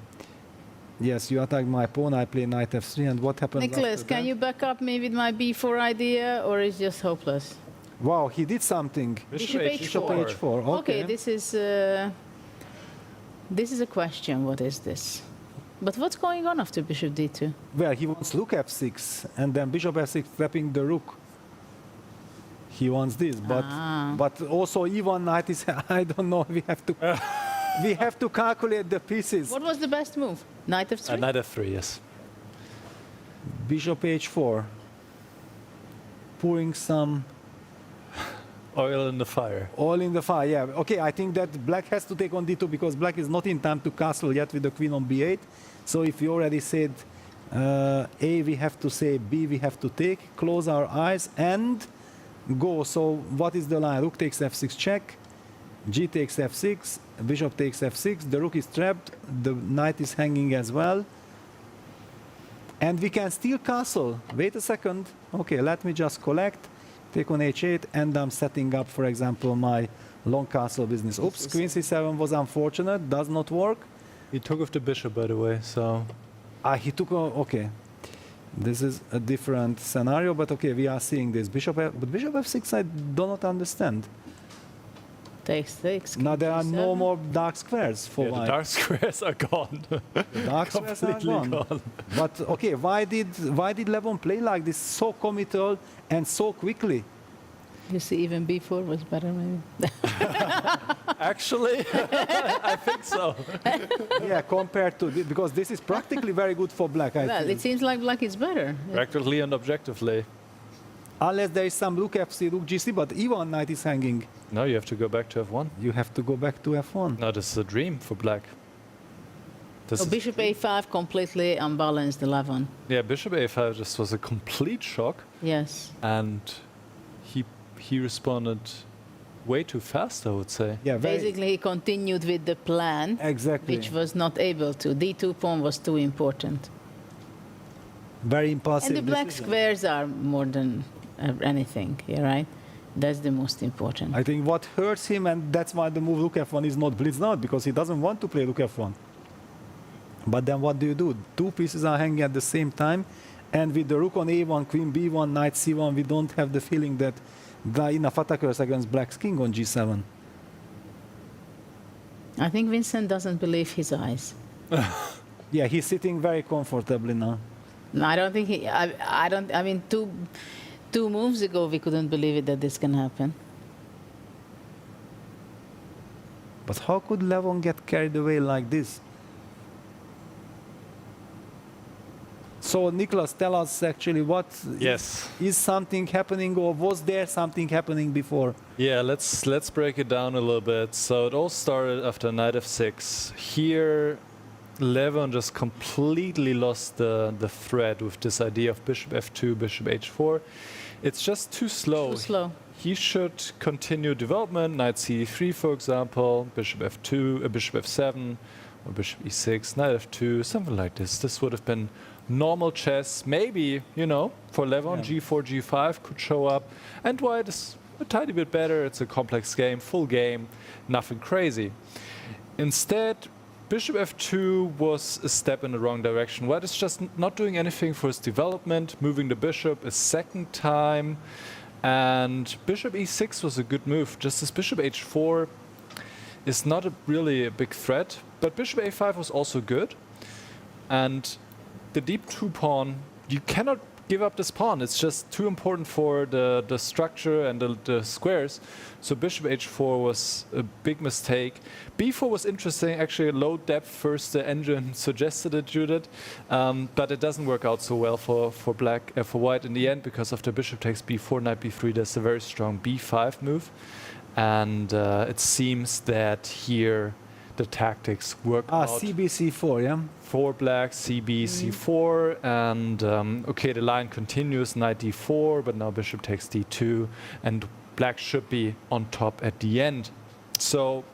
yes, you attack my pawn, I play knight f3, and what happens Nicholas, can you back up me with my b4 idea, or is it just hopeless? Wow, he did something. Bishop h4. Okay, this is a question, what is this? But what's going on after bishop d2? Well, he wants rook f6, and then bishop f6 trapping the rook. He wants this, but also e1 knight is, I don't know, we have to calculate the pieces. What was the best move? Knight f3? Knight f3, yes. Bishop h4. Pouring some oil in the fire. Oil in the fire, yeah. Okay, I think that black has to take on d2 because black is not in time to castle yet with the queen on b8. So if we already said A, we have to say B, we have to take, close our eyes and go. So what is the line? Rook takes f6 check, g takes f6, bishop takes f6, the rook is trapped, the knight is hanging as well. And we can still castle. Wait a second. Okay, let me just collect, take on h8, and I'm setting up, for example, my long castle business. Oops, queen c7 was unfortunate, does not work. He took off the bishop, by the way, so... He took, okay. This is a different scenario, but okay, we are seeing this. But bishop f6, I do not understand. Takes. Now there are no more dark squares for Yeah, the white. dark squares are gone. The dark squares are Completely gone. But okay, why did Levon play like this, so committal and so quickly? You see, even b4 was better, maybe. Actually, I think so. Yeah, compared to this, because this is practically very good for black. I Well, feel. it seems like black is better. Practically and objectively. Unless there is some rook f3, rook g3, but e1 knight is hanging. No, you have to go back to f1. You have to go back to f1. No, this is a dream for black. This So is- bishop a5 completely unbalanced the Levon. Yeah, bishop a5 just was a complete shock. Yes. And he responded way too fast, I would say. Yeah, Basically, he continued with the plan, exactly. which was not able to. D2 pawn was too important. Very impulsive. And the black decision. squares are more than anything, yeah, right? That's the most important. I think what hurts him, and that's why the move rook f1 is not blitzed out, because he doesn't want to play rook f1. But then what do? Two pieces are hanging at the same time, and with the rook on a1, queen b1, knight c1, we don't have the feeling that there are enough attackers against black's king on g7. I think Vincent doesn't believe his eyes. Yeah, he's sitting very comfortably now. No, I don't think he. I don't. I mean, two moves ago, we couldn't believe it that this can happen. But how could Levon get carried away like this? So, Nicholas, tell us actually what is something happening, or was there something happening before? Yeah, let's break it down a little bit. So it all started after knight f6. Here, Levon just completely lost the thread with this idea of bishop f2, bishop h4. It's just too slow. Too slow. He should continue development, knight c3, for example, bishop f2, bishop f7, or bishop e6, knight f2, something like this. This would have been normal chess. Maybe, you know, for Levon, g4, g5 could show up. And white is a tiny bit better. It's a complex game, full game, nothing crazy. Instead, bishop f2 was a step in the wrong direction. White is just not doing anything for his development, moving the bishop a second time. And bishop e6 was a good move. Just as bishop h4 is not really a big threat, but bishop a5 was also good. And the deep 2 pawn, you cannot give up this pawn. It's just too important for the structure and the squares. So bishop h4 was a big mistake. b4 was interesting, actually low depth first, the engine suggested it, Judith. But it doesn't work out so well for white in the end, because after bishop takes b4, knight b3, there's a very strong b5 move. And it seems that here the tactics work out. CB c4, yeah? For black, CB, c4, and okay, the line continues, knight d4, but now bishop takes d2, and black should be on top at the end. So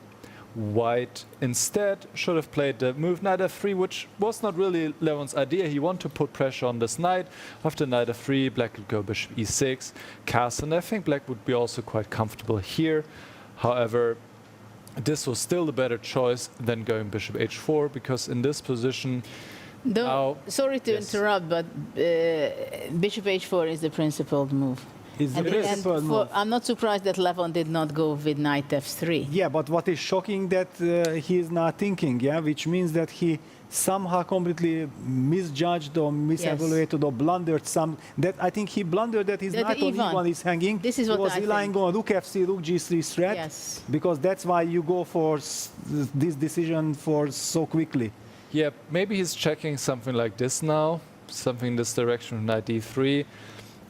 white instead should have played the move knight f3, which was not really Levon's idea. He wanted to put pressure on this knight. After knight f3, black could go bishop e6, castle, and I think black would be also quite comfortable here. However, this was still the better choice than going bishop h4, because in this position now... Sorry to interrupt, but bishop h4 is the principled move. I'm not surprised that Levon did not go with knight f3. Yeah, but what is shocking that he is not thinking, yeah, which means that he somehow completely misjudged or misevaluated or blundered some. That I think he blundered that his knight on e1 is hanging. This is what he was I relying on rook f3, rook g3 threat. Yes. Because that's why you go for this decision for so quickly. Yeah, maybe he's checking something like this now, something in this direction with knight d3.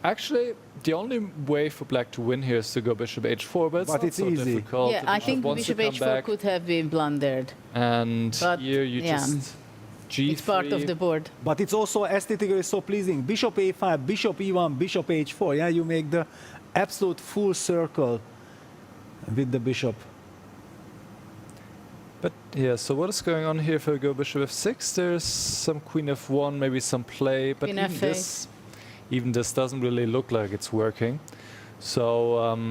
Actually, the only way for black to win here is to go bishop h4, but it's not so easy. difficult. Yeah, I think bishop h4 could have been blundered. And here you just g3. It's part of the board. But it's also aesthetically so pleasing. Bishop a5, bishop e1, bishop h4. Yeah, you make the absolute full circle with the bishop. But yeah, so what is going on here if I go bishop f6? There's some queen f1, maybe some play, but even this doesn't really look like it's working. So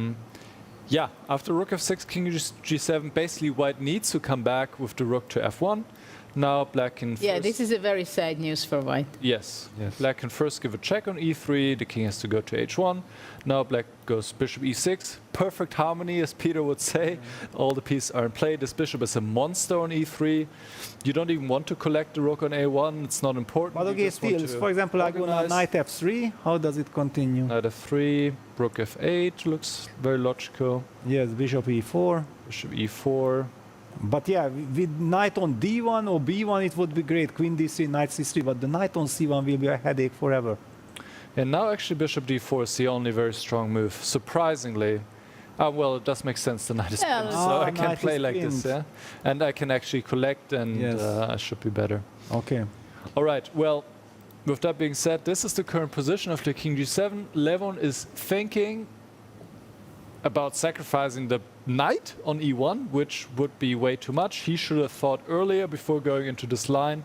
yeah, after rook f6, king g7, basically white needs to come back with the rook to f1. Now black can Yeah, first... this is a very sad news for white. Yes. Black can first give a check on e3, the king has to go to h1. Now black goes bishop e6. Perfect harmony, as Peter would say. All the pieces are in play. This bishop is a monster on e3. You don't even want to collect the rook on a1. It's not important. But okay, still, for example, I go now knight f3. How does it continue? Knight f3, rook f8 looks very logical. Yes, bishop e4. Bishop e4. But yeah, with knight on d1 or b1, it would be great. Queen d3, knight c3, but the knight on c1 will be a headache forever. And now actually bishop d4 is the only very strong move, surprisingly. Well, it does make sense, the knight is pinned, so I can play like this, yeah? And I can actually collect, and I should be better. Okay. All right, well, with that being said, this is the current position of the king g7. Levon is thinking about sacrificing the knight on e1, which would be way too much. He should have thought earlier before going into this line,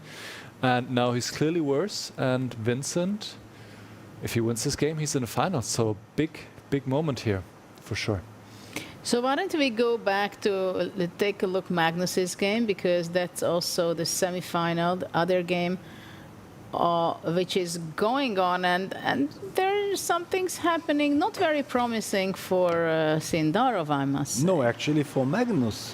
and now he's clearly worse. And Vincent, if he wins this game, he's in the final. So big moment here, for sure. So why don't we go back to take a look Magnus's game, because that's also the semi-final, the other game, which is going on, and there are some things happening not very promising for Sindarov, I must say. No, actually for Magnus.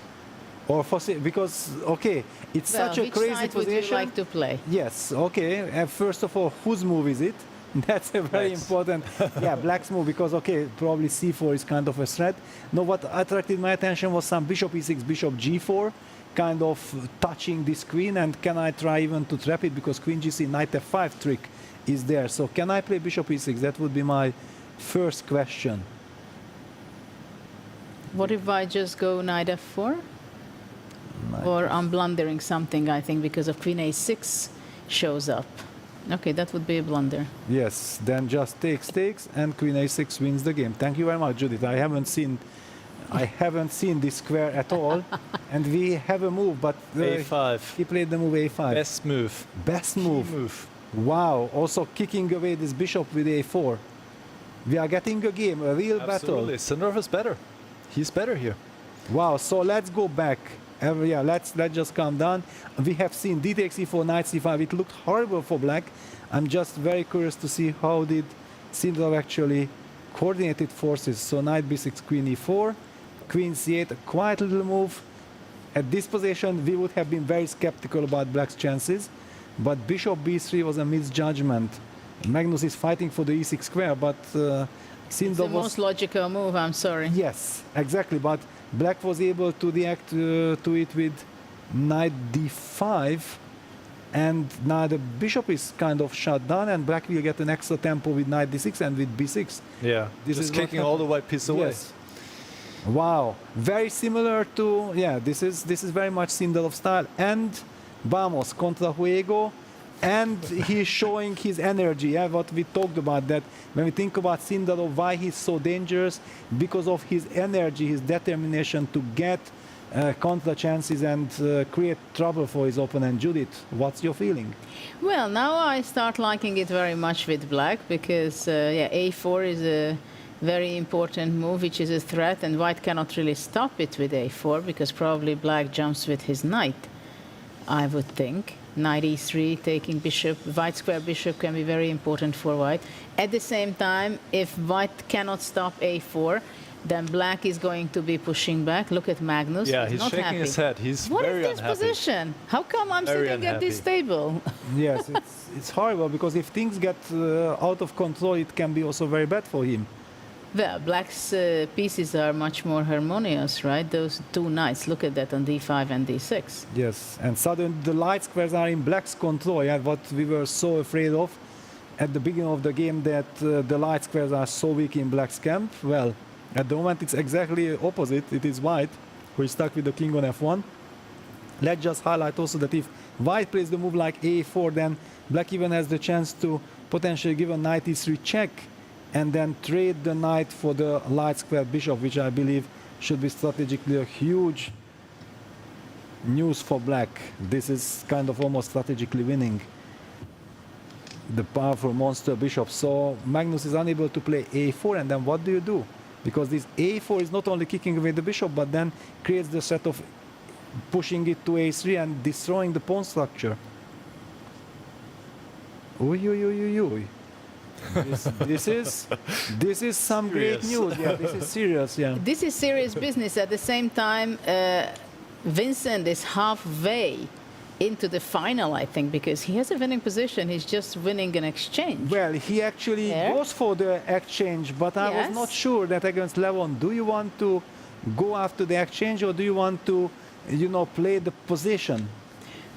Or for because okay, it's Well, such a which crazy side position. would you like to play? Yes, okay. First of all, whose move is it? That's a very important. Yeah, black's move, because okay, probably c4 is kind of a threat. No, what attracted my attention was some bishop e6, bishop g4, kind of touching this queen. And can I try even to trap it, because queen gc, knight f5 trick is there. So can I play bishop e6? That would be my first question. What if I just go knight f4? Or I'm blundering something, I think, because of queen a6 shows up. Okay, that would be a blunder. Yes, then just takes, and queen a6 wins the game. Thank you very much, Judith. I haven't seen this square at all, and we have a move, but a5. He played the move a5. Best move. Best move. Wow. Also kicking away this bishop with a4. We are getting a game, a real Absolutely. battle. Sindarov is better. He's better here. Wow. So let's go back. Yeah, let's just calm down. We have seen d takes e4, knight c5. It looked horrible for black. I'm just very curious to see how did Sindarov actually coordinated forces. So knight b6, queen e4, queen c8, a quiet little move. At this position, we would have been very skeptical about black's chances, but bishop b3 was a misjudgment. Magnus is fighting for the e6 square, but Sindarov It's the most logical move, I'm sorry. Yes, exactly, but black was able to react to it with knight d5, and now the bishop is kind of shut down, and black will get an extra tempo with knight d6 and with b6. Yeah, this just is kicking all the white pieces away. Yes. Wow, very similar to, yeah, this is very much Sindarov style, and vamos, contra juego, and he's showing his energy, yeah, what we talked about, that when we think about Sindarov, why he's so dangerous, because of his energy, his determination to get contra chances and create trouble for his opponent. Judith, what's your feeling? Well, now I start liking it very much with black, because yeah, a4 is a very important move, which is a threat, and white cannot really stop it with a4, because probably black jumps with his knight, I would think. Knight e3, taking bishop, white square bishop can be very important for white. At the same time, if white cannot stop a4, then black is going to be pushing back. Look at Magnus. Yeah, he's not shaking happy. his head. He's What very is this unhappy. position? How come I'm Very sitting at this unhappy. table? Yes, it's horrible, because if things get out of control, it can be also very bad for him. Well, black's pieces are much more harmonious, right? Those two knights, look at that on d5 and d6. Yes, and suddenly the light squares are in black's control, yeah, what we were so afraid of at the beginning of the game, that the light squares are so weak in black's camp. Well, at the moment it's exactly opposite. It is white who is stuck with the king on f1. Let's just highlight also that if white plays the move like a4, then black even has the chance to potentially give a knight e3 check, and then trade the knight for the light square bishop, which I believe should be strategically a huge news for black. This is kind of almost strategically winning the powerful monster bishop. So Magnus is unable to play a4, and then what do you do? Because this a4 is not only kicking away the bishop, but then creates the threat of pushing it to a3 and destroying the pawn structure. Oi, oi, oi, oi, oi. This is some great news. Yeah, this is serious. Yeah. This is serious business. At the same time, Vincent is halfway into the final, I think, because he has a winning position. He's just winning an exchange. Well, he actually goes for the exchange, but I was not sure that against Levon. Do you want to go after the exchange, or do you want to, you know, play the position?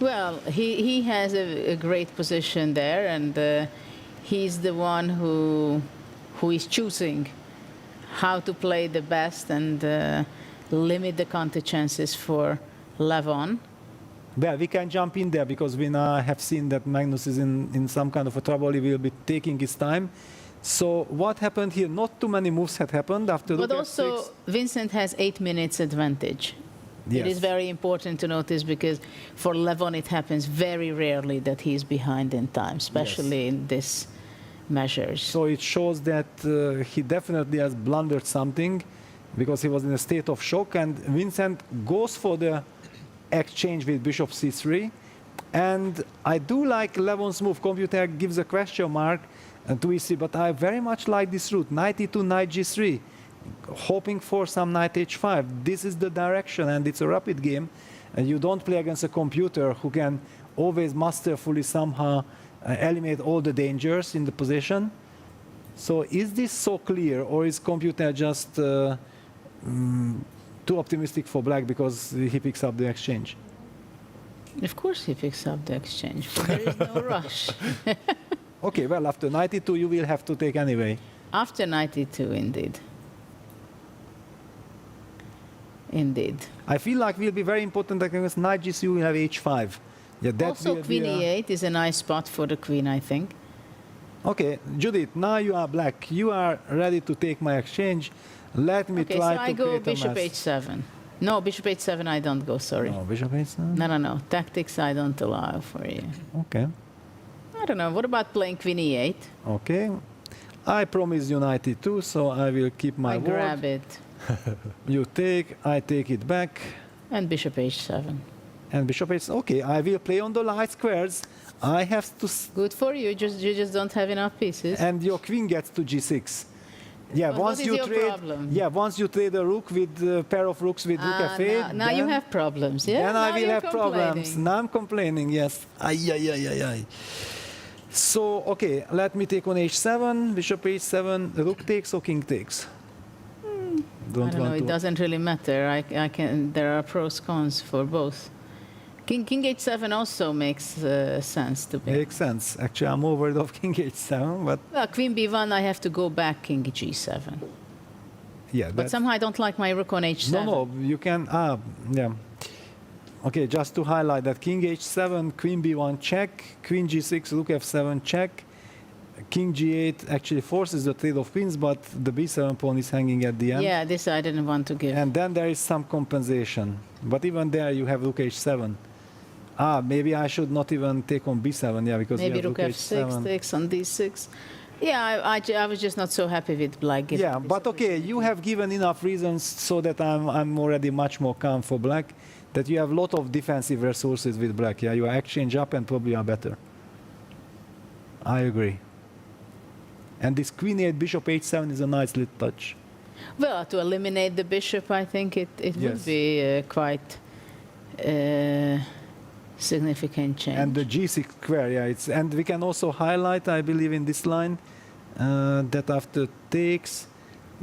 Well, he has a great position there, and he's the one who is choosing how to play the best and limit the counter chances for Levon. Well, we can jump in there because we now have seen that Magnus is in some kind of a trouble. He will be taking his time. So what happened here? Not too many moves had happened after. But also, Vincent has 8 minutes advantage. Yes. It is very important to notice because for Levon it happens very rarely that he is behind in time, especially in this measures. So it shows that he definitely has blundered something because he was in a state of shock, and Vincent goes for the exchange with bishop c3. And I do like Levon's move. Computer gives a question mark to e3, but I very much like this route, knight e2, knight g3, hoping for some knight h5. This is the direction, and it's a rapid game, and you don't play against a computer who can always masterfully somehow eliminate all the dangers in the position. So is this so clear, or is computer just too optimistic for black because he picks up the exchange? Of course he picks up the exchange, but there is no rush. Okay, well, after knight e2 you will have to take anyway. After knight e2, indeed. Indeed. I feel like will be very important against knight g3, you will have h5. Yeah, that also queen e8 is a nice spot for the queen, I think. Okay, Judith, now you are black. You are ready to take my exchange. Let me try to I go create bishop a mess. h7. No, bishop h7 I don't go, sorry. No, bishop h7? No. Tactics I don't allow for you. Okay. I don't know. What about playing queen e8? Okay. I promise you knight e2, so I will keep my word. I grab it. You take, I take it back. And bishop h7. And bishop h7. Okay, I will play on the light squares. I have to... Good for you. You just don't have enough pieces. And your queen gets to g6. Yeah, But once what is you your trade. problem? Yeah, once you trade a rook with a pair of rooks with rook f8. Now you have problems, yeah? Then I Now will you're have problems. Now I'm complaining, yes. Ay. So, okay, let me take on h7, bishop h7, rook takes or king takes? I don't know, it doesn't really matter. I can. There are pros, cons for both. King h7 also makes sense to me. Makes sense. Actually, I'm more worried of king h7, but... Well, queen b1, I have to go back king g7. Yeah, but somehow I don't like my rook on h7. No, you can... yeah. Okay, just to highlight that king h7, queen b1 check, queen g6, rook f7 check, king g8 actually forces the trade of queens, but the b7 pawn is hanging at the end. Yeah, this I didn't want to give. And then there is some compensation. But even there you have rook h7. Maybe I should not even take on b7, yeah, because maybe you have rook f6 takes on d6. Yeah, I was just not so happy with black. Yeah, but okay, you have given enough reasons so that I'm already much more calm for black, that you have a lot of defensive resources with black. Yeah, you are exchange up and probably are better. I agree. And this queen 8 bishop h7 is a nice little touch. Well, to eliminate the bishop, I think it would be quite significant change. And the g6 square, yeah, and we can also highlight, I believe, in this line that after takes,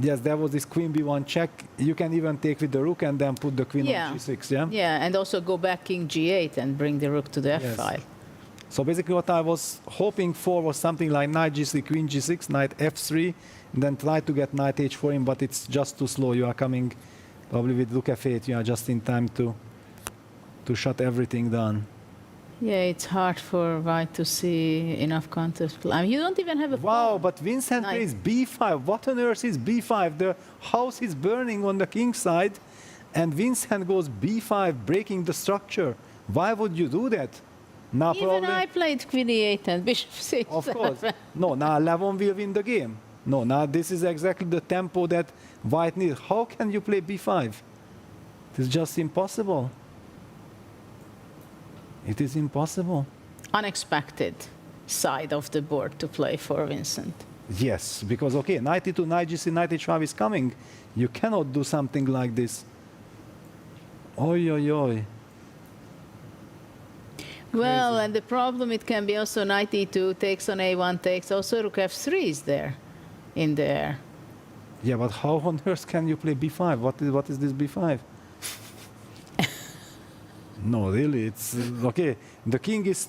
yes, there was this queen b1 check. You can even take with the rook and then put the queen on g6, yeah? Yeah, and also go back king g8 and bring the rook to the f file. So basically what I was hoping for was something like knight g3, queen g6, knight f3, and then try to get knight h4 in, but it's just too slow. You are coming probably with rook f8. You are just in time to shut everything down. Yeah, it's hard for white to see enough counters. I mean, you don't even have a Wow, but Vincent plays b5. What on earth is b5? The house is burning on the king side, and Vincent goes b5, breaking the structure. Why would you do that? Now even I played queen e8 and bishop 6. Of course. No, now Levon will win the game. No, now this is exactly the tempo that white needs. How can you play b5? It's just impossible. It is impossible. Unexpected side of the board to play for Vincent. Yes, because okay, knight e2, knight g3, knight h5 is coming. You cannot do something like this. Oi, oi, oi. Well, and the problem, it can be also knight e2 takes on a1 takes. Also rook f3 is there in there. Yeah, but how on earth can you play b5? What is this b5? No, really, it's okay. The king is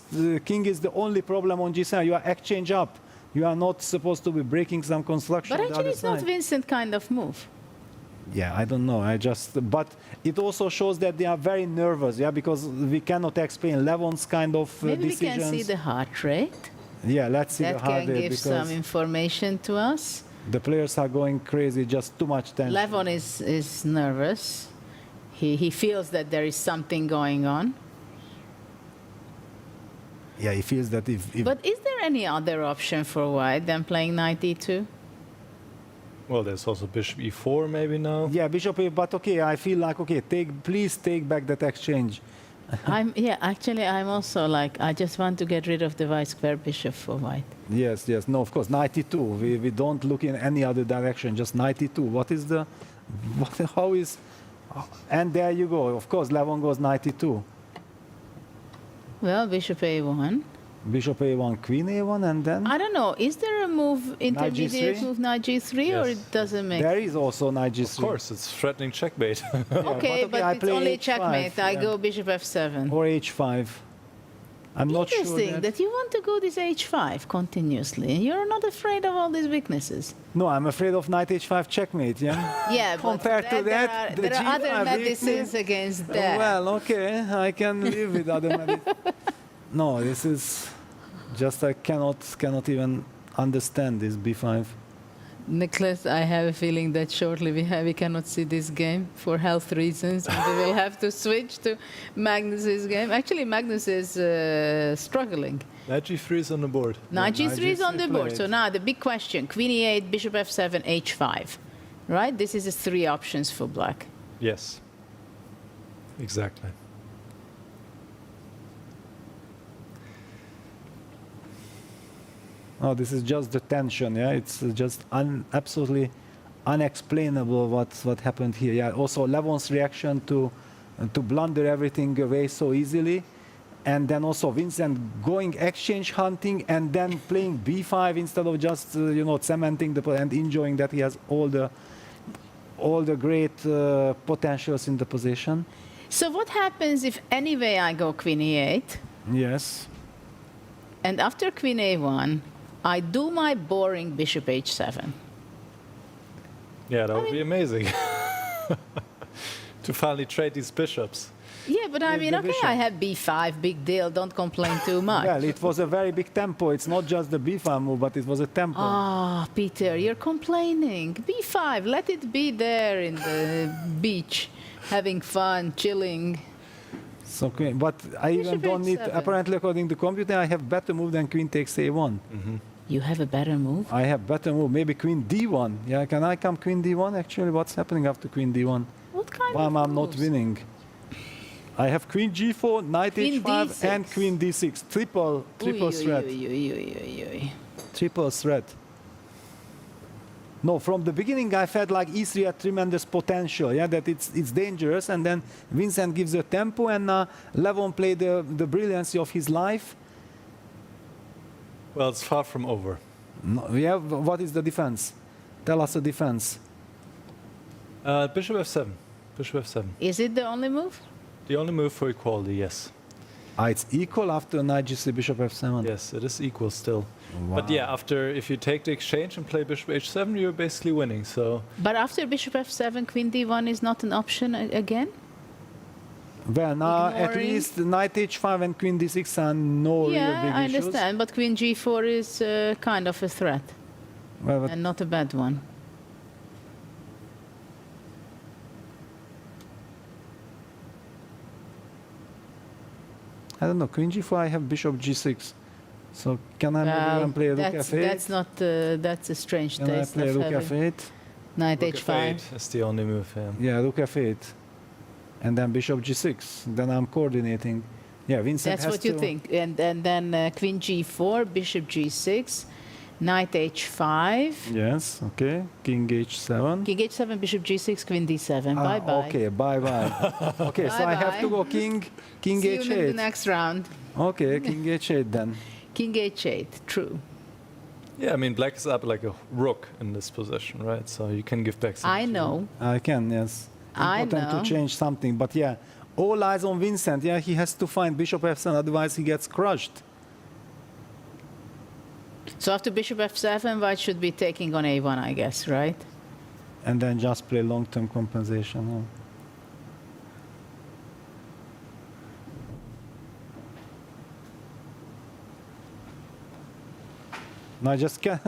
the only problem on g7. You are exchange up. You are not supposed to be breaking some construction. But on the actually, other it's not side. Vincent kind of move. Yeah, I don't know. But it also shows that they are very nervous. Yeah, because we cannot explain Levon's kind of Maybe decisions. we can see the heart rate. Yeah, let's see That the heart can rate give because some information to us. the players are going crazy. Just too much tension. Levon is nervous. He feels that there is something going on. Yeah, he feels that if But is there any other option for white than playing knight e2? Well, there's also bishop e4 maybe now. yeah, bishop a, but okay, I feel like okay, please take back that exchange. I'm also like, I just want to get rid of the white square bishop for white. Yes, no, of course, knight e2. We don't look in any other direction, just knight e2. How is, and there you go. Of course, Levon goes knight e2. Well, bishop a1. Bishop a1, queen a1, and then? I don't know. Is there a move, intermediate g3? move, knight g3, or Yes. it doesn't make? There is also knight g3. Of course, it's threatening checkmate. Okay, but I it's play only h5, checkmate. I yeah. go bishop f7. Or h5. I'm not sure Interesting that you want to go this h5 continuously. You're not afraid of all these weaknesses. No, I'm afraid of knight h5 checkmate, yeah? Yeah, but Compared to that, the there are other g5 medicines against that. Well, okay, I can live with other medicines. No, this is just I cannot even understand this b5. Nicholas, I have a feeling that shortly we cannot see this game for health reasons. And we will have to switch to Magnus's game. Actually, Magnus is struggling. Knight g3 is on the board. Knight g3 is on the board. played. So now the big question, queen e8, bishop f7, h5. Right? This is the three options for black. Yes. Exactly. Oh, this is just the tension, yeah? It's just absolutely unexplainable what happened here. Yeah, also Levon's reaction to blunder everything away so easily. And then also Vincent going exchange hunting and then playing b5 instead of just, cementing the and enjoying that he has all the great potentials in the position. So what happens if anyway I go queen e8? Yes. And after queen a1, I do my boring bishop h7. Yeah, that would be amazing. To finally trade these bishops. Yeah, but I mean, okay, I have b5, big deal, don't complain too much. Well, it was a very big tempo. It's not just the b5 move, but it was a tempo. Ah, Peter, you're complaining. b5, let it be there in the beach, having fun, chilling. So queen, but I even Bishop don't need, h7. apparently according to computer, I have better move than queen takes a1. You have a better move? I have better move, maybe queen d1. Yeah, can I come queen d1 actually? What's happening after queen d1? What kind Why of am I not moves? winning? I have queen g4, knight Queen h5, d6. and queen d6. Triple threat. Triple threat. No, from the beginning I felt like e3 had tremendous potential, yeah, that it's dangerous, and then Vincent gives a tempo, and Levon played the brilliancy of his life. Well, it's far from over. No, yeah, what is the defense? Tell us the defense. Bishop f7. Bishop f7. Is it the only move? The only move for equality, yes. It's equal after knight g3, bishop f7. Yes, it is equal still. Wow. But yeah, if you take the exchange and play bishop h7, you're basically winning. So But after bishop f7, queen d1 is not an option again? Well, now at Ignoring. least knight h5 and queen d6 are no real big Yeah, I issues. understand, but queen g4 is kind of a threat, Well, but and not a bad one. I don't know, queen g4, I have bishop g6. So can I maybe even play rook that's, f8? that's not, that's a strange Can I taste play of rook having f8? knight rook h5. f8 is the only move. Yeah. Yeah, rook f8. And then bishop g6. Then I'm coordinating. Yeah, Vincent That's has what you to- think. And then queen g4, bishop g6, knight h5. Yes, okay. King h7. King h7, bishop g6, queen d7. Ah, Bye-bye. Okay, bye-bye. Okay, so I have to go king See you in the h8. next round. Okay, king h8 then. King h8, true. Yeah, I mean, black is up like a rook in this position, right? So you can give back some. I know. I can, yes. I Important know. to change something, but yeah, all eyes on Vincent. Yeah, he has to find bishop f7, otherwise he gets crushed. So after bishop f7, white should be taking on a1, I guess, right? And then just play long-term compensation. huh? No, I just can't.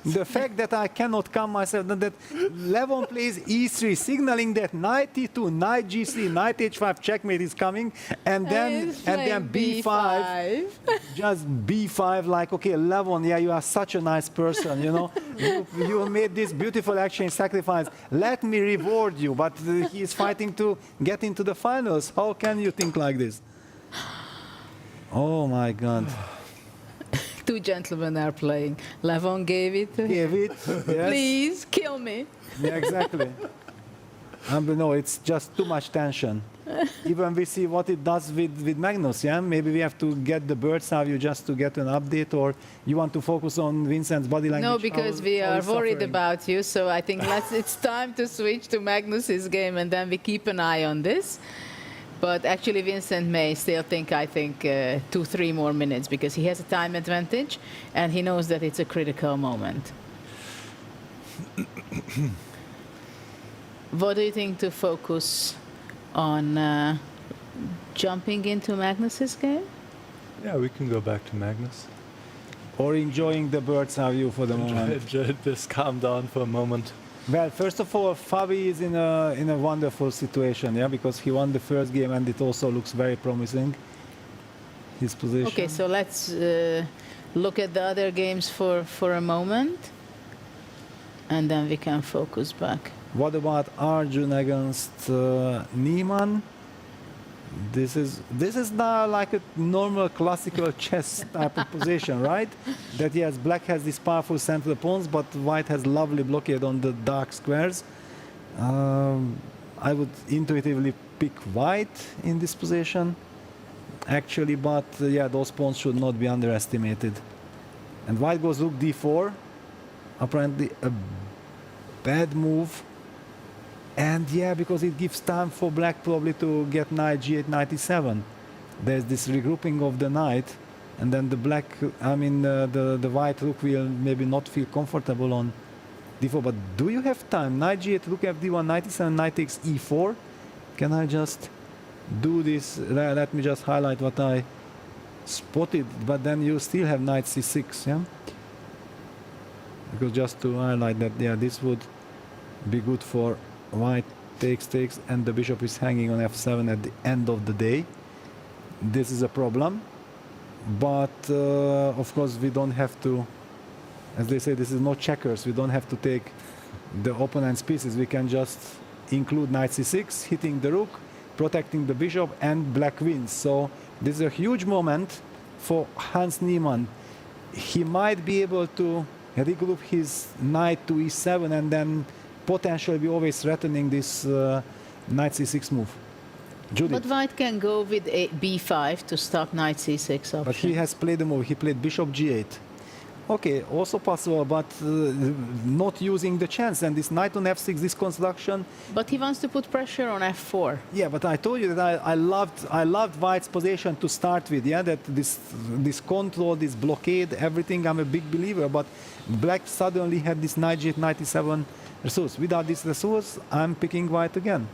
The fact that I cannot calm myself, that Levon plays e3, signaling that knight e2, knight g3, knight h5 checkmate is coming, and then b5, just b5. Like, okay, Levon, yeah, you are such a nice person, you know. you made this beautiful exchange sacrifice. Let me reward you, but he is fighting to get into the finals. How can you think like this? Oh my God. Two gentlemen are playing. Levon gave it to him. Gave it, yes. Please, kill me. Yeah, exactly. No, it's just too much tension. Even we see what it does with Magnus, yeah? Maybe we have to get the bird's eye view just to get an update, or you want to focus on Vincent's body language? No, because we how are he's worried suffering? about you, so I think it's time to switch to Magnus's game, and then we keep an eye on this. But actually, Vincent may still think, 2-3 more minutes, because he has a time advantage, and he knows that it's a critical moment. What do you think to focus on jumping into Magnus's game? Yeah, we can go back to Magnus. Or enjoying the bird's eye view for the moment. Enjoy this, calm down for a moment. Well, first of all, Fabi is in a wonderful situation, yeah, because he won the first game and it also looks very promising. His position. Okay, so let's look at the other games for a moment, and then we can focus back. What about Arjun against Niemann? This is now like a normal classical chess type of position, right? That yes, black has these powerful central pawns, but white has lovely blockade on the dark squares. I would intuitively pick white in this position, actually, but yeah, those pawns should not be underestimated. And white goes rook d4, apparently a bad move. And yeah, because it gives time for black probably to get knight g8, knight e7. There's this regrouping of the knight, and then the black, the white rook will maybe not feel comfortable on d4. But do you have time? Knight g8, rook fd1, knight e7, knight takes e4. Can I just do this? Let me just highlight what I spotted. But then you still have knight c6, yeah? Because just to highlight that, yeah, this would be good for white takes, and the bishop is hanging on f7 at the end of the day. This is a problem, but of course we don't have to, as they say, this is no checkers. We don't have to take the opponent's pieces. We can just include knight c6, hitting the rook, protecting the bishop, and black wins. So this is a huge moment for Hans Niemann. He might be able to regroup his knight to e7 and then potentially be always threatening this knight c6 move. Judith. But white can go with a b5 to stop knight c6 option. But he has played the move. He played bishop g8. Okay, also possible, but not using the chance. And this knight on f6, this construction. But he wants to put pressure on f4. Yeah, but I told you that I loved white's position to start with. Yeah, that this control, this blockade, everything. I'm a big believer. But black suddenly had this knight g8, knight e7 resource. Without this resource, I'm picking white again.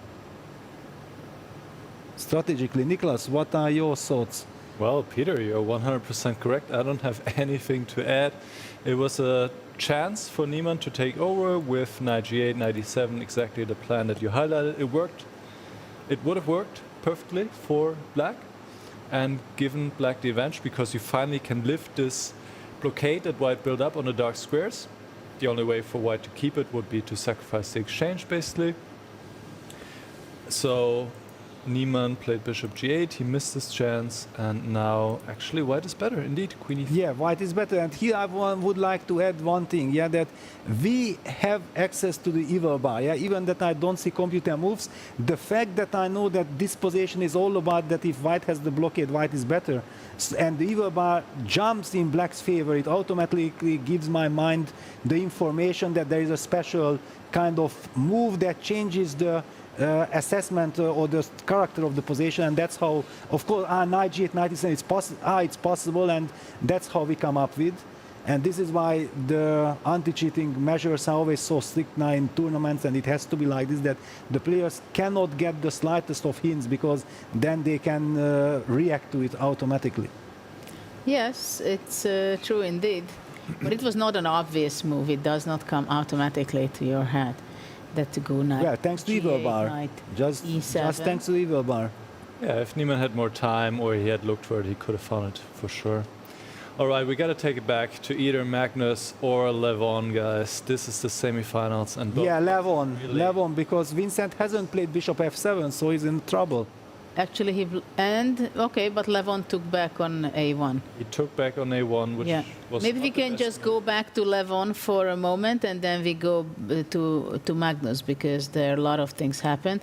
Strategically, Nicholas, what are your thoughts? Well, Peter, you're 100% correct. I don't have anything to add. It was a chance for Niemann to take over with knight g8, knight e7, exactly the plan that you highlighted. It worked. It would have worked perfectly for black and given black the advantage, because you finally can lift this blockade that white built up on the dark squares. The only way for white to keep it would be to sacrifice the exchange, basically. So Niemann played bishop g8, he missed his chance, and now actually white is better, indeed, queen e4. Yeah, white is better. And here I would like to add one thing, yeah, that we have access to the evil bar, yeah, even that I don't see computer moves. The fact that I know that this position is all about that if white has the blockade, white is better, and the evil bar jumps in black's favor, it automatically gives my mind the information that there is a special kind of move that changes the assessment or the character of the position, and that's how, of course, knight g8, knight e7, it's possible, and that's how we come up with. And this is why the anti-cheating measures are always so strict now in tournaments, and it has to be like this, that the players cannot get the slightest of hints, because then they can react to it automatically. Yes, it's true indeed. But it was not an obvious move. It does not come automatically to your head. That to go knight. Yeah, thanks to evil bar. Just thanks to evil bar. Yeah, if Niemann had more time or he had looked for it, he could have found it for sure. All right, we got to take it back to either Magnus or Levon, guys. This is the semifinals, and both. Yeah, Levon, because Vincent hasn't played bishop f7, so he's in trouble. Actually, but Levon took back on a1. He took back on a1, which was maybe we can just go back to Levon for a moment, and then we go to Magnus, because there are a lot of things happen.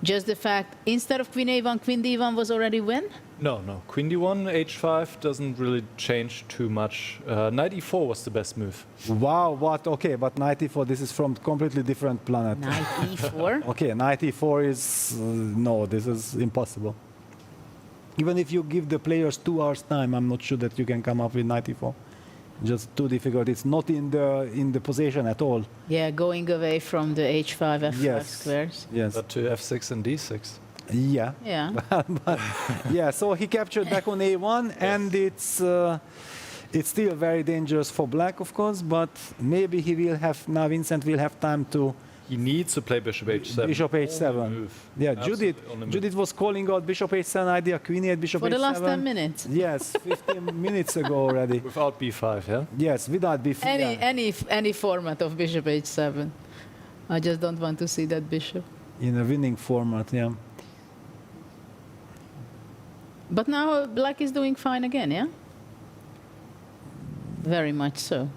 Just the fact, instead of queen a1, queen d1 was already win? No. Queen d1, h5 doesn't really change too much. Knight e4 was the best move. Wow, what? Okay, but knight e4, this is from completely different planet. Knight e4? Okay, knight e4 is... no, this is impossible. Even if you give the players 2 hours time, I'm not sure that you can come up with knight e4. Just too difficult. It's not in the position at all. Yeah, going away from the h5, f5 squares. Yes. But to f6 and d6. Yeah. Yeah. But, yeah. So he captured back on a1, and it's still very dangerous for black, of course. But maybe he will have now. Vincent will have time to. He needs to play bishop h7. Bishop h7. Yeah, Judith was calling out bishop h7 idea, queen e8, bishop h7. For the last 10 minutes. Yes, 15 minutes ago already. Without b5, yeah? Yes, without b5. Any format of bishop h7. I just don't want to see that bishop. In a winning format, yeah. But now black is doing fine again, yeah? Very much so.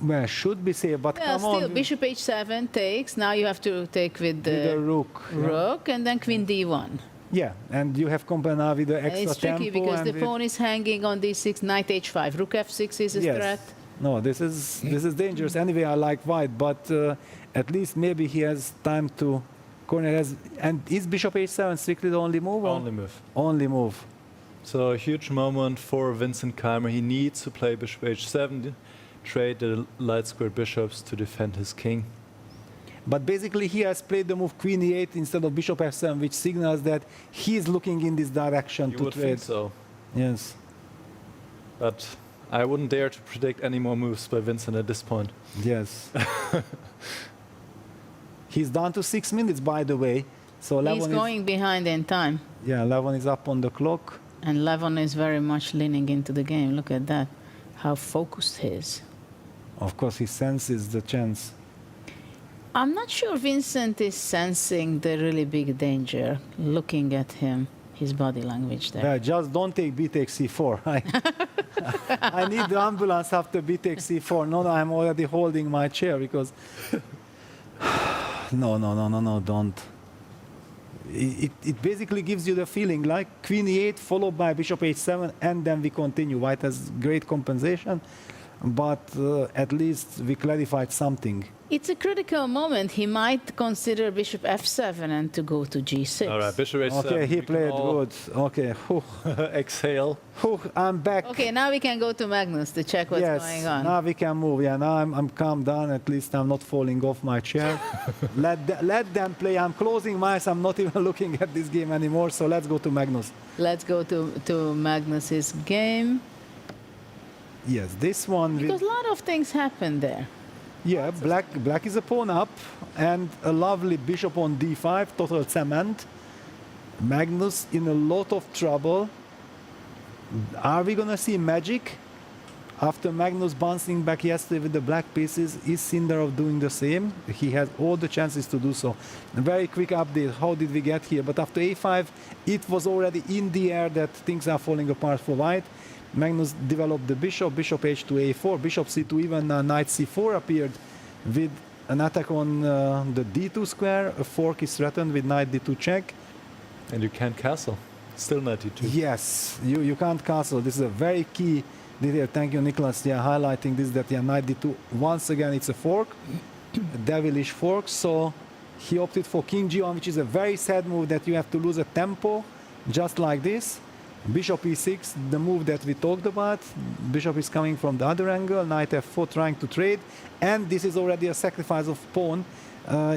Well, should be safe, but come still, on. bishop h7 takes. Now you have to take with the rook, and then queen d1. Yeah, and you have company now with the extra tempo. It's tricky because the pawn is hanging on d6, knight h5. Rook f6 is a threat. No, this is dangerous. Anyway, I like white, but at least maybe he has time to corner. And is bishop h7 strictly the only move? Only move. Only move. So a huge moment for Vincent Keimer. He needs to play bishop h7, trade the light squared bishops to defend his king. But basically he has played the move queen e8 instead of bishop f7, which signals that he is looking in this direction to trade. You would think so. Yes. But I wouldn't dare to predict any more moves by Vincent at this point. Yes. He's down to 6 minutes, by the way. So Levon He's going behind in time. Yeah, Levon is up on the clock. And Levon is very much leaning into the game. Look at that. How focused he is. Of course, he senses the chance. I'm not sure Vincent is sensing the really big danger, looking at him, his body language there. Yeah, just don't take b takes c4. I need the ambulance after b takes c4. No, I'm already holding my chair because... No, don't. It basically gives you the feeling like queen e8 followed by bishop h7, and then we continue. White has great compensation, but at least we clarified something. It's a critical moment. He might consider bishop f7 and to go to g6. All right, bishop h7. Okay, he played good. Okay. Exhale. I'm back. Okay, now we can go to Magnus to check what's going on. Now we can move. Yeah, now I'm calm down. At least I'm not falling off my chair. let them play. I'm closing my eyes. I'm not even looking at this game anymore. So let's go to Magnus. Let's go to Magnus's game. Yes, this one. Because a lot of things happen there. Yeah, black is a pawn up, and a lovely bishop on d5, total cement. Magnus in a lot of trouble. Are we gonna see magic? After Magnus bouncing back yesterday with the black pieces, is Sindarov doing the same? He has all the chances to do so. A very quick update, how did we get here? But after a5, it was already in the air that things are falling apart for white. Magnus developed the bishop, bishop h2, a4, bishop c2, even knight c4 appeared with an attack on the d2 square. A fork is threatened with knight d2 check. And you can't castle. Still knight d2. Yes, you can't castle. This is a very key detail. Thank you, Nicholas. Yeah, highlighting this, that knight d2, once again, it's a fork, a devilish fork. So he opted for king g1, which is a very sad move that you have to lose a tempo, just like this. Bishop e6, the move that we talked about. Bishop is coming from the other angle, knight f4 trying to trade. And this is already a sacrifice of pawn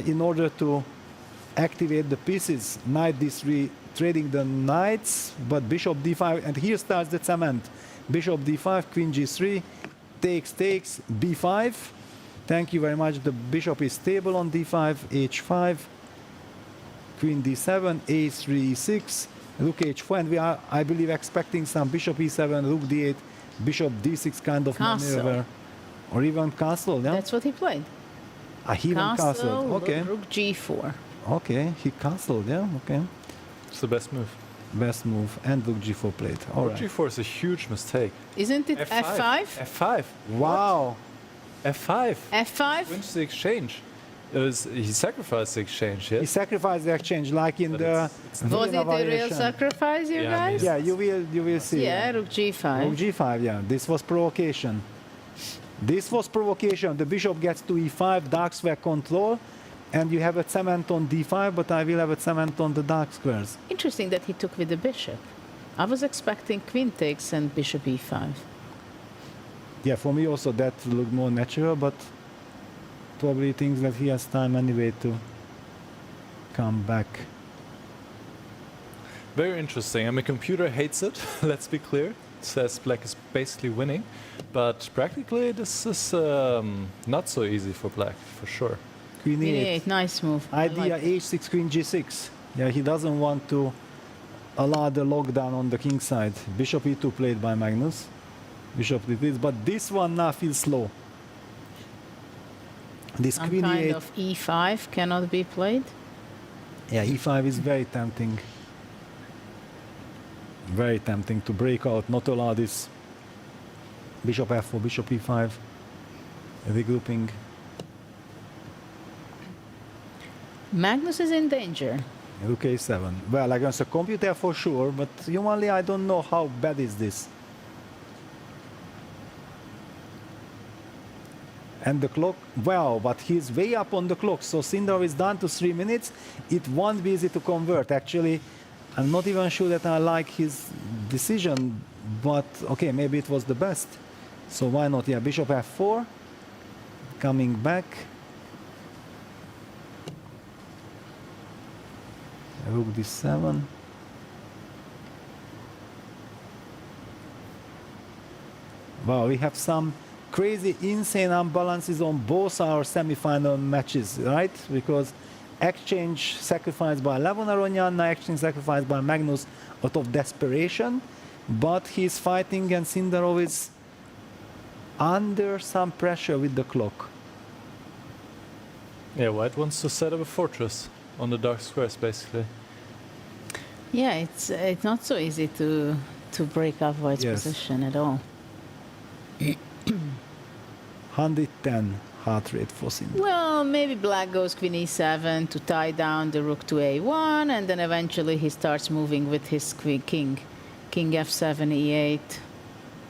in order to activate the pieces. Knight d3, trading the knights, but bishop d5, and here starts the cement. Bishop d5, queen g3, takes, b5. Thank you very much. The bishop is stable on d5, h5, queen d7, a3, e6, rook h4, and we are, I believe, expecting some bishop e7, rook d8, bishop d6 kind of maneuver. Or even castle, yeah? That's what he played. He even castled, okay. Rook g4. Okay, he castled, yeah, okay. It's the best move. Best move, and rook g4 played. All Rook right. g4 is a huge mistake. Isn't it f5? F5. Wow. F5. F5? Wins the exchange. He sacrificed the exchange, yes? He sacrificed the exchange, like in the Was it Vienna a real variation. sacrifice, you guys? Yeah, you will see. Yeah, rook g5. Rook g5, yeah. This was provocation. This was provocation. The bishop gets to e5, dark square control, and you have a cement on d5, but I will have a cement on the dark squares. Interesting that he took with the bishop. I was expecting queen takes and bishop e5. Yeah, for me also that looked more natural, but probably thinks that he has time anyway to come back. Very interesting. I mean, computer hates it, let's be clear. It says black is basically winning, but practically this is not so easy for black, for sure. Queen e8, nice move. Idea h6, queen g6. Yeah, he doesn't want to allow the lockdown on the king side. Bishop e2 played by Magnus. Bishop d3, but this one now feels slow. This Some queen kind e8 of e5 cannot be played. Yeah, e5 is very tempting. Very tempting to break out, not allow this bishop f4, bishop e5 regrouping. Magnus is in danger. Rook a7. Well, against a computer for sure, but humanly I don't know how bad is this. And the clock, well, but he's way up on the clock, so Sindarov is down to 3 minutes. It won't be easy to convert. Actually, I'm not even sure that I like his decision, but okay, maybe it was the best. So why not? Yeah, bishop f4, coming back. Rook d7. Wow, we have some crazy, insane imbalances on both our semi-final matches, right? Because exchange sacrificed by Levon Aronyana, exchange sacrificed by Magnus out of desperation, but he's fighting and Sindarov is under some pressure with the clock. Yeah, white wants to set up a fortress on the dark squares, basically. Yeah, it's not so easy to break up white's position at all. 110 heart rate for Sindarov. Well, maybe black goes queen e7 to tie down the rook to a1, and then eventually he starts moving with his king f7, e8.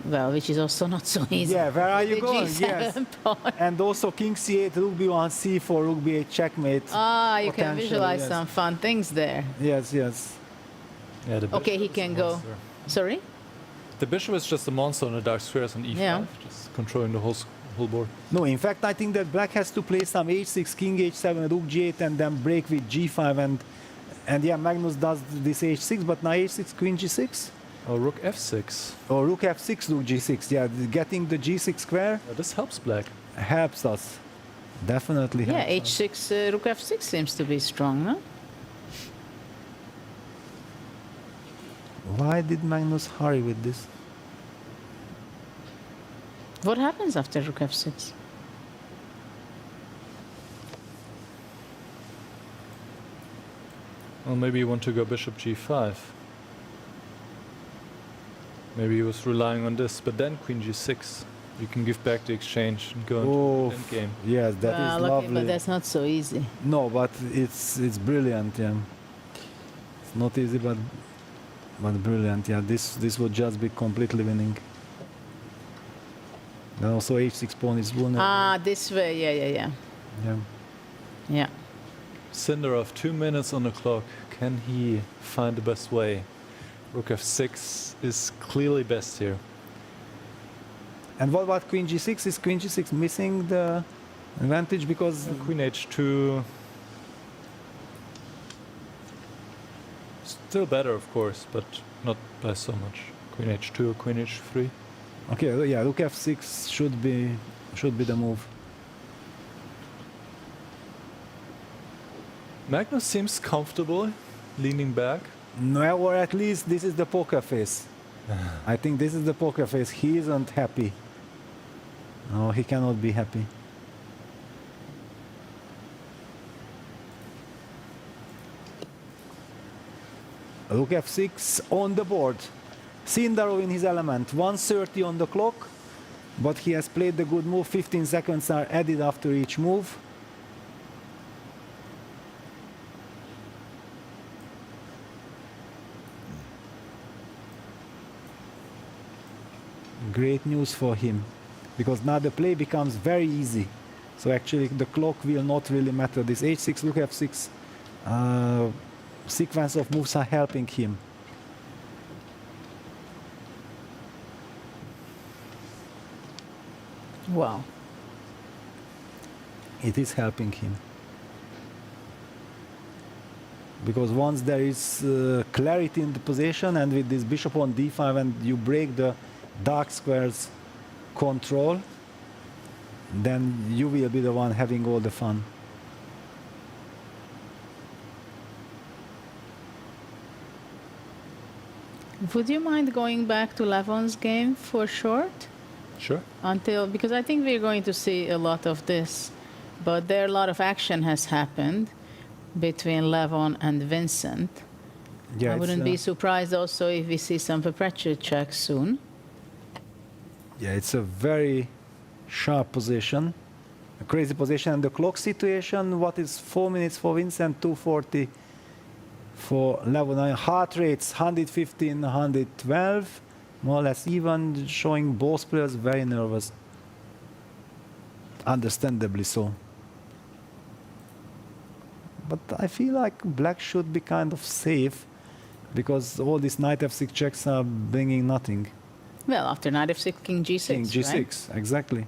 Well, which is also not so easy. Yeah, where are you The going? G7 Yes. And also king c8, rook b1, c4, rook b8, checkmate. Ah, you can Potentially, visualize yes. some fun things there. Yes, yes. Yeah, the Okay, bishop he is can a go. monster. Sorry? The bishop is just a monster on the dark squares on e5, Yeah. just controlling the whole board. No, in fact, I think that black has to play some h6, king h7, rook g8, and then break with g5. And yeah, Magnus does this h6, but now h6, queen g6? Or rook f6. Or rook f6, rook g6. Yeah, getting the g6 square. This helps black. Helps us. Definitely helps Yeah, us. h6, rook f6 seems to be strong, no? Why did Magnus hurry with this? What happens after rook f6? Well, maybe you want to go bishop g5. Maybe he was relying on this, but then queen g6. You can give back the exchange and go into the endgame. Yes, that is Well, lovely. okay, but that's not so easy. No, but it's brilliant. Yeah, it's not easy, but brilliant. Yeah, this would just be completely winning. And also h6 pawn is vulnerable. Ah, this way. Yeah. Yeah. Sindarov, 2 minutes on the clock. Can he find the best way? Rook f6 is clearly best here. And what about queen g6? Is queen g6 missing the advantage because queen h2 still better, of course, but not by so much. Queen h2 or queen h3. Okay, yeah, rook f6 should be the move. Magnus seems comfortable leaning back. No, or at least this is the poker face. I think this is the poker face. He isn't happy. No, he cannot be happy. Rook f6 on the board. Sindarov in his element. 1:30 on the clock, but he has played the good move. 15 seconds are added after each move. Great news for him, because now the play becomes very easy. So actually the clock will not really matter. This h6, rook f6 sequence of moves are helping him. Wow. It is helping him. Because once there is clarity in the position, and with this bishop on d5 and you break the dark squares control, then you will be the one having all the fun. Would you mind going back to Levon's game for short? Sure. Because I think we're going to see a lot of this, but there a lot of action has happened between Levon and Vincent. Yeah, I wouldn't be surprised also if we see some perpetual checks soon. Yeah, it's a very sharp position, a crazy position. And the clock situation, what is 4 minutes for Vincent, 2:40 for Levon. Heart rates 115, 112, more or less even, showing both players very nervous. Understandably so. But I feel like black should be kind of safe, because all these knight f6 checks are bringing nothing. Well, after knight f6, king g6, King g6, right? exactly.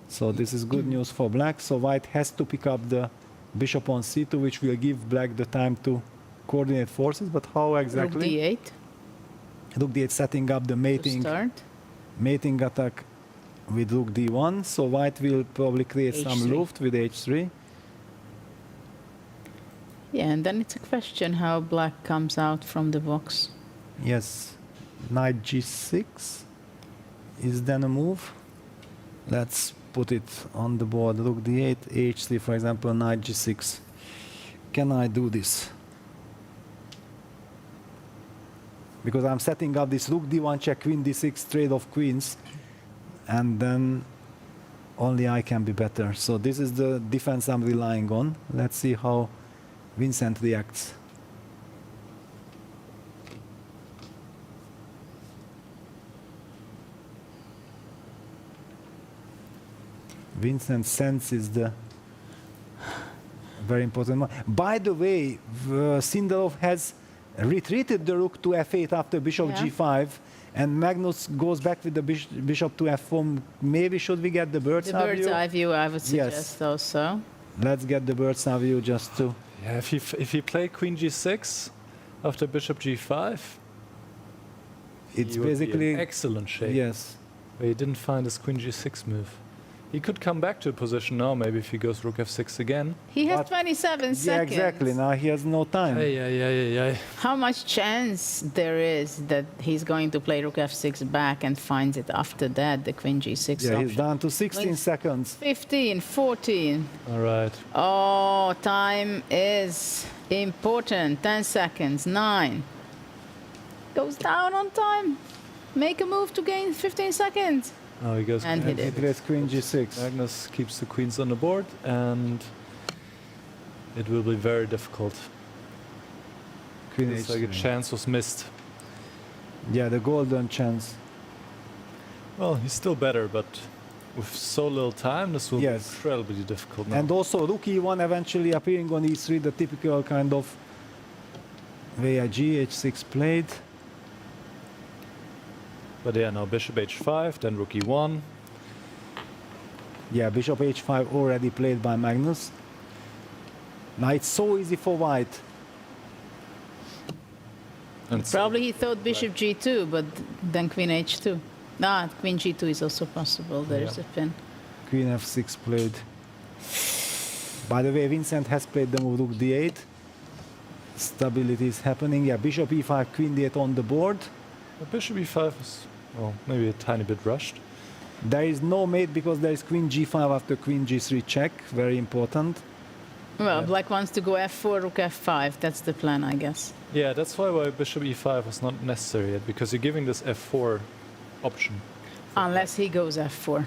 So this is good news for black. So white has to pick up the bishop on c2, which will give black the time to coordinate forces. But how exactly? Rook d8. Rook d8 setting up the mating attack with rook d1. So white will probably create some H3. luft with h3. Yeah, and then it's a question how black comes out from the box. Yes, knight g6 is then a move. Let's put it on the board. Rook d8, h3, for example, knight g6. Can I do this? Because I'm setting up this rook d1 check, queen d6 trade of queens, and then only I can be better. So this is the defense I'm relying on. Let's see how Vincent reacts. Vincent senses the very important one. By the way, Sindarov has retreated the rook to f8 after bishop g5, and Magnus goes back with the bishop to f4. Maybe should we get the bird's eye view? The bird's eye view, I would suggest also. Let's get the bird's eye view just to... Yeah, if he played queen g6 after bishop g5, it's he would basically be in excellent shape. Yes. But he didn't find his queen g6 move. He could come back to a position now, maybe if he goes rook f6 again. He has 27 seconds. Yeah, exactly. Now he has no time. Yeah. How much chance there is that he's going to play rook f6 back and finds it after that, the queen g6 Yeah, option? he's down to 16 seconds. 15, 14. All right. Oh, time is important. 10 seconds. 9. Goes down on time. Make a move to gain 15 seconds. Oh, he goes And he queen. did. He plays queen g6. Magnus keeps the queens on the board, and it will be very difficult. Queen It's like a h3. chance was missed. Yeah, the golden chance. Well, he's still better, but with so little time, this will Yes. be incredibly difficult now. And also rook e1 eventually appearing on e3, the typical kind of way h6 played. But yeah, now bishop h5, then rook e1. Yeah, bishop h5 already played by Magnus. Now it's so easy for white. And Probably he thought bishop g2, but then queen h2. Nah, queen g2 is also possible. There's a pin. Queen f6 played. By the way, Vincent has played the move rook d8. Stability is happening. Yeah, bishop e5, queen d8 on the board. Bishop e5 is, well, maybe a tiny bit rushed. There is no mate because there is queen g5 after queen g3 check. Very important. Well, black wants to go f4, rook f5. That's the plan, I guess. Yeah, that's why bishop e5 was not necessary yet, because you're giving this f4 option. Unless he goes f4.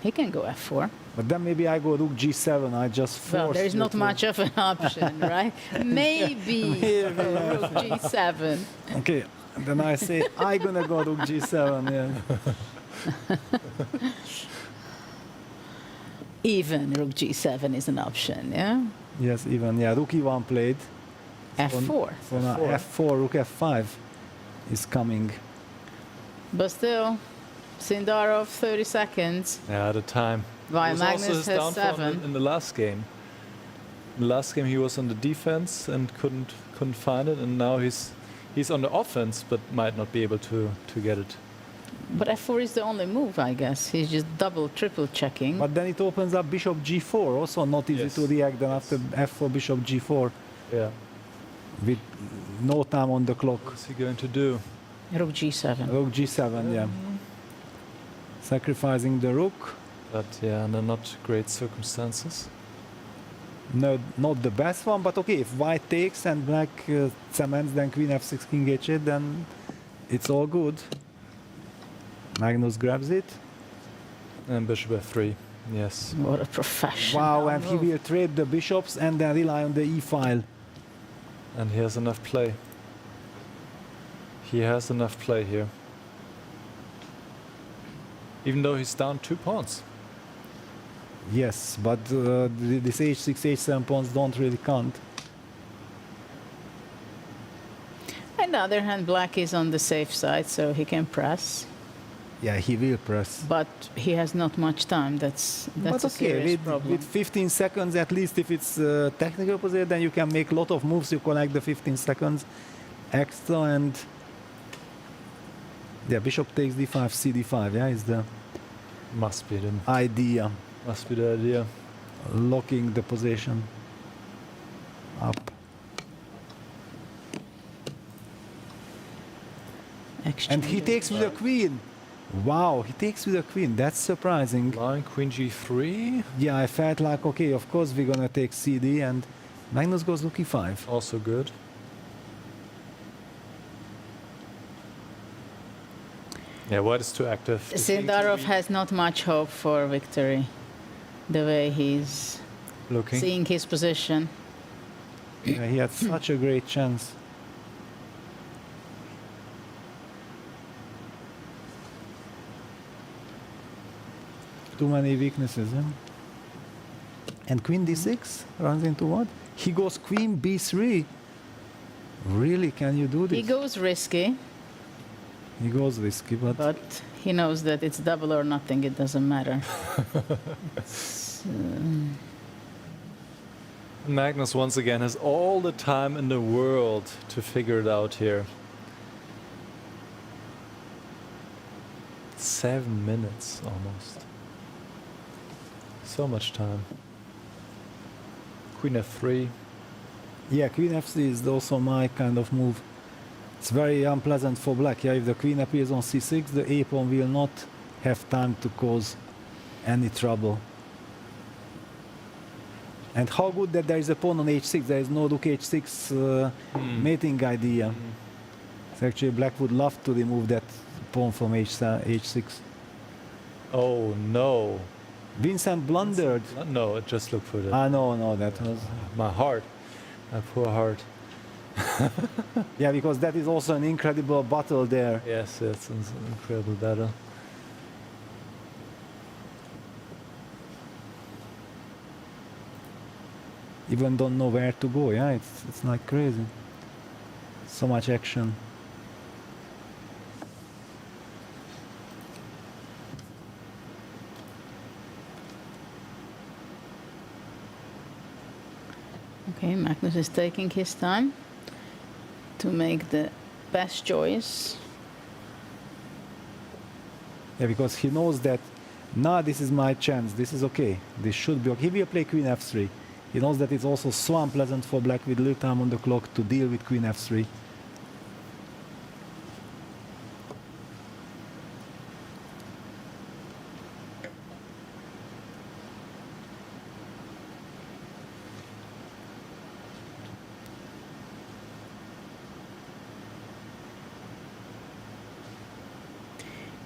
He can go f4. But then maybe I go rook g7. I just force. Well, there is you not to- much of an option, right? Maybe rook g7. Okay, then I say I'm gonna go rook g7. Yeah. Even rook g7 is an option, yeah? Yes, even yeah. Rook e1 played. f4. So now f4, rook f5 is coming. But still, Sindarov 30 seconds. Yeah, at a time. While It was also Magnus his has downfall 7. in the last game. In the last game he was on the defense and couldn't find it, and now he's on the offense but might not be able to get it. But f4 is the only move, I guess. He's just double, triple checking. But then it opens up bishop g4. Also not easy to react then after f4, bishop g4. Yeah. With no time on the clock. What's he going to do? Rook g7. Rook g7, yeah. Sacrificing the rook. But yeah, under not great circumstances. No, not the best one, but okay, if white takes and black cements, then queen f6, king h8, then it's all good. Magnus grabs it. And bishop f3, yes. What a professional. Wow, and he move. will trade the bishops and then rely on the e-file. And he has enough play. He has enough play here. Even though he's down 2 pawns. Yes, but this h6, h7 pawns don't really count. On the other hand, black is on the safe side, so he can press. Yeah, he will press. But he has not much time. That's But a okay, serious problem. with 15 seconds, at least if it's technical position, then you can make a lot of moves. You collect the 15 seconds extra, and yeah, bishop takes d5, cd5. Yeah, is the Must be the idea. Must be the idea. Locking the position up. And he takes with a queen. Wow, he takes with a queen. That's surprising. Line queen g3. Yeah, I felt like, okay, of course we're gonna take cd, and Magnus goes rook e5. Also good. Yeah, white is too active. Sindarov has not much hope for victory, the way he's Looking. seeing his position. Yeah, he had such a great chance. Too many weaknesses, huh? And queen d6 runs into what? He goes queen b3. Really, can you do this? He goes risky, He goes risky, but he knows that it's double or nothing. It doesn't matter. Magnus once again has all the time in the world to figure it out here. 7 minutes almost. So much time. Queen f3. Yeah, Queen f3 is also my kind of move. It's very unpleasant for black. Yeah, if the queen appears on c6, the a pawn will not have time to cause any trouble. And how good that there is a pawn on h6. There is no rook h6 mating idea. So actually, black would love to remove that pawn from h6. Oh no. Vincent blundered. No, just look for that. Ah, no, that was... My heart. My poor heart. Yeah, because that is also an incredible battle there. Yes, it's an incredible battle. Even don't know where to go, yeah? It's like crazy. So much action. Okay, Magnus is taking his time to make the best choice. Yeah, because he knows that now this is my chance, this is okay. This should be okay. He will play queen f3. He knows that it's also so unpleasant for black with little time on the clock to deal with queen f3.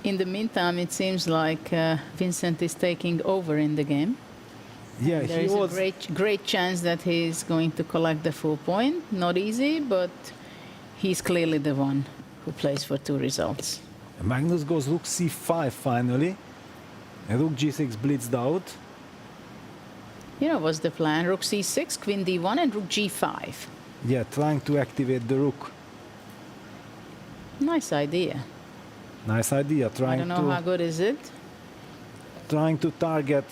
In the meantime, it seems like Vincent is taking over in the game. Yeah, There is a great chance that he's going to collect the full point. Not easy, but he's clearly the one who plays for two results. Magnus goes rook c5 finally. And rook g6 blitzed out. You know what's the plan? Rook c6, queen d1, and rook g5. Yeah, trying to activate the rook. Nice idea. Nice idea. I don't know how good is it. Trying to target.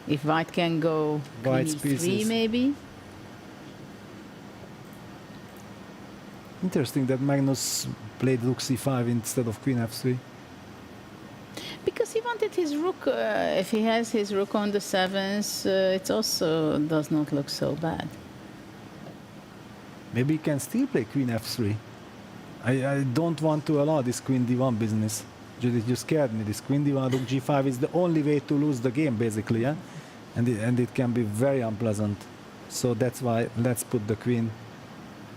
If white can go queen White's e3 pieces. maybe. Interesting that Magnus played rook c5 instead of queen f3. Because he wanted his rook, if he has his rook on the sevens, it also does not look so bad. Maybe he can still play queen f3. I don't want to allow this queen d1 business. You scared me. This queen d1, rook g5 is the only way to lose the game, basically, yeah? And it can be very unpleasant. So that's why let's put the queen.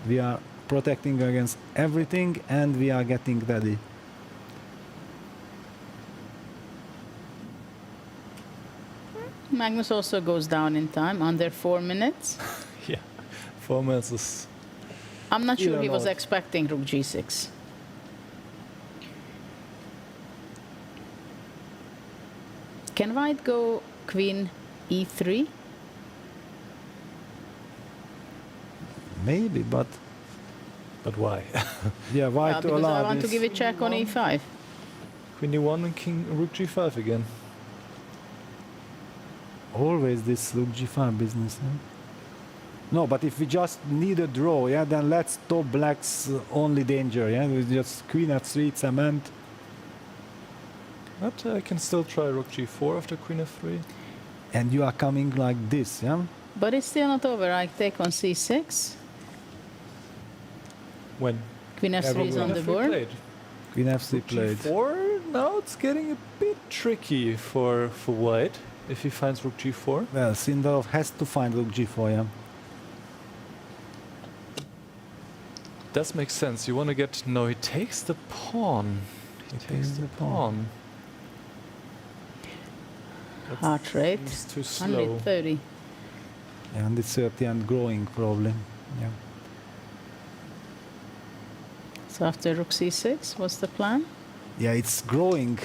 We are protecting against everything and we are getting ready. Magnus also goes down in time, under 4 minutes. Yeah, 4 minutes is... I'm not sure he was lot. expecting rook g6. Can white go queen e3? Maybe, but why? yeah, why Yeah, to because allow I want to this? give it check on e5. Queen d1 and king rook g5 again. Always this rook g5 business. Yeah? No, but if we just need a draw, yeah, then let's stop black's only danger. Yeah, we just queen f3 cement. But I can still try rook g4 after queen f3. And you are coming like this, yeah? But it's still not over. I take on c6. When? Queen f3 is on the board. Played. Queen f3 played. g4, now it's getting a bit tricky for white if he finds rook g4. Well, Sindarov has to find rook g4, yeah. Does make sense. You want to get... No, he takes the pawn. He takes the pawn. Heart rate, Seems too slow. 130. Yeah, and it's 30 and growing probably. Yeah. So after rook c6, what's the plan? Yeah, it's growing.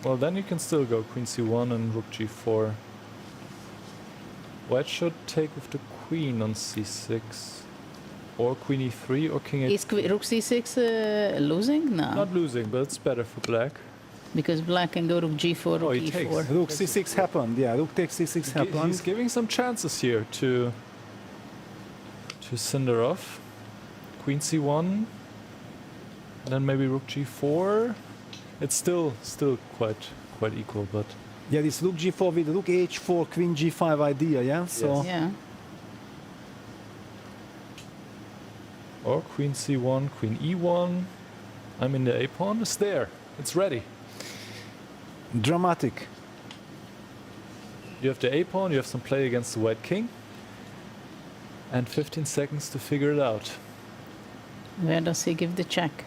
Well, then you can still go queen c1 and rook g4. White should take with the queen on c6. Or queen e3 or king Is rook c6 losing? No. Not losing, but it's better for black. Because black can go rook g4, rook he e4. takes. Rook c6 happened, yeah, rook takes c6 happened. He's giving some chances here to Sindarov. Queen c1, and then maybe rook g4. It's still quite equal, but Yeah, this rook g4 with rook h4, queen g5 idea, yeah? So Yeah. or queen c1, queen e1. I mean, the a pawn is there. It's ready. dramatic. You have the a pawn. You have some play against the white king, and 15 seconds to figure it out. Where does he give the check?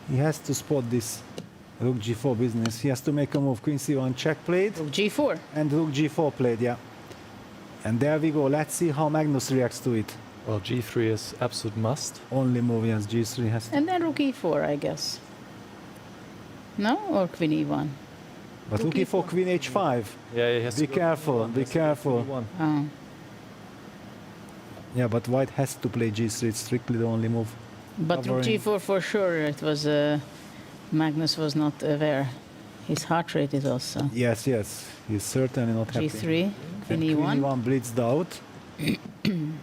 He has to spot this rook g4 business. He has to make a move. Queen c1 check played. Rook g4. And rook g4 played, yeah. And there we go. Let's see how Magnus reacts to it. Well, g3 is absolute must. Only move, yes, g3 has to. And then rook e4, I guess. No? Or queen e1? But rook e4, queen h5. Yeah, he has Be to go careful, be careful. e1. Oh. Yeah, but white has to play g3. It's strictly the only move. But rook Covering. g4 for sure. It was Magnus was not aware. His heart rate is also. Yes, yes. He's certainly not happy. g3, And queen queen e1. e1 blitzed out.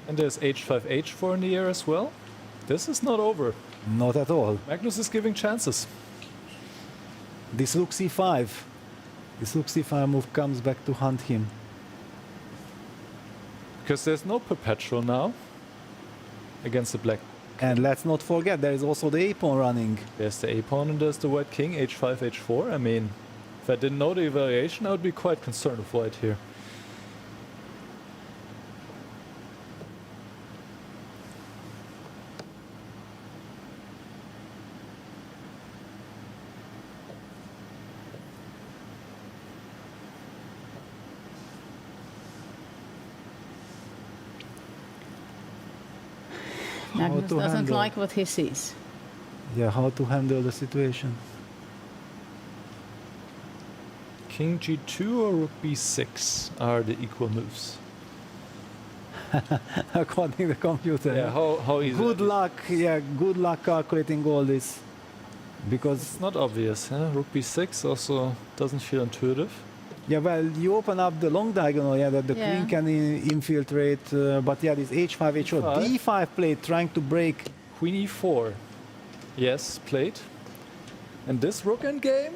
And there's h5, h4 in the air as well. This is not over. Not at all. Magnus is giving chances. This rook c5. This rook c5 move comes back to hunt him. Because there's no perpetual now against the black. And let's not forget, there is also the a pawn running. There's the a pawn and there's the white king, h5, h4. I mean, if I didn't know the evaluation, I would be quite concerned with white here. Magnus to doesn't handle. like what he sees. Yeah, how to handle the situation. King g2 or rook b6 are the equal moves. According to the computer. Yeah, how easy. Good luck, yeah, good luck calculating all this. Because It's not obvious. Huh? Rook b6 also doesn't feel intuitive. yeah, well, you open up the long diagonal, yeah, that the Yeah. queen can infiltrate, but yeah, this h5, h4, d5 play, trying to break. Queen e4. Yes, played. And this rook endgame?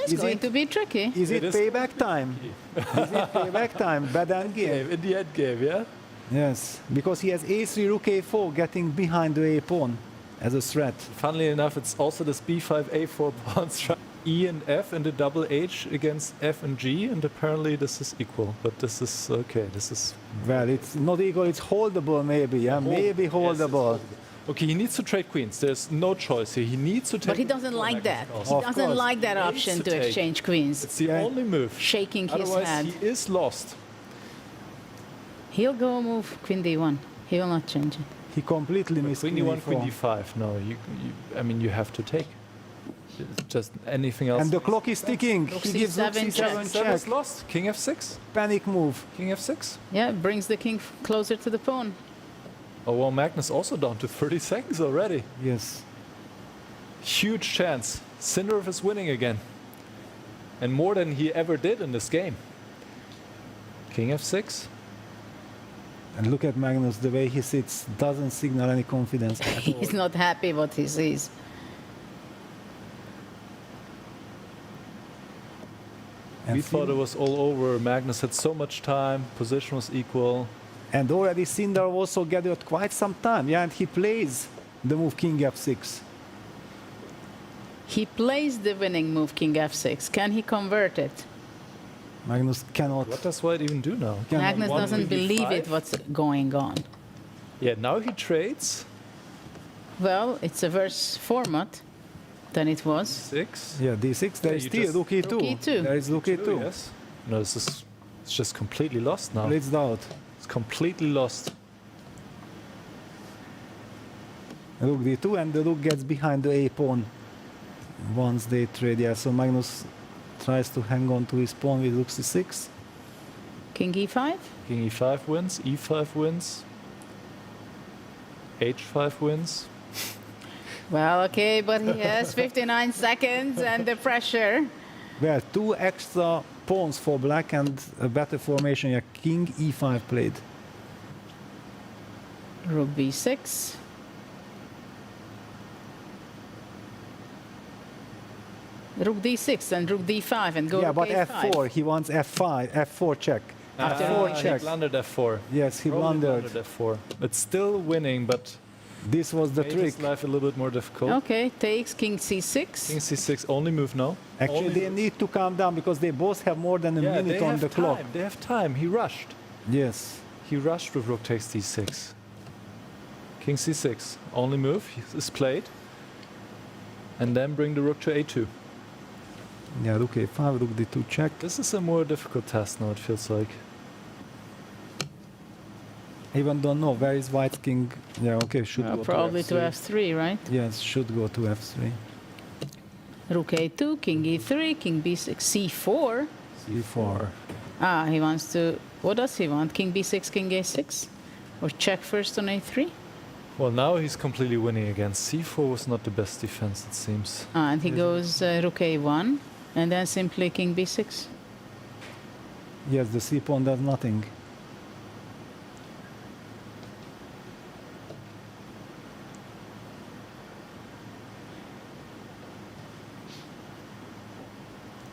It's Is going it- to be tricky. Is it It is payback time? Is it payback time? Bad end game. In the end game, yeah? Yes, because he has a3, rook a4, getting behind the a pawn as a threat. Funnily enough, it's also this b5, a4 pawn strat. E and F and the double H against F and G, and apparently this is equal. But this is okay. This is Well, it's not equal, it's holdable maybe, yeah, maybe Yes, it's holdable. okay. He needs to trade queens. There's no choice here. He needs to take. But he doesn't like that. He Of doesn't course. like that He needs option to to take. exchange queens. It's the only move. Shaking his Otherwise, head. he is lost. He'll go move queen d1. He will not change it. He completely missed Queen e1, queen d5. No, I mean, you have to take. Just anything else. And the clock is ticking. Rook He gives rook c7 c7 check. Seven is check. lost. King f6. Panic move. King f6. Yeah, brings the king closer to the pawn. Oh well, Magnus also down to 30 seconds already. Yes. Huge chance. Sindarov is winning again. And more than he ever did in this game. King f6. And look at Magnus, the way he sits doesn't signal any confidence at all. He's not happy what he sees. And We thought it was all over. Magnus had so much time. Position was equal. And already Sindarov also gathered quite some time, yeah, and he plays the move king f6. He plays the winning move king f6. Can he convert it? Magnus cannot. What does white even do now? Magnus One doesn't queen believe d5? it what's going on. Yeah, now he trades. Well, it's a worse format than it was. 6. Yeah, d6, there is you still just- rook e2. Rook e2. There is rook e2. Yes. No, it's just completely lost now. Blitzed out. It's completely lost. Rook d2, and the rook gets behind the a pawn once they trade. Yeah, so Magnus tries to hang on to his pawn with rook c6. King e5? King e5 wins, e5 wins, h5 wins. Well, okay, but he has 59 seconds and the pressure. Well, 2 extra pawns for black and a better formation. Yeah, king e5 played. Rook b6. Rook d6 and rook d5 and go Yeah, rook but a5. f4. He wants f5, f4 check. F4 He check. blundered f4. Yes, he Probably blundered. blundered f4. It's still winning, but this was the made trick. his life a little bit more difficult. Okay, takes king c6. King c6, only move now. Actually, Only they need to calm down because they both have more than a yeah, minute they on have the time. clock. They have time. He rushed. Yes. He rushed with rook takes d6. King c6, only move is played. And then bring the rook to a2. Yeah, rook a5, rook d2 check. This is a more difficult task now, it feels like. I even don't know where is white king. Yeah, okay, should go Probably to to f3. f3, right? Yes, should go to f3. Rook a2, king e3, king b6, c4. c4. Ah, he wants to... What does he want? King b6, king a6? Or check first on a3? Well, now he's completely winning again. c4 was not the best defense, it seems. Ah, and he goes rook a1, and then simply king b6. Yes, the c pawn does nothing.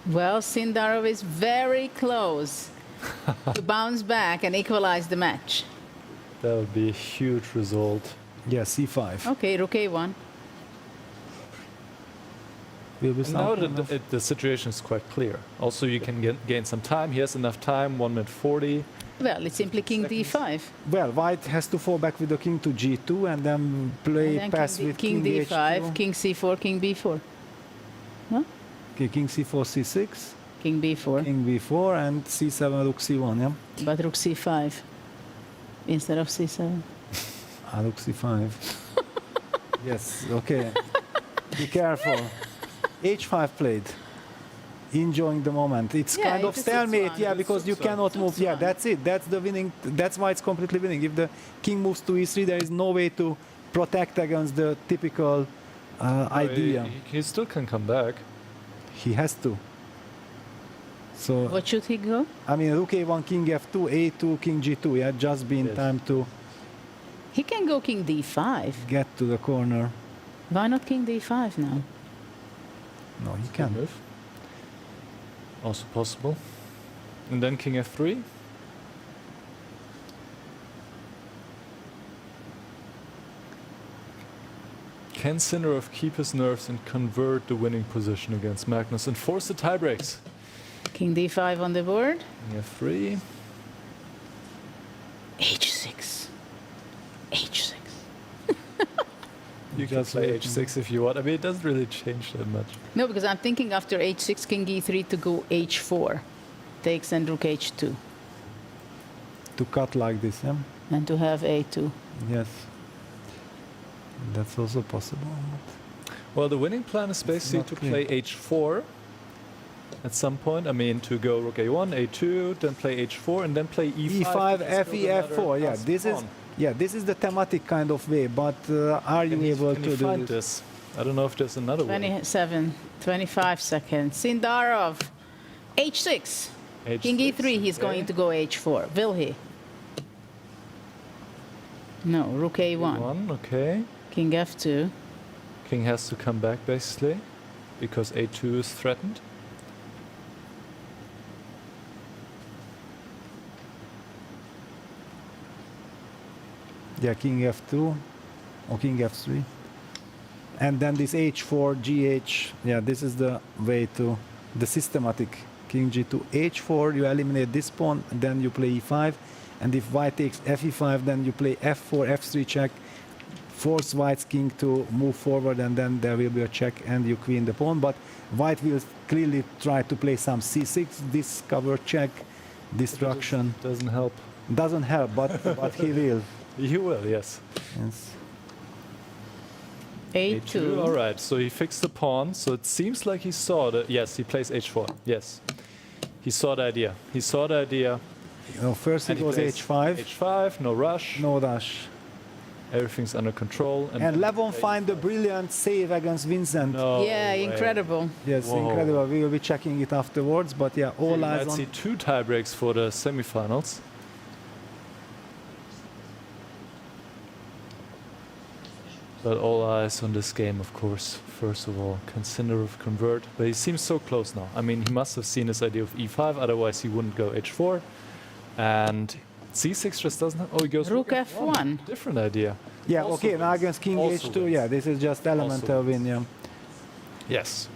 Well, Sindarov is very close to bounce back and equalize the match. That would be a huge result. Yeah, c5. Okay, rook a1. Will be And now something the situation is quite clear. Also, you can gain some time. He has enough time, 1 minute 40. Well, it's simply king d5. Well, white has to fall back with the king to g2 and then play And then pass king, with king king d5, h2. king c4, king b4. No? Okay, king c4, c6. King b4. King b4 and c7, rook c1, yeah? But rook c5 instead of c7. Ah, rook c5. Yes, okay. Be careful. h5 played. Enjoying the moment. It's Yeah, kind of it's a stalemate, 6-1. yeah, because you cannot move. Yeah, that's it. That's the winning. That's why it's completely winning. If the king moves to e3, there is no way to protect against the typical idea. He still can come back. He has to. So, What should he go? I mean, rook a1, king f2, a2, king g2. Yeah, just be in time to He can go king d5. get to the corner. Why not king d5 now? No, he can't. Move. Also possible. And then king f3. Can Sindarov keep his nerves and convert the winning position against Magnus and force the tiebreaks? King d5 on the board. King f3. h6. h6. You can play h6 if you want. I mean, it doesn't really change that much. No, because I'm thinking after h6, king e3 to go h4. Takes and rook h2. To cut like this, yeah? And to have a2. Yes. That's also possible. Well, the winning plan is basically not to clear. play h4 at some point. I mean, to go rook a1, a2, then play h4, and then play e5. e5, because fe, build another f4. Yeah, passed this is pawn. this is the thematic kind of way. But are you able Can to you do find this? this? I don't know if there's another way. 27, 25 seconds. Sindarov, h6. King H6, e3, he's okay. going to go h4. Will he? No, rook a1. One, okay. King f2. King has to come back basically because a2 is threatened. Yeah, king f2 or king f3. And then this h4, gh. Yeah, this is the way to the systematic. King g2, h4, you eliminate this pawn, and then you play e5. And if white takes fe5, then you play f4, f3 check, force white's king to move forward, and then there will be a check and you queen the pawn. But white will clearly try to play some c6, discover check, destruction. Doesn't help. Doesn't help, but he will. He will, yes. Yes. a2. All right, so he fixed the pawn. So it seems like he saw the... Yes, he plays h4. Yes. He saw the idea. He saw the idea. No, first And it he was plays h5. h5, no rush. No rush. Everything's under control. And Levon find a brilliant save against Vincent. No Yeah, way. incredible. Yes, Whoa. incredible. We will be checking it afterwards, but yeah, all We eyes might on. see 2 tiebreaks for the semifinals. But all eyes on this game, of course. First of all, can Sindarov convert? But he seems so close now. I mean, he must have seen his idea of e5, otherwise he wouldn't go h4. And c6 just doesn't have... Oh, he goes Rook f1. Different idea. Yeah, Also okay, now wins. against king Also h2, wins. yeah, this is just elemental win, yeah. Yes.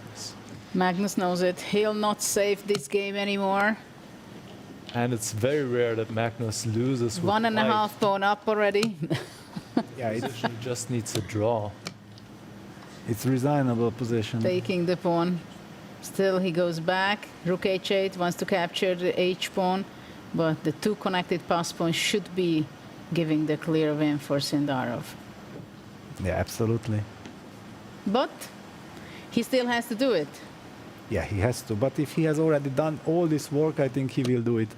Magnus knows it. He'll not save this game anymore. And it's very rare that Magnus loses with 1.5 pawn up already. Yeah, he just needs a draw. It's reasonable position. Taking the pawn. Still he goes back. Rook h8 wants to capture the h pawn, but the two connected pass pawns should be giving the clear win for Sindarov. Yeah, absolutely. But he still has to do it. Yeah, he has to. But if he has already done all this work, I think he will do it.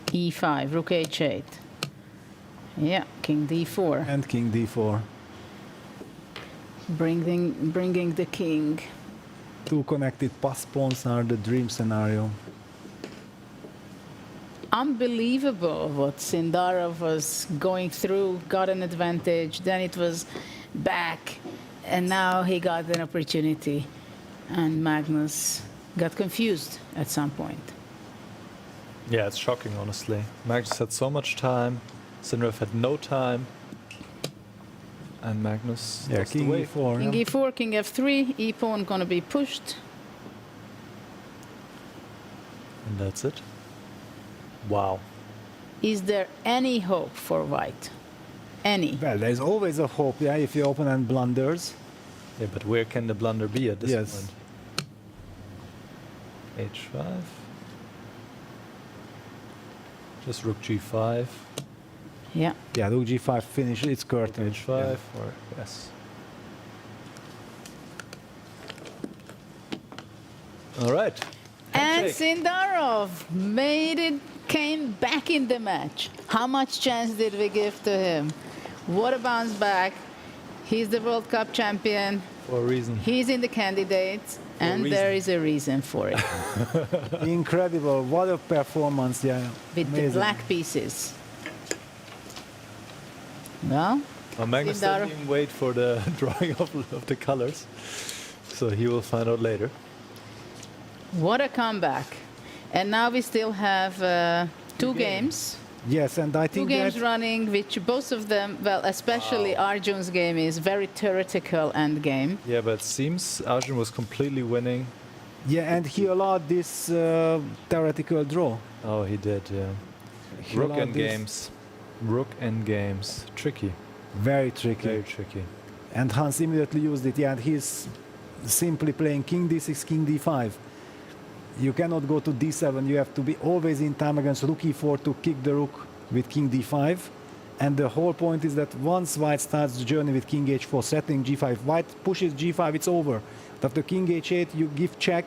e5, rook h8. Yeah, king d4. And king d4. Bringing the king. Two connected pass pawns are the dream scenario. Unbelievable what Sindarov was going through, got an advantage, then it was back, and now he got an opportunity. And Magnus got confused at some point. Yeah, it's shocking, honestly. Magnus had so much time. Sindarov had no time. And Magnus lost the king way. e4. King e4, king f3, e pawn gonna be pushed. And that's it. Wow. Is there any hope for white? Any? Well, there's always a hope, yeah, if your opponent blunders. Yeah, but where can the blunder be at this Yes. point? h5. Just rook g5. Yeah. Yeah, rook g5 finish, it's curtain. h5 or yes. All right. And Handshake. Sindarov came back in the match. How much chance did we give to him? What a bounce back. He's the World Cup champion. For a reason. He's in the candidates, and there is a reason for it. Incredible, what a performance, yeah. With the Amazing. black pieces. Well, Magnus Sindarov- didn't even wait for the drawing of the colors. So he will find out later. what a comeback. And now we still have two games. Yes, and I Two think games that running, which both of them, well, especially Arjun's game is very theoretical end game. Yeah, but it seems Arjun was completely winning. yeah, and he allowed this theoretical draw. Oh, he did, yeah. He Rook allowed and this. games. Rook and games. Tricky. Very tricky. Very tricky. And Hans immediately used it, yeah, and he's simply playing king d6, king d5. You cannot go to d7, you have to be always in time against rook e4 to kick the rook with king d5. And the whole point is that once white starts the journey with king h4, setting g5, white pushes g5, it's over. But after king h8, you give check,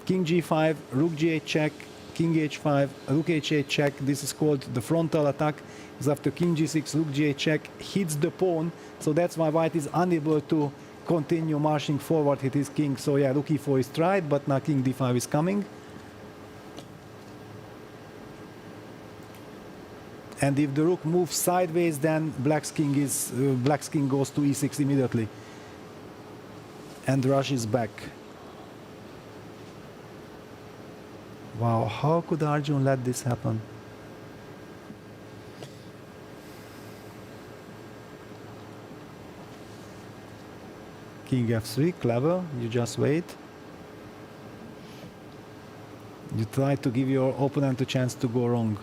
king g5, rook g8 check, king h5, rook h8 check. This is called the frontal attack. Because after king g6, rook g8 check hits the pawn. So that's why white is unable to continue marching forward with his king. So yeah, rook e4 is tried, but now king d5 is coming. And if the rook moves sideways, then black's king goes to e6 immediately. And rush is back. Wow, how could Arjun let this happen? King f3, clever, you just wait. You try to give your opponent a chance to go wrong.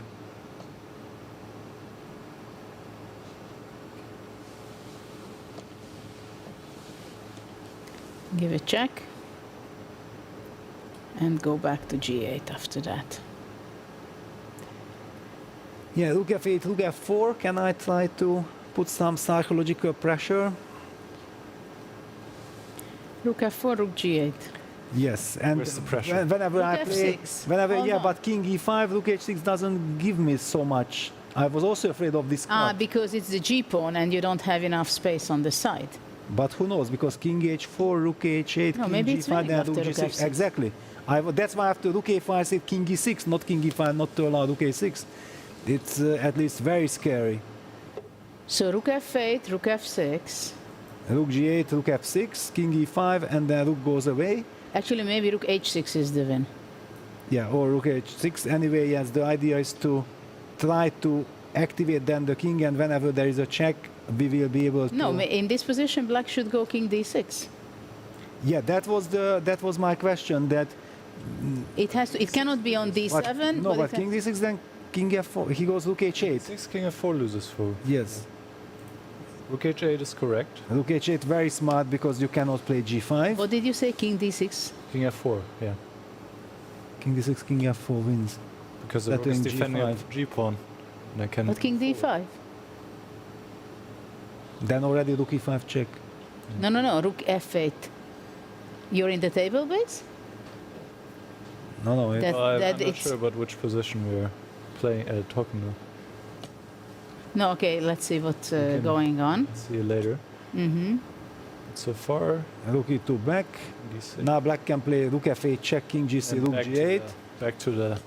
Give a check. And go back to g8 after that. Yeah, rook f8, rook f4. Can I try to put some psychological pressure? Rook f4, rook g8. Yes, and Where's the pressure? whenever Rook I play, f6. whenever Hold yeah, on. but king e5, rook h6 doesn't give me so much. I was also afraid of this cut. Because it's the g pawn and you don't have enough space on the side. But who knows? Because king h4, rook h8, No, king maybe it's g5, winning then after rook rook g6. f6. Exactly. That's why after rook a5 I said king e6, not king e5, not to allow rook a6. It's at least very scary. So rook f8, rook f6. Rook g8, rook f6, king e5, and then rook goes away. Actually, maybe rook h6 is the win. Yeah, or rook h6. Anyway, yes, the idea is to try to activate then the king, and whenever there is a check, we will be able to... No, in this position, black should go king d6. Yeah, that was my question, that... It has to, it cannot be on d7. But, no, but king d6, then king f4, he goes rook h8. 6, king f4 loses 4. Yes. Rook h8 is correct. Rook h8, very smart, because you cannot play g5. What did you say, king d6? King f4, yeah. King d6, king f4 wins. Because the rook is defending a g-pawn. And I can... But king d5? Then already rook e5 check. No, rook f8. You're in the table base? No, I'm not sure about which position we're playing, talking about. No, okay, let's see what's going on. See you later. Mm-hmm. So far... Rook e2 back. D6. Now black can play rook f8 check, king g6, And rook g8. Back to the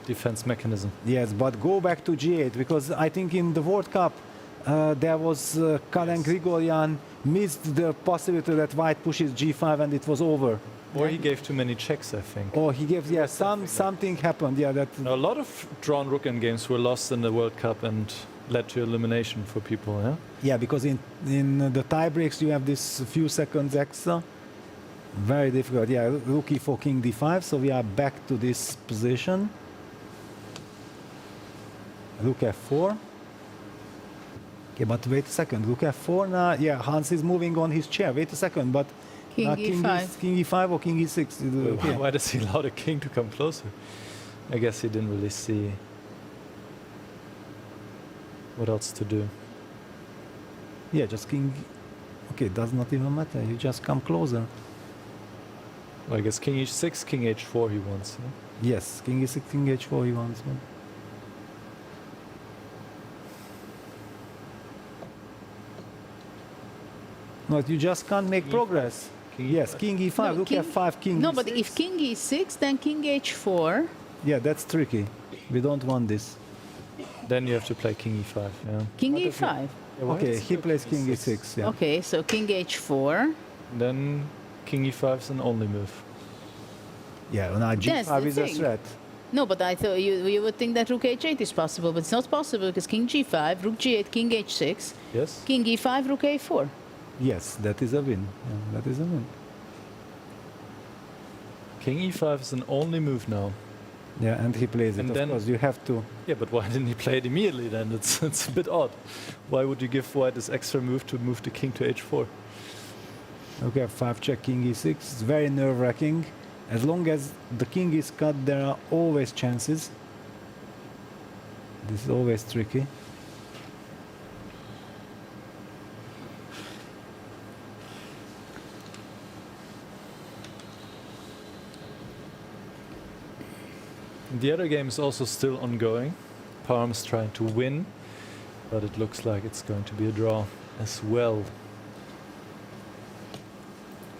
defense mechanism. Yes, but go back to g8, because I think in the World Cup there was Karen Grigoryan missed the possibility that white pushes g5 and it was over. Or he gave too many checks, I think. Or he gave, yeah, something happened, yeah. That. A lot of drawn rook endgames were lost in the World Cup and led to elimination for people, yeah? Yeah, because in the tie breaks you have this few seconds extra. Very difficult, yeah, rook e4, king d5, so we are back to this position. Rook f4. Okay, but wait a second, rook f4 now, yeah, Hans is moving on his chair, wait a second, but king e5. King e5 or king e6? Okay. Why does he allow the king to come closer? I guess he didn't really see what else to do. Yeah, just king, okay, does not even matter, you just come closer. Well, I guess king h6, king h4 he wants, yeah? Yes, king e6, king h4 he wants. No, you just can't make progress. Yes, king e5, No, rook king- f5, king No, e6. but if king e6, then king h4. Yeah, that's tricky. We don't want this. Then you have to play king e5, yeah. King What if you- e5. Yeah, why Okay, does he go plays king king e6, yeah. Okay, so king h4. Then king e5 is an only move. Yeah, now That's g5 the is a thing. threat. No, but I thought you would think that rook h8 is possible, but it's not possible because king g5, rook g8, king h6, Yes? king e5, rook a4. Yes, that is a win. Yeah, that is a win. King e5 is an only move now. Yeah, and he plays it, And of then- course. You have to... Yeah, but why didn't he play it immediately then? It's a bit odd. Why would you give white this extra move to move the king to h4? Okay, 5 check, king e6. It's very nerve-wracking. As long as the king is cut, there are always chances. This is always tricky. The other game is also still ongoing. Parm's trying to win, but it looks like it's going to be a draw as well.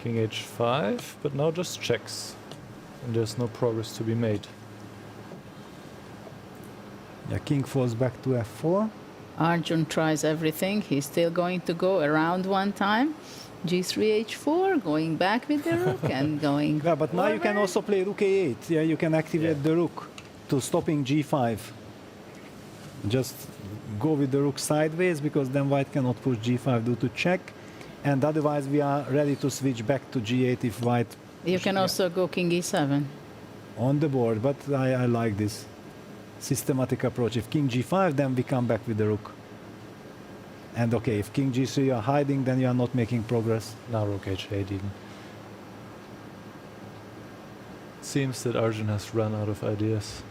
King h5, but now just checks. And there's no progress to be made. Yeah, king falls back to f4. Arjun tries everything. He's still going to go around one time. G3, H4, going back with the rook and going. Yeah, but now you can also play rook a8. Yeah, you can activate the rook to stopping g5. Just go with the rook sideways because then white cannot push g5 due to check. And otherwise we are ready to switch back to g8 if white... You can also go king e7. On the board, but I like this systematic approach. If king g5, then we come back with the rook. And okay, if king g3 you are hiding, then you are not making progress. Now rook h8 even. Seems that Arjun has run out of ideas.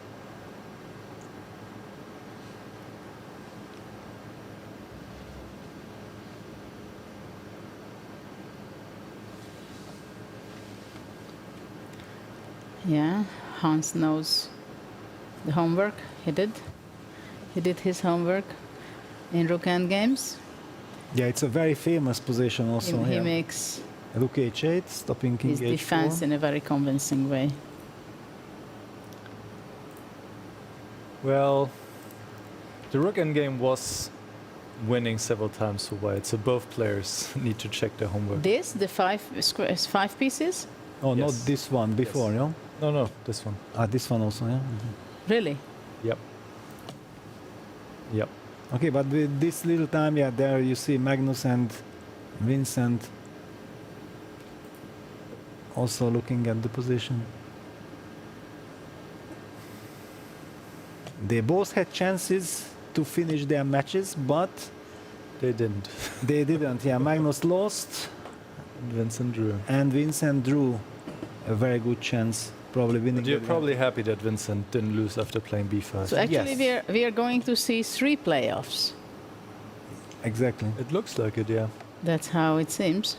Yeah, Hans knows the homework. He did. He did his homework in rook endgames. Yeah, it's a very famous position also. He yeah. makes Rook h8, stopping king his h4. defense in a very convincing way. Well, the rook endgame was winning several times for white, so both players need to check their homework. This, the five pieces? Oh, Yes. not this one, before, Yes. no? No, this one. This one also, yeah? Really? Yep. Yep. Okay, but with this little time, yeah, there you see Magnus and Vincent also looking at the position. They both had chances to finish their matches, but they didn't. They didn't, yeah. Magnus lost. And Vincent drew. And Vincent drew a very good chance, probably winning. But you're the probably happy that Vincent didn't lose after playing b5. So actually we are going to see 3 playoffs. Exactly. It looks like it, yeah. That's how it seems.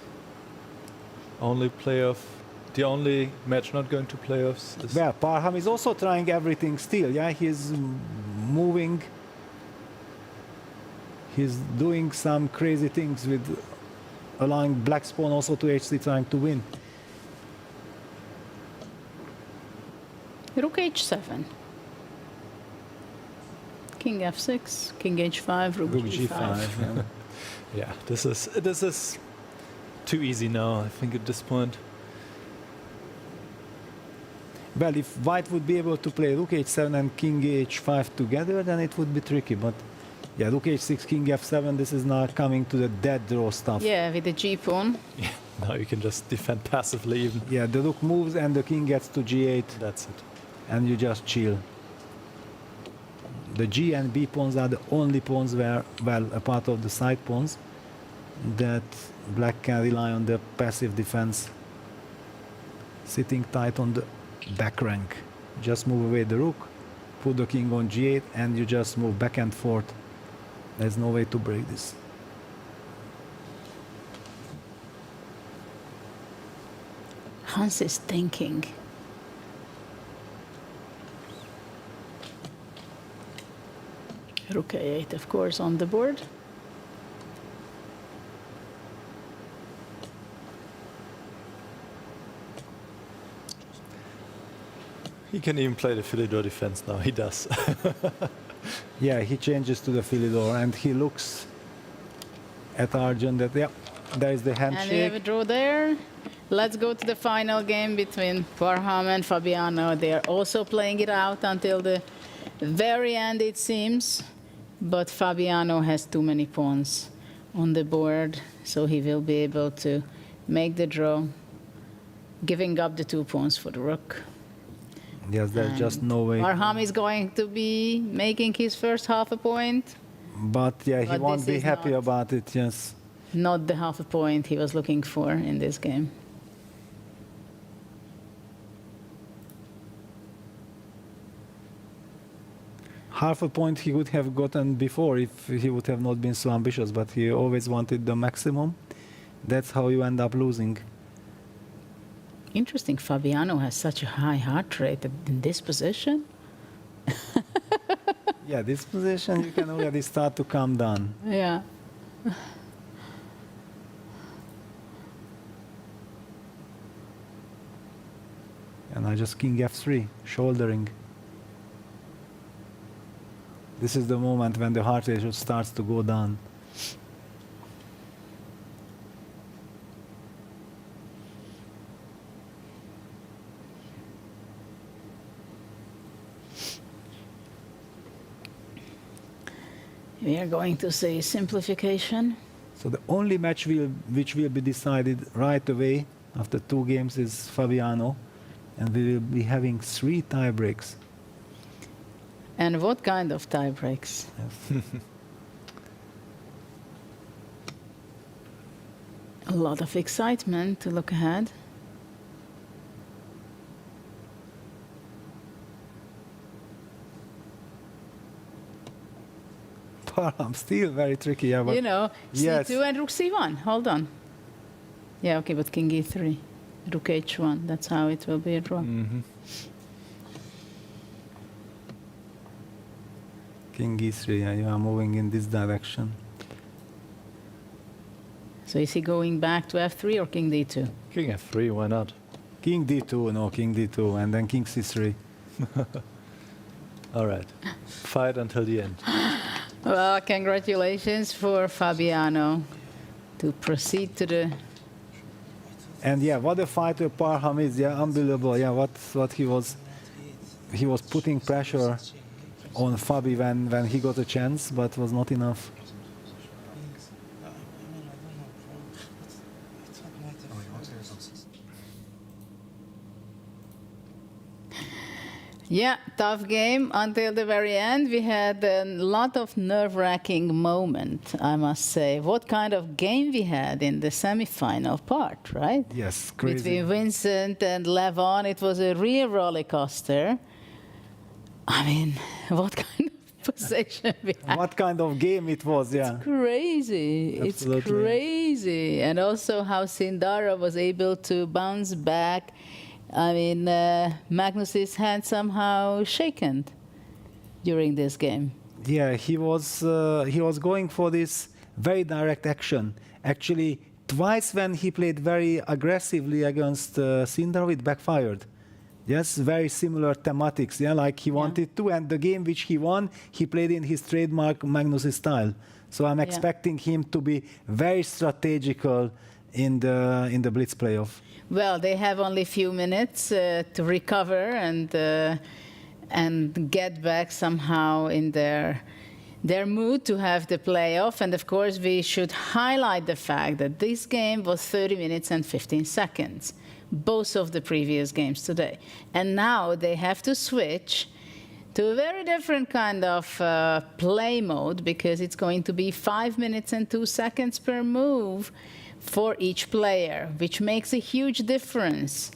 Only playoff. The only match not going to playoffs is... Well, Parham is also trying everything still, yeah? He's moving. He's doing some crazy things with allowing black pawn also to h3 trying to win. Rook h7. King f6, king h5, rook g5. Yeah. Yeah, this is too easy now, I think, at this point. Well, if white would be able to play rook h7 and king h5 together, then it would be tricky. But yeah, rook h6, king f7, this is now coming to the dead draw stuff. Yeah, with the g pawn. Yeah, now you can just defend passively even. Yeah, the rook moves and the king gets to g8. That's it. And you just chill. The g and b pawns are the only pawns where, well, a part of the side pawns, that black can rely on the passive defense, sitting tight on the back rank. Just move away the rook, put the king on g8, and you just move back and forth. There's no way to break this. Hans is thinking. Rook a8, of course, on the board. He can even play the Philidor defense now, he does. Yeah, he changes to the Philidor and he looks at Arjun that, yeah, there is the handshake. And we have a draw there. Let's go to the final game between Parham and Fabiano. They are also playing it out until the very end, it seems. But Fabiano has too many pawns on the board, so he will be able to make the draw, giving up the 2 pawns for the rook. Yes, there's just no way. Parham is going to be making his first half a point. But yeah, he But won't this be is happy not- about it, yes. Not the half a point he was looking for in this game. Half a point he would have gotten before if he would have not been so ambitious, but he always wanted the maximum. That's how you end up losing. Interesting, Fabiano has such a high heart rate in this position. Yeah, this position you can already start to calm down. Yeah. And I just king f3, shouldering. This is the moment when the heart rate starts to go down. We are going to see simplification. So the only match which will be decided right away after 2 games is Fabiano, and we will be having 3 tie breaks. And what kind of tie breaks? A lot of excitement to look ahead. I'm still very tricky, yeah, but You know, yes. c2 and rook c1. Hold on. Yeah, okay, but king e3, rook h1. That's how it will be a draw. King e3, yeah, you are moving in this direction. So is he going back to f3 or king d2? King f3, why not? King d2, no, king d2, and then king c3. All right. Fight until the end. Well, congratulations for Fabiano to proceed to the... And yeah, what a fighter Parham is, yeah, unbelievable. Yeah, what he was putting pressure on Fabi when he got a chance, but was not enough. Yeah, tough game until the very end. We had a lot of nerve-wracking moment, I must say. What kind of game we had in the semi-final part, right? Yes, crazy. Between Vincent and Levon, it was a real roller coaster. I mean, what kind of possession we had? What kind of game it was, yeah. It's crazy. Absolutely. It's crazy. And also how Sindarov was able to bounce back. I mean, Magnus's hand somehow shaken during this game. Yeah, he was going for this very direct action. Actually, twice when he played very aggressively against Sindarov, it backfired. Yes, very similar thematics. Yeah, like he wanted to, and the game which he won, he played in his trademark Magnus style. So I'm expecting him to be very strategical in the Blitz playoff. Well, they have only a few minutes to recover and get back somehow in their mood to have the playoff. And of course, we should highlight the fact that this game was 30 minutes and 15 seconds, both of the previous games today. And now they have to switch to a very different kind of play mode, because it's going to be 5 minutes and 2 seconds per move for each player, which makes a huge difference.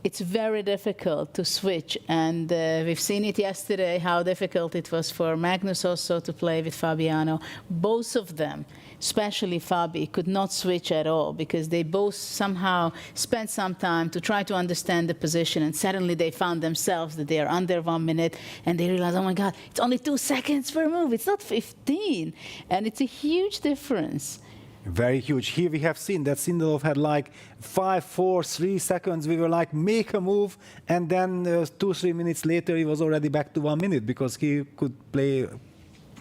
It's very difficult to switch, and we've seen it yesterday, how difficult it was for Magnus also to play with Fabiano. Both of them, especially Fabi, could not switch at all, because they both somehow spent some time to try to understand the position, and suddenly they found themselves that they are under 1 minute, and they realize, oh my God, it's only 2 seconds per move, it's not 15, and it's a huge difference. Very huge. Here we have seen that Sindarov had like 5, 4, 3 seconds. We were like, make a move. And then 2, 3 minutes later, he was already back to 1 minute, because he could play a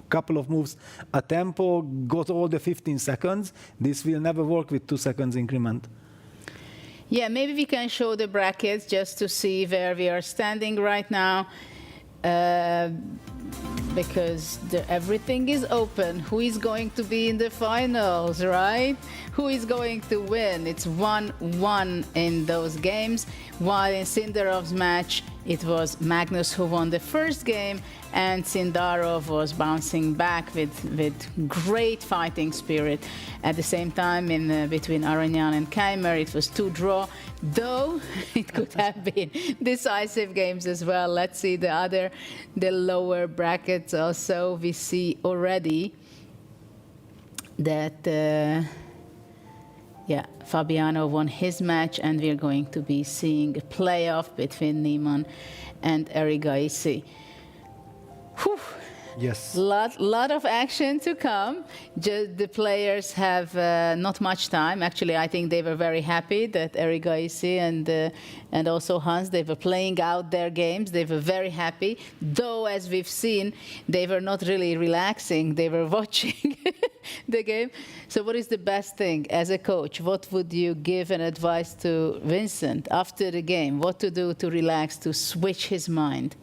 couple of moves a tempo, got all the 15 seconds. This will never work with 2 seconds increment. Yeah, maybe we can show the brackets just to see where we are standing right now. Because everything is open. Who is going to be in the finals, right? Who is going to win? It's 1-1 in those games, while in Sindarov's match, it was Magnus who won the first game, and Sindarov was bouncing back with great fighting spirit. At the same time, between Aranyàn and Keimer, it was 2-2, though it could have been decisive games as well. Let's see the lower brackets also. We see already that Fabiano won his match, and we're going to be seeing a playoff between Niemann and Erigaisi. Whew. Yes. Lot of action to come. Just the players have not much time. Actually, I think they were very happy that Erigaisi and also Hans, they were playing out their games. They were very happy. Though, as we've seen, they were not really relaxing. They were watching the game. So what is the best thing as a coach? What would you give an advice to Vincent after the game? What to do to relax, to switch his mind?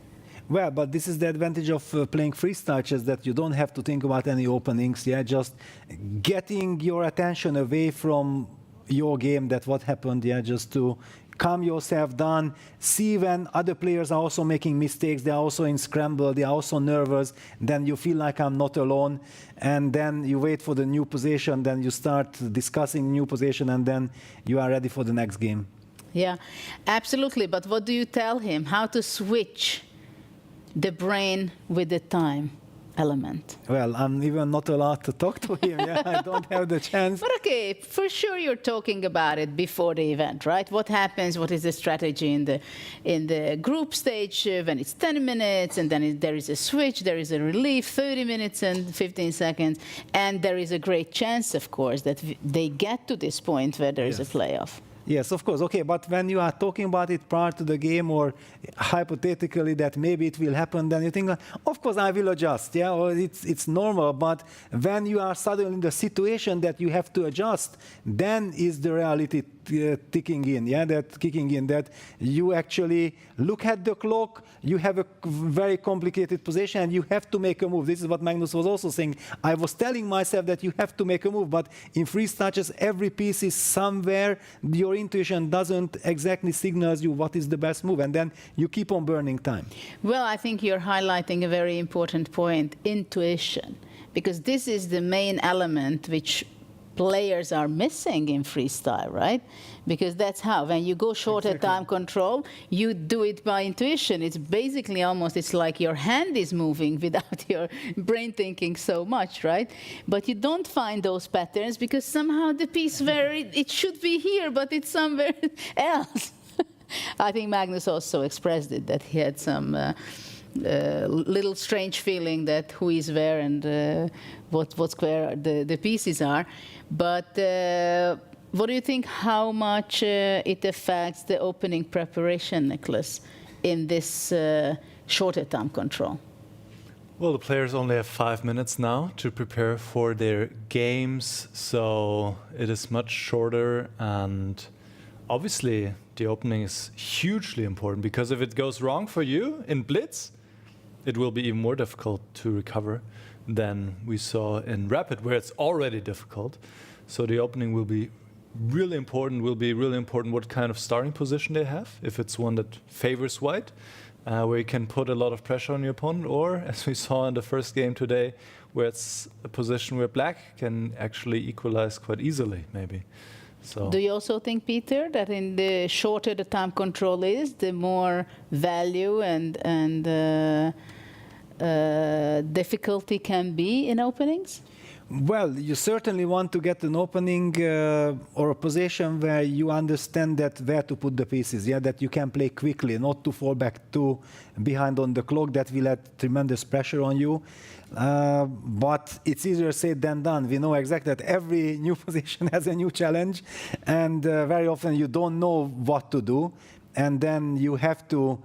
Well, but this is the advantage of playing freestyle chess, that you don't have to think about any openings. Yeah, just getting your attention away from your game, that what happened. Yeah, just to calm yourself down. See when other players are also making mistakes. They are also in scramble. They are also nervous. Then you feel like I'm not alone. And then you wait for the new position. Then you start discussing new position, and then you are ready for the next game. Yeah, absolutely. But what do you tell him? How to switch the brain with the time element? Well, I'm even not allowed to talk to him. Yeah, I don't have the chance. But okay, for sure you're talking about it before the event, right? What happens? What is the strategy in the group stage when it's 10 minutes, and then there is a switch, there is a relief, 30 minutes and 15 seconds, and there is a great chance, of course, that they get to this point where there is a playoff. Yes, of course. Okay, but when you are talking about it prior to the game or hypothetically that maybe it will happen, then you think, of course I will adjust, yeah, or it's normal. But when you are suddenly in the situation that you have to adjust, then is the reality kicking in, yeah, that you actually look at the clock, you have a very complicated position, and you have to make a move. This is what Magnus was also saying. I was telling myself that you have to make a move, but in freestyle chess, every piece is somewhere. Your intuition doesn't exactly signals you what is the best move, and then you keep on burning time. Well, I think you're highlighting a very important point, intuition, because this is the main element which players are missing in freestyle, right? Because that's how, when you go shorter time control, you do it by intuition. It's basically almost, it's like your hand is moving without your brain thinking so much, right? But you don't find those patterns because somehow the piece where it should be here, but it's somewhere else. I think Magnus also expressed it, that he had some little strange feeling that who is where and what's where the pieces are. But what do you think, how much it affects the opening preparation, Nicholas, in this shorter time control? Well, the players only have 5 minutes now to prepare for their games, so it is much shorter, and obviously the opening is hugely important, because if it goes wrong for you in Blitz, it will be even more difficult to recover than we saw in Rapid, where it's already difficult. So the opening will be really important, what kind of starting position they have, if it's one that favors white, where you can put a lot of pressure on your opponent, or, as we saw in the first game today, where it's a position where black can actually equalize quite easily, maybe. So. Do you also think, Peter, that in the shorter the time control is, the more value and difficulty can be in openings? Well, you certainly want to get an opening or a position where you understand that where to put the pieces, yeah, that you can play quickly, not to fall back too behind on the clock. That will add tremendous pressure on you. But it's easier said than done. We know exactly that every new position has a new challenge, and very often you don't know what to do, and then you have to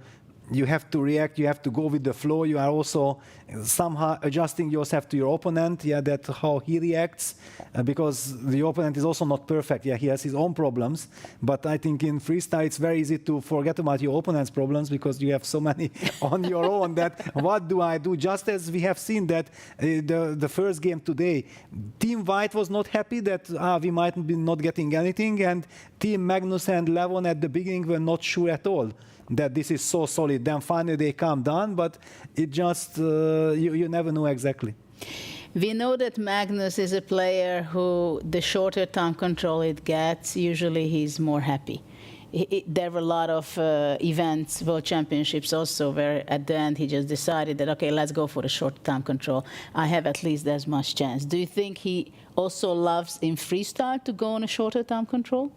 react, you have to go with the flow. You are also somehow adjusting yourself to your opponent, yeah, that how he reacts, because the opponent is also not perfect. Yeah, he has his own problems, but I think in freestyle it's very easy to forget about your opponent's problems because you have so many on your own that what do I do? Just as we have seen that the first game today, Team White was not happy that we might be not getting anything, and Team Magnus and Levon at the beginning were not sure at all that this is so solid. Then finally they calm down, but it just, you never know exactly. We know that Magnus is a player who, the shorter time control it gets, usually he's more happy. There were a lot of events, World Championships also, where at the end he just decided that, okay, let's go for the short time control. I have at least as much chance. Do you think he also loves in freestyle to go on a shorter time control?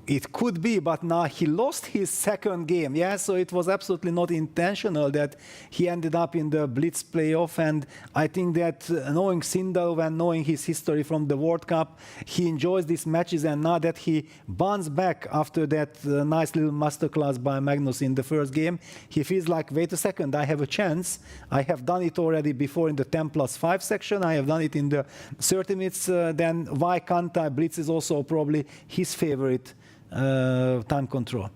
It could be, but now he lost his second game, yeah, so it was absolutely not intentional that he ended up in the Blitz playoff, and I think that knowing Sindarov and knowing his history from the World Cup, he enjoys these matches, and now that he bounces back after that nice little masterclass by Magnus in the first game, he feels like, wait a second, I have a chance. I have done it already before in the 10+5 section, I have done it in the 30 minutes, then why can't I? Blitz is also probably his favorite time control.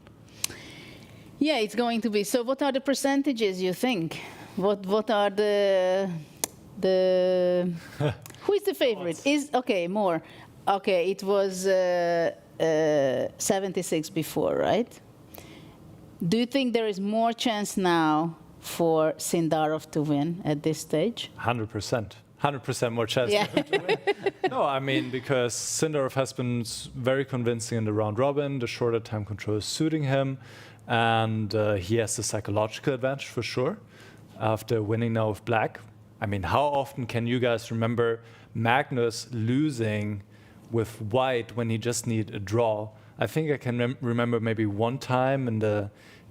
Yeah, it's going to be. So what are the percentages, you think? What are the who is the favorite? More. Okay, it was 76 before, right? Do you think there is more chance now for Sindarov to win at this stage? 100%. 100% more chance to win. No, I mean, because Sindarov has been very convincing in the round robin. The shorter time control is suiting him, and he has the psychological advantage for sure after winning now with black. I mean, how often can you guys remember Magnus losing with white when he just needed a draw? I think I can remember maybe one time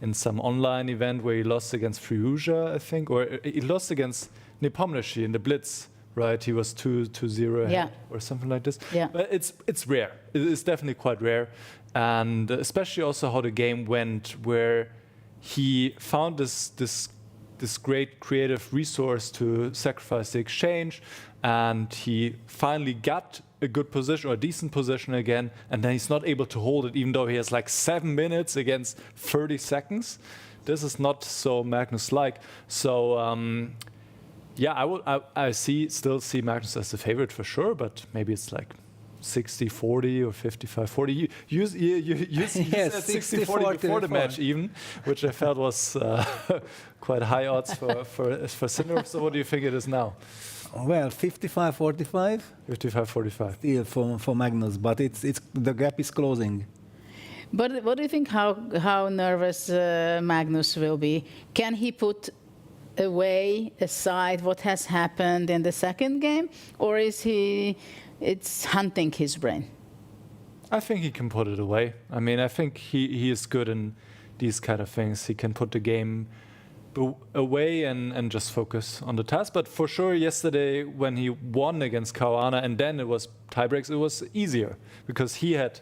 in some online event where he lost against Friuja, I think, or he lost against Nepomniachtchi in the Blitz, right? He was 2-0 ahead Yeah. or something like this. Yeah. But it's rare. It's definitely quite rare, and especially also how the game went, where he found this great creative resource to sacrifice the exchange, and he finally got a good position or a decent position again, and then he's not able to hold it, even though he has like 7 minutes against 30 seconds. This is not so Magnus-like. So yeah, I still see Magnus as the favorite for sure, but maybe it's like 60-40 or 55-40. You said 60-40 before the match even, which I felt was quite high odds for Sindarov. So what do you think it is now? Well, 55-45. 55-45. Still for Magnus, but the gap is closing. But what do you think? How nervous Magnus will be? Can he put aside what has happened in the second game, or is it's hunting his brain? I think he can put it away. I mean, I think he is good in these kind of things. He can put the game away and just focus on the task. But for sure, yesterday when he won against Caruana and then it was tiebreaks, it was easier because he had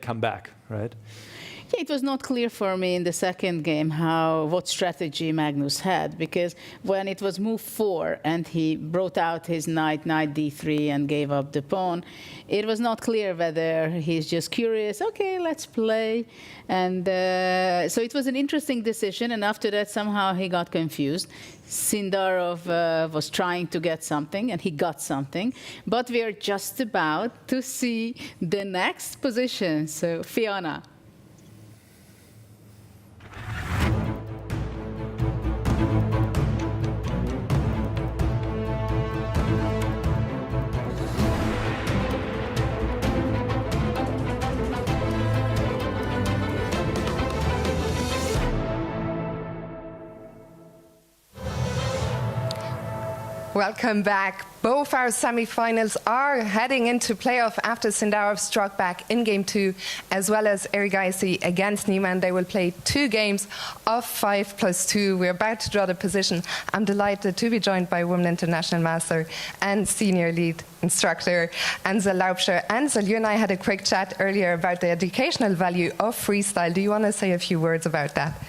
come back, right? Yeah, it was not clear for me in the second game what strategy Magnus had, because when it was move 4 and he brought out his knight d3 and gave up the pawn, it was not clear whether he's just curious, okay, let's play. And so it was an interesting decision, and after that somehow he got confused. Sindarov was trying to get something, and he got something. But we are just about to see the next position. So, Fiona. Welcome back. Both our semi-finals are heading into playoff after Sindarov struck back in game 2, as well as Erigaisi against Niemann. They will play 2 games of 5+2. We're about to draw the position. I'm delighted to be joined by Women International Master and Senior Lead Instructor Ansel Laubscher. Ansel, you and I had a quick chat earlier about the educational value of freestyle. Do you want to say a few words about that?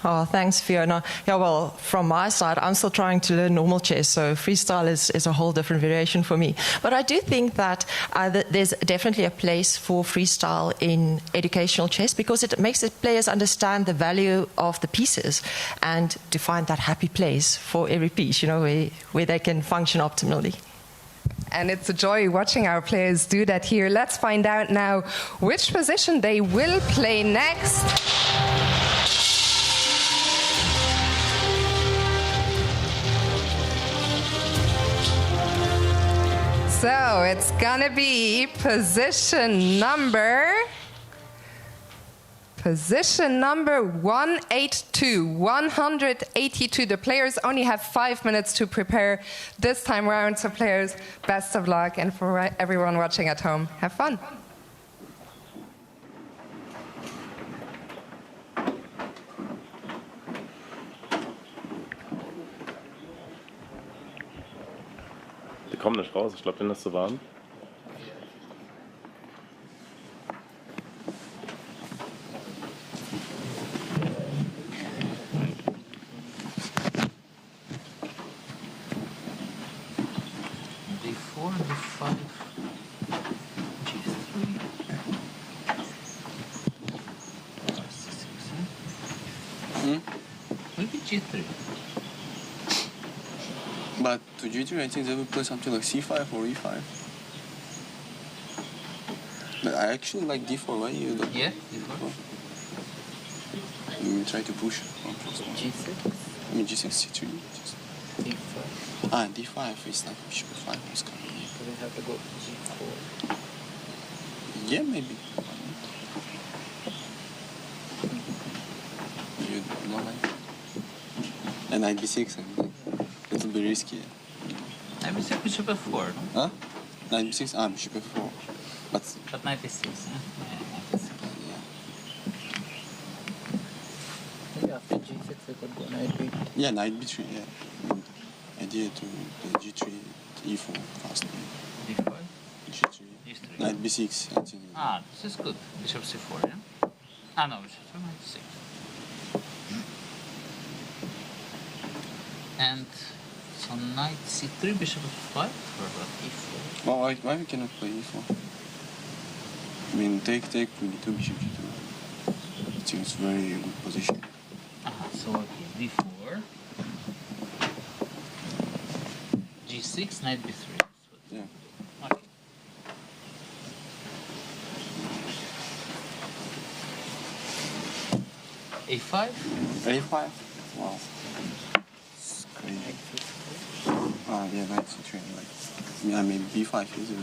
Oh, thanks, Fiona. Yeah, well, from my side, I'm still trying to learn normal chess, so freestyle is a whole different variation for me. But I do think that there's definitely a place for freestyle in educational chess because it makes the players understand the value of the pieces and to find that happy place for every piece, you know, where they can function optimally. And it's a joy watching our players do that here. Let's find out now which position they will play next. So it's gonna be position number 182. The players only have 5 minutes to prepare this time around. So players, best of luck, and for everyone watching at home, have fun. Die kommen nicht raus, ich glaube, denen ist zu warm. D4, D5, G3. Maybe G3. But to G3, I think they will play something like C5 or E5. But I actually like D4. Why you don't? Yeah, D4. You try to push. G6. I mean G6, C3. D5. Ah, D5 is like bishop 5 was coming. So we have to go G4. Yeah, maybe. You don't like. And knight B6, I mean. It'll be risky. Knight B6, bishop F4, no? Huh? Knight B6? Ah, bishop F4. But knight B6, yeah? Yeah. Maybe after G6 we could go knight B3. Yeah, knight B3, yeah. Idea to play G3. e4 fast. D4? G3. G3. Knight b6, I think. Ah, this is good. Bishop c4, yeah? Ah, no, bishop c4, knight c6. And so knight c3, bishop f5, or what, e4? Well, why we cannot play e4? I mean, take, b2, bishop g2. I think it's very good position. So okay, d4, g6, knight b3. Yeah. Okay. a5? a5? Wow. It's crazy. Ah, yeah, knight c3. Like, yeah, maybe b5 is it?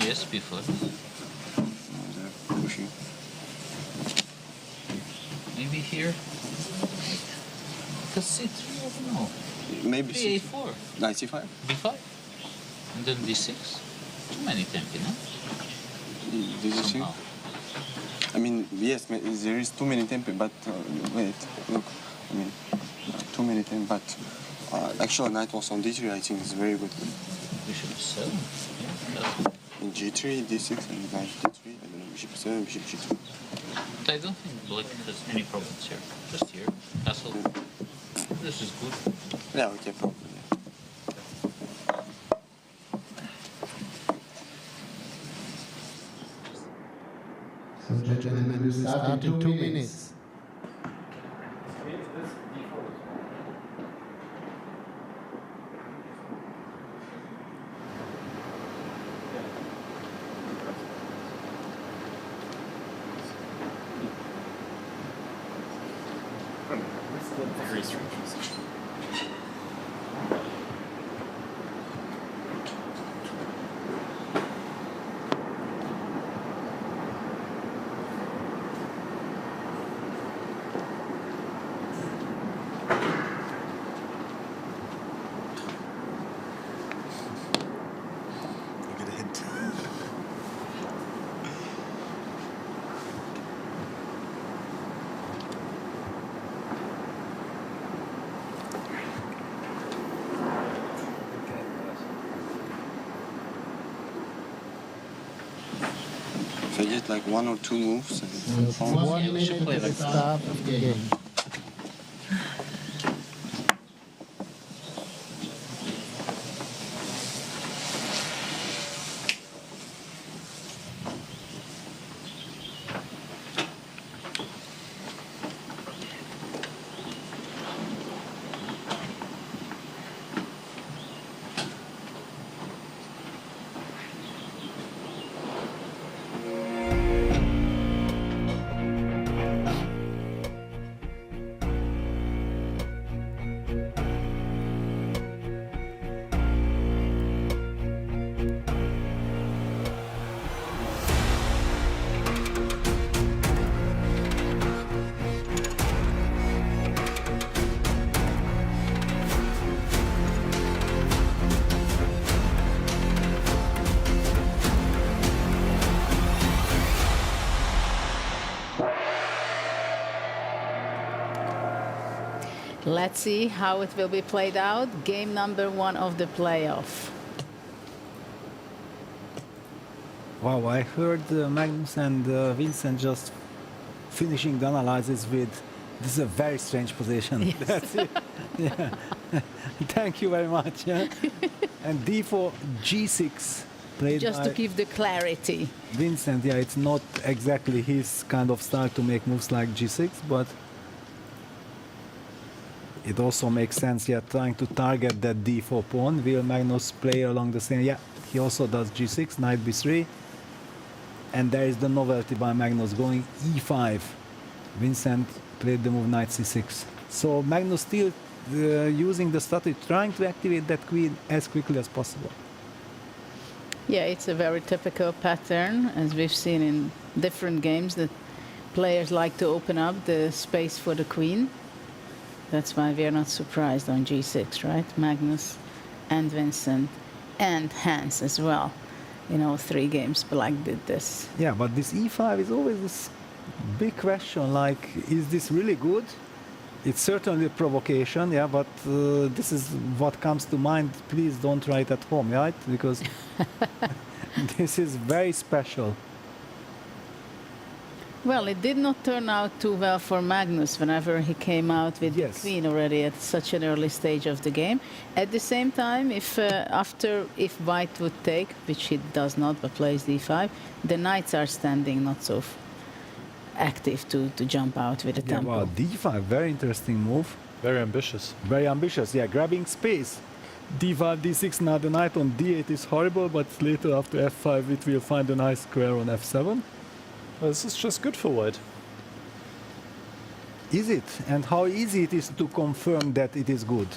Yes, b4. They're pushing. Maybe here. Because c3, I don't know. Maybe a4. Knight c5? b5. And then d6. Too many tempi, no? Did you see? I mean, yes, there is too many tempi, but wait, look. I mean, too many tempi, but actually knight was on d3, I think is very good. Bishop 7. Yeah, in g3, d6, and knight d3, I don't know, bishop 7, bishop g2. But I don't think black has any problems here. Just here. Castle. This is good. Yeah, okay, probably. So, gentlemen, we start in 2 minutes. Very strange position. Get a hint. If I get like 1 or 2 moves, and It's 1 minute to the start of the game. Let's see how it will be played out. Game number 1 of the playoff. Wow, I heard Magnus and Vincent just finishing the analysis with, this is a very strange position. Yes. That's it. Yeah. Thank you very much. Yeah. And d4, g6 played Just by to give the clarity. Vincent. Yeah, it's not exactly his kind of style to make moves like g6, but it also makes sense, yeah, trying to target that d4 pawn. Will Magnus play along the same? Yeah, he also does g6, knight b3. And there is the novelty by Magnus going e5. Vincent played the move knight c6. So Magnus still using the strategy, trying to activate that queen as quickly as possible. Yeah, it's a very typical pattern, as we've seen in different games, that players like to open up the space for the queen. That's why we are not surprised on g6, right? Magnus and Vincent and Hans as well. In all 3 games, Black did this. Yeah, but this e5 is always this big question, like, is this really good? It's certainly a provocation, yeah, but this is what comes to mind. Please don't try it at home, right? Because this is very special. Well, it did not turn out too well for Magnus whenever he came out with the queen already at such an early stage of the game. At the same time, if white would take, which he does not, but plays d5, the knights are standing not so active to jump out with a tempo. Wow, d5, very interesting move. Very ambitious. Very ambitious, yeah, grabbing space. d5, d6, now the knight on d8 is horrible, but later after f5 it will find a nice square on f7. Well, this is just good for white. Is it? And how easy it is to confirm that it is good?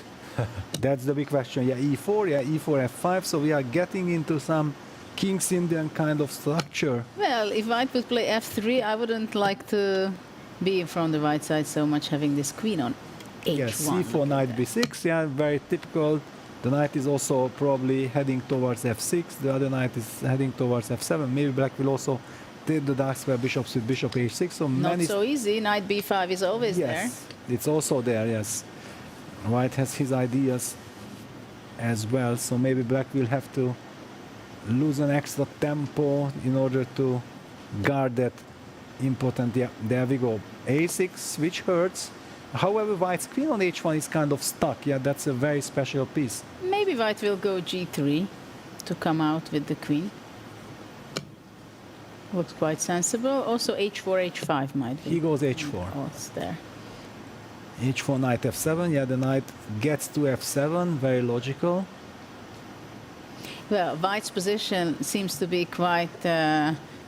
That's the big question. Yeah, e4, yeah, e4, f5, so we are getting into some King's Indian kind of structure. Well, if white would play f3, I wouldn't like to be from the white side so much having this queen on h1. Yes, c4, knight b6, yeah, very typical. The knight is also probably heading towards f6, the other knight is heading towards f7. Maybe black will also take the dark square bishops with bishop h6. So not so easy, knight b5 is always there. Yes, it's also there, yes. White has his ideas as well, so maybe black will have to lose an extra tempo in order to guard that important. Yeah, there we go. a6, which hurts. However, white's queen on h1 is kind of stuck. Yeah, that's a very special piece. Maybe white will go g3 to come out with the queen. Looks quite sensible. Also h4, h5 might be. He goes h4. Oh, it's there. h4, knight f7. Yeah, the knight gets to f7. Very logical. Well, white's position seems to be quite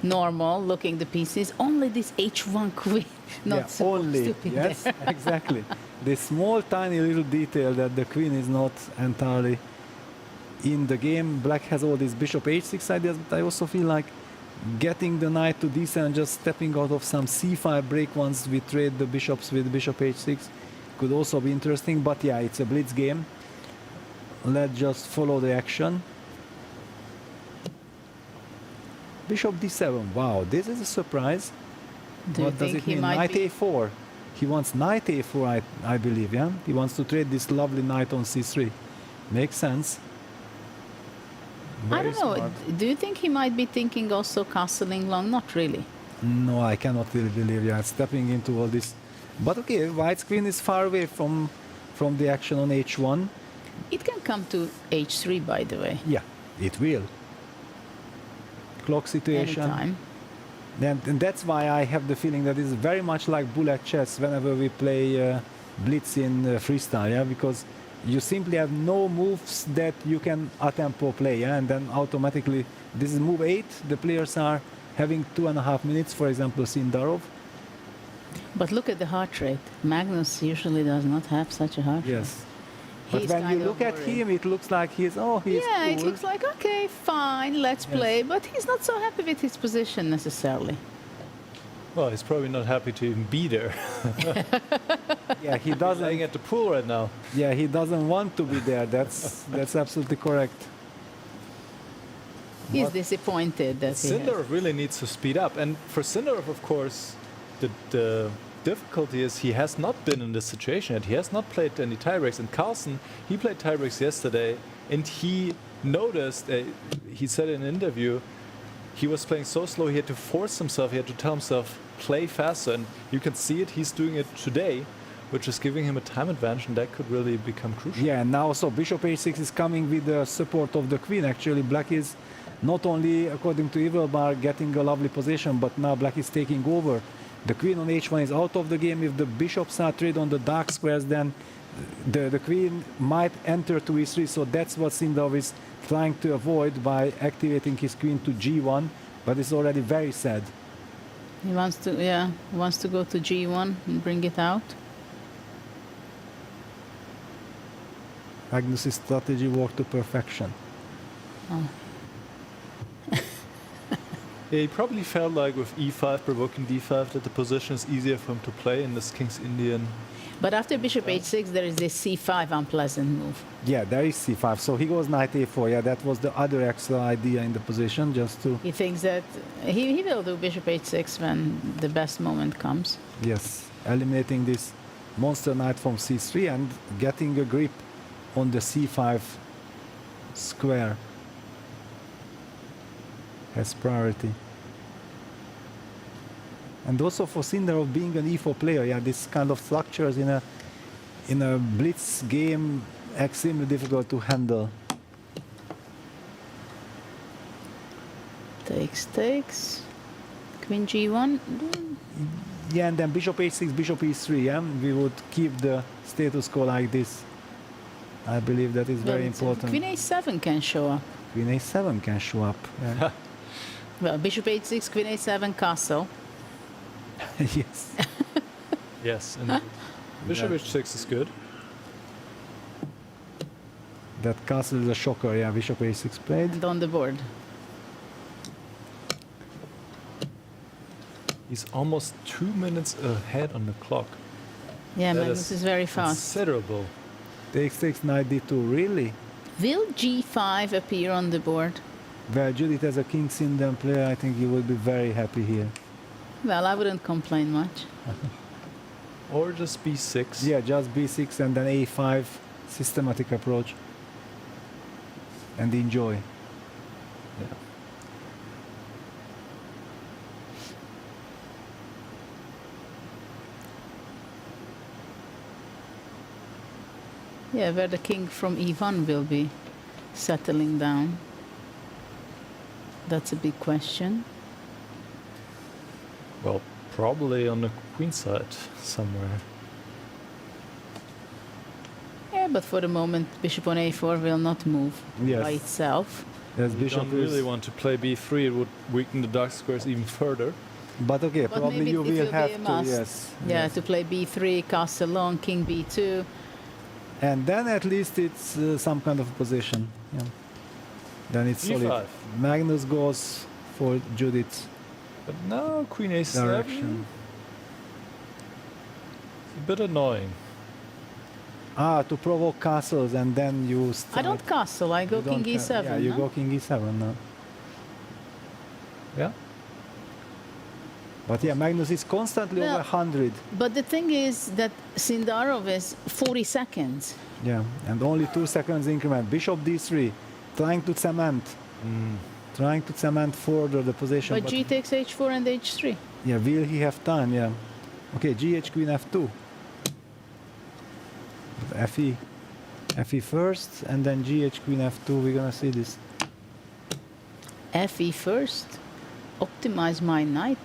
normal, looking the pieces. Only this h1 queen, not supposed to be yes, there. exactly. This small, tiny little detail that the queen is not entirely in the game. Black has all these bishop h6 ideas, but I also feel like getting the knight to d7 and just stepping out of some c5 break once we trade the bishops with bishop h6 could also be interesting. But yeah, it's a blitz game. Let's just follow the action. Bishop d7. Wow, this is a surprise. What does it mean? Knight a4. He wants knight a4, I believe, yeah? He wants to trade this lovely knight on c3. Makes sense. I don't know. Do you think he might be thinking also castling long? Not really. No, I cannot really believe you are stepping into all this. But okay, white's queen is far away from the action on h1. It can come to h3, by the way. Yeah, it will. Clock situation. Anytime. And that's why I have the feeling that it's very much like bullet chess whenever we play blitz in freestyle, yeah? Because you simply have no moves that you can a tempo play, yeah? And then automatically, this is move 8, the players are having 2.5 minutes, for example, Sindarov. But look at the heart rate. Magnus usually does not have such a heart rate. Yes. But when you look at him, it looks like he's yeah, cool. It looks like, okay, fine, let's play. But he's not so happy with his position necessarily. Well, he's probably not happy to even be there. Yeah, he doesn't. Playing at the pool right now. Yeah, he doesn't want to be there. That's absolutely correct. He's disappointed that Sindarov really needs to speed up. And for Sindarov, of course, the difficulty is he has not been in this situation yet. He has not played any tiebreaks. And Carlsen, he played tiebreaks yesterday, and he noticed, he said in an interview, he was playing so slow, he had to force himself, he had to tell himself, play faster. And you can see it, he's doing it today, which is giving him a time advantage, and that could really become crucial. Yeah, and now so bishop h6 is coming with the support of the queen. Actually, black is not only, according to Evilbar, getting a lovely position, but now black is taking over. The queen on h1 is out of the game. If the bishops are traded on the dark squares, then the queen might enter to e3. So that's what Sindarov is trying to avoid by activating his queen to g1. But it's already very sad. He wants to go to g1 and bring it out. Magnus' strategy worked to perfection. Oh. Yeah, he probably felt like with e5 provoking d5 that the position is easier for him to play in this King's Indian. But after bishop h6, there is this c5 unpleasant move. Yeah, there is c5. So he goes knight a4. Yeah, that was the other extra idea in the position, just to... He thinks that he will do bishop h6 when the best moment comes. Yes, eliminating this monster knight from c3 and getting a grip on the c5 square has priority. And also for Sindarov being an e4 player, yeah, this kind of structures in a blitz game extremely difficult to handle. Takes. Queen g1. Yeah, and then bishop h6, bishop e3, yeah? We would keep the status quo like this. I believe that is very important. Queen a7 can show up. Queen a7 can show up. Yeah. Well, bishop h6, queen a7, castle. Yes. Yes, and bishop h6 is good. That castle is a shocker, yeah, bishop a6 played. And on the board. He's almost 2 minutes ahead on the clock. Yeah, Magnus is very fast. Considerable. Takes 6, knight d2, really? Will g5 appear on the board? Well, Judith as a King Sinden player, I think he will be very happy here. Well, I wouldn't complain much. Or just b6. Yeah, just b6 and then a5, systematic approach. And enjoy. Yeah. Yeah, where the king from e1 will be settling down. That's a big question. Well, probably on the queen side somewhere. Yeah, but for the moment, bishop on a4 will not move Yes. by itself. Yes, You bishop don't really want to play b3, it would weaken the dark squares even further. But okay, But probably maybe you it will be have a to, must. yes. Yeah, yes. to play b3, castle long, king b2. And then at least it's some kind of position. Yeah. Then it's E5. solid. Magnus goes for Judith. But now queen a7. Direction. It's a bit annoying. Ah, to provoke castles and then you start. I don't castle, I go You king don't e7. Yeah, you no? go king e7 now. Yeah. But yeah, Magnus is constantly Well- over 100. But the thing is that Sindarov is 40 seconds. Yeah, and only 2 seconds increment. Bishop d3, trying to cement. Trying to cement further the position. But g takes h4 and h3. Yeah, will he have time? Yeah. Okay, gh queen f2. Fe. Fe first, and then gh queen f2. We're gonna see this. Fe first. Optimize my knight.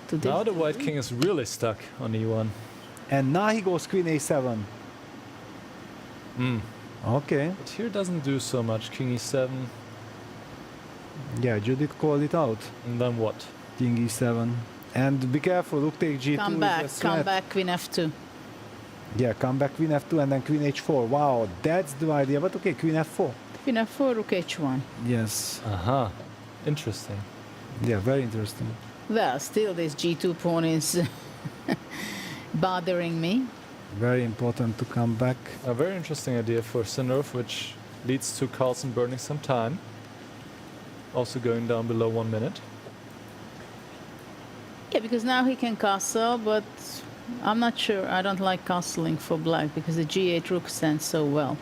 To Now the this- white king is really stuck on e1. And now he goes queen a7. Okay. But here doesn't do so much. King e7. Yeah, Judith called it out. And then what? King e7. And be careful, rook take g2 Come is back, a come threat. back, queen f2. Yeah, come back queen f2 and then queen h4. Wow, that's the idea. But okay, queen f4. Queen f4, rook h1. Yes. Aha. Interesting. Yeah, very interesting. Well, still this g2 pawn is bothering me. Very important to come back. A very interesting idea for Sindarov, which leads to Carlsen burning some time. Also going down below 1 minute. Yeah, because now he can castle, but I'm not sure. I don't like castling for black because the g8 rook stands so well.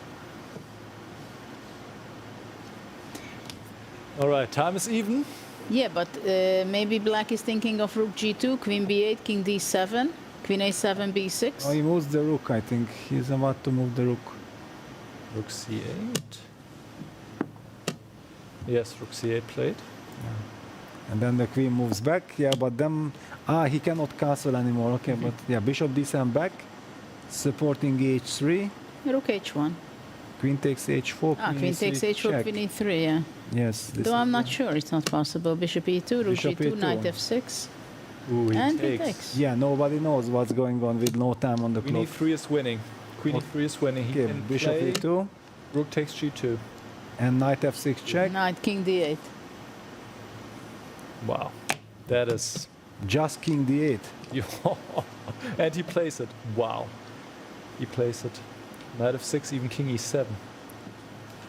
All right, time is even. Yeah, but maybe black is thinking of rook g2, queen b8, king d7, queen a7, b6. Oh, he moves the rook, I think. He's about to move the rook. Rook c8. Yes, rook c8 played. And then the queen moves back. Yeah, but then... Ah, he cannot castle anymore. Okay, but yeah, bishop d7 back. Supporting h3. Rook h1. Queen takes h4. Ah, queen e3, takes h4, check. queen e3, yeah. Yes. This Though is I'm not sure, it's not possible. Bishop e2, rook Bishop g2, e2. knight f6. Ooh, And he takes. Yeah, nobody knows what's going on with no time on the Queen clock. e3 is winning. Queen e3 is winning. He Okay, can bishop play. e2. Rook takes g2. And knight f6 check. Knight, king d8. Wow. That is... Just king d8. And he plays it. Wow. He plays it. Knight f6, even king e7.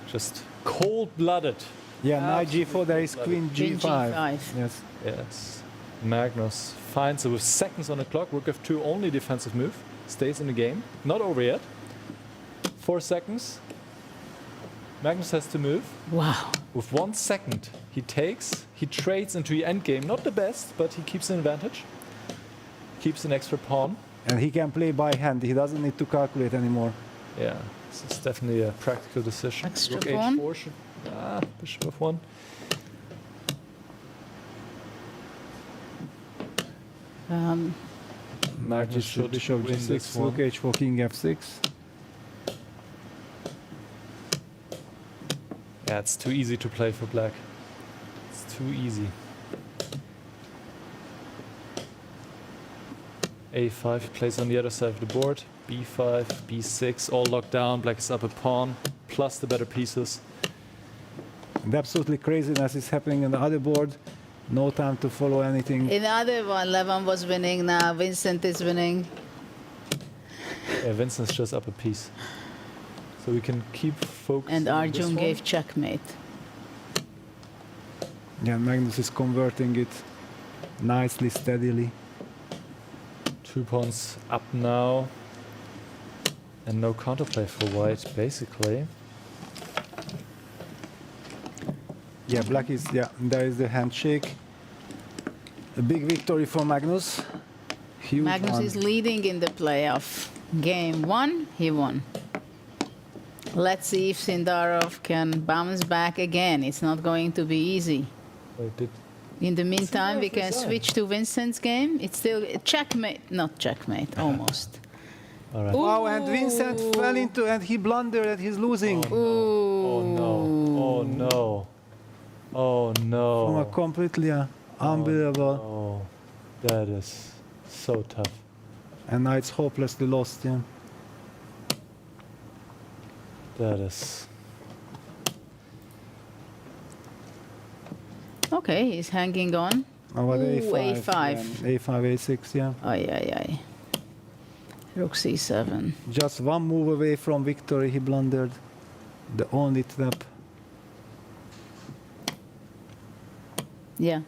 Just cold-blooded. Yeah, knight g4, there is queen Queen g5. g5. Yes. Yes. Magnus finds it with seconds on the clock. Rook f2, only defensive move. stays in the game. Not over yet. 4 seconds. Magnus has to move. Wow. With 1 second, he trades into the end game. Not the best, but he keeps an advantage. Keeps an extra pawn. And he can play by hand. He doesn't need to calculate anymore. Yeah, this is definitely a practical decision. Extra Rook pawn. H4 should... bishop F1. Magnus should Bishop win G6, this one. Rook H4, King F6. Yeah, it's too easy to play for black. It's too easy. A5 plays on the other side of the board. B5, B6, all locked down. Black is up a pawn, plus the better pieces. And absolutely craziness is happening on the other board. No time to follow anything. In the other one, Levon was winning now. Vincent is winning. Yeah, Vincent's just up a piece. So we can keep focusing. And on this Arjun one. gave checkmate. Yeah, Magnus is converting it nicely, steadily. 2 pawns up now. And no counterplay for white, basically. Yeah, black is, there is the handshake. A big victory for Magnus. Huge Magnus one. is leading in the playoff. Game 1, he won. Let's see if Sindarov can bounce back again. It's not going to be easy. In the meantime, we can switch to Vincent's game. It's still checkmate, not checkmate, almost. All right. Wow, and Vincent fell into, and he blundered, and he's losing. Oh no. Oh no. Oh no. From a completely unbelievable. Oh, that is so tough. And now it's hopelessly lost, yeah. That is. Okay, he's hanging on. Oh, what, Ooh, A5. A5. Yeah, A5, A6, yeah. Ay. Rook C7. Just one move away from victory, he blundered. The only trap. Yeah.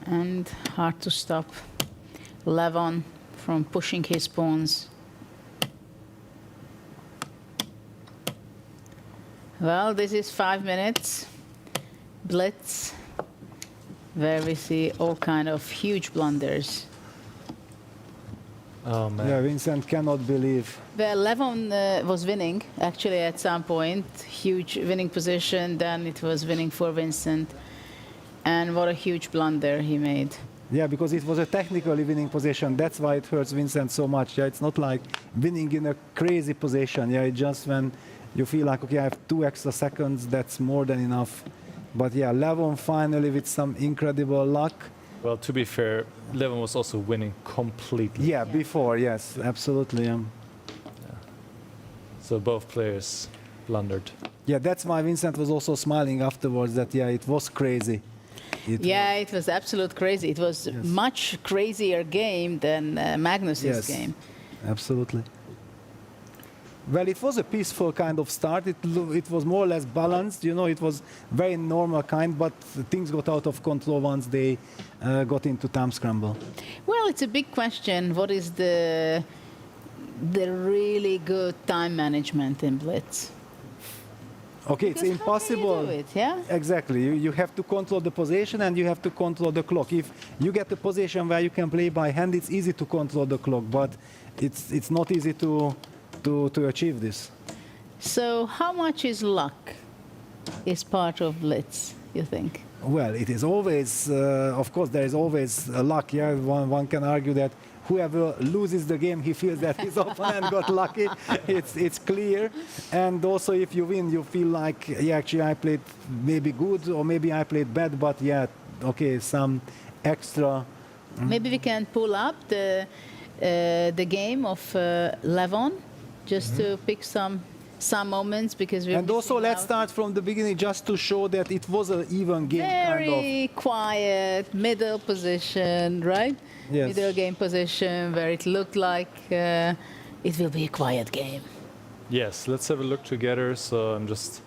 And hard to stop Levon from pushing his pawns. Well, this is 5 minutes blitz, where we see all kind of huge blunders. Oh man. Yeah, Vincent cannot believe. Well, Levon was winning, actually, at some point. Huge winning position, then it was winning for Vincent. And what a huge blunder he made. Yeah, because it was a technically winning position. That's why it hurts Vincent so much. Yeah, it's not like winning in a crazy position. Yeah, it's just when you feel like, okay, I have 2 extra seconds, that's more than enough. But yeah, Levon finally with some incredible luck. Well, to be fair, Levon was also winning completely. Yeah, before, yes, absolutely. So both players blundered. Yeah, that's why Vincent was also smiling afterwards that, yeah, it was crazy. It was absolute crazy. It was much crazier game than Magnus's game. Absolutely. Well, it was a peaceful kind of start. It was more or less balanced. You know, it was very normal kind, but things got out of control once they got into time scramble. Well, it's a big question. What is the really good time management in blitz? Okay, it's impossible. How do you do it, yeah? Exactly. You have to control the position and you have to control the clock. If you get a position where you can play by hand, it's easy to control the clock, but it's not easy to achieve this. So how much is luck is part of blitz, you think? Well, it is always, of course, there is always luck. Yeah, one can argue that whoever loses the game, he feels that his opponent got lucky. It's clear. And also, if you win, you feel like, yeah, actually, I played maybe good or maybe I played bad, but yeah, okay, some extra. Maybe we can pull up the game of Levon, just to pick some moments, because we're and also let's start from the beginning just to show that it was an even game. Very quiet middle position, right? Yes. Middle game position where it looked like it will be a quiet game. Yes, let's have a look together. So I'm just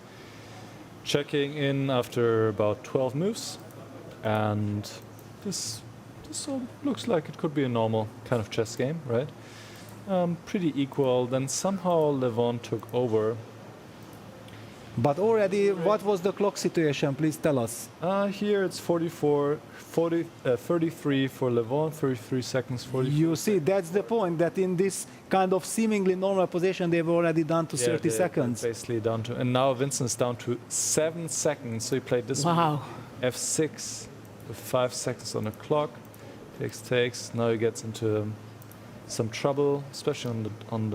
checking in after about 12 moves, and this So looks like it could be a normal kind of chess game, right? Pretty equal. Then somehow Levon took over. But already, what was the clock situation? Please tell us. Here it's 33 for Levon, 33 seconds, 44. You see, that's the point, that in this kind of seemingly normal position, they've already down to 30 seconds. Basically down to, and now Vincent's down to 7 seconds. So he played this Wow. F6 with 5 seconds on the clock. Takes. Now he gets into some trouble, especially on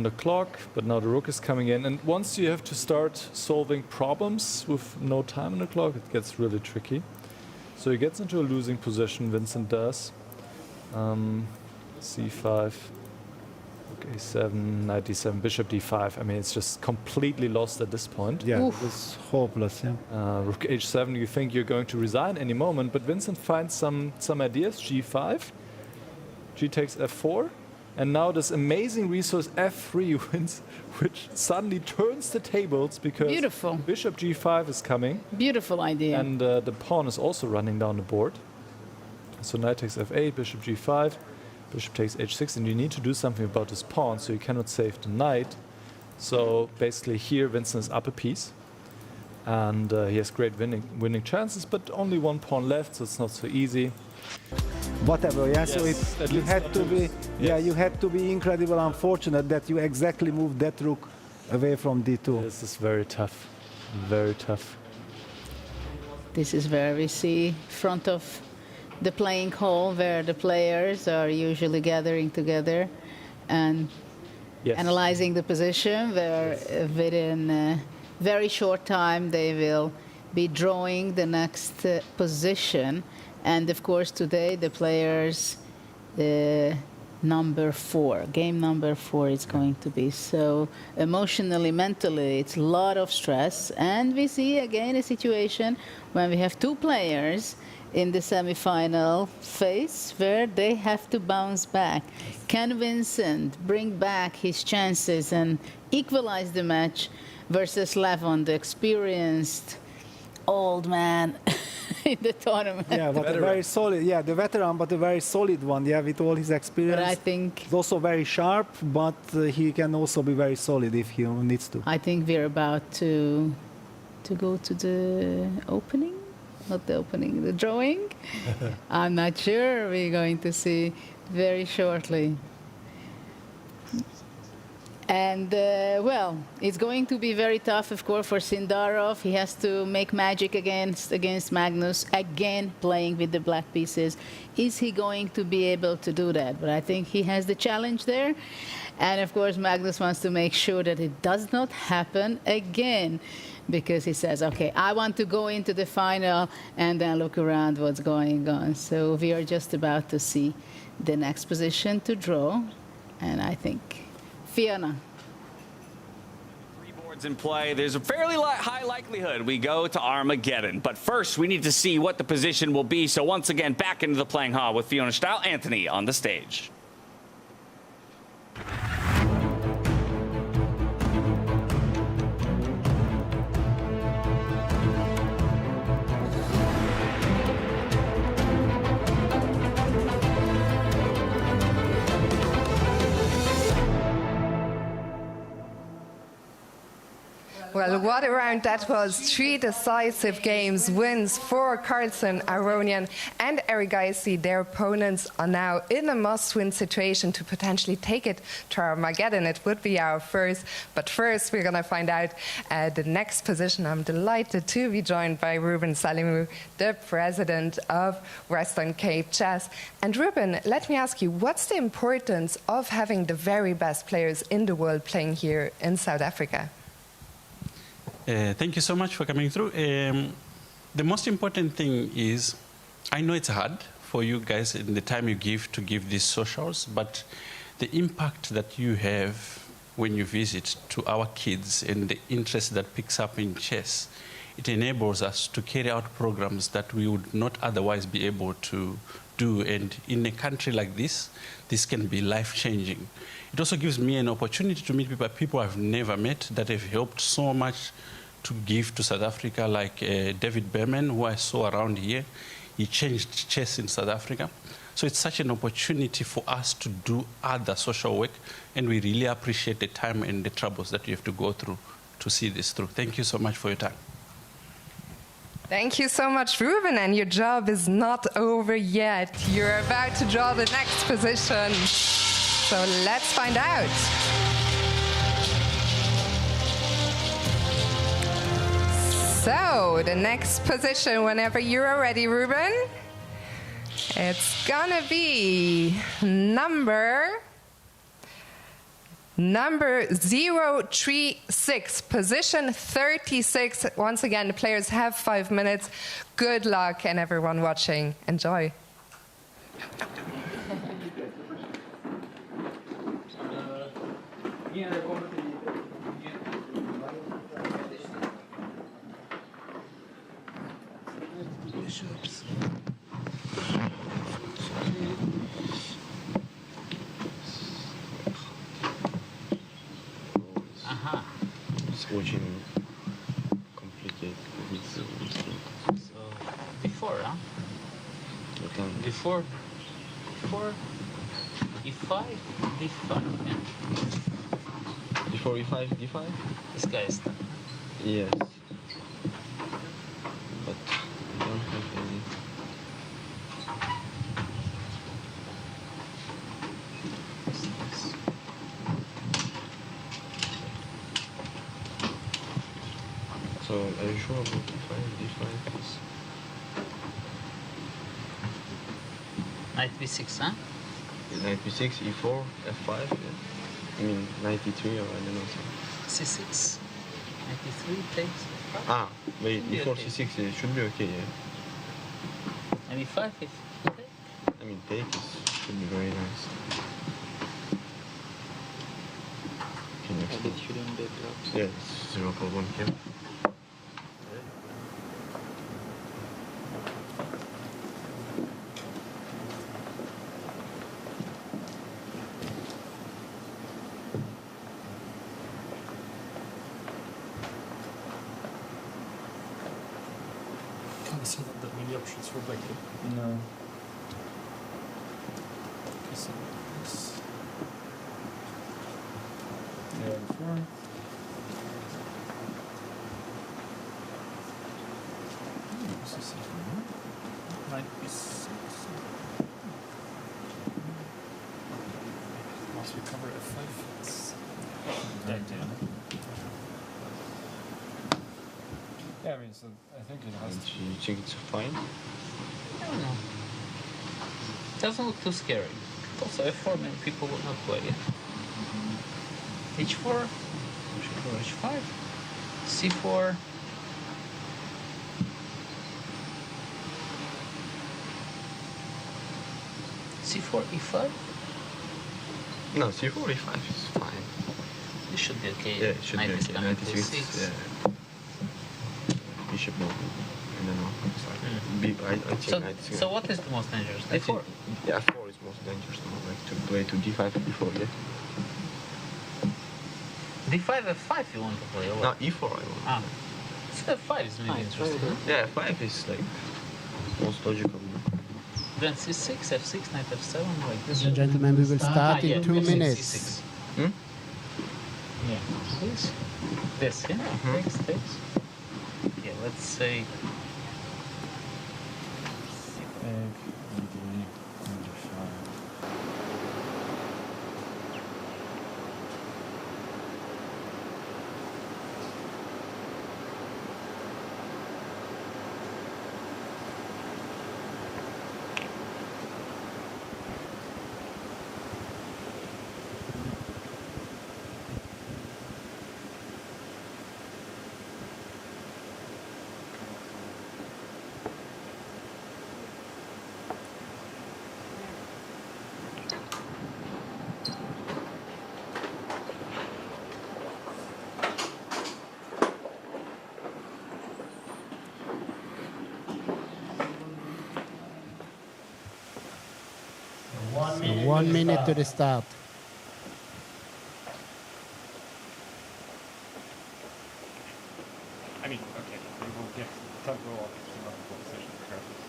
the clock, but now the rook is coming in, and once you have to start solving problems with no time on the clock, it gets really tricky. So he gets into a losing position, Vincent does. C5, rook A7, knight D7, bishop D5. I mean, it's just completely lost at this point. Yeah, it's hopeless, yeah. Rook H7, you think you're going to resign any moment, but Vincent finds some ideas, G5, G takes F4, and now this amazing resource F3 wins, which suddenly turns the tables because Beautiful. Bishop G5 is coming. Beautiful idea. And the pawn is also running down the board. So knight takes F8, bishop G5, bishop takes H6, and you need to do something about this pawn, so you cannot save the knight. So basically here Vincent is up a piece, and he has great winning chances, but only one pawn left, so it's not so easy. Whatever, yeah. Yes, So you had to be, you had to be incredibly unfortunate that you exactly moved that rook away from D2. This is very tough, very tough. This is where we see front of the playing hall where the players are usually gathering together and analyzing the position, where within a very short time they will be drawing the next position. And of course today the players, number 4, game number 4 is going to be so emotionally, mentally, it's a lot of stress. And we see again a situation when we have 2 players in the semi-final phase where they have to bounce back. Can Vincent bring back his chances and equalize the match versus Levon, the experienced old man in the tournament? Yeah, but a very solid, the veteran, but a very solid one, with all his experience. But I think he's also very sharp, but he can also be very solid if he needs to. I think we're about to go to the opening. Not the opening, the drawing. I'm not sure. We're going to see very shortly. And, well, it's going to be very tough, of course, for Sindarov. He has to make magic against Magnus, again playing with the black pieces. Is he going to be able to do that? But I think he has the challenge there. And, of course, Magnus wants to make sure that it does not happen again, because he says, okay, I want to go into the final and then look around what's going on. So we are just about to see the next position to draw. And I think Fiona. 3 boards in play. There's a fairly high likelihood we go to Armageddon. But first, we need to see what the position will be. So once again, back into the playing hall with Fiona Style. Anthony on the stage. Well, what a round that was. 3 decisive games, wins for Carlsen, Aronian and Erigaisi. Their opponents are now in a must-win situation to potentially take it to Armageddon. It would be our first. But first, we're going to find out the next position. I'm delighted to be joined by Ruben Salimou, the president of Western Cape Chess. And Ruben, let me ask you, what's the importance of having the very best players in the world playing here in South Africa? Thank you so much for coming through. The most important thing is, I know it's hard for you guys in the time you give to give these socials, but the impact that you have when you visit to our kids and the interest that picks up in chess, it enables us to carry out programs that we would not otherwise be able to do. And in a country like this can be life-changing. It also gives me an opportunity to meet people I've never met that have helped so much to give to South Africa, like David Berman, who I saw around here. He changed chess in South Africa. So it's such an opportunity for us to do other social work, and we really appreciate the time and the troubles that you have to go through to see this through. Thank you so much for your time. Thank you so much, Ruben, and your job is not over yet. You're about to draw the next position. So let's find out. So the next position, whenever you're ready, Ruben, it's gonna be number 036, position 36. Once again, the players have 5 minutes. Good luck, and everyone watching, enjoy. Очень complicated. So before, huh? Before E5, D5. Yeah. Before E5, D5? This guy is stuck. Yes. But I don't have any. So, are you sure about D5? D5 is... Knight B6, huh? Knight B6, E4, F5, yeah. I mean, 93 or I don't know. C6, 93 takes. Ah, wait, Should be E4, okay. C6, it should be okay, yeah. And E5 is okay. I mean, take should be very nice. Okay, next one. Yeah, it's 0.1 cam. Can you see that many options for Vachier? No. Okay, so this. Yeah, before. This is something. Knight B6. Once we cover F5, it's dead, yeah. Yeah, I mean, so I think it has to. You think it's fine? I don't know. Doesn't look too scary. Also, F4, many people will not play it. H4, should go H5, C4. C4, E5. No, C4, E5 is fine. This should be okay. Yeah, it should be okay. 96, yeah. Bishop no. I don't know. I think So, knight is so what is the most dangerous? I D4? think, yeah, 4 is most dangerous now, like to play to D5 before, yeah. D5, F5 you want to play, or No, what? E4 I want. Ah. So F5 is maybe interesting. Huh? Yeah, F5 is like most logical. Then C6, F6, Knight F7, like this. Ladies and gentlemen, we will start in 2 C6. minutes. Hmm? Yeah, this, yeah, takes. Yeah, let's say. One minute to the start. I mean, okay, we will get tempo of the position carefully.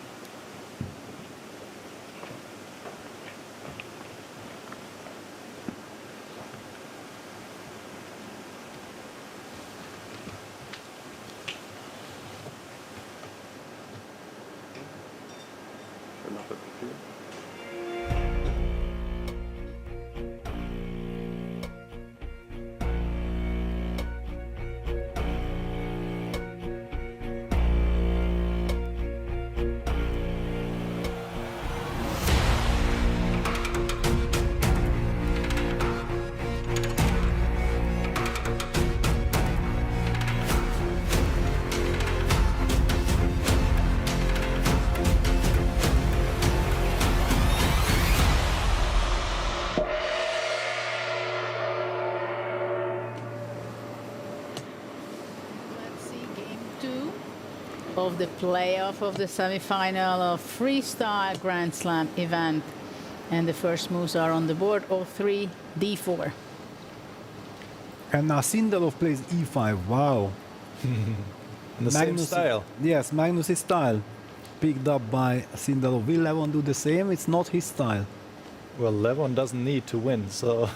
of the playoff of the semifinal of Freestyle Grand Slam event. And the first moves are on the board, O3, D4. And now Sindarov plays E5. Wow. In the same style. Yes, Magnus' style. Picked up by Sindarov. Will Levon do the same? It's not his style. Well, Levon doesn't need to win, so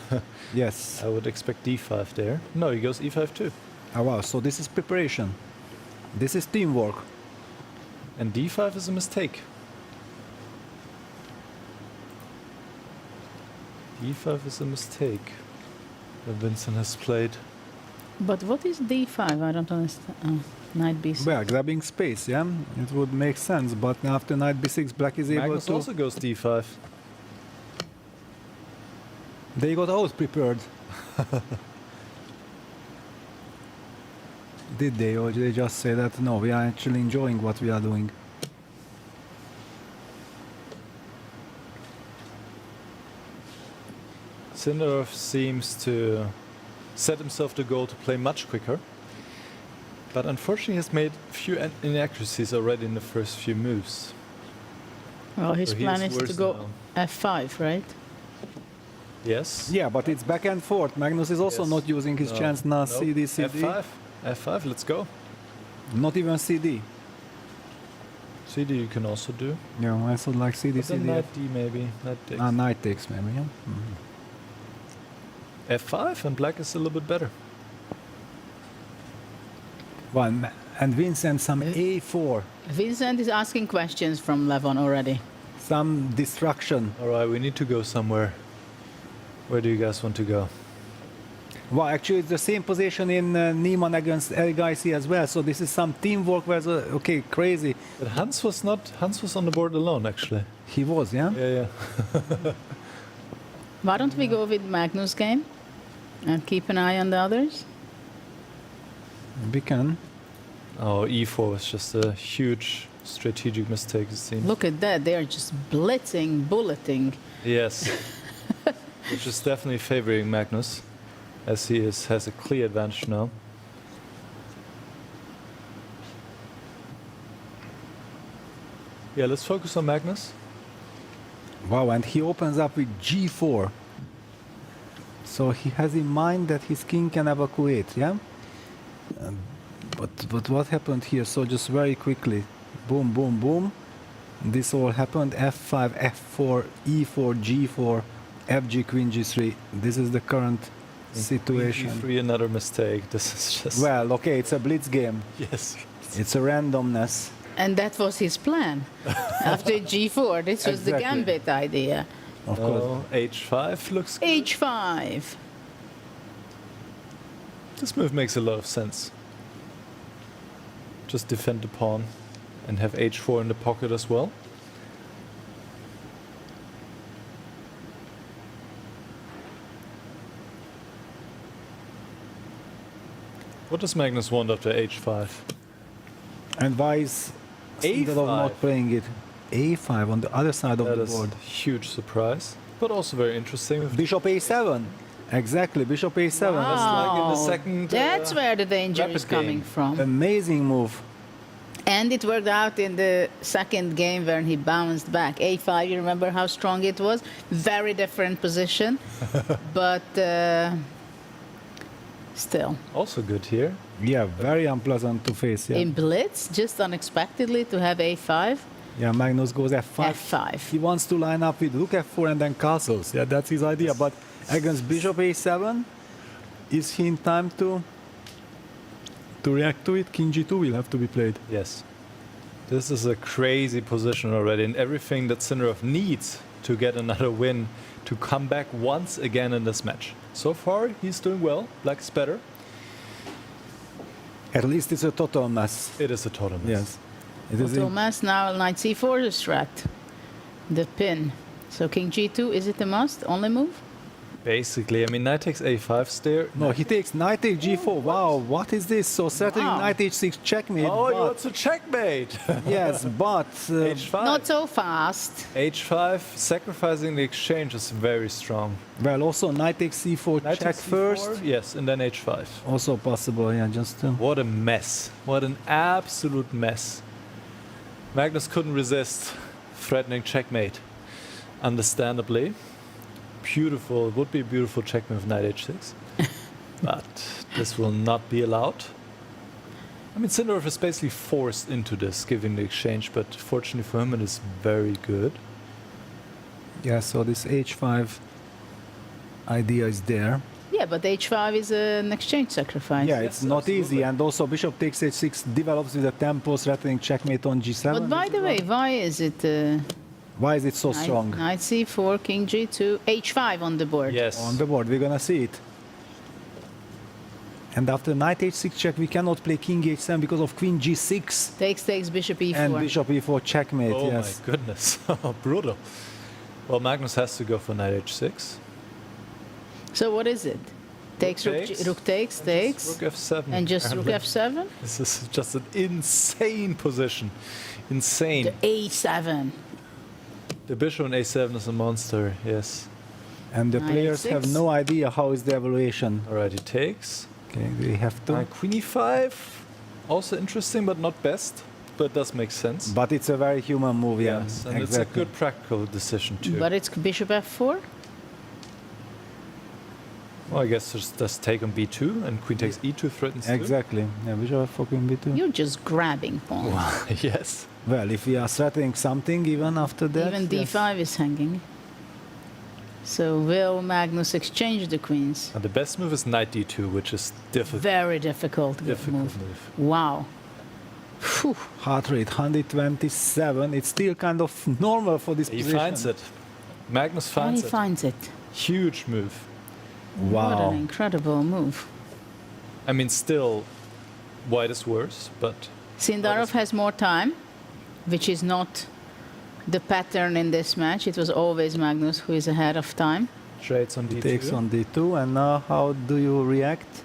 yes, I would expect D5 there. No, he goes E5 too. Oh wow, so this is preparation. This is teamwork. And D5 is a mistake. D5 is a mistake that Vincent has played. But what is D5? I don't understand. Knight B6. Well, grabbing space, yeah? It would make sense, but after Knight B6, Black is able Magnus to... also goes D5. They got out prepared. Did they, or did they just say that, no, we are actually enjoying what we are doing? Sindarov seems to set himself the goal to play much quicker. But unfortunately, he's made a few inaccuracies already in the first few moves. Well, his So he plan is is to worse go now. F5, right? Yes. Yeah, but it's back and forth. Magnus is also Yes. not using his No. chance now. No. CD, CD. F5. F5, let's go. Not even CD. CD you can also do. Yeah, I also like CD, But then CD. knight D maybe. Knight takes. Knight takes maybe, yeah. F5 and black is a little bit better. Well, and Vincent some A4. Vincent is asking questions from Levon already. Some distraction. All right, we need to go somewhere. Where do you guys want to go? Well, actually, it's the same position in Niemann against El Gaisi as well. So this is some teamwork where the, okay, crazy. But Hans was on the board alone, actually. He was, yeah? Yeah, yeah. Why don't we go with Magnus' game and keep an eye on the others? We can. Oh, E4 was just a huge strategic mistake, it seems. Look at that. They are just blitzing, bulleting. Yes. Which is definitely favoring Magnus, as he has a clear advantage now. Yeah, let's focus on Magnus. Wow, and he opens up with G4. So he has in mind that his king can evacuate, yeah? But what happened here? So just very quickly, boom, boom, boom. This all happened. F5, F4, E4, G4, FG, Queen G3. This is the current situation. G3, another mistake. This is just... Well, okay, it's a blitz game. Yes. It's a randomness. And that was his plan. After G4, this was the Exactly. gambit idea. Of course. H5 looks good. H5. This move makes a lot of sense. Just defend the pawn and have H4 in the pocket as well. What does Magnus want after H5? And why is Sindarov not playing it? A5 on the other side of That the is board. a huge surprise, but also very interesting. Bishop A7. Exactly, Bishop A7. Wow. That's like in the second. That's where the danger rapid is coming game. from. Amazing move. And it worked out in the second game when he bounced back. A5, you remember how strong it was? Very different position. But still. Also good here. Yeah, very unpleasant to face. Yeah, In blitz, just unexpectedly to have A5. yeah, Magnus goes F5. F5. He wants to line up with Rook F4 and then castles. Yeah, that's his idea. But against Bishop A7, is he in time to react to it? King G2 will have to be played. Yes. This is a crazy position already, and everything that Sindarov needs to get another win to come back once again in this match. So far, he's doing well. Black is better. At least it's a total mess. It is a total mess. Yes. It is Total in- mess. Now Knight C4 is tracked. The pin. So King G2, is it a must? Only move? Basically, I mean, Knight takes A5 there. No, he takes Knight take G4. Wow, what is this? So certainly Wow. Knight H6 checkmate. Oh, he but- wants a checkmate. yes, but H5. Not so fast. H5, sacrificing the exchange is very strong. well, also Knight takes C4 Knight check takes C4, first. Yes, and then H5. Also possible, yeah, just What a mess. What an absolute mess. Magnus couldn't resist threatening checkmate. Understandably. Beautiful, it would be a beautiful checkmate with knight h6. But this will not be allowed. I mean, Sindarov is basically forced into this, giving the exchange, but fortunately for him, it is very good. Yeah, so this h5 idea is there. Yeah, but h5 is an exchange sacrifice. Yeah, it's not easy, and also bishop takes h6 develops with a tempo threatening checkmate on g7. But by the way, why is it... why is it so knight, strong? Knight c4, king g2, h5 on the board. Yes. On the board, we're gonna see it. And after knight h6 check, we cannot play king h7 because of queen g6. Takes bishop e4. And bishop e4 checkmate, Oh yes. my goodness, brutal. Well, Magnus has to go for knight h6. So what is it? Takes rook takes. Rook f7. And just rook f7? This is just an insane position. Insane. The a7. The bishop on a7 is a monster, yes. And the Knight players have h6. no idea how is the evaluation. Alright, he takes. Okay, they have to. Queen e5. Also interesting, but not best. But does make sense. But it's a very human move, yeah. Yes, and exactly. it's a good practical decision too. But it's bishop f4? Well, I guess just take on b2 and queen takes e2 threatens too. Exactly. Yeah, bishop f4, queen b2. You're just grabbing pawns. Yes. Well, if we are threatening something even after that. Even d5 is hanging. So will Magnus exchange the queens? And the best move is knight d2, which is difficult. Very difficult move. Wow. Phew. Heart rate 127. It's still kind of normal for this He position. finds it. Magnus And finds he it. finds it. Huge move. What Wow. an incredible move. I mean, still, white is worse, but Sindarov has more time, which is not the pattern in this match. It was always Magnus who is ahead of time. trades on He d2. takes on d2, and now how do you react?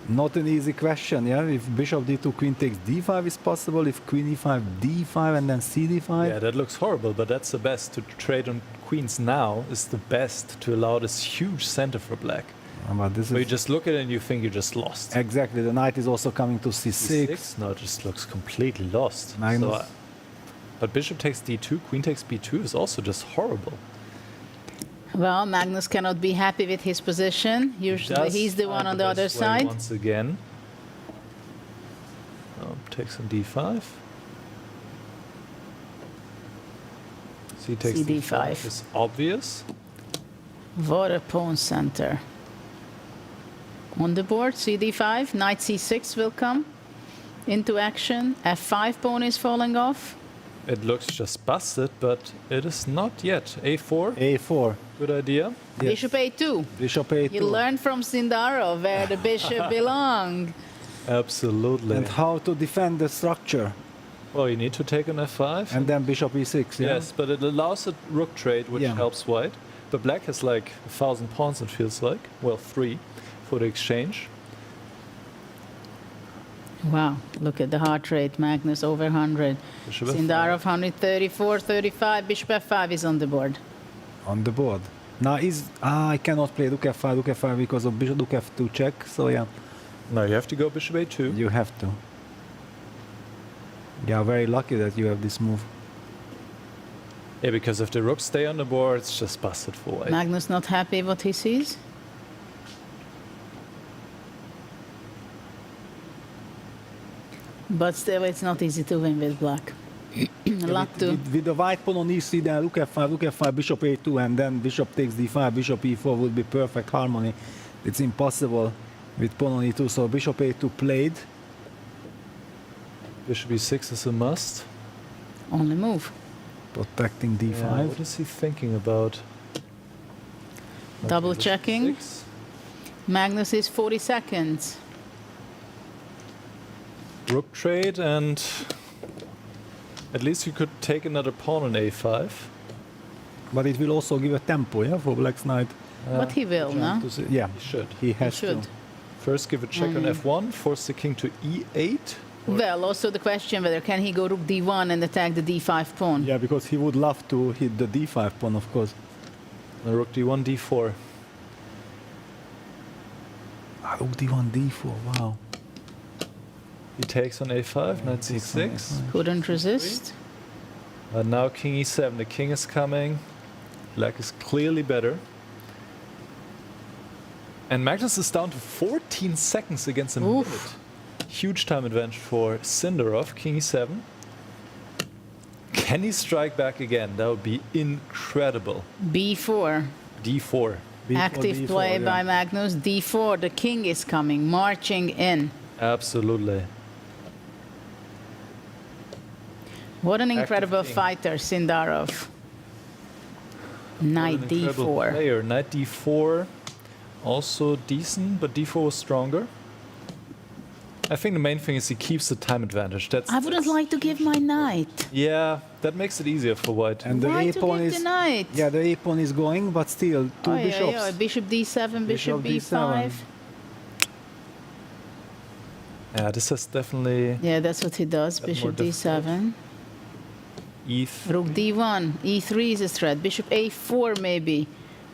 Not an easy question, yeah? If bishop d2, queen takes d5 is possible, if queen e5, d5, and then cd5. Yeah, that looks horrible, but that's the best. To trade on queens now is the best to allow this huge center for black. But this Where you is just look at it and you think you just lost. exactly, the knight is also coming to c6. No, it just looks completely lost. Magnus. So, but bishop takes d2, queen takes b2 is also just horrible. Well, Magnus cannot be happy with his position. Usually Does he's the one find on the other best way side. Once again. Takes on d5. C takes CD5. Is obvious. What a pawn center. On the board, cd5, knight c6 will come into action. f5 pawn is falling off. It looks just busted, but it is not yet. a4. a4. Good idea. Yes. Bishop a2. Bishop a2. You learned from Sindarov where the bishop belonged. Absolutely. And how to defend the structure. Well, you need to take an f5. And then bishop e6, yeah? Yes, but it allows a rook trade, which Yeah. helps white. But black has like 1,000 pawns, it feels like. Well, 3 for the exchange. Wow, look at the heart rate. Magnus over 100. Bishop F5. Sindarov 134, 35. Bishop f5 is on the board. On the board. Now I cannot play rook f5 because of bishop rook f2 check, so yeah. No, you have to go bishop a2. You have to. Yeah, very lucky that you have this move. Yeah, because if the rooks stay on the board, it's just busted for white. Magnus not happy what he sees. But still, it's not easy to win with black. A lot to. With the white pawn on e3, then rook f5, bishop a2, and then bishop takes d5, bishop e4 would be perfect harmony. It's impossible with pawn on e2, so bishop a2 played. Bishop e6 is a must. Only move. Protecting d5. Yeah, what is he thinking about? Double Okay, checking. bishop e6. Magnus is 40 seconds. Rook trade, and at least you could take another pawn on a5. But it will also give a tempo, yeah, for black's knight. But he will, no? Yeah, He should. he has should. to. First give a check on f1, force the king to e8. Well, also the question whether can he go rook d1 and attack the d5 pawn. Yeah, because he would love to hit the d5 pawn, of course. And rook d1, d4. Rook d1, d4, wow. He takes on a5, knight c6. Couldn't resist. And now king e7. The king is coming. Black is clearly better. And Magnus is down to 14 seconds against a minute. Huge time advantage for Sindarov. King e7. Can he strike back again? That would be incredible. b4. d4. Active play by Magnus. d4. The king is coming, marching in. Absolutely. What an incredible fighter, Sindarov. Knight d4. Player. Knight d4. Also decent, but d4 was stronger. I think the main thing is he keeps the time advantage. I wouldn't like to give my knight. Yeah, that makes it easier for white. And the Why to give the knight? Yeah, the a-pawn is going, but still two bishops. Bishop d7, bishop b5. Yeah, this is definitely... Yeah, that's what he does. Bishop d7. Rook d1. e3 is a threat. Bishop a4 maybe.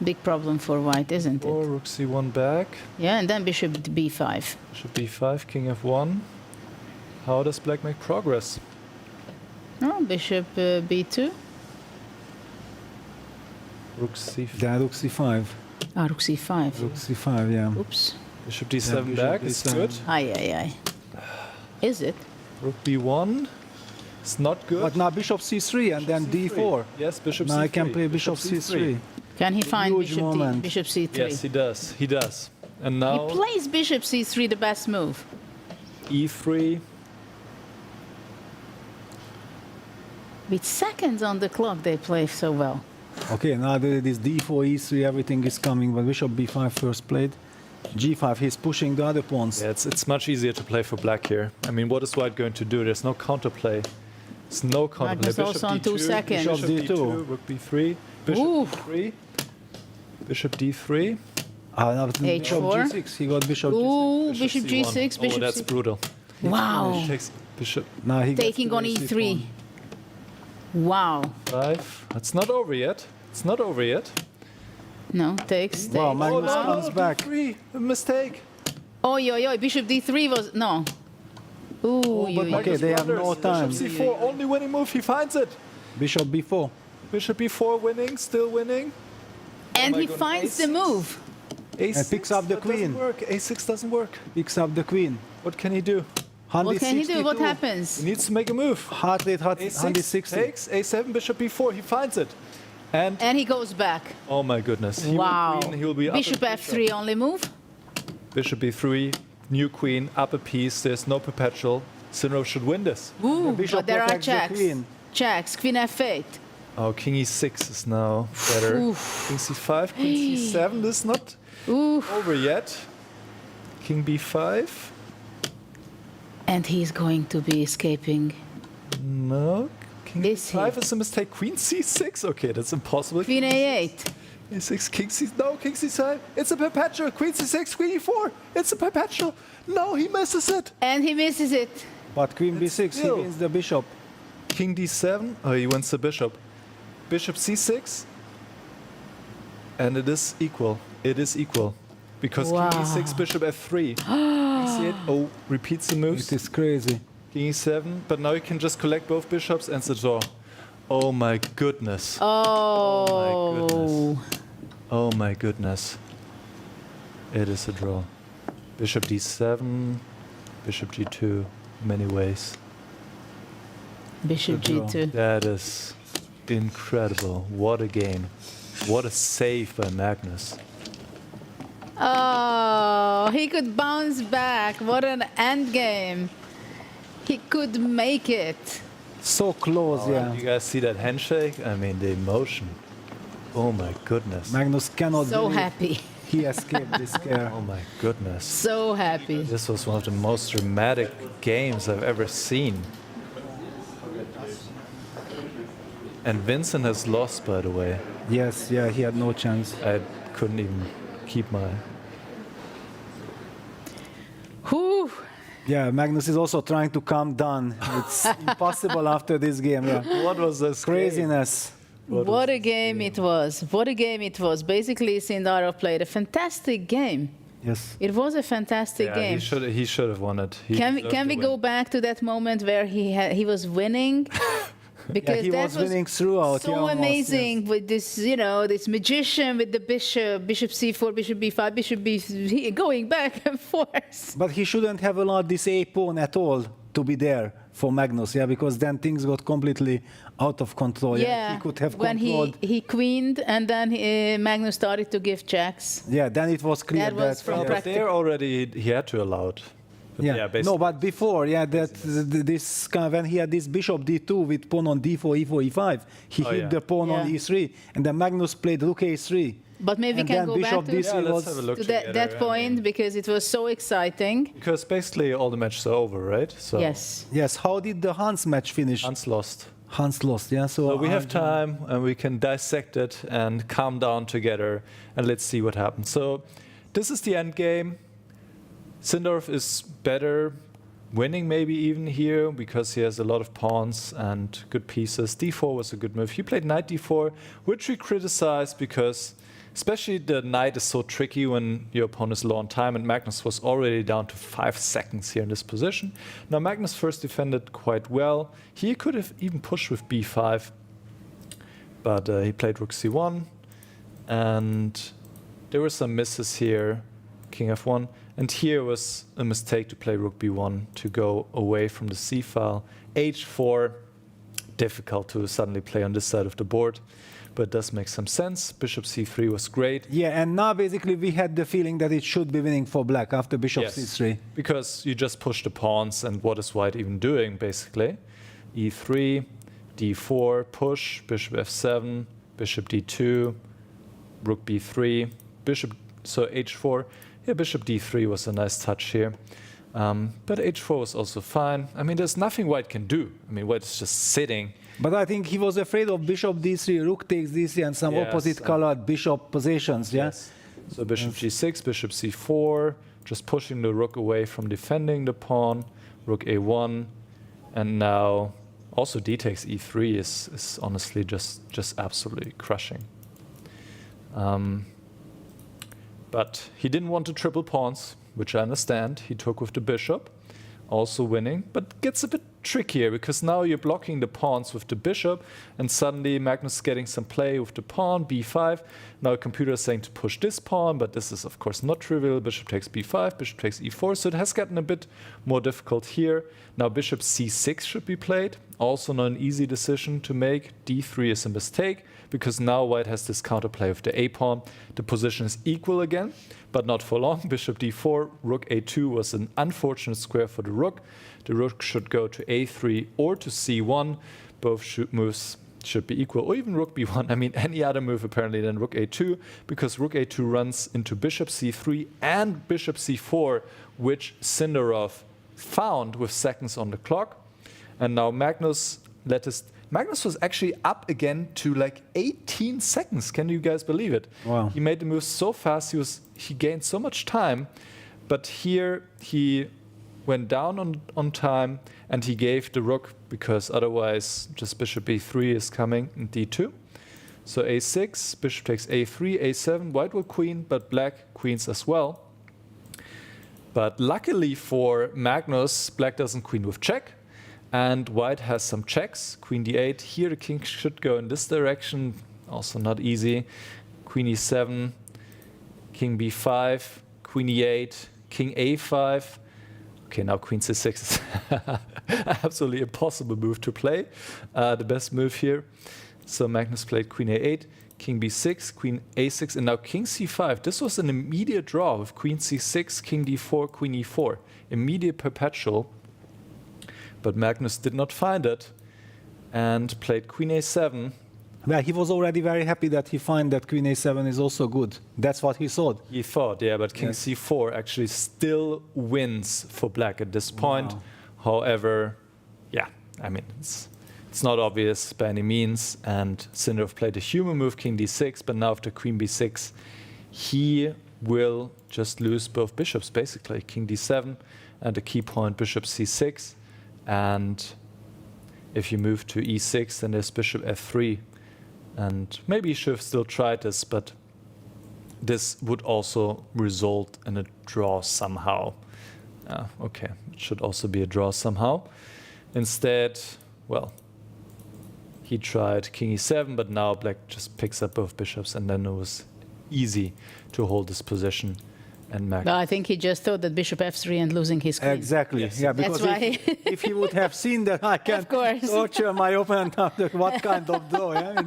Big problem for white, isn't it? Or rook c1 back. Yeah, and then bishop b5. Bishop b5, king f1. How does black make progress? Oh, bishop b2. Rook c5. Then rook c5. Ah, rook c5. Rook c5, yeah. Oops. Bishop d7 back, it's good. Aye. Is it? Rook b1. It's not good. But now bishop c3 and then d4. Yes, bishop now c3. I can play bishop c3. Can he find bishop c3? Yes, he does. He does. And now... He plays bishop c3, the best move. e3. With seconds on the clock, they play so well. Okay, now this d4, e3, everything is coming, but bishop b5 first played. g5, he's pushing the other pawns. Yeah, it's much easier to play for black here. I mean, what is white going to do? There's no counterplay. There's no counterplay. Magnus also on 2 seconds. Bishop d2, rook b3, bishop d3, bishop d3. Bishop g6, he got bishop Ooh, g6. bishop g6, bishop that's c6. brutal. Wow. He takes bishop. Now he Taking on e3. Wow. 5. It's not over yet. It's not over yet. No, takes. Wow, Magnus comes back. D3, a mistake. Oi, bishop d3 was... No. Ooh, Okay, they have no time. Bishop c4, only winning move, he finds it. Bishop b4. Bishop b4 winning, still winning. And he finds the move. A6 And picks up the queen. Doesn't work. A6 doesn't work. Picks up the queen. What can he do? What can he do? What happens? He needs to make a move. Hard rate, A6 60. takes, A7, bishop b4, he finds it. And he goes back. Oh my goodness. Wow. He will be up Bishop a f3 only move. Bishop b3, new queen, up a piece, there's no perpetual. Sindarov should win this. Ooh, but there are protects the checks. queen. Checks. Queen f8. Oh, king e6 is now better. Oof. King c5, queen c7, this is not over yet. King b5. And he's going to be escaping. No. King Is he? c5 is a mistake. Queen c6. Okay, that's impossible. Queen a8. E6, king c... No, king c7. It's a perpetual. Queen c6, queen e4. It's a perpetual. No, he misses it. And he misses it. But queen b6, he wins the bishop. King d7. Oh, he wins the bishop. Bishop c6. And it is equal. It is equal. Because Wow. king e6, bishop f3. King c8. Oh, repeats the moves. It is crazy. King e7. But now you can just collect both bishops and the draw. Oh my goodness. Oh. Oh my goodness. It is a draw. Bishop d7, bishop g2, many ways. Bishop g2. That is incredible. What a game. What a save by Magnus. Oh, he could bounce back. What an end game. He could make it. So close, yeah. You guys see that handshake? I mean, the emotion. Oh my goodness. Magnus cannot So believe happy. he escaped this scare. Oh my goodness. So happy. This was one of the most dramatic games I've ever seen. And Vincent has lost, by the way. Yes, yeah, he had no chance. I couldn't even keep my... Whew. Yeah, Magnus is also trying to calm down. It's impossible after this game. Yeah. What was this craziness? What a game it was. What a game it was. Basically, Sindarov played a fantastic game. Yes. It was a fantastic Yeah, game. he should have won it. He Can deserved we to go win. back to that moment where he was winning? Because he that was winning throughout. so yeah, almost, amazing yes. with this, this magician with the bishop c4, bishop b5, bishop b3, going back and forth. But he shouldn't have allowed this a pawn at all to be there for Magnus, yeah, because then things got completely out of control. Yeah, He could have when controlled. he queened and then Magnus started to give checks. Yeah, then it was clear That was from But practice. there already he had to allow it. But Yeah. basically. No, but before, this kind of, when he had this bishop d2 with pawn on d4, e4, e5, he hit the pawn on Yeah. e3, and then Magnus played rook a3. But maybe we And can then go bishop back to, d3 let's have a look to together, that point because it was so exciting. Because basically all the matches are over, right? So Yes. Yes, how did the Hans match finish? Hans lost. Hans lost, yeah. So we have time and we can dissect it and calm down together and let's see what happens. So this is the end game. Sindarov is better, winning maybe even here because he has a lot of pawns and good pieces. d4 was a good move. He played knight d4, which we criticized because especially the knight is so tricky when your opponent is low on time, and Magnus was already down to 5 seconds here in this position. Now Magnus first defended quite well. He could have even pushed with b5, but he played rook c1, and there were some misses here, king f1, and here was a mistake to play rook b1 to go away from the c file. h4, difficult to suddenly play on this side of the board, but it does make some sense. Bishop c3 was great. Yeah, and now basically we had the feeling that it should be winning for black after bishop c3. Because you just push the pawns, and what is white even doing, basically? e3, d4, push, bishop f7, bishop d2, rook b3, bishop, so h4. Yeah, bishop d3 was a nice touch here. But h4 was also fine. I mean, there's nothing white can do. I mean, white is just sitting. But I think he was afraid of bishop d3, rook takes d3, and some opposite colored bishop positions, yeah? Yes. So bishop g6, bishop c4, just pushing the rook away from defending the pawn, rook a1, and now also d takes e3 is honestly just absolutely crushing. But he didn't want to triple pawns, which I understand. He took with the bishop, also winning, but gets a bit trickier because now you're blocking the pawns with the bishop, and suddenly Magnus is getting some play with the pawn, b5. Now the computer is saying to push this pawn, but this is of course not trivial. Bishop takes b5, bishop takes e4, so it has gotten a bit more difficult here. Now bishop c6 should be played, also not an easy decision to make. d3 is a mistake, because now white has this counterplay of the a-pawn. The position is equal again, but not for long. Bishop d4, rook a2 was an unfortunate square for the rook. The rook should go to a3 or to c1. Both moves should be equal, or even rook b1. I mean, any other move apparently than rook a2, because rook a2 runs into bishop c3 and bishop c4, which Sindarov found with seconds on the clock. And now Magnus was actually up again to like 18 seconds. Can you guys believe it? Wow. He made the move so fast, he gained so much time, but here he went down on time and he gave the rook, because otherwise just bishop b3 is coming in d2. So a6, bishop takes a3, a7, white will queen, but black queens as well. But luckily for Magnus, black doesn't queen with check, and white has some checks. Queen d8, here the king should go in this direction, also not easy. Queen e7, king b5, queen e8, king a5. Okay, now queen c6 is absolutely impossible move to play. The best move here. So Magnus played queen a8, king b6, queen a6, and now king c5. This was an immediate draw with queen c6, king d4, queen e4. Immediate perpetual. But Magnus did not find it and played queen a7. Well, he was already very happy that he found that queen a7 is also good. That's what he thought. He thought, yeah, but king c4 actually still wins for black at this point. Wow. However, yeah, I mean, it's not obvious by any means. And Sindarov played a human move, king d6, but now after queen b6, he will just lose both bishops, basically. King d7 and the key point, bishop c6. And if you move to e6, then there's bishop f3. And maybe he should have still tried this, but this would also result in a draw somehow. Okay, it should also be a draw somehow. Instead, well, he tried king e7, but now black just picks up both bishops, and then it was easy to hold this position. And Well, I think he just thought that bishop f3 and losing his queen. Exactly. Yes. Yeah, because if he would have seen that I can torture my opponent after what kind of draw, yeah?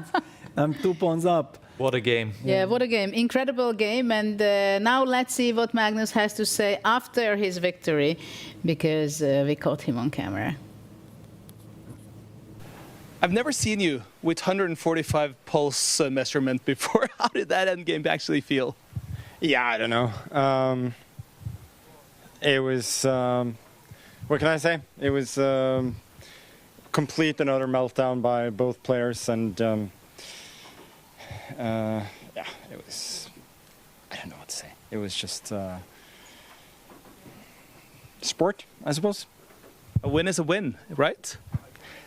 I'm 2 pawns up. What a game. Yeah, what a game. Incredible game. And now let's see what Magnus has to say after his victory, because we caught him on camera. I've never seen you with 145 pulse measurement before. How did that endgame actually feel? Yeah, I don't know. It was, what can I say? It was complete another meltdown by both players, and yeah, it was, I don't know what to say. It was just sport, I suppose. A win is a win, right?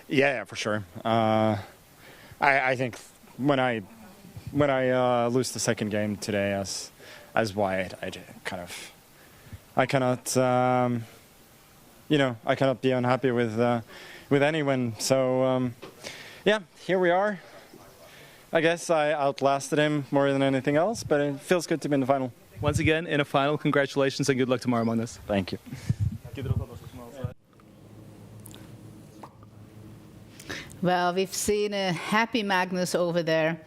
Yeah, for sure. I think when I lose the second game today as Wyatt, I cannot I cannot be unhappy with any win. So yeah, here we are. I guess I outlasted him more than anything else, but it feels good to be in the final. Once again, in a final, congratulations and good luck tomorrow, Magnus. Thank you. Well, we've seen a happy Magnus over there,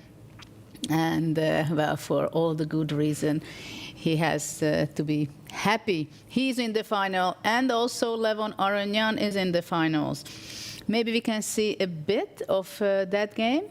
and well, for all the good reason, he has to be happy. He's in the final, and also Levon Aranyan is in the finals. Maybe we can see a bit of that game.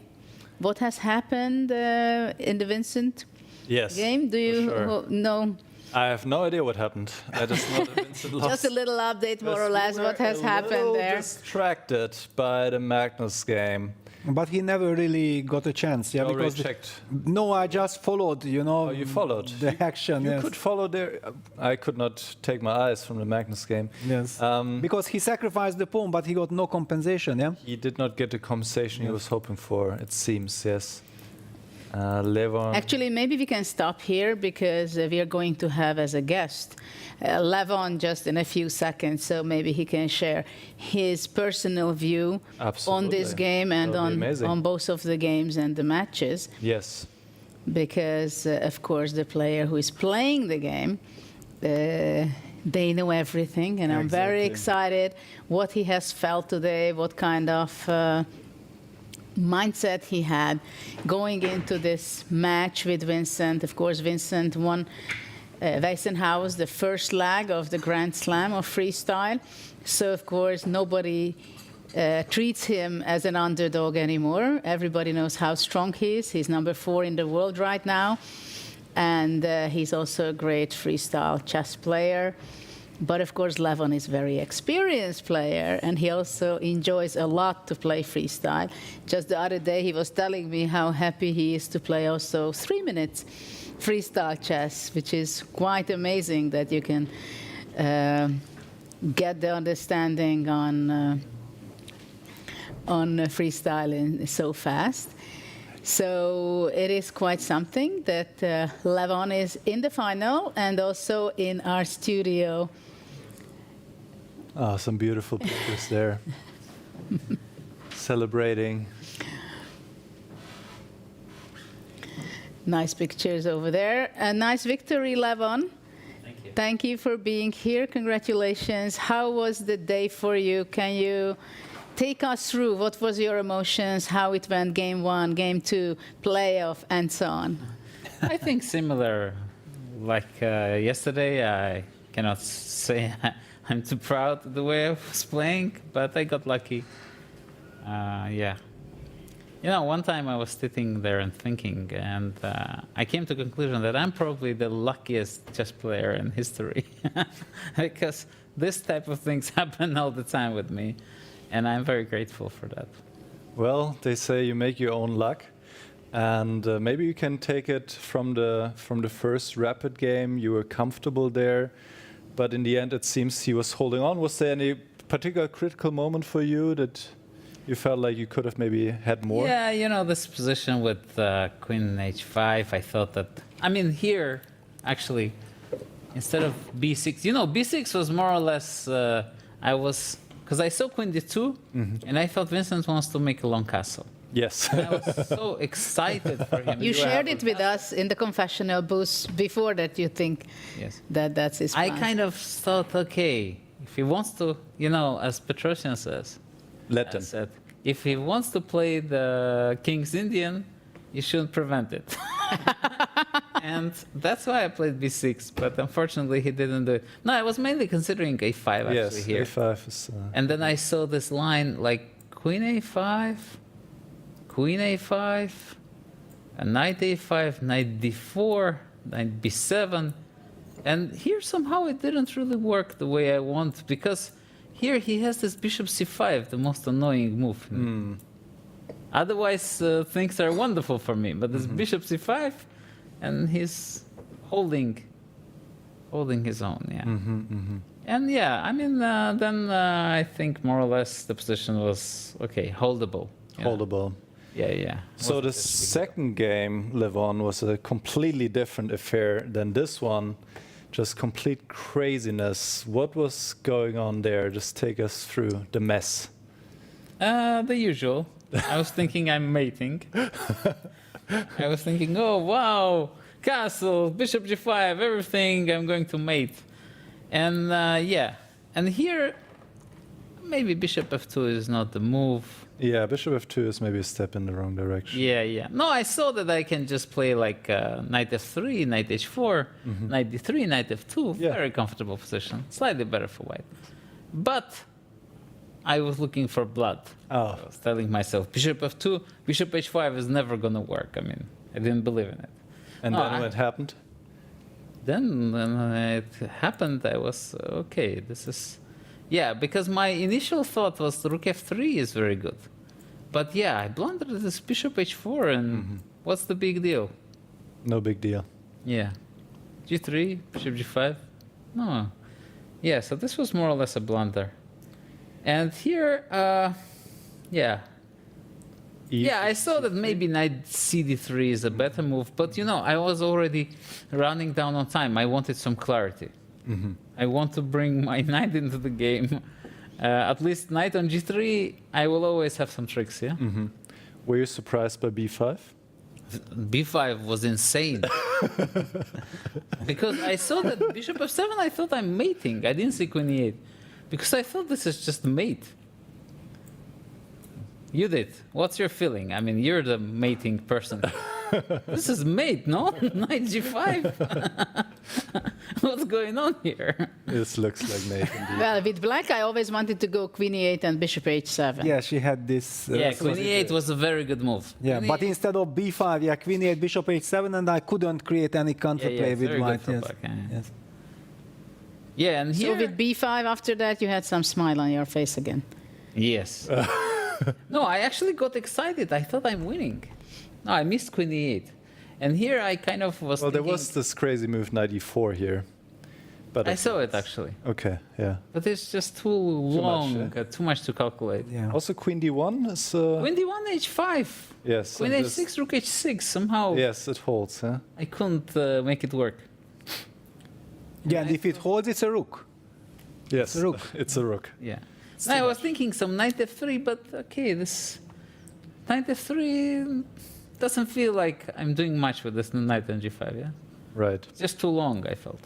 What has happened in the Vincent game? Do you know? I have no idea what happened. I just know that Vincent lost. Just a little update, more or less, what has happened there. Distracted by the Magnus game. But he never really got a chance, yeah. Already because checked. No, I just followed, you know. Oh, you followed the action. You yes. could follow there. I could not take my eyes from the Magnus game. Yes. Because he sacrificed the pawn, but he got no compensation, yeah. He did not get the compensation he was hoping for. It seems, yes. Levon. Actually, maybe we can stop here because we are going to have as a guest Levon just in a few seconds, so maybe he can share his personal view on this game and on both of the games and the matches. Yes. Because, of course, the player who is playing the game, they know everything, and I'm very excited what he has felt today, what kind of mindset he had going into this match with Vincent. Of course, Vincent won Weissenhaus, the first leg of the Grand Slam of freestyle. So, of course, nobody treats him as an underdog anymore. Everybody knows how strong he is. He's number 4 in the world right now. And he's also a great freestyle chess player. But of course, Levon is a very experienced player, and he also enjoys a lot to play freestyle. Just the other day, he was telling me how happy he is to play also 3 minutes freestyle chess, which is quite amazing that you can get the understanding on freestyle so fast. So it is quite something that Levon is in the final and also in our studio. Oh, some beautiful pictures there. Celebrating. Nice pictures over there. A nice victory, Levon. Thank you. Thank you for being here. Congratulations. How was the day for you? Can you take us through what was your emotions, how it went, game 1, game 2, playoff, and so on? I think similar. Like yesterday, I cannot say I'm too proud of the way I was playing, but I got lucky. Yeah. You know, one time I was sitting there and thinking, and I came to the conclusion that I'm probably the luckiest chess player in history. Because this type of things happen all the time with me. And I'm very grateful for that. Well, they say you make your own luck, and maybe you can take it from the first rapid game. You were comfortable there, but in the end, it seems he was holding on. Was there any particular critical moment for you that you felt like you could have maybe had more? Yeah, you know, this position with Queen h5, I thought that I mean, here, actually, instead of b6, you know, b6 was more or less, because I saw queen d2, and I thought Vincent wants to make a long castle. Yes. And I was so excited for him. You shared it with us in the confessional booth before that you think that's his plan. I kind of thought, okay, if he wants to, you know, as Petrosian says, let him. Said, if he wants to play the King's Indian, you shouldn't prevent it. And that's why I played b6, but unfortunately he didn't do it. No, I was mainly considering a5 actually here. a5 is... And then I saw this line like queen a5, queen a5, knight a5, knight d4, knight b7. And here somehow it didn't really work the way I want, because here he has this bishop c5, the most annoying move. Otherwise, things are wonderful for me, but this bishop c5, and he's holding his own, yeah. And yeah, I mean, then I think more or less the position was, okay, holdable. Yeah. Holdable. Yeah. So the second game, Levon, was a completely different affair than this one. Just complete craziness. What was going on there? Just take us through the mess. The usual. I was thinking I'm mating. I was thinking, oh, wow, castle, bishop g5, everything, I'm going to mate. And yeah, and here, maybe bishop f2 is not the move. Yeah, bishop f2 is maybe a step in the wrong direction. Yeah. No, I saw that I can just play like knight f3, knight h4, knight d3, knight f2, very comfortable position, slightly better for white. But I was looking for blood. I was telling myself, bishop f2, bishop h5 is never going to work. I mean, I didn't believe in it. And then what happened? Then when it happened, I was, okay, this is... Yeah, because my initial thought was rook f3 is very good. But yeah, I blundered this bishop h4, and what's the big deal? No big deal. Yeah. g3, bishop g5? No. Yeah, so this was more or less a blunder. And here, yeah. Yeah, I saw that maybe knight cd3 is a better move, but you know, I was already running down on time. I wanted some clarity. I want to bring my knight into the game. At least knight on g3, I will always have some tricks, yeah? Were you surprised by b5? b5 was insane. Because I saw that bishop f7, I thought I'm mating. I didn't see queen e8. Because I thought this is just mate. You did. What's your feeling? I mean, you're the mating person. This is mate, no? Knight g5? What's going on here? This looks like mate indeed. Well, with black, I always wanted to go queen e8 and bishop h7. Yeah, she had this... yeah, queen e8 was a very good move. Yeah, queen but E8. instead of b5, yeah, queen e8, bishop h7, and I couldn't create any counterplay with white. Yes. Yeah, and here... So with b5, after that, you had some smile on your face again. Yes. No, I actually got excited. I thought I'm winning. No, I missed queen e8. And here I kind of was Well, thinking, there was this crazy move, knight e4 here. But I saw it, actually. Okay, yeah. But it's just too long, too much to calculate. Yeah. Also, queen d1 is... Queen d1, h5. Yes. Queen h6, rook h6, somehow. Yes, it holds, huh? I couldn't make it work. Yeah, and if it holds, it's a rook. Yes, it's a rook. It's a rook. Yeah. No, I was thinking some knight f3, but okay, this knight f3 doesn't feel like I'm doing much with this knight on g5, yeah? Right. It's just too long, I felt.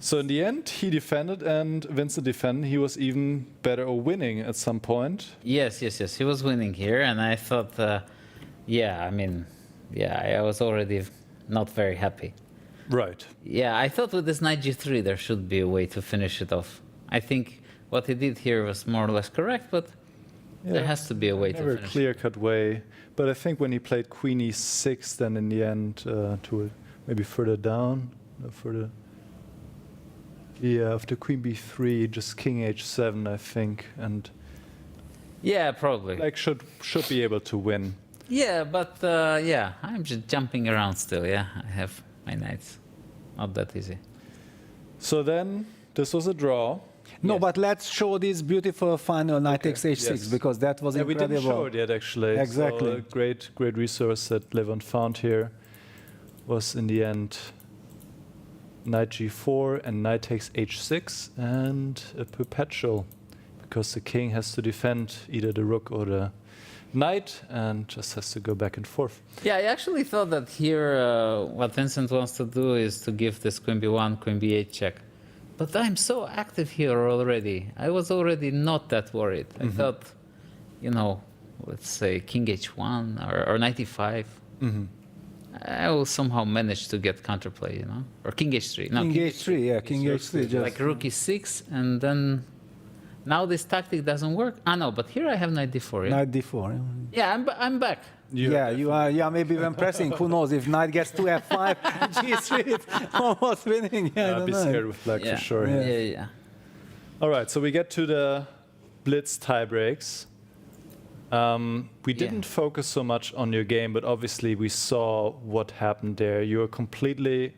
So in the end, he defended and Vincent defended. He was even better or winning at some point. Yes. He was winning here, and I thought, yeah, I mean, yeah, I was already not very happy. Right. Yeah, I thought with this knight g3 there should be a way to finish it off. I think what he did here was more or less correct, but there has to be a way to finish it. Never clear-cut way. But I think when he played queen e6, then in the end, to maybe further down, further... Yeah, after queen b3, just king h7, I think, and... Yeah, probably. Like, should be able to win. Yeah, but yeah, I'm just jumping around still, yeah. I have my knights. Not that easy. So then, this was a draw. No, but let's show this beautiful final knight takes h6, because that was incredible. We didn't show it yet, actually. Exactly. So, great resource that Levon found here was in the end knight g4 and knight takes h6 and a perpetual, because the king has to defend either the rook or the knight and just has to go back and forth. Yeah, I actually thought that here what Vincent wants to do is to give this queen b1, queen b8 check. But I'm so active here already. I was already not that worried. I thought, you know, let's say king h1 or knight e5. I will somehow manage to get counterplay, you know, or king h3. No, king h3, yeah, king h3. Just like rook e6, and then now this tactic doesn't work. Ah, no, but here I have knight d4. Yeah, knight d4. yeah I'm back. Yeah, you are. Yeah, maybe when pressing, who knows? If knight gets to f5, g3, it's almost winning. Yeah, I'd be scared with black for sure. Yeah. All right, so we get to the blitz tiebreaks. We didn't focus so much on your game, but obviously we saw what happened there. You were completely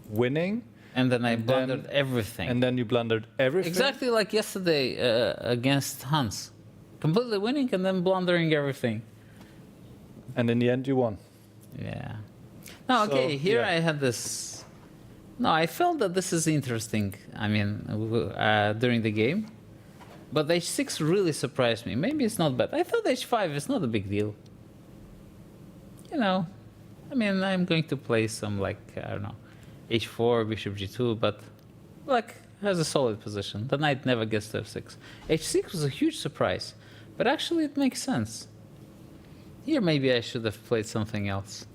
winning. And then I blundered everything. And then you blundered everything? Exactly like yesterday against Hans. Completely winning and then blundering everything. And in the end, you won. Yeah. No, okay, here I had this... No, I felt that this is interesting, I mean, during the game. But h6 really surprised me. Maybe it's not bad. I thought h5 is not a big deal. You know, I mean, I'm going to play some, like, I don't know, h4, bishop g2, but black has a solid position. The knight never gets to f6. h6 was a huge surprise, but actually it makes sense. Here maybe I should have played something else.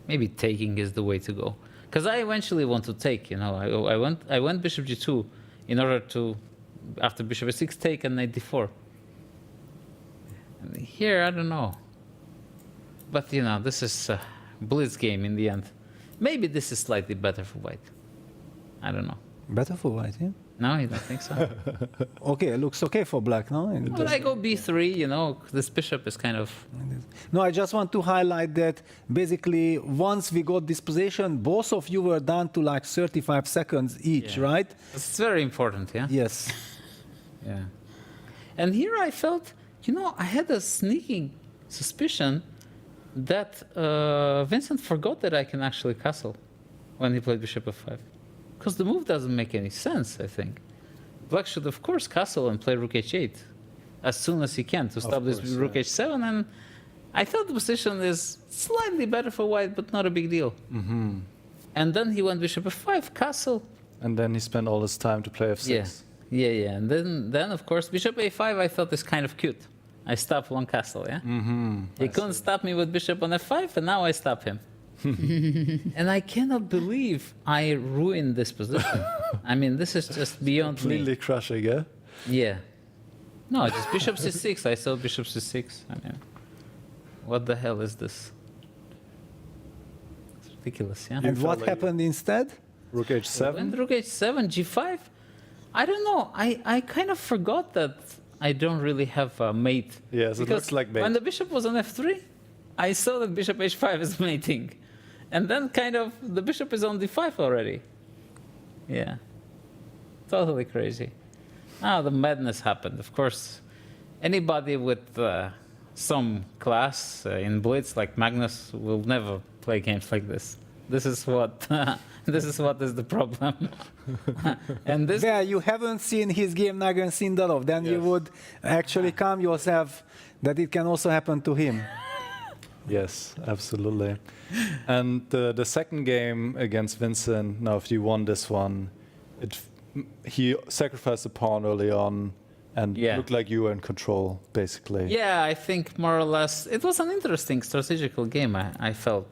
Maybe taking is the way to go. Because I eventually want to take, you know. I went bishop g2 in order to, after bishop a6, take and knight d4. And here, I don't know. But, you know, this is a blitz game in the end. Maybe this is slightly better for white. I don't know. Better for white, yeah? No, you don't think so? Okay, it looks okay for black, no? But I go b3, you know, this bishop is kind of... No, I just want to highlight that basically once we got this position, both of you were down to like 35 seconds each, right? It's very important, yeah? Yes. Yeah. And here I felt, you know, I had a sneaking suspicion that Vincent forgot that I can actually castle when he played bishop f5. Because the move doesn't make any sense, I think. Black should, of course, castle and play rook h8 as soon as he can to stop this rook h7. And I thought the position is slightly better for white, but not a big deal. And then he went bishop f5, castle. And then he spent all his time to play f6. Yeah. And then of course, bishop a5 I thought is kind of cute. I stopped one castle, yeah? He couldn't stop me with bishop on f5, and now I stop him. And I cannot believe I ruined this position. I mean, this is just beyond completely crushing, yeah? Yeah. No, just bishop c6. I saw bishop c6. I mean, what the hell is this? It's ridiculous, yeah? And what happened instead? Rook h7? And rook h7, g5? I don't know. I kind of forgot that I don't really have a mate. Yes, it looks like mate. When the bishop was on f3, I saw that bishop h5 is mating. And then kind of the bishop is on d5 already. Yeah. Totally crazy. Now the madness happened. Of course, anybody with some class in blitz like Magnus will never play games like this. This is what is the problem. And this you haven't seen his game against Sindarov, then you would actually calm yourself that it can also happen to him. Yes, absolutely. And the second game against Vincent, now if you won this one, he sacrificed a pawn early on and looked like you were in control, basically. Yeah, I think more or less. It was an interesting strategical game, I felt.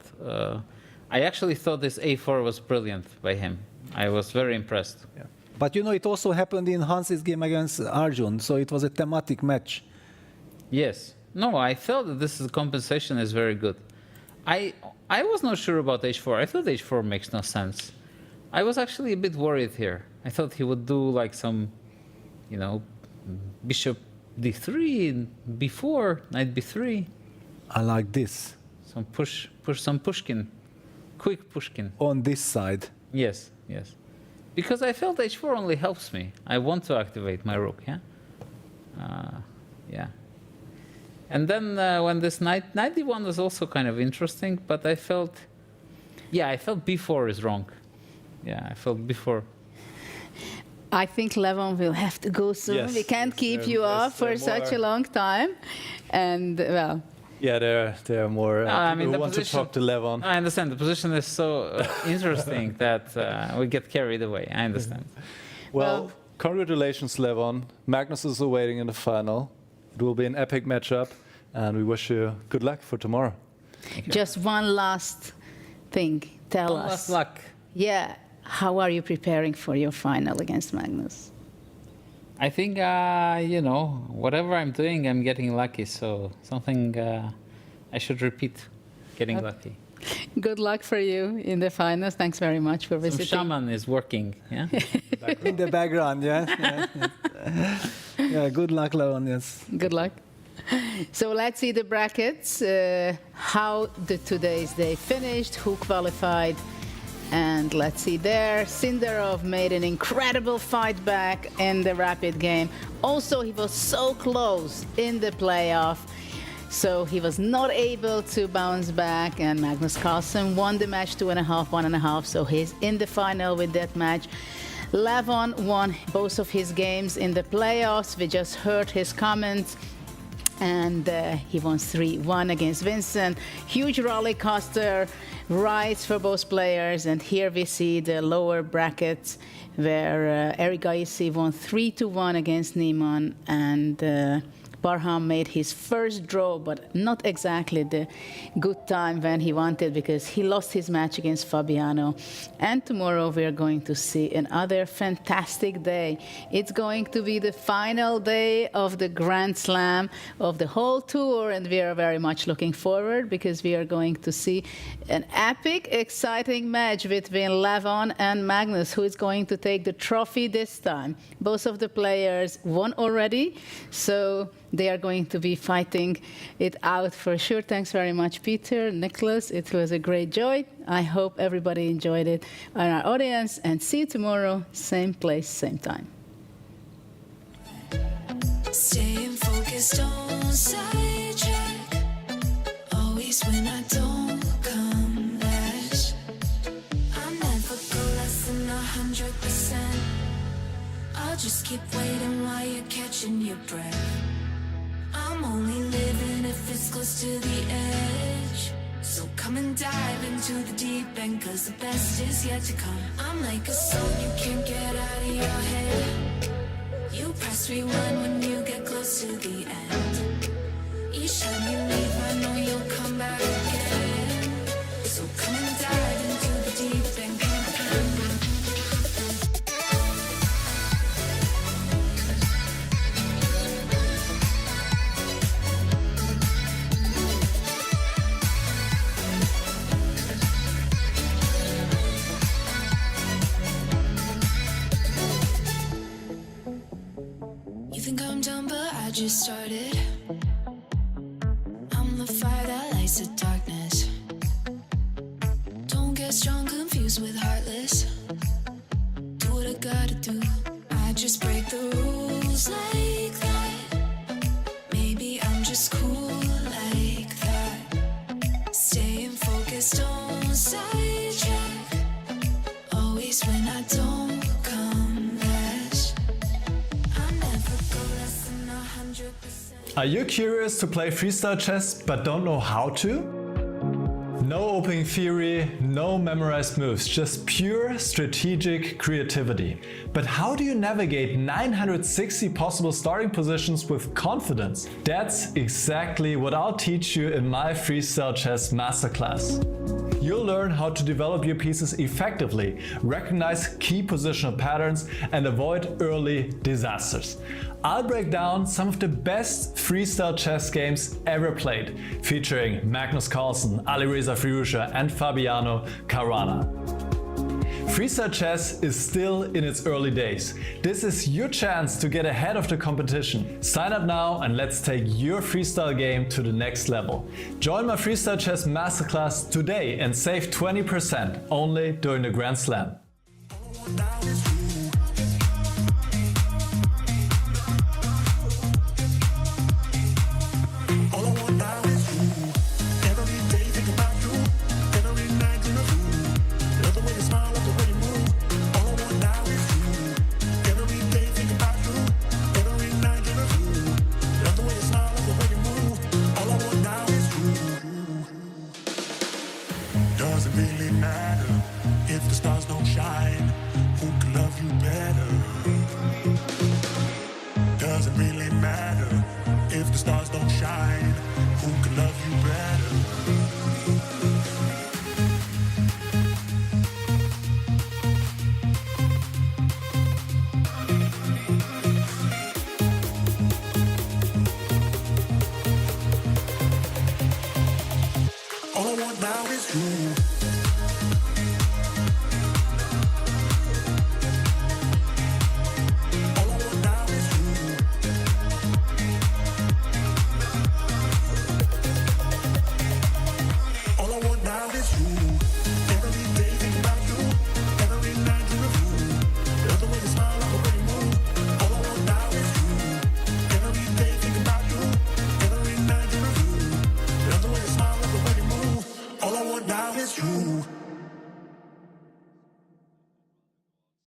I actually thought this a4 was brilliant by him. I was very impressed. Yeah. But you know, it also happened in Hans's game against Arjun, so it was a thematic match. Yes. No, I felt that this compensation is very good. I was not sure about h4. I thought h4 makes no sense. I was actually a bit worried here. I thought he would do like some, you know, bishop d3, b4, knight b3. I like this. Some push some Pushkin. Quick Pushkin. On this side. Yes. Because I felt h4 only helps me. I want to activate my rook, yeah? Yeah. And then when this knight d1 was also kind of interesting, but I felt Yeah, I felt before is wrong. Yeah, I felt before. I think Levon will have to go soon. Yes, we can't keep you off for such a long time. And, well... Yeah, there are more people who want to talk to Levon. I understand. The position is so interesting that we get carried away. I understand. Well, congratulations, Levon. Magnus is awaiting in the final. It will be an epic matchup, and we wish you good luck for tomorrow. Just one last thing. Tell us. Last luck. Yeah. How are you preparing for your final against Magnus? I think, you know, whatever I'm doing, I'm getting lucky. So something I should repeat, getting lucky. Good luck for you in the finals. Thanks very much for visiting. Some shaman is working, yeah? In the background, yes. Yeah, good luck, Levon, yes. Good luck. So let's see the brackets. How today's day finished, who qualified. And let's see there, Sindarov made an incredible fight back in the rapid game. Also, he was so close in the playoff, so he was not able to bounce back, and Magnus Carlsen won the match 2.5, 1.5, so he's in the final with that match. Levon won both of his games in the playoffs. We just heard his comments. And he won 3-1 against Vincent. Huge roller coaster rides for both players. And here we see the lower brackets where Eric Gaisi won 3-1 against Niemann, and Barham made his first draw, but not exactly the good time when he wanted, because he lost his match against Fabiano. And tomorrow we are going to see another fantastic day. It's going to be the final day of the Grand Slam of the whole tour, and we are very much looking forward, because we are going to see an epic, exciting match between Levon and Magnus, who is going to take the trophy this time. Both of the players won already, so they are going to be fighting it out for sure. Thanks very much, Peter, Nicholas. It was a great joy. I hope everybody enjoyed it, and our audience. And see you tomorrow, same place, same time. Staying focused, don't sidetrack. Always when I don't come last. I never go less than 100%. I'll just keep waiting while you're catching your breath. I'm only living if it's close to the edge. So come and dive into the deep end, 'cause the best is yet to come. I'm like a song you can't get out of your head. You press rewind when you get close to the end. Each time you leave, I know you'll come back again. So come and dive into the deep end. I just started. I'm the fire that lights the darkness. Don't get strong, confused with heartless. Do what I gotta do. I just break the rules like that. Maybe I'm just cool like that. Staying focused, don't sidetrack. Always when I don't come last. I never go less than 100%. Are you curious to play freestyle chess but don't know how to? No opening theory, no memorized moves, just pure strategic creativity. But how do you navigate 960 possible starting positions with confidence? That's exactly what I'll teach you in my Freestyle Chess Masterclass. You'll learn how to develop your pieces effectively, recognize key positional patterns, and avoid early disasters. I'll break down some of the best freestyle chess games ever played, featuring Magnus Carlsen, Alireza Firouzja, and Fabiano Caruana. Freestyle chess is still in its early days. This is your chance to get ahead of the competition. Sign up now and let's take your freestyle game to the next level. Join my Freestyle Chess Masterclass today and save 20% only during the Grand Slam. Every day think about you, every night in the room. you better. Doesn't really matter if the stars don't shine. Who can love you better? All I want now is you. All I want now is you.